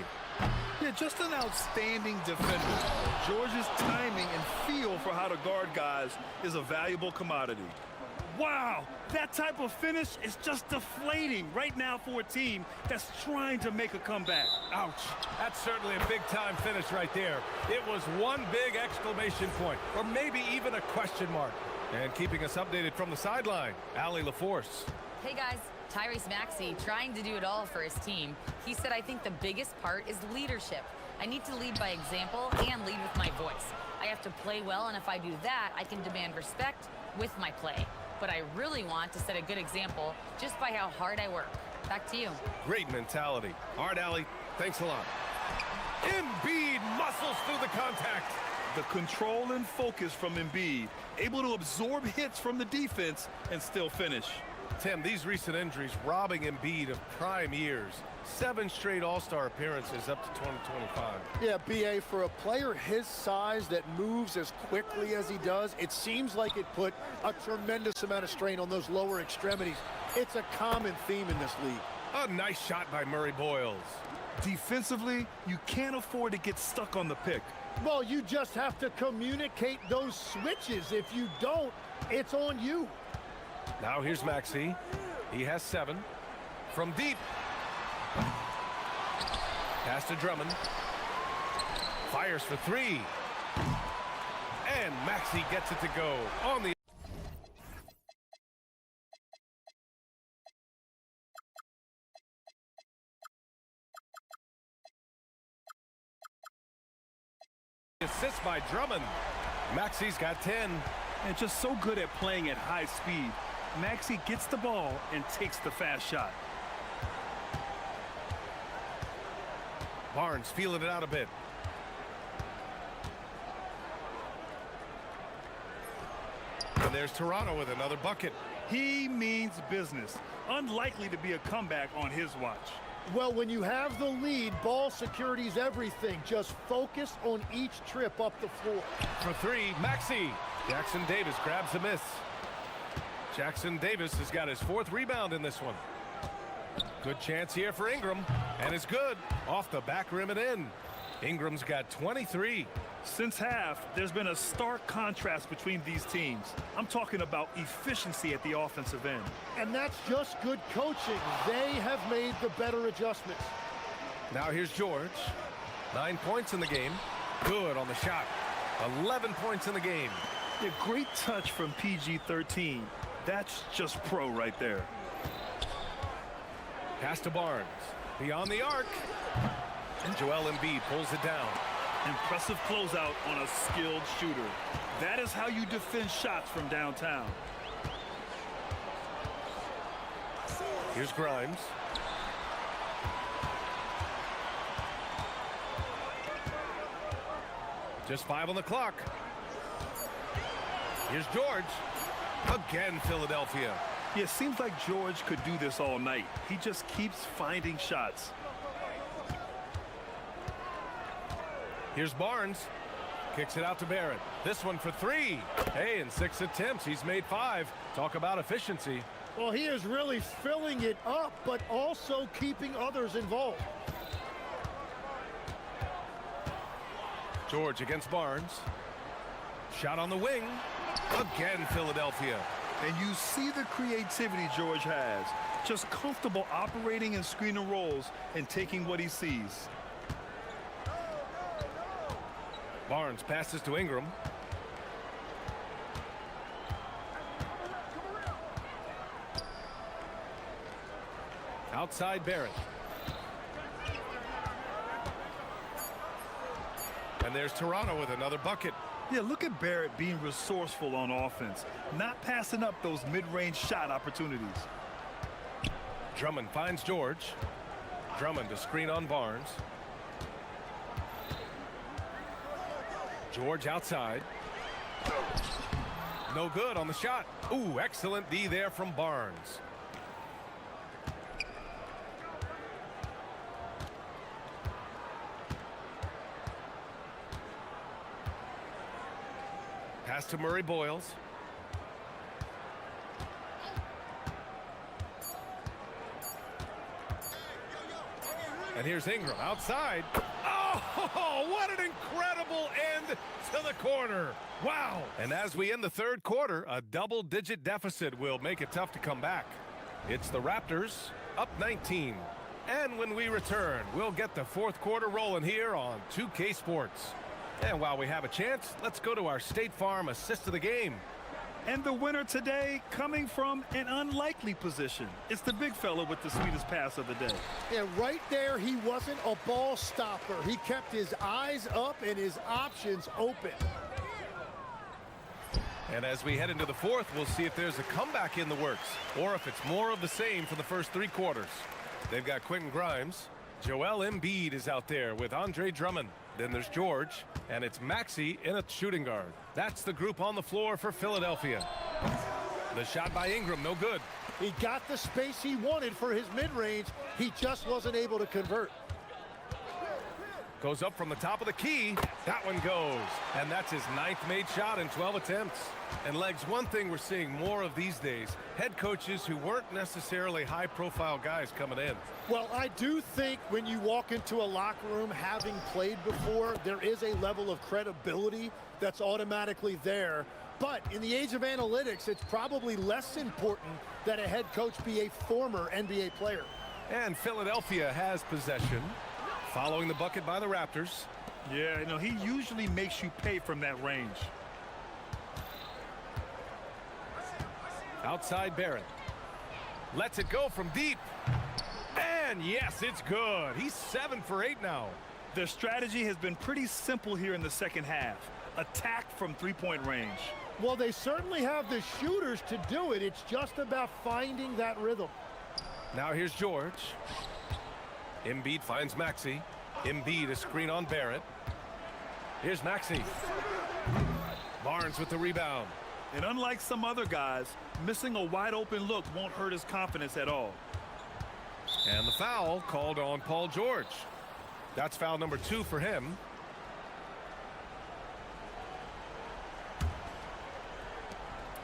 Yeah, just an outstanding defender. George's timing and feel for how to guard guys is a valuable commodity. Wow, that type of finish is just deflating right now for a team that's trying to make a comeback. Ouch. That's certainly a big-time finish right there. It was one big exclamation point, or maybe even a question mark. And keeping us updated from the sideline, Allie LaForce. Hey guys, Tyrese Maxey trying to do it all for his team. He said, I think the biggest part is leadership. I need to lead by example and lead with my voice. I have to play well, and if I do that, I can demand respect with my play. But I really want to set a good example just by how hard I work. Back to you. Great mentality. All right, Allie, thanks a lot. Embiid muscles through the contact. The control and focus from Embiid, able to absorb hits from the defense and still finish. Tim, these recent injuries robbing Embiid of prime years. 7 straight All-Star appearances up to 2025. Yeah, B.A., for a player his size that moves as quickly as he does, it seems like it put a tremendous amount of strain on those lower extremities. It's a common theme in this league. A nice shot by Murray Boyles. Defensively, you can't afford to get stuck on the pick. Well, you just have to communicate those switches. If you don't, it's on you. Now here's Maxey. He has 7. From deep. Pass to Drummond. Fires for 3. And Maxey gets it to go on the assist by Drummond. Maxey's got 10. And just so good at playing at high speed. Maxey gets the ball and takes the fast shot. Barnes feeling it out a bit. And there's Toronto with another bucket. He means business. Unlikely to be a comeback on his watch. Well, when you have the lead, ball security is everything. Just focus on each trip up the floor. For 3, Maxey. Jackson-Davis grabs the miss. Jackson-Davis has got his 4th rebound in this one. Good chance here for Ingram. And it's good. Off the back rim and in. Ingram's got 23. Since half, there's been a stark contrast between these teams. I'm talking about efficiency at the offensive end. And that's just good coaching. They have made the better adjustments. Now here's George. 9 points in the game. Good on the shot. 11 points in the game. A great touch from PG-13. That's just pro right there. Pass to Barnes. Beyond the arc. And Joel Embiid pulls it down. Impressive closeout on a skilled shooter. That is how you defend shots from downtown. Here's Grimes. Just 5 on the clock. Here's George. Again, Philadelphia. Yeah, it seems like George could do this all night. He just keeps finding shots. Here's Barnes. Kicks it out to Barrett. This one for 3. Hey, in 6 attempts, he's made 5. Talk about efficiency. Well, he is really filling it up, but also keeping others involved. George against Barnes. Shot on the wing. Again, Philadelphia. And you see the creativity George has. Just comfortable operating in screen and rolls and taking what he sees. Barnes passes to Ingram. Outside Barrett. And there's Toronto with another bucket. Yeah, look at Barrett being resourceful on offense, not passing up those mid-range shot opportunities. Drummond finds George. Drummond to screen on Barnes. George outside. No good on the shot. Ooh, excellent D there from Barnes. Pass to Murray Boyles. And here's Ingram outside. Oh, what an incredible end to the corner. Wow. And as we end the third quarter, a double-digit deficit will make it tough to come back. It's the Raptors up 19. And when we return, we'll get the fourth quarter rolling here on 2K Sports. And while we have a chance, let's go to our State Farm assist of the game. And the winner today coming from an unlikely position. It's the big fella with the sweetest pass of the day. Yeah, right there, he wasn't a ball stopper. He kept his eyes up and his options open. And as we head into the fourth, we'll see if there's a comeback in the works or if it's more of the same for the first three quarters. They've got Quentin Grimes. Joel Embiid is out there with Andre Drummond. Then there's George, and it's Maxey in a shooting guard. That's the group on the floor for Philadelphia. The shot by Ingram, no good. He got the space he wanted for his mid-range. He just wasn't able to convert. Goes up from the top of the key. That one goes. And that's his 9th made shot in 12 attempts. And Legs, one thing we're seeing more of these days, head coaches who weren't necessarily high-profile guys coming in. Well, I do think when you walk into a locker room having played before, there is a level of credibility that's automatically there. But in the age of analytics, it's probably less important that a head coach be a former NBA player. And Philadelphia has possession. Following the bucket by the Raptors. Yeah, you know, he usually makes you pay from that range. Outside Barrett. Lets it go from deep. And yes, it's good. He's 7 for 8 now. Their strategy has been pretty simple here in the second half. Attack from three-point range. Well, they certainly have the shooters to do it. It's just about finding that rhythm. Now here's George. Embiid finds Maxey. Embiid a screen on Barrett. Here's Maxey. Barnes with the rebound. And unlike some other guys, missing a wide open look won't hurt his confidence at all. And the foul called on Paul George. That's foul number 2 for him.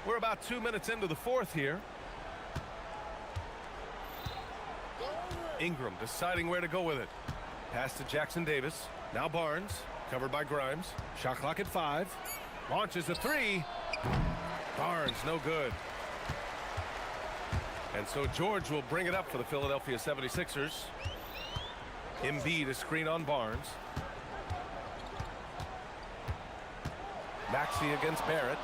We're about 2 minutes into the fourth here. Ingram deciding where to go with it. Pass to Jackson Davis. Now Barnes, covered by Grimes. Shot clock at 5. Launches a 3. Barnes, no good. And so George will bring it up for the Philadelphia 76ers. Embiid a screen on Barnes. Maxey against Barrett.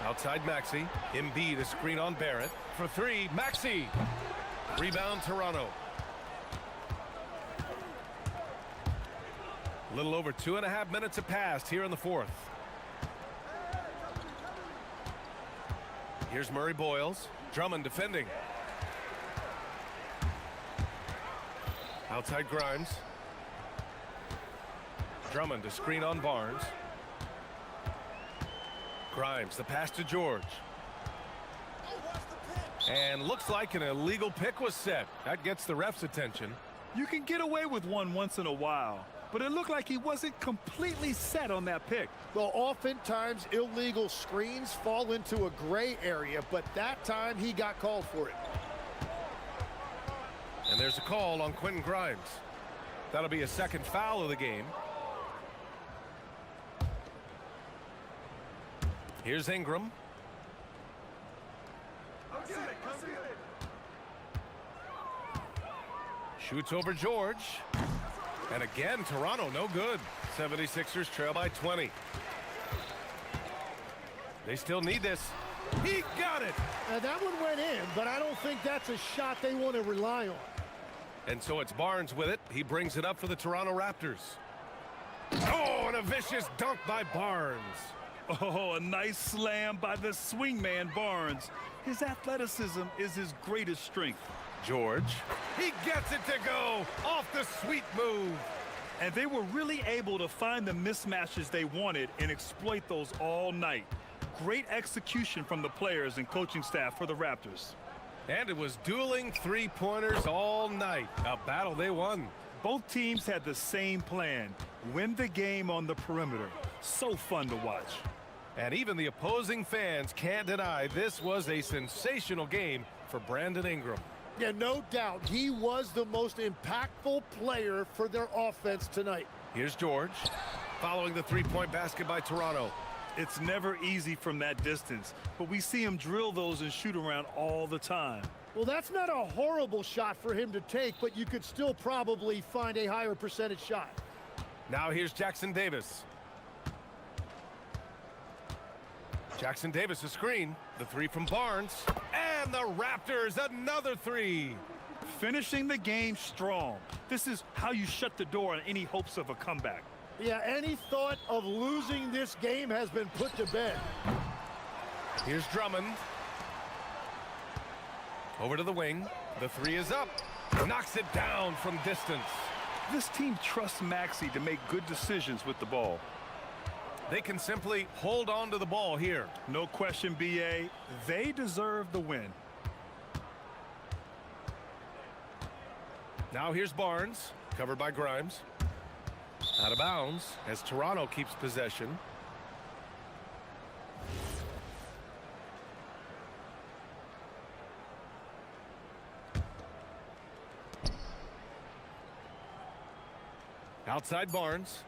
Outside Maxey. Embiid a screen on Barrett. For 3, Maxey. Rebound Toronto. A little over 2.5 minutes have passed here in the fourth. Here's Murray Boyles. Drummond defending. Outside Grimes. Drummond a screen on Barnes. Grimes, the pass to George. And looks like an illegal pick was set. That gets the ref's attention. You can get away with one once in a while, but it looked like he wasn't completely set on that pick. Well, oftentimes illegal screens fall into a gray area, but that time he got called for it. And there's a call on Quentin Grimes. That'll be a second foul of the game. Here's Ingram. Shoots over George. And again, Toronto, no good. 76ers trail by 20. They still need this. He got it! Now that one went in, but I don't think that's a shot they want to rely on. And so it's Barnes with it. He brings it up for the Toronto Raptors. Oh, and a vicious dunk by Barnes. Oh, a nice slam by the swingman Barnes. His athleticism is his greatest strength. George. He gets it to go off the sweet move. And they were really able to find the mismatches they wanted and exploit those all night. Great execution from the players and coaching staff for the Raptors. And it was dueling three-pointers all night. A battle they won. Both teams had the same plan. Win the game on the perimeter. So fun to watch. And even the opposing fans can't deny this was a sensational game for Brandon Ingram. Yeah, no doubt. He was the most impactful player for their offense tonight. Here's George, following the three-point basket by Toronto. It's never easy from that distance, but we see him drill those and shoot around all the time. Well, that's not a horrible shot for him to take, but you could still probably find a higher percentage shot. Now here's Jackson Davis. Jackson Davis a screen. The three from Barnes. And the Raptors, another three. Finishing the game strong. This is how you shut the door on any hopes of a comeback. Yeah, any thought of losing this game has been put to bed. Here's Drummond. Over to the wing. The three is up. Knocks it down from distance. This team trusts Maxey to make good decisions with the ball. They can simply hold on to the ball here. No question, BA. They deserve the win. Now here's Barnes, covered by Grimes. Out of bounds as Toronto keeps possession. Outside Barnes.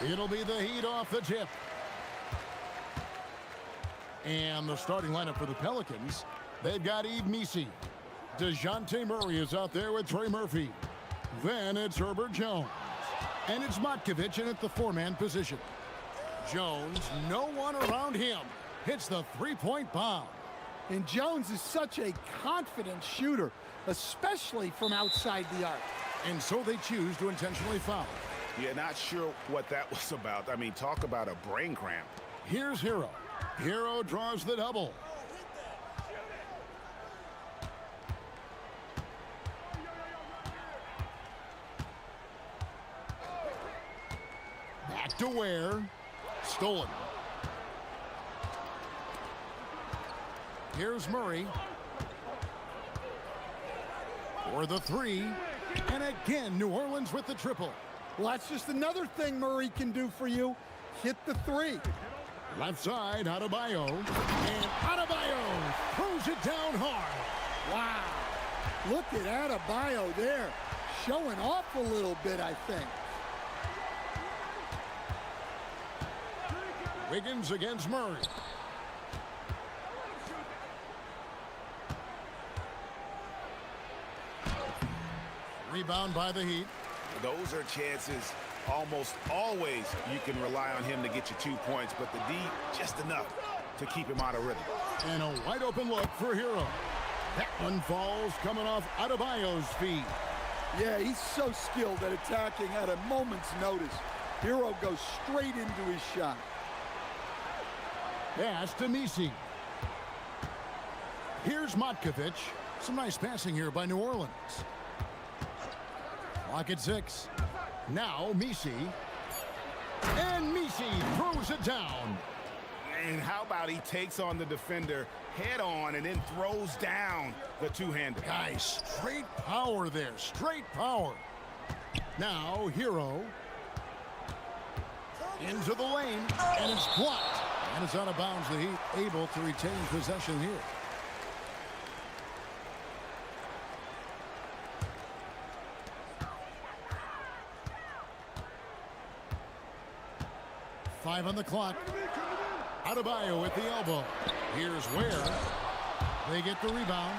It'll be the Heat off the tip. And the starting lineup for the Pelicans, they've got Bishé. DeJounte Murray is out there with Trey Murphy. Then it's Herbert Jones. And it's Matkovic in at the four-man position. Jones, no one around him, hits the three-point bomb. And Jones is such a confident shooter, especially from outside the arc. And so they choose to intentionally foul. Yeah, not sure what that was about. I mean, talk about a brain cramp. Here's Hero. Hero draws the double. Back to Ware. Stolen. Here's Murray. For the three. And again, New Orleans with the triple. Well, that's just another thing Murray can do for you. Hit the three. Left side, Adebayo. And Adebayo throws it down hard. Wow. Look at Adebayo there. Showing off a little bit, I think. Wiggins against Murray. Rebound by the Heat. Those are chances almost always you can rely on him to get you 2 points, but the D just enough to keep him out of rhythm. And a wide open look for Hero. That one falls coming off Adebayo's feet. Yeah, he's so skilled at attacking at a moment's notice. Hero goes straight into his shot. Pass to Bishé. Here's Matkovic. Some nice passing here by New Orleans. Clock at 6. Now Bishé. And Bishé throws it down. And how about he takes on the defender head on and then throws down the two-hander. Guys, straight power there. Straight power. Now Hero. Into the lane. And it's blocked. And it's out of bounds. The Heat able to retain possession here. Five on the clock. Adebayo at the elbow. Here's Ware. They get the rebound.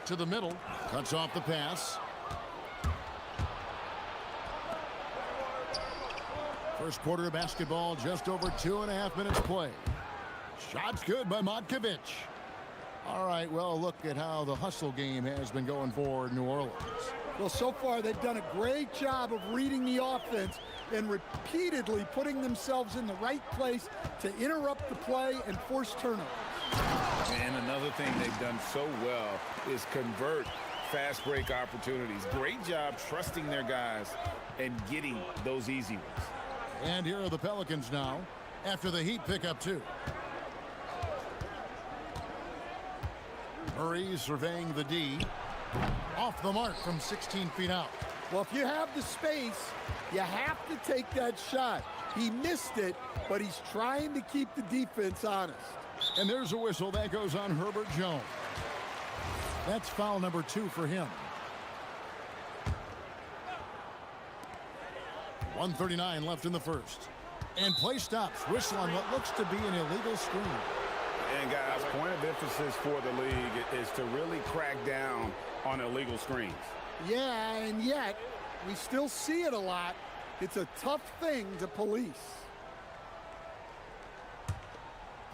To the middle. Cuts off the pass. First quarter of basketball, just over 2.5 minutes play. Shot's good by Matkovic. All right, well, look at how the hustle game has been going for New Orleans. Well, so far they've done a great job of reading the offense and repeatedly putting themselves in the right place to interrupt the play and force turnovers. And another thing they've done so well is convert fast break opportunities. Great job trusting their guys and getting those easy ones. And here are the Pelicans now after the Heat pick up 2. Murray surveying the D. Off the mark from 16 feet out. Well, if you have the space, you have to take that shot. He missed it, but he's trying to keep the defense honest. And there's a whistle that goes on Herbert Jones. That's foul number 2 for him. 1:39 left in the first. And play stops. Whistle on what looks to be an illegal screen. And guys, point of emphasis for the league is to really crack down on illegal screens. Yeah, and yet we still see it a lot. It's a tough thing to police.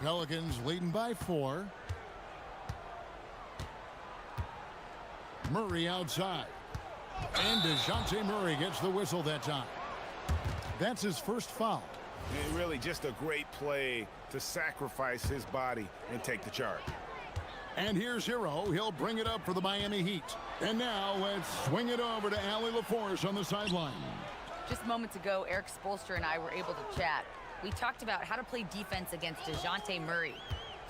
Pelicans leading by 4. Murray outside. And DeJounte Murray gets the whistle that time. That's his first foul. And really just a great play to sacrifice his body and take the charge. And here's Hero. He'll bring it up for the Miami Heat. And now let's swing it over to Allie LaForce on the sideline. Just moments ago, Eric Spoelstra and I were able to chat. We talked about how to play defense against DeJounte Murray.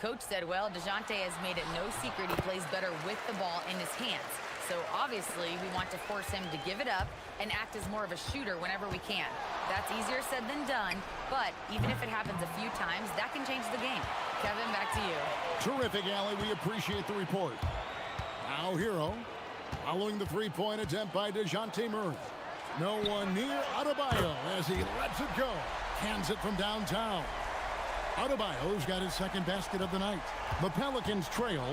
Coach said, well, DeJounte has made it no secret he plays better with the ball in his hands. So obviously we want to force him to give it up and act as more of a shooter whenever we can. That's easier said than done, but even if it happens a few times, that can change the game. Kevin, back to you. Terrific, Allie. We appreciate the report. Now Hero, following the three-point attempt by DeJounte Murray. No one near Adebayo as he lets it go. Hands it from downtown. Adebayo's got his second basket of the night. The Pelicans trail.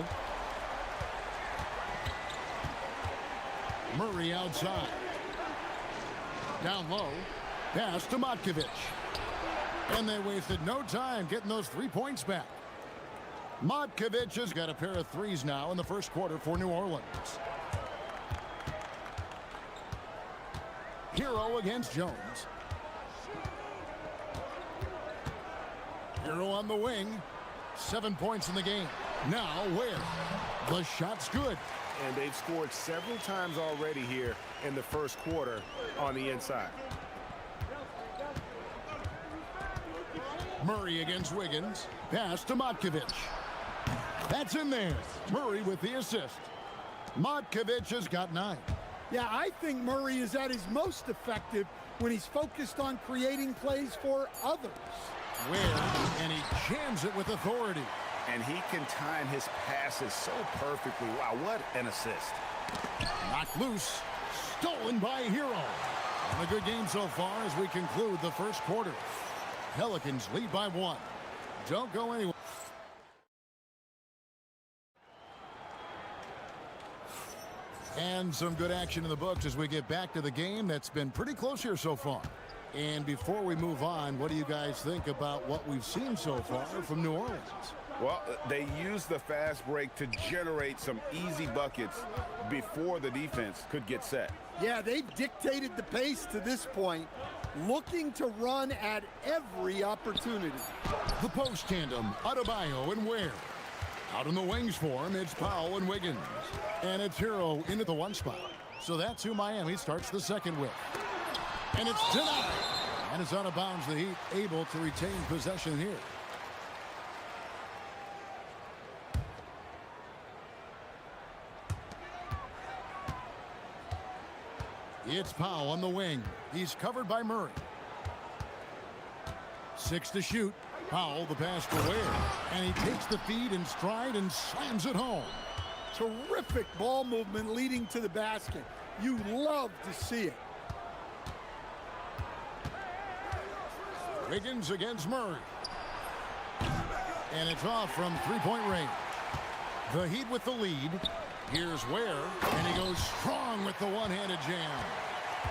Murray outside. Down low. Pass to Matkovic. And they wasted no time getting those 3 points back. Matkovic has got a pair of threes now in the first quarter for New Orleans. Hero against Jones. Hero on the wing. 7 points in the game. Now where? The shot's good. And they've scored several times already here in the first quarter on the inside. Murray against Wiggins. Pass to Matkovic. That's in there. Murray with the assist. Matkovic has got 9. Yeah, I think Murray is at his most effective when he's focused on creating plays for others. And he jams it with authority. And he can time his passes so perfectly. Wow, what an assist. Knocked loose. Stolen by Hero. And a good game so far as we conclude the first quarter. Pelicans lead by 1. Don't go anywhere. And some good action in the books as we get back to the game that's been pretty close here so far. And before we move on, what do you guys think about what we've seen so far from New Orleans? Well, they used the fast break to generate some easy buckets before the defense could get set. Yeah, they've dictated the pace to this point, looking to run at every opportunity. The post tandem, Adebayo and Ware. Out in the wings for him, it's Powell and Wiggins. And it's Hero into the 1 spot. So that's who Miami starts the second with. And it's denied. And it's out of bounds. The Heat able to retain possession here. It's Powell on the wing. He's covered by Murray. 6 to shoot. Powell, the pass to Ware. And he takes the feed in stride and slams it home. Terrific ball movement leading to the basket. You love to see it. Wiggins against Murray. And it's off from three-point range. The Heat with the lead. Here's Ware, and he goes strong with the one-handed jam.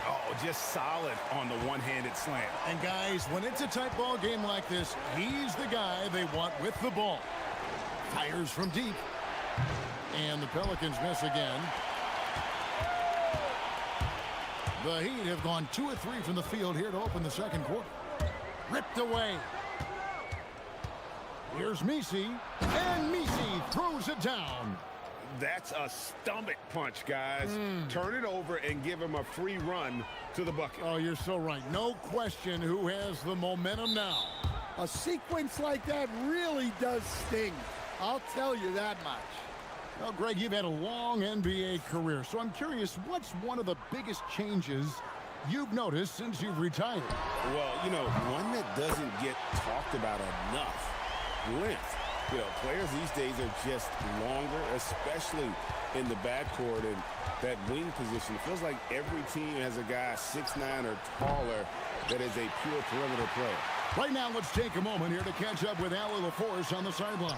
Oh, just solid on the one-handed slam. And guys, when it's a tight ball game like this, he's the guy they want with the ball. Fires from deep. And the Pelicans miss again. The Heat have gone 2 of 3 from the field here to open the second quarter. Ripped away. Here's Messi, and Messi throws it down. That's a stomach punch, guys. Turn it over and give him a free run to the bucket. Oh, you're so right. No question who has the momentum now. A sequence like that really does sting. I'll tell you that much. Well, Greg, you've had a long NBA career, so I'm curious, what's one of the biggest changes you've noticed since you've retired? Well, you know, one that doesn't get talked about enough. Length. You know, players these days are just longer, especially in the backcourt and that wing position. It feels like every team has a guy 6'9" or taller that is a pure perimeter player. Right now, let's take a moment here to catch up with Allie LaForce on the sidelines.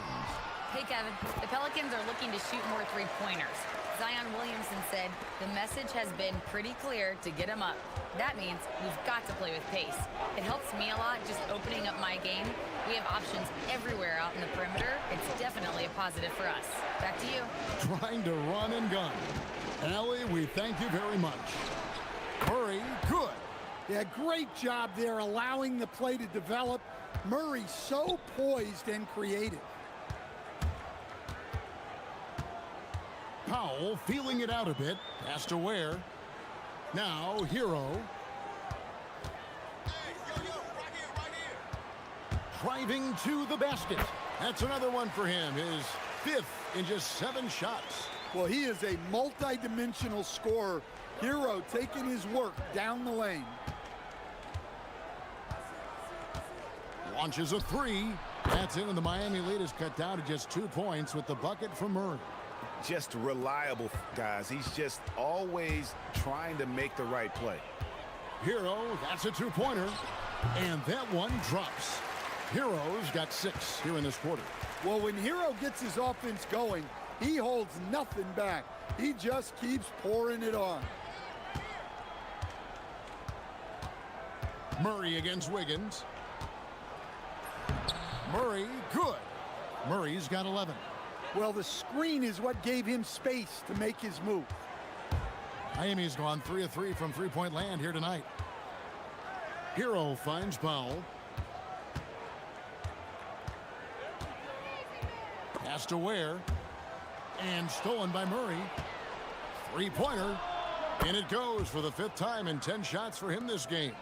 Hey, Kevin. The Pelicans are looking to shoot more three-pointers. Zion Williamson said the message has been pretty clear to get him up. That means we've got to play with pace. It helps me a lot just opening up my game. We have options everywhere out in the perimeter. It's definitely a positive for us. Back to you. Trying to run and gun. Allie, we thank you very much. Murray, good. Yeah, great job there allowing the play to develop. Murray so poised and creative. Powell feeling it out a bit. Pass to Ware. Now, Hero. Driving to the basket. That's another one for him. His 5th in just 7 shots. Well, he is a multi-dimensional scorer. Hero taking his work down the lane. Launches a 3. That's in, and the Miami lead is cut down to just 2 points with the bucket from Murray. Just reliable, guys. He's just always trying to make the right play. Hero, that's a two-pointer. And that one drops. Hero's got 6 here in this quarter. Well, when Hero gets his offense going, he holds nothing back. He just keeps pouring it on. Murray against Wiggins. Murray, good. Murray's got 11. Well, the screen is what gave him space to make his move. Miami's gone 3 of 3 from three-point land here tonight. Hero finds Powell. Pass to Ware. And stolen by Murray. Three-pointer. And it goes for the 5th time in 10 shots for him this game.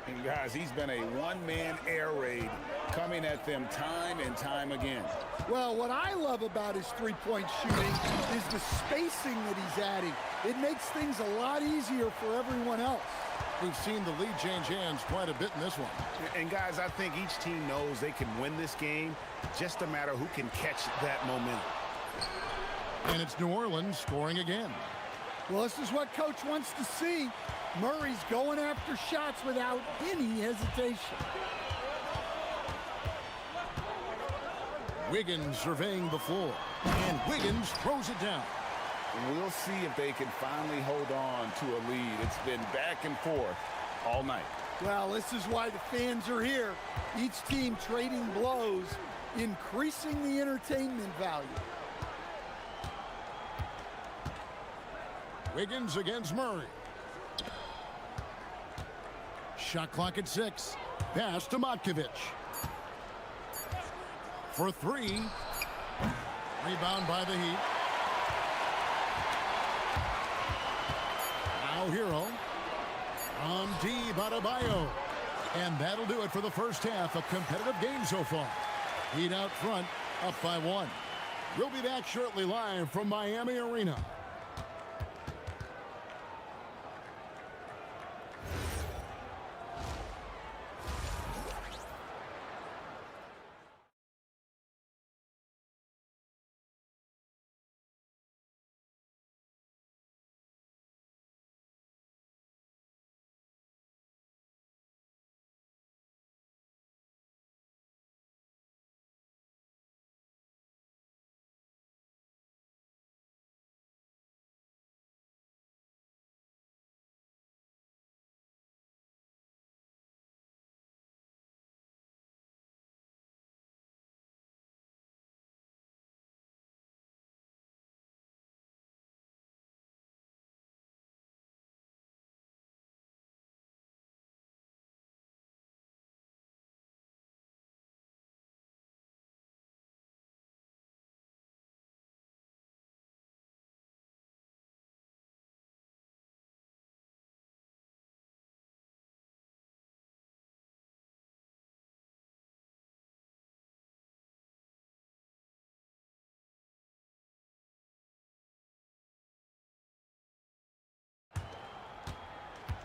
And guys, he's been a one-man air raid coming at them time and time again. Well, what I love about his three-point shooting is the spacing that he's adding. It makes things a lot easier for everyone else. We've seen the lead change hands quite a bit in this one. And guys, I think each team knows they can win this game. Just a matter who can catch that momentum. And it's New Orleans scoring again. Well, this is what Coach wants to see. Murray's going after shots without any hesitation. Wiggins surveying the floor. And Wiggins throws it down. And we'll see if they can finally hold on to a lead. It's been back and forth all night. Well, this is why the fans are here. Each team trading blows, increasing the entertainment value. Wiggins against Murray. Shot clock at 6. Pass to Matkovic. For 3. Rebound by the Heat. Now Hero. From D. Badabayo. And that'll do it for the first half. A competitive game so far. Heat out front, up by 1. We'll be back shortly live from Miami Arena.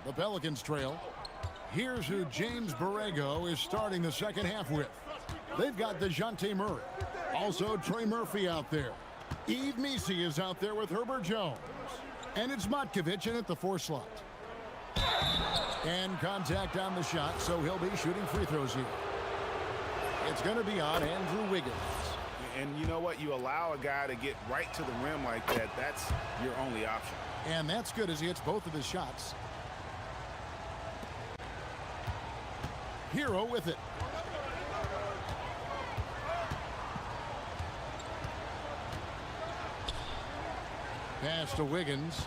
The Pelicans trail. Here's who James Borrego is starting the second half with. They've got DeJounte Murray. Also Trey Murphy out there. Yves Missi is out there with Herbert Jones. And it's Matkovic in at the 4 slot. And contact on the shot, so he'll be shooting free throws here. It's going to be on Andrew Wiggins. And you know what? You allow a guy to get right to the rim like that. That's your only option. And that's good as he hits both of his shots. Hero with it. Pass to Wiggins.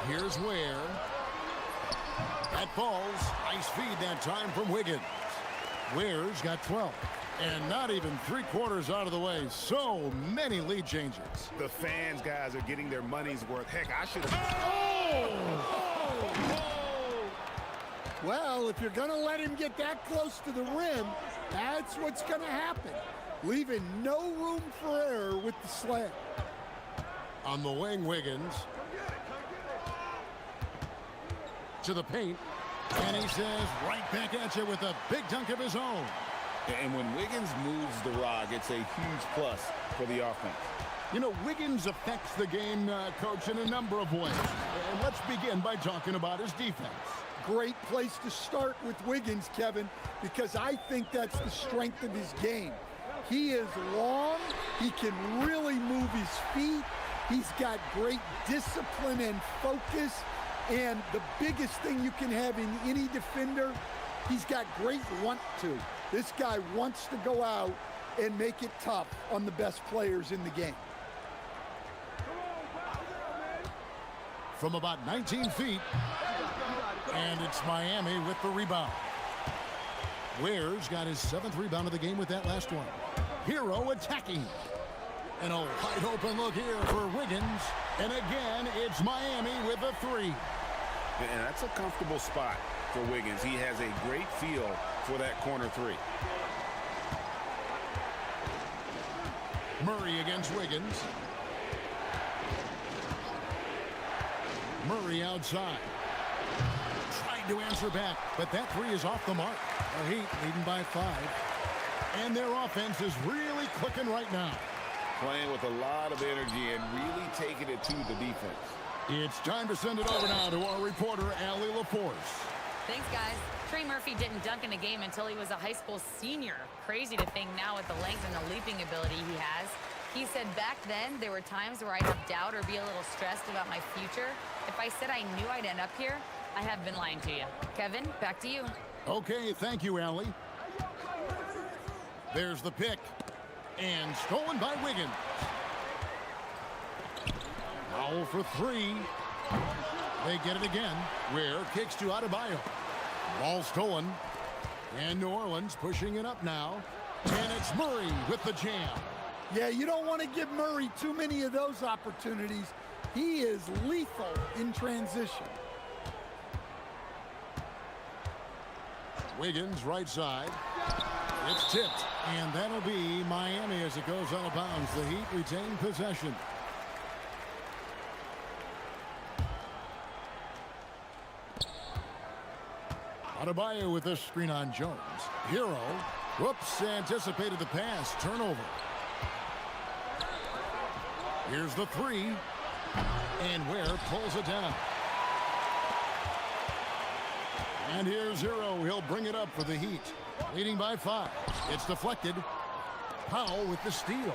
Here's Ware. That falls. Nice feed that time from Wiggins. Ware's got 12. And not even 3/4 out of the way. So many lead changes. The fans, guys, are getting their money's worth. Heck, I should have. Well, if you're going to let him get that close to the rim, that's what's going to happen. Leaving no room for error with the slam. On the wing, Wiggins. To the paint. And he says right back at you with a big dunk of his own. And when Wiggins moves the rock, it's a huge plus for the offense. You know, Wiggins affects the game, Coach, in a number of ways. And let's begin by talking about his defense. Great place to start with Wiggins, Kevin, because I think that's the strength of his game. He is long. He can really move his feet. He's got great discipline and focus. And the biggest thing you can have in any defender, he's got great want to. This guy wants to go out and make it tough on the best players in the game. From about 19 feet, and it's Miami with the rebound. Ware's got his 7th rebound of the game with that last one. Hero attacking. And a wide open look here for Wiggins. And again, it's Miami with a 3. And that's a comfortable spot for Wiggins. He has a great feel for that corner 3. Murray against Wiggins. Murray outside. Tried to answer back, but that 3 is off the mark. The Heat leading by 5. And their offense is really clicking right now. Playing with a lot of energy and really taking it to the defense. It's time to send it over now to our reporter, Allie LaForce. Thanks, guys. Trey Murphy didn't dunk in a game until he was a high school senior. Crazy to think now with the length and the leaping ability he has. He said back then there were times where I'd have doubt or be a little stressed about my future. If I said I knew I'd end up here, I have been lying to you. Kevin, back to you. Okay, thank you, Allie. There's the pick. And stolen by Wiggins. Foul for 3. They get it again. Ware kicks to Adebayo. Ball stolen. And New Orleans pushing it up now. And it's Murray with the jam. Yeah, you don't want to give Murray too many of those opportunities. He is lethal in transition. Wiggins right side. It's tipped, and that'll be Miami as it goes out of bounds. The Heat retain possession. Adebayo with this screen on Jones. Hero, whoops, anticipated the pass. Turnover. Here's the 3. And Ware pulls it down. And here's Hero. He'll bring it up for the Heat. Leading by 5. It's deflected. Powell with the steal.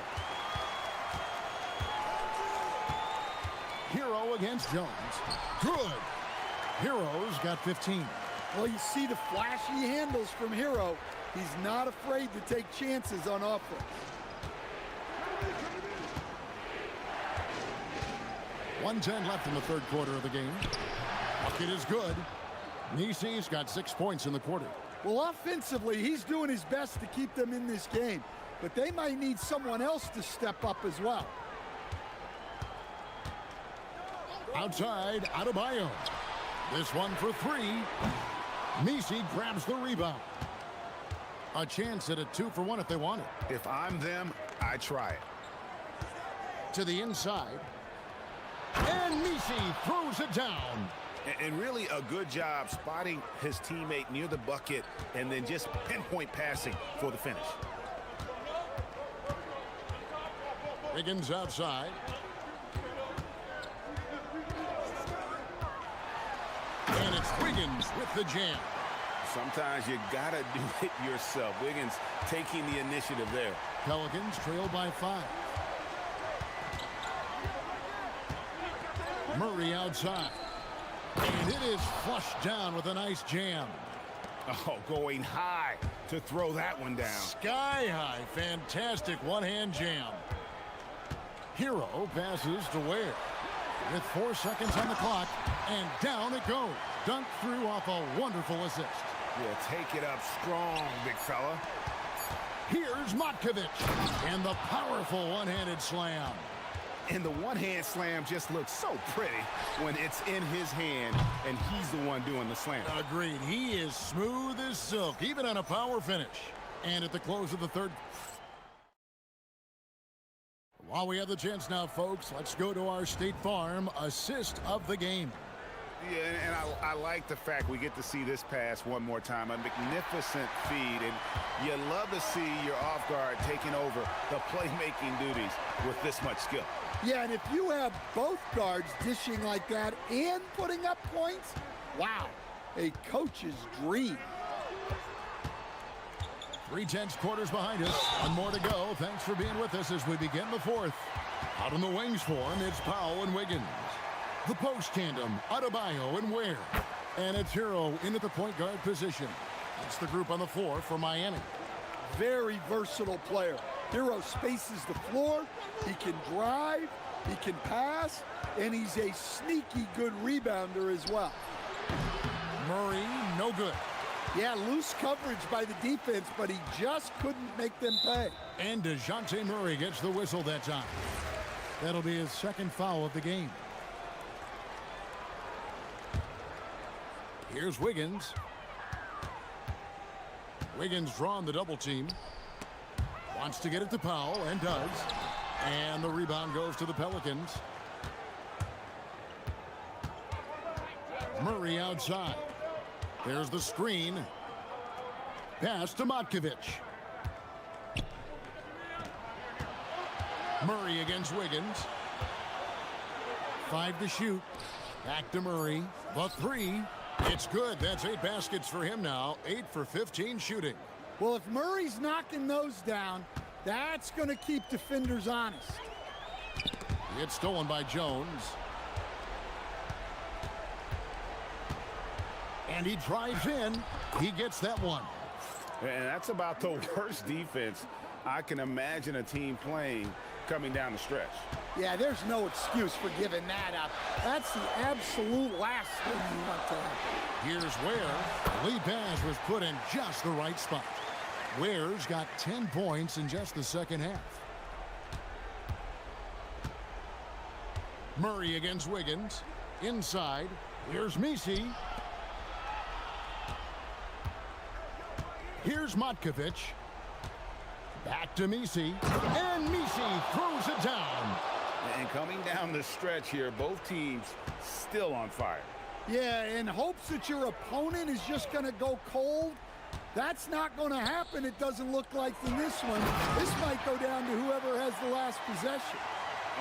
Hero against Jones. Good. Hero's got 15. Well, you see the flashy handles from Hero. He's not afraid to take chances on offense. 1:10 left in the third quarter of the game. Bucket is good. Nisi's got 6 points in the quarter. Well, offensively, he's doing his best to keep them in this game, but they might need someone else to step up as well. Outside, Adebayo. This one for 3. Nisi grabs the rebound. A chance at a 2-for-1 if they want it. If I'm them, I try it. To the inside. And Nisi throws it down. And really a good job spotting his teammate near the bucket and then just pinpoint passing for the finish. Wiggins outside. And it's Wiggins with the jam. Sometimes you gotta do it yourself. Wiggins taking the initiative there. Pelicans trail by 5. Murray outside. And it is flushed down with a nice jam. Oh, going high to throw that one down. Sky high. Fantastic one-hand jam. Hero passes to Ware. With 4 seconds on the clock. And down it goes. Dunked through off a wonderful assist. Yeah, take it up strong, big fella. Here's Matkovic. And the powerful one-handed slam. And the one-hand slam just looks so pretty when it's in his hand and he's the one doing the slam. Agreed. He is smooth as silk, even on a power finish. And at the close of the third. While we have the chance now, folks, let's go to our State Farm assist of the game. Yeah, and I like the fact we get to see this pass one more time. A magnificent feed, and you love to see your off guard taking over the playmaking duties with this much skill. Yeah, and if you have both guards dishing like that and putting up points, wow, a coach's dream. 3/10 quarters behind us. One more to go. Thanks for being with us as we begin the fourth. Out on the wings for him, it's Powell and Wiggins. The post tandem, Adebayo and Ware. And it's Hero in at the point guard position. That's the group on the floor for Miami. Very versatile player. Hero spaces the floor. He can drive, he can pass, and he's a sneaky good rebounder as well. Murray, no good. Yeah, loose coverage by the defense, but he just couldn't make them pay. And DeJounte Murray gets the whistle that time. That'll be his second foul of the game. Here's Wiggins. Wiggins drawn the double team. Wants to get it to Powell, and does. And the rebound goes to the Pelicans. Murray outside. There's the screen. Pass to Matkovic. Murray against Wiggins. 5 to shoot. Back to Murray. The three. It's good. That's 8 baskets for him now. 8 for 15 shooting. Well, if Murray's knocking those down, that's going to keep defenders honest. It's stolen by Jones. And he drives in. He gets that one. And that's about the worst defense I can imagine a team playing coming down the stretch. Yeah, there's no excuse for giving that up. That's the absolute last thing you want to happen. Here's Ware. The lead pass was put in just the right spot. Ware's got 10 points in just the second half. Murray against Wiggins. Inside. Here's Messi. Here's Matkovic. Back to Messi. And Messi throws it down. And coming down the stretch here, both teams still on fire. Yeah, in hopes that your opponent is just going to go cold. That's not going to happen, it doesn't look like, in this one. This might go down to whoever has the last possession.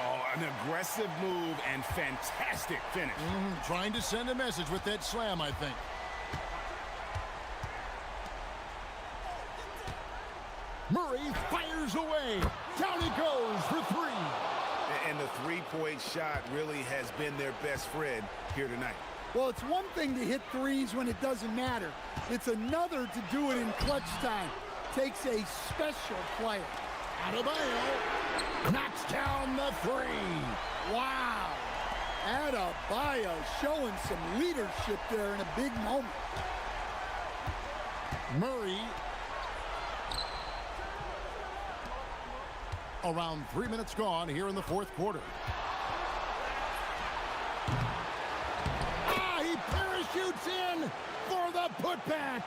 Oh, an aggressive move and fantastic finish. Trying to send a message with that slam, I think. Murray fires away. Down he goes for three. And the three-point shot really has been their best friend here tonight. Well, it's one thing to hit threes when it doesn't matter. It's another to do it in clutch time. Takes a special player. Adebayo knocks down the three. Wow. Adebayo showing some leadership there in a big moment. Murray. Around 3 minutes gone here in the fourth quarter. He parachutes in for the putback.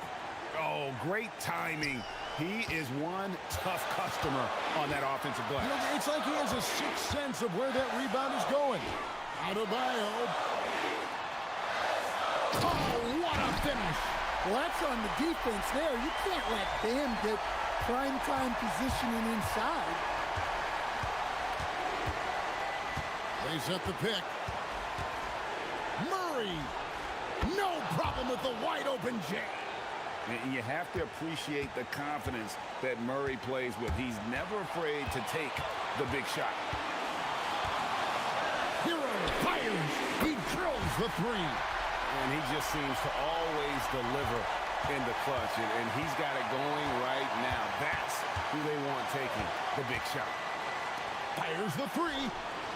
Oh, great timing. He is one tough customer on that offensive glass. You know, it's like he has a sixth sense of where that rebound is going. Adebayo. Oh, what a finish. Well, that's on the defense there. You can't let Bam get primetime positioning inside. They set the pick. Murray. No problem with the wide-open J. And you have to appreciate the confidence that Murray plays with. He's never afraid to take the big shot. Hero fires. He drills the three. And he just seems to always deliver in the clutch. And he's got it going right now. That's who they want taking the big shot. Fires the three.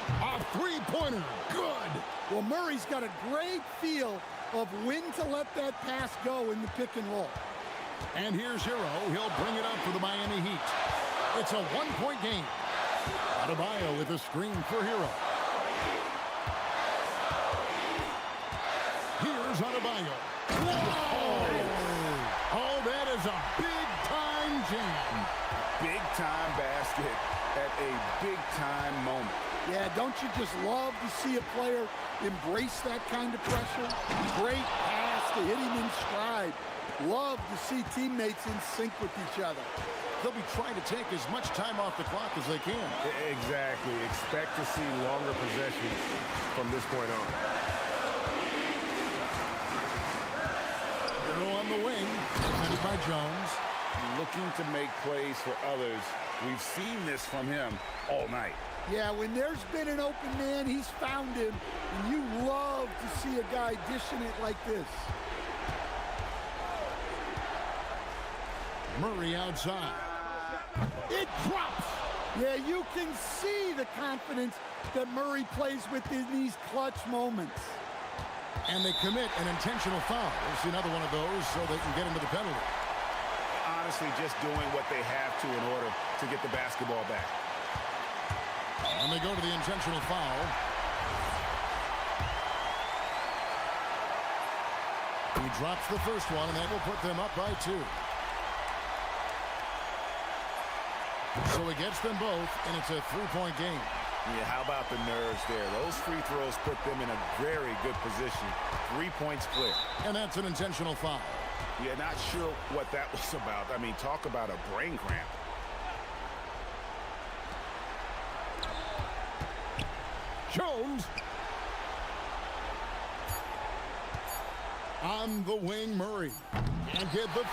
A three-pointer. Good. Well, Murray's got a great feel of when to let that pass go in the pick and roll. And here's Hero. He'll bring it up for the Miami Heat. It's a one-point game. Adebayo with a screen for Hero. Here's Adebayo. Whoa! Oh, that is a big-time jam. Big-time basket at a big-time moment. Yeah, don't you just love to see a player embrace that kind of pressure? Great pass to hit him in stride. Love to see teammates in sync with each other. They'll be trying to take as much time off the clock as they can. Exactly. Expect to see longer possessions from this point on. Earl on the wing, defended by Jones. Looking to make plays for others. We've seen this from him all night. Yeah, when there's been an open man, he's found him. And you love to see a guy dishing it like this. Murray outside. It drops. Yeah, you can see the confidence that Murray plays with in these clutch moments. And they commit an intentional foul. We'll see another one of those so they can get into the penalty. Honestly, just doing what they have to in order to get the basketball back. And they go to the intentional foul. He drops the first one, and that will put them up by 2. So he gets them both, and it's a 3-point game. Yeah, how about the nerves there? Those free throws put them in a very good position. 3 points clear. And that's an intentional foul. Yeah, not sure what that was about. I mean, talk about a brain cramp. Jones. On the wing, Murray. And get the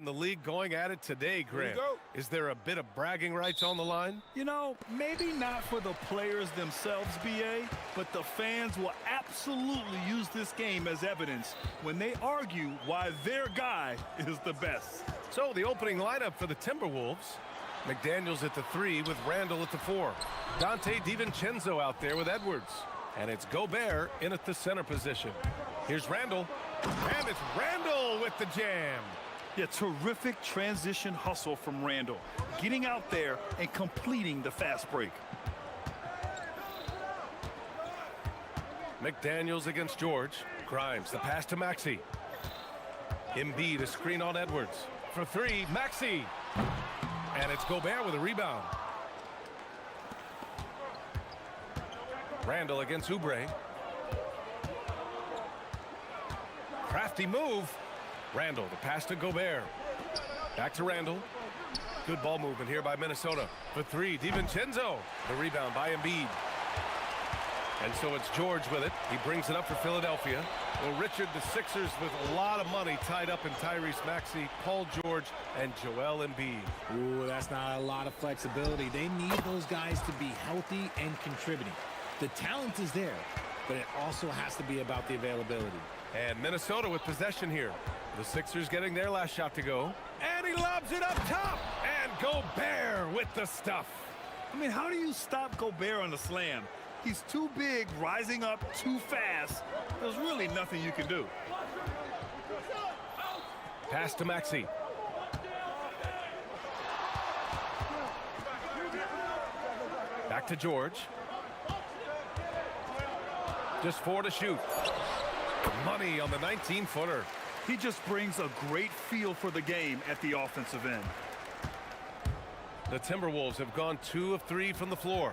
In the league going at it today, Grant. Is there a bit of bragging rights on the line? You know, maybe not for the players themselves, BA, but the fans will absolutely use this game as evidence when they argue why their guy is the best. So the opening lineup for the Timberwolves. McDaniels at the 3 with Randall at the 4. Dante DiVincenzo out there with Edwards. And it's Gobert in at the center position. Here's Randall. And it's Randall with the jam. Yeah, terrific transition hustle from Randall. Getting out there and completing the fast break. McDaniels against George. Grimes, the pass to Maxey. Embiid, a screen on Edwards. For 3, Maxey. And it's Gobert with a rebound. Randall against Oubre. Crafty move. Randall, the pass to Gobert. Back to Randall. Good ball movement here by Minnesota. For 3, DiVincenzo. The rebound by Embiid. And so it's George with it. He brings it up for Philadelphia. Well, Richard, the Sixers with a lot of money tied up in Tyrese Maxey, Paul George, and Joel Embiid. Ooh, that's not a lot of flexibility. They need those guys to be healthy and contributing. The talent is there, but it also has to be about the availability. And Minnesota with possession here. The Sixers getting their last shot to go. And he lobs it up top. And Gobert with the stuff. I mean, how do you stop Gobert on the slam? He's too big, rising up too fast. There's really nothing you can do. Pass to Maxey. Back to George. Just 4 to shoot. Money on the 19-footer. He just brings a great feel for the game at the offensive end. The Timberwolves have gone 2 of 3 from the floor.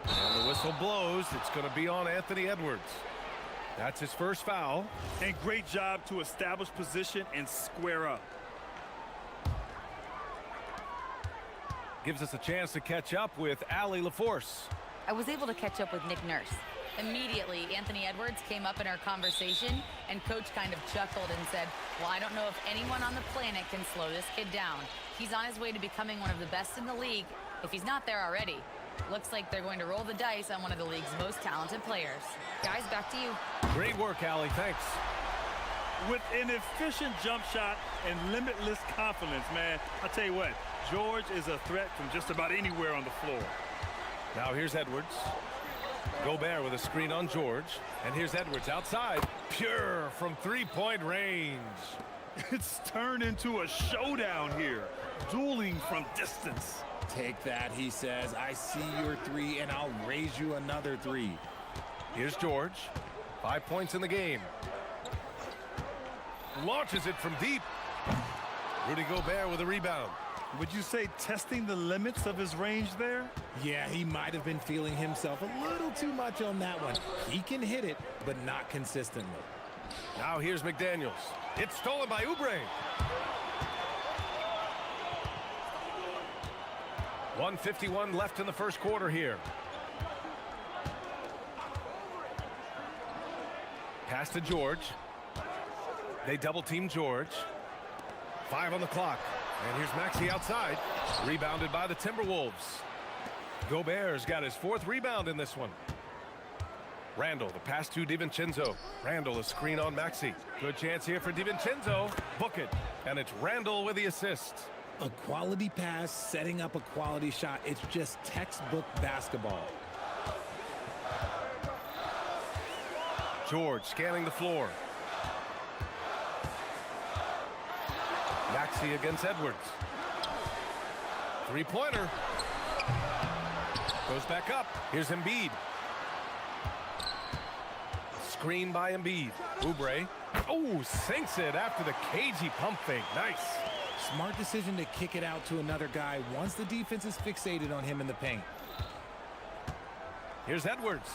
And the whistle blows. It's going to be on Anthony Edwards. That's his first foul. And great job to establish position and square up. Gives us a chance to catch up with Allie LaForce. I was able to catch up with Nick Nurse. Immediately, Anthony Edwards came up in our conversation, and Coach kind of chuckled and said, well, I don't know if anyone on the planet can slow this kid down. He's on his way to becoming one of the best in the league, if he's not there already. Looks like they're going to roll the dice on one of the league's most talented players. Guys, back to you. Great work, Allie. Thanks. With an efficient jump shot and limitless confidence, man, I'll tell you what, George is a threat from just about anywhere on the floor. Now here's Edwards. Gobert with a screen on George. And here's Edwards outside. Pure from three-point range. It's turned into a showdown here. Dueling from distance. Take that, he says. I see your 3, and I'll raise you another 3. Here's George. 5 points in the game. Launches it from deep. Rudy Gobert with a rebound. Would you say testing the limits of his range there? Yeah, he might have been feeling himself a little too much on that one. He can hit it, but not consistently. Now here's McDaniels. It's stolen by Oubre. 1:51 left in the first quarter here. Pass to George. They double-team George. 5 on the clock. And here's Maxey outside. Rebounded by the Timberwolves. Gobert's got his 4th rebound in this one. Randall, the pass to DiVincenzo. Randall, a screen on Maxey. Good chance here for DiVincenzo. Book it. And it's Randall with the assist. A quality pass, setting up a quality shot. It's just textbook basketball. George scanning the floor. Maxey against Edwards. 3-pointer. Goes back up. Here's Embiid. Screen by Embiid. Oubre. Oh, sinks it after the cagey pump fake. Nice. Smart decision to kick it out to another guy once the defense is fixated on him in the paint. Here's Edwards.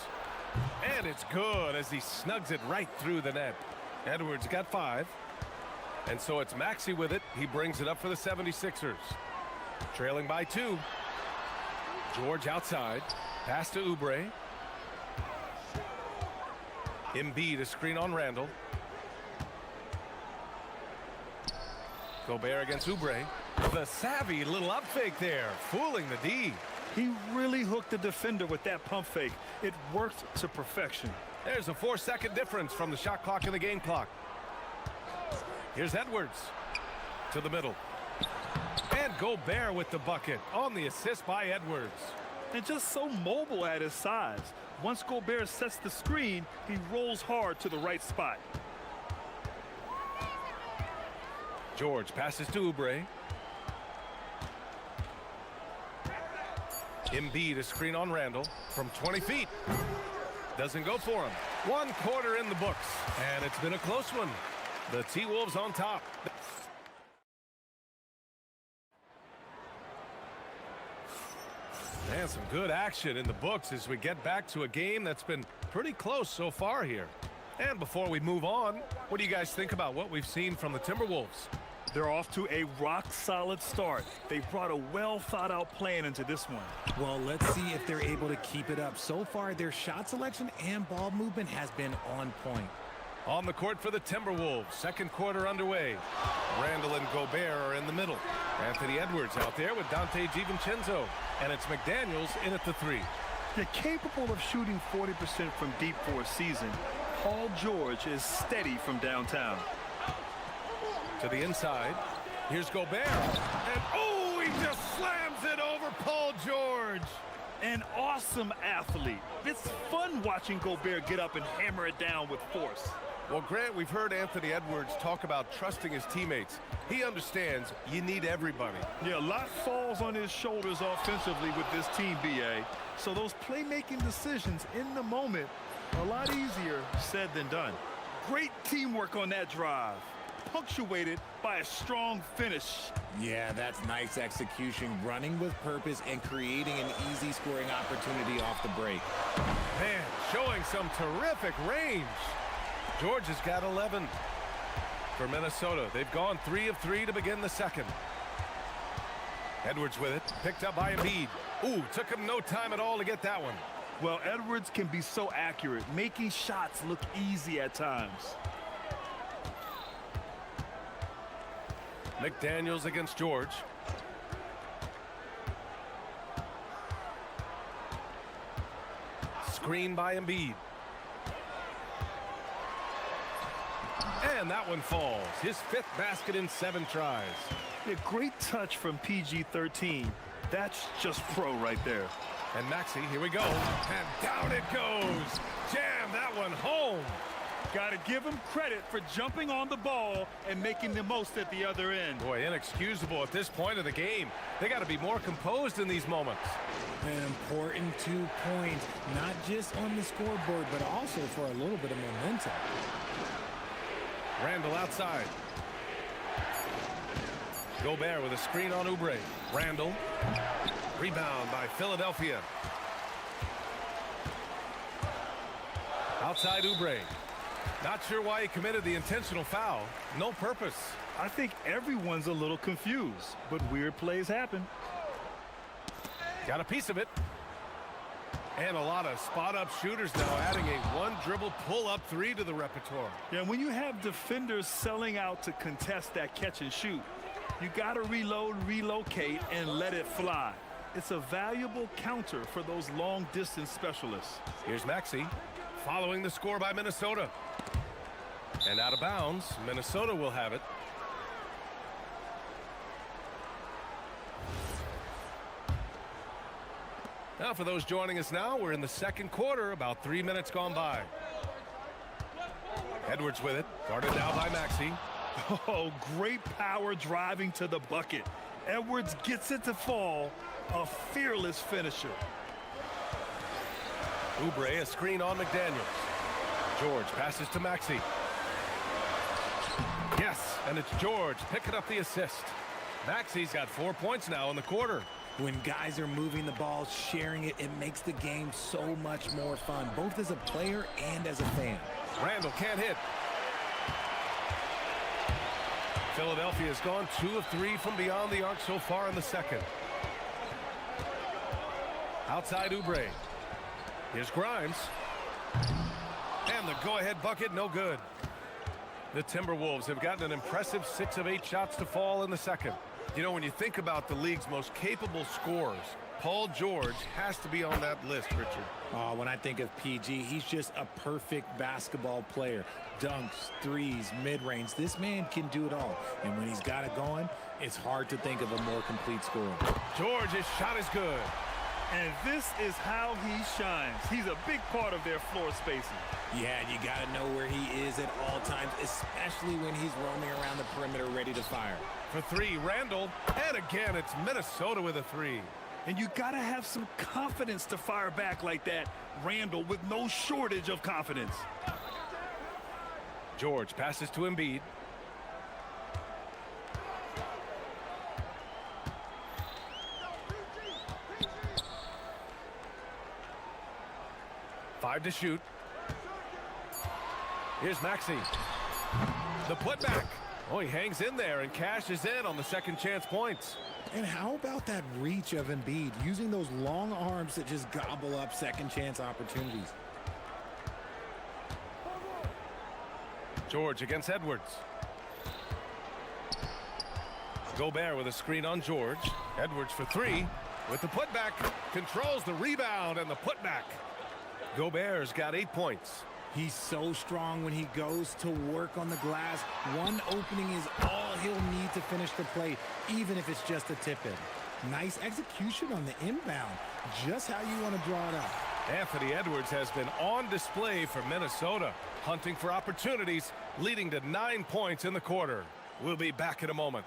And it's good as he snugs it right through the net. Edwards got 5. And so it's Maxey with it. He brings it up for the 76ers. Trailing by 2. George outside. Pass to Oubre. Embiid, a screen on Randall. Gobert against Oubre. The savvy little up fake there, fooling the D. He really hooked the defender with that pump fake. It worked to perfection. There's a 4-second difference from the shot clock and the game clock. Here's Edwards to the middle. And Gobert with the bucket on the assist by Edwards. And just so mobile at his size. Once Gobert sets the screen, he rolls hard to the right spot. George passes to Oubre. Embiid a screen on Randall from 20 feet. Doesn't go for him. 1 quarter in the books, and it's been a close one. The T-Wolves on top. And some good action in the books as we get back to a game that's been pretty close so far here. And before we move on, what do you guys think about what we've seen from the Timberwolves? They're off to a rock-solid start. They brought a well-thought-out plan into this one. Well, let's see if they're able to keep it up. So far, their shot selection and ball movement has been on point. On the court for the Timberwolves, second quarter underway. Randall and Gobert are in the middle. Anthony Edwards out there with Dante DiVincenzo. And it's McDaniels in at the 3. They're capable of shooting 40% from deep for a season. Paul George is steady from downtown. To the inside. Here's Gobert. And oh, he just slams it over Paul George. An awesome athlete. It's fun watching Gobert get up and hammer it down with force. Well, Grant, we've heard Anthony Edwards talk about trusting his teammates. He understands you need everybody. Yeah, a lot falls on his shoulders offensively with this team, BA. So those playmaking decisions in the moment are a lot easier said than done. Great teamwork on that drive, punctuated by a strong finish. Yeah, that's nice execution, running with purpose and creating an easy scoring opportunity off the break. Man, showing some terrific range. George has got 11 for Minnesota. They've gone 3 of 3 to begin the second. Edwards with it, picked up by Embiid. Ooh, took him no time at all to get that one. Well, Edwards can be so accurate, making shots look easy at times. McDaniels against George. Screen by Embiid. And that one falls. His 5th basket in 7 tries. A great touch from PG-13. That's just pro right there. And Maxey, here we go. And down it goes. Jam that one home. Got to give him credit for jumping on the ball and making the most at the other end. Boy, inexcusable at this point of the game. They got to be more composed in these moments. An important 2 points, not just on the scoreboard, but also for a little bit of momentum. Randall outside. Gobert with a screen on Oubre. Randall. Rebound by Philadelphia. Outside Oubre. Not sure why he committed the intentional foul. No purpose. I think everyone's a little confused, but weird plays happen. Got a piece of it. And a lot of spot-up shooters now, adding a one-dribble pull-up 3 to the repertoire. Yeah, when you have defenders selling out to contest that catch and shoot, you got to reload, relocate, and let it fly. It's a valuable counter for those long-distance specialists. Here's Maxey, following the score by Minnesota. And out of bounds, Minnesota will have it. Now, for those joining us now, we're in the second quarter, about 3 minutes gone by. Edwards with it, guarded now by Maxey. Oh, great power driving to the bucket. Edwards gets it to fall, a fearless finisher. Oubre, a screen on McDaniels. George passes to Maxey. Yes, and it's George picking up the assist. Maxey's got 4 points now in the quarter. When guys are moving the ball, sharing it, it makes the game so much more fun, both as a player and as a fan. Randall can't hit. Philadelphia has gone 2 of 3 from beyond the arc so far in the second. Outside Oubre. Here's Grimes. And the go-ahead bucket, no good. The Timberwolves have gotten an impressive 6 of 8 shots to fall in the second. You know, when you think about the league's most capable scorers, Paul George has to be on that list, Richard. When I think of PG, he's just a perfect basketball player. Dunks, threes, mid-range. This man can do it all. And when he's got it going, it's hard to think of a more complete scorer. George's shot is good. And this is how he shines. He's a big part of their floor spacing. Yeah, you got to know where he is at all times, especially when he's roaming around the perimeter ready to fire. For three, Randall. And again, it's Minnesota with a three. And you got to have some confidence to fire back like that, Randall, with no shortage of confidence. George passes to Embiid. Five to shoot. Here's Maxey. The putback. Oh, he hangs in there and cashes in on the second chance points. And how about that reach of Embiid, using those long arms that just gobble up second chance opportunities? George against Edwards. Gobert with a screen on George. Edwards for three with the putback. Controls the rebound and the putback. Gobert's got 8 points. He's so strong when he goes to work on the glass. One opening is all he'll need to finish the play, even if it's just a tip-in. Nice execution on the inbound. Just how you want to draw it up. Anthony Edwards has been on display for Minnesota, hunting for opportunities, leading to 9 points in the quarter. We'll be back in a moment.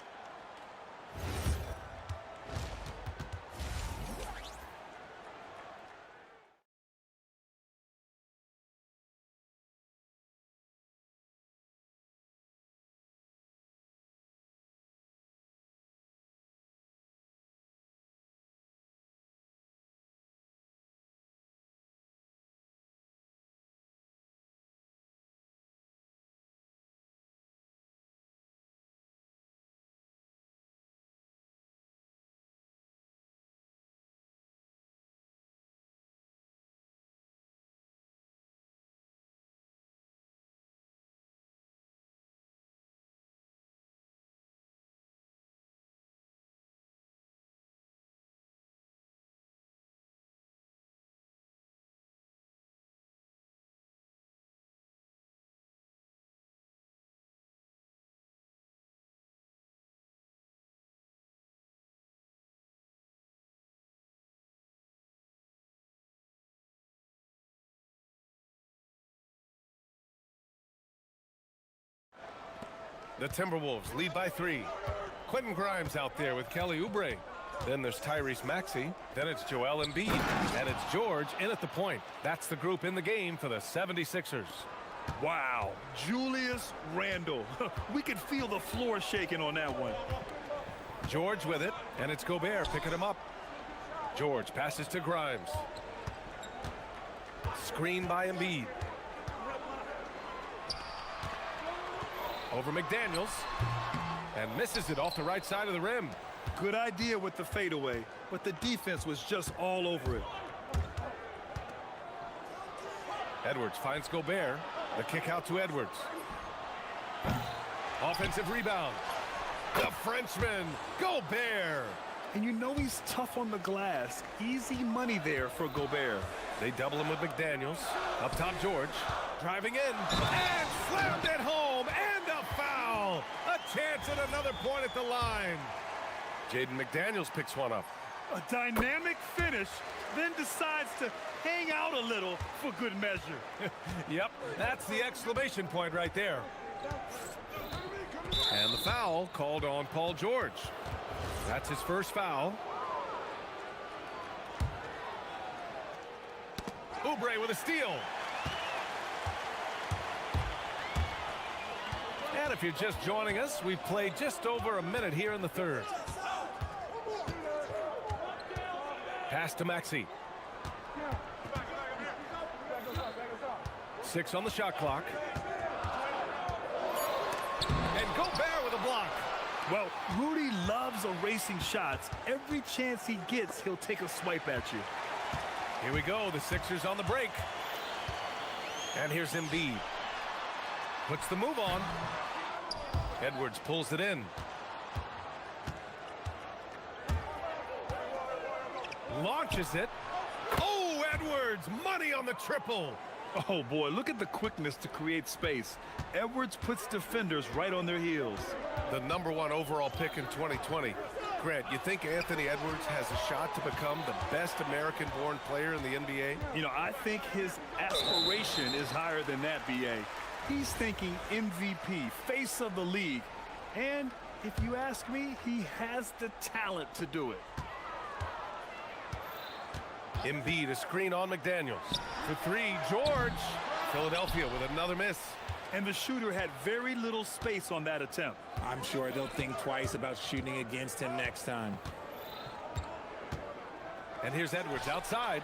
The Timberwolves lead by 3. Quentin Grimes out there with Kelly Oubre. Then there's Tyrese Maxey. Then it's Joel Embiid. And it's George in at the point. That's the group in the game for the 76ers. Wow, Julius Randle. We could feel the floor shaking on that one. George with it, and it's Gobert picking him up. George passes to Grimes. Screen by Embiid. Over McDaniels, and misses it off the right side of the rim. Good idea with the fadeaway, but the defense was just all over it. Edwards finds Gobert. The kick out to Edwards. Offensive rebound. The Frenchman, Gobert. And you know he's tough on the glass. Easy money there for Gobert. They double him with McDaniels. Up top, George. Driving in. And slammed it home. And a foul. A chance at another point at the line. Jaden McDaniels picks one up. A dynamic finish, then decides to hang out a little for good measure. Yep, that's the exclamation point right there. And the foul called on Paul George. That's his first foul. Oubre with a steal. And if you're just joining us, we've played just over a minute here in the third. Pass to Maxey. 6 on the shot clock. And Gobert with a block. Well, Rudy loves erasing shots. Every chance he gets, he'll take a swipe at you. Here we go, the Sixers on the break. And here's Embiid. Puts the move on. Edwards pulls it in. Launches it. Oh, Edwards, money on the triple. Oh, boy, look at the quickness to create space. Edwards puts defenders right on their heels. The #1 overall pick in 2020. Grant, you think Anthony Edwards has a shot to become the best American-born player in the NBA? You know, I think his aspiration is higher than that, B.A. He's thinking MVP, face of the league. And if you ask me, he has the talent to do it. Embiid, a screen on McDaniels. For three, George. Philadelphia with another miss. And the shooter had very little space on that attempt. I'm sure they'll think twice about shooting against him next time. And here's Edwards outside.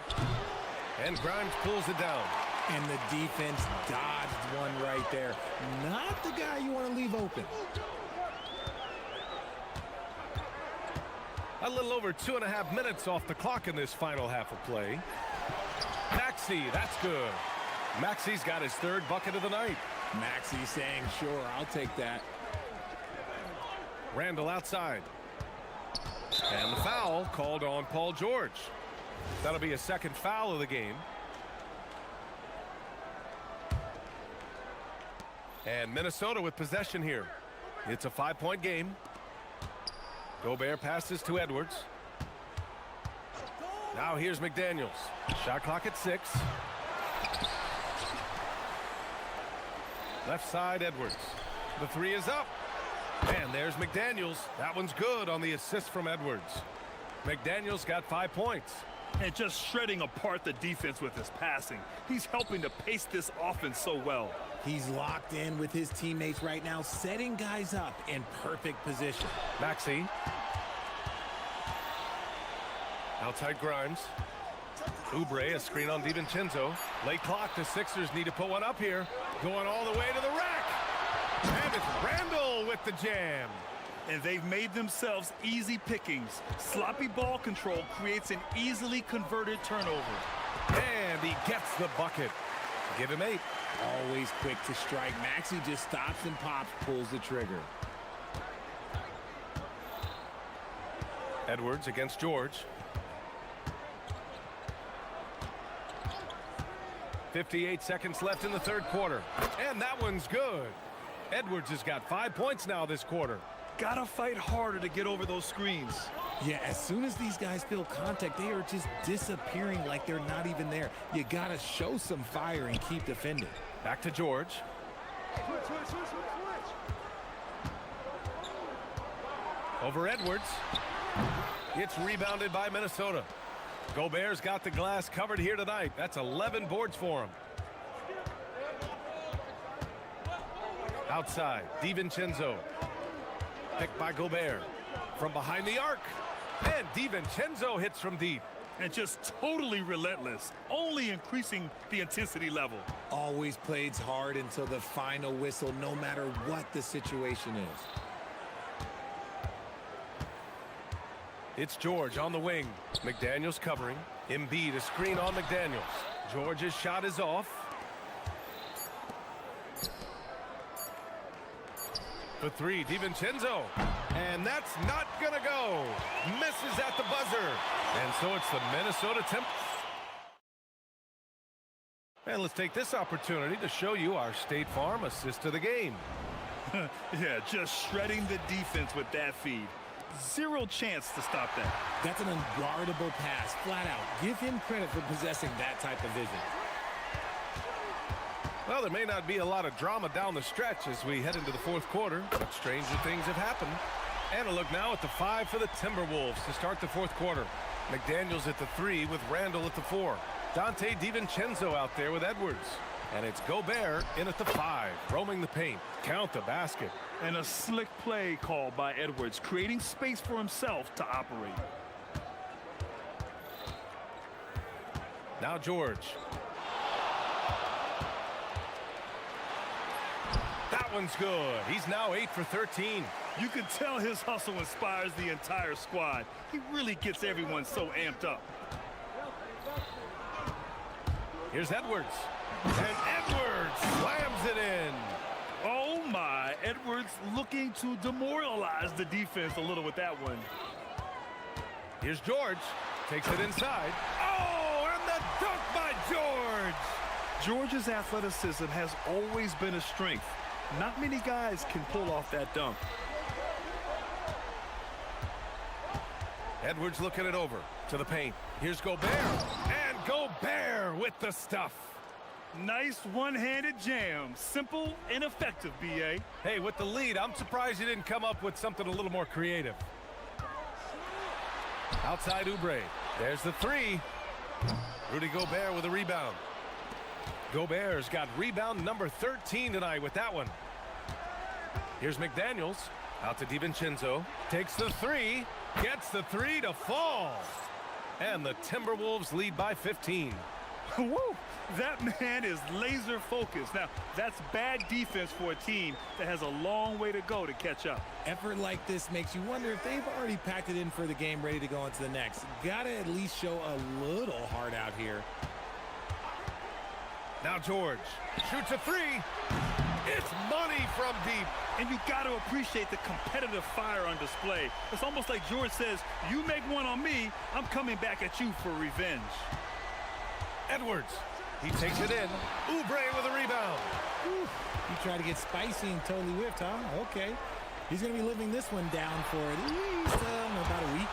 And Grimes pulls it down. And the defense dodged one right there. Not the guy you want to leave open. A little over 2.5 minutes off the clock in this final half of play. Maxey, that's good. Maxey's got his 3rd bucket of the night. Maxey saying, sure, I'll take that. Randall outside. And the foul called on Paul George. That'll be a 2nd foul of the game. And Minnesota with possession here. It's a 5-point game. Gobert passes to Edwards. Now here's McDaniels. Shot clock at 6. Left side, Edwards. The 3 is up. And there's McDaniels. That one's good on the assist from Edwards. McDaniels got 5 points. And just shredding apart the defense with his passing. He's helping to pace this offense so well. He's locked in with his teammates right now, setting guys up in perfect position. Maxey. Outside Grimes. Oubre, a screen on DiVincenzo. Late clock, the Sixers need to put one up here. Going all the way to the rack. And it's Randall with the jam. And they've made themselves easy pickings. Sloppy ball control creates an easily converted turnover. And he gets the bucket. Give him 8. Always quick to strike. Maxey just stops and pops, pulls the trigger. Edwards against George. 58 seconds left in the 3rd quarter. And that one's good. Edwards has got 5 points now this quarter. Gotta fight harder to get over those screens. Yeah, as soon as these guys feel contact, they are just disappearing like they're not even there. You gotta show some fire and keep defending. Back to George. Over Edwards. It's rebounded by Minnesota. Gobert's got the glass covered here tonight. That's 11 boards for him. Outside, DiVincenzo. Picked by Gobert. From behind the arc. And DiVincenzo hits from deep. And just totally relentless, only increasing the intensity level. Always plays hard until the final whistle, no matter what the situation is. It's George on the wing. McDaniels covering. Embiid, a screen on McDaniels. George's shot is off. For 3, DiVincenzo. And that's not gonna go. Misses at the buzzer. And so it's the Minnesota Timberwolves. And let's take this opportunity to show you our State Farm assist of the game. Yeah, just shredding the defense with that feed. Zero chance to stop that. That's an unguardable pass, flat out. Give him credit for possessing that type of vision. Well, there may not be a lot of drama down the stretch as we head into the 4th quarter, but stranger things have happened. And a look now at the 5 for the Timberwolves to start the 4th quarter. McDaniels at the 3 with Randall at the 4. Dante DiVincenzo out there with Edwards. And it's Gobert in at the 5, roaming the paint. Count the basket. And a slick play called by Edwards, creating space for himself to operate. Now George. That one's good. He's now 8 for 13. You can tell his hustle inspires the entire squad. He really gets everyone so amped up. Here's Edwards. And Edwards slams it in. Edwards looking to demoralize the defense a little with that one. Here's George. Takes it inside. Oh, and the dunk by George! George's athleticism has always been a strength. Not many guys can pull off that dunk. Edwards looking it over to the paint. Here's Gobert. And Gobert with the stuff. Nice one-handed jam. Simple and effective, B.A. Hey, with the lead, I'm surprised you didn't come up with something a little more creative. Outside Oubre. There's the three. Rudy Gobert with a rebound. Gobert's got rebound number 13 tonight with that one. Here's McDaniels. Out to DiVincenzo. Takes the three. Gets the three to fall. And the Timberwolves lead by 15. Woo! That man is laser focused. Now, that's bad defense for a team that has a long way to go to catch up. Effort like this makes you wonder if they've already packed it in for the game, ready to go into the next. Gotta at least show a little heart out here. Now George shoots a three. It's money from deep. And you got to appreciate the competitive fire on display. It's almost like George says, you make one on me, I'm coming back at you for revenge. Edwards. He takes it in. Oubre with a rebound. Whew. He tried to get spicy and totally whiffed, huh? Okay. He's going to be living this one down for at least about a week.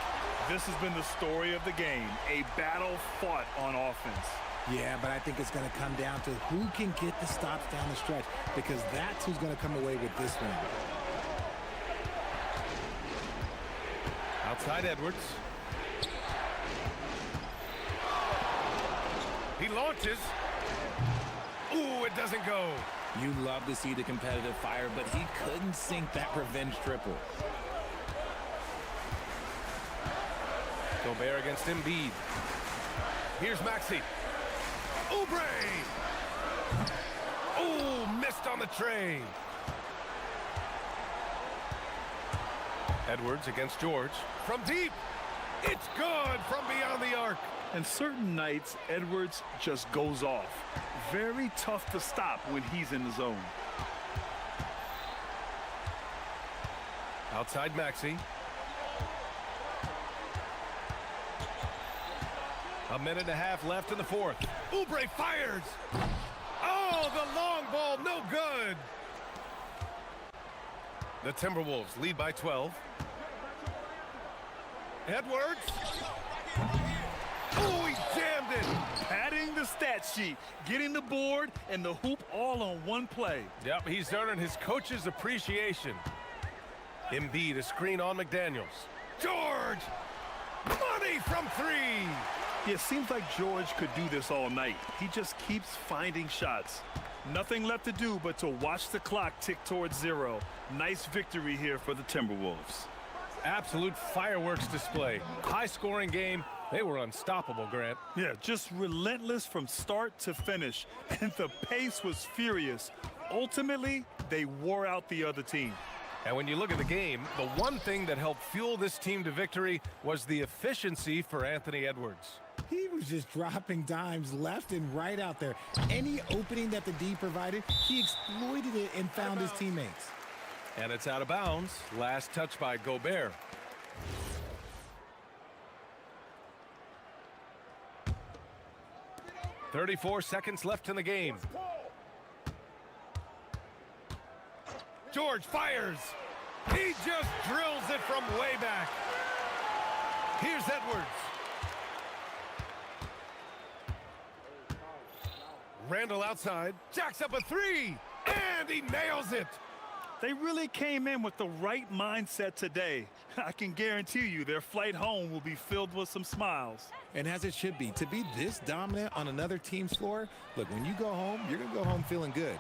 This has been the story of the game. A battle fought on offense. Yeah, but I think it's going to come down to who can get the stops down the stretch, because that's who's going to come away with this one. Outside Edwards. He launches. Ooh, it doesn't go. You love to see the competitive fire, but he couldn't sink that revenge triple. Gobert against Embiid. Here's Maxey. Oubre! Ooh, missed on the tray. Edwards against George. From deep. It's good from beyond the arc. And certain nights, Edwards just goes off. Very tough to stop when he's in the zone. Outside Maxey. A minute and a half left in the fourth. Oubre fires. Oh, the long ball, no good. The Timberwolves lead by 12. Edwards. Oh, he jammed it. Padding the stat sheet, getting the board and the hoop all on one play. Yep, he's earning his coach's appreciation. Embiid, a screen on McDaniels. George! Money from three! Yeah, it seems like George could do this all night. He just keeps finding shots. Nothing left to do but to watch the clock tick towards zero. Nice victory here for the Timberwolves. Absolute fireworks display. High-scoring game. They were unstoppable, Grant. Yeah, just relentless from start to finish. And the pace was furious. Ultimately, they wore out the other team. And when you look at the game, the one thing that helped fuel this team to victory was the efficiency for Anthony Edwards. He was just dropping dimes left and right out there. Any opening that the D provided, he exploited it and found his teammates. And it's out of bounds. Last touch by Gobert. .34 seconds left in the game. George fires. He just drills it from way back. Here's Edwards. Randall outside. Jacks up a three. And he nails it. They really came in with the right mindset today. I can guarantee you their flight home will be filled with some smiles. And as it should be, to be this dominant on another team's floor, look, when you go home, you're going to go home feeling good.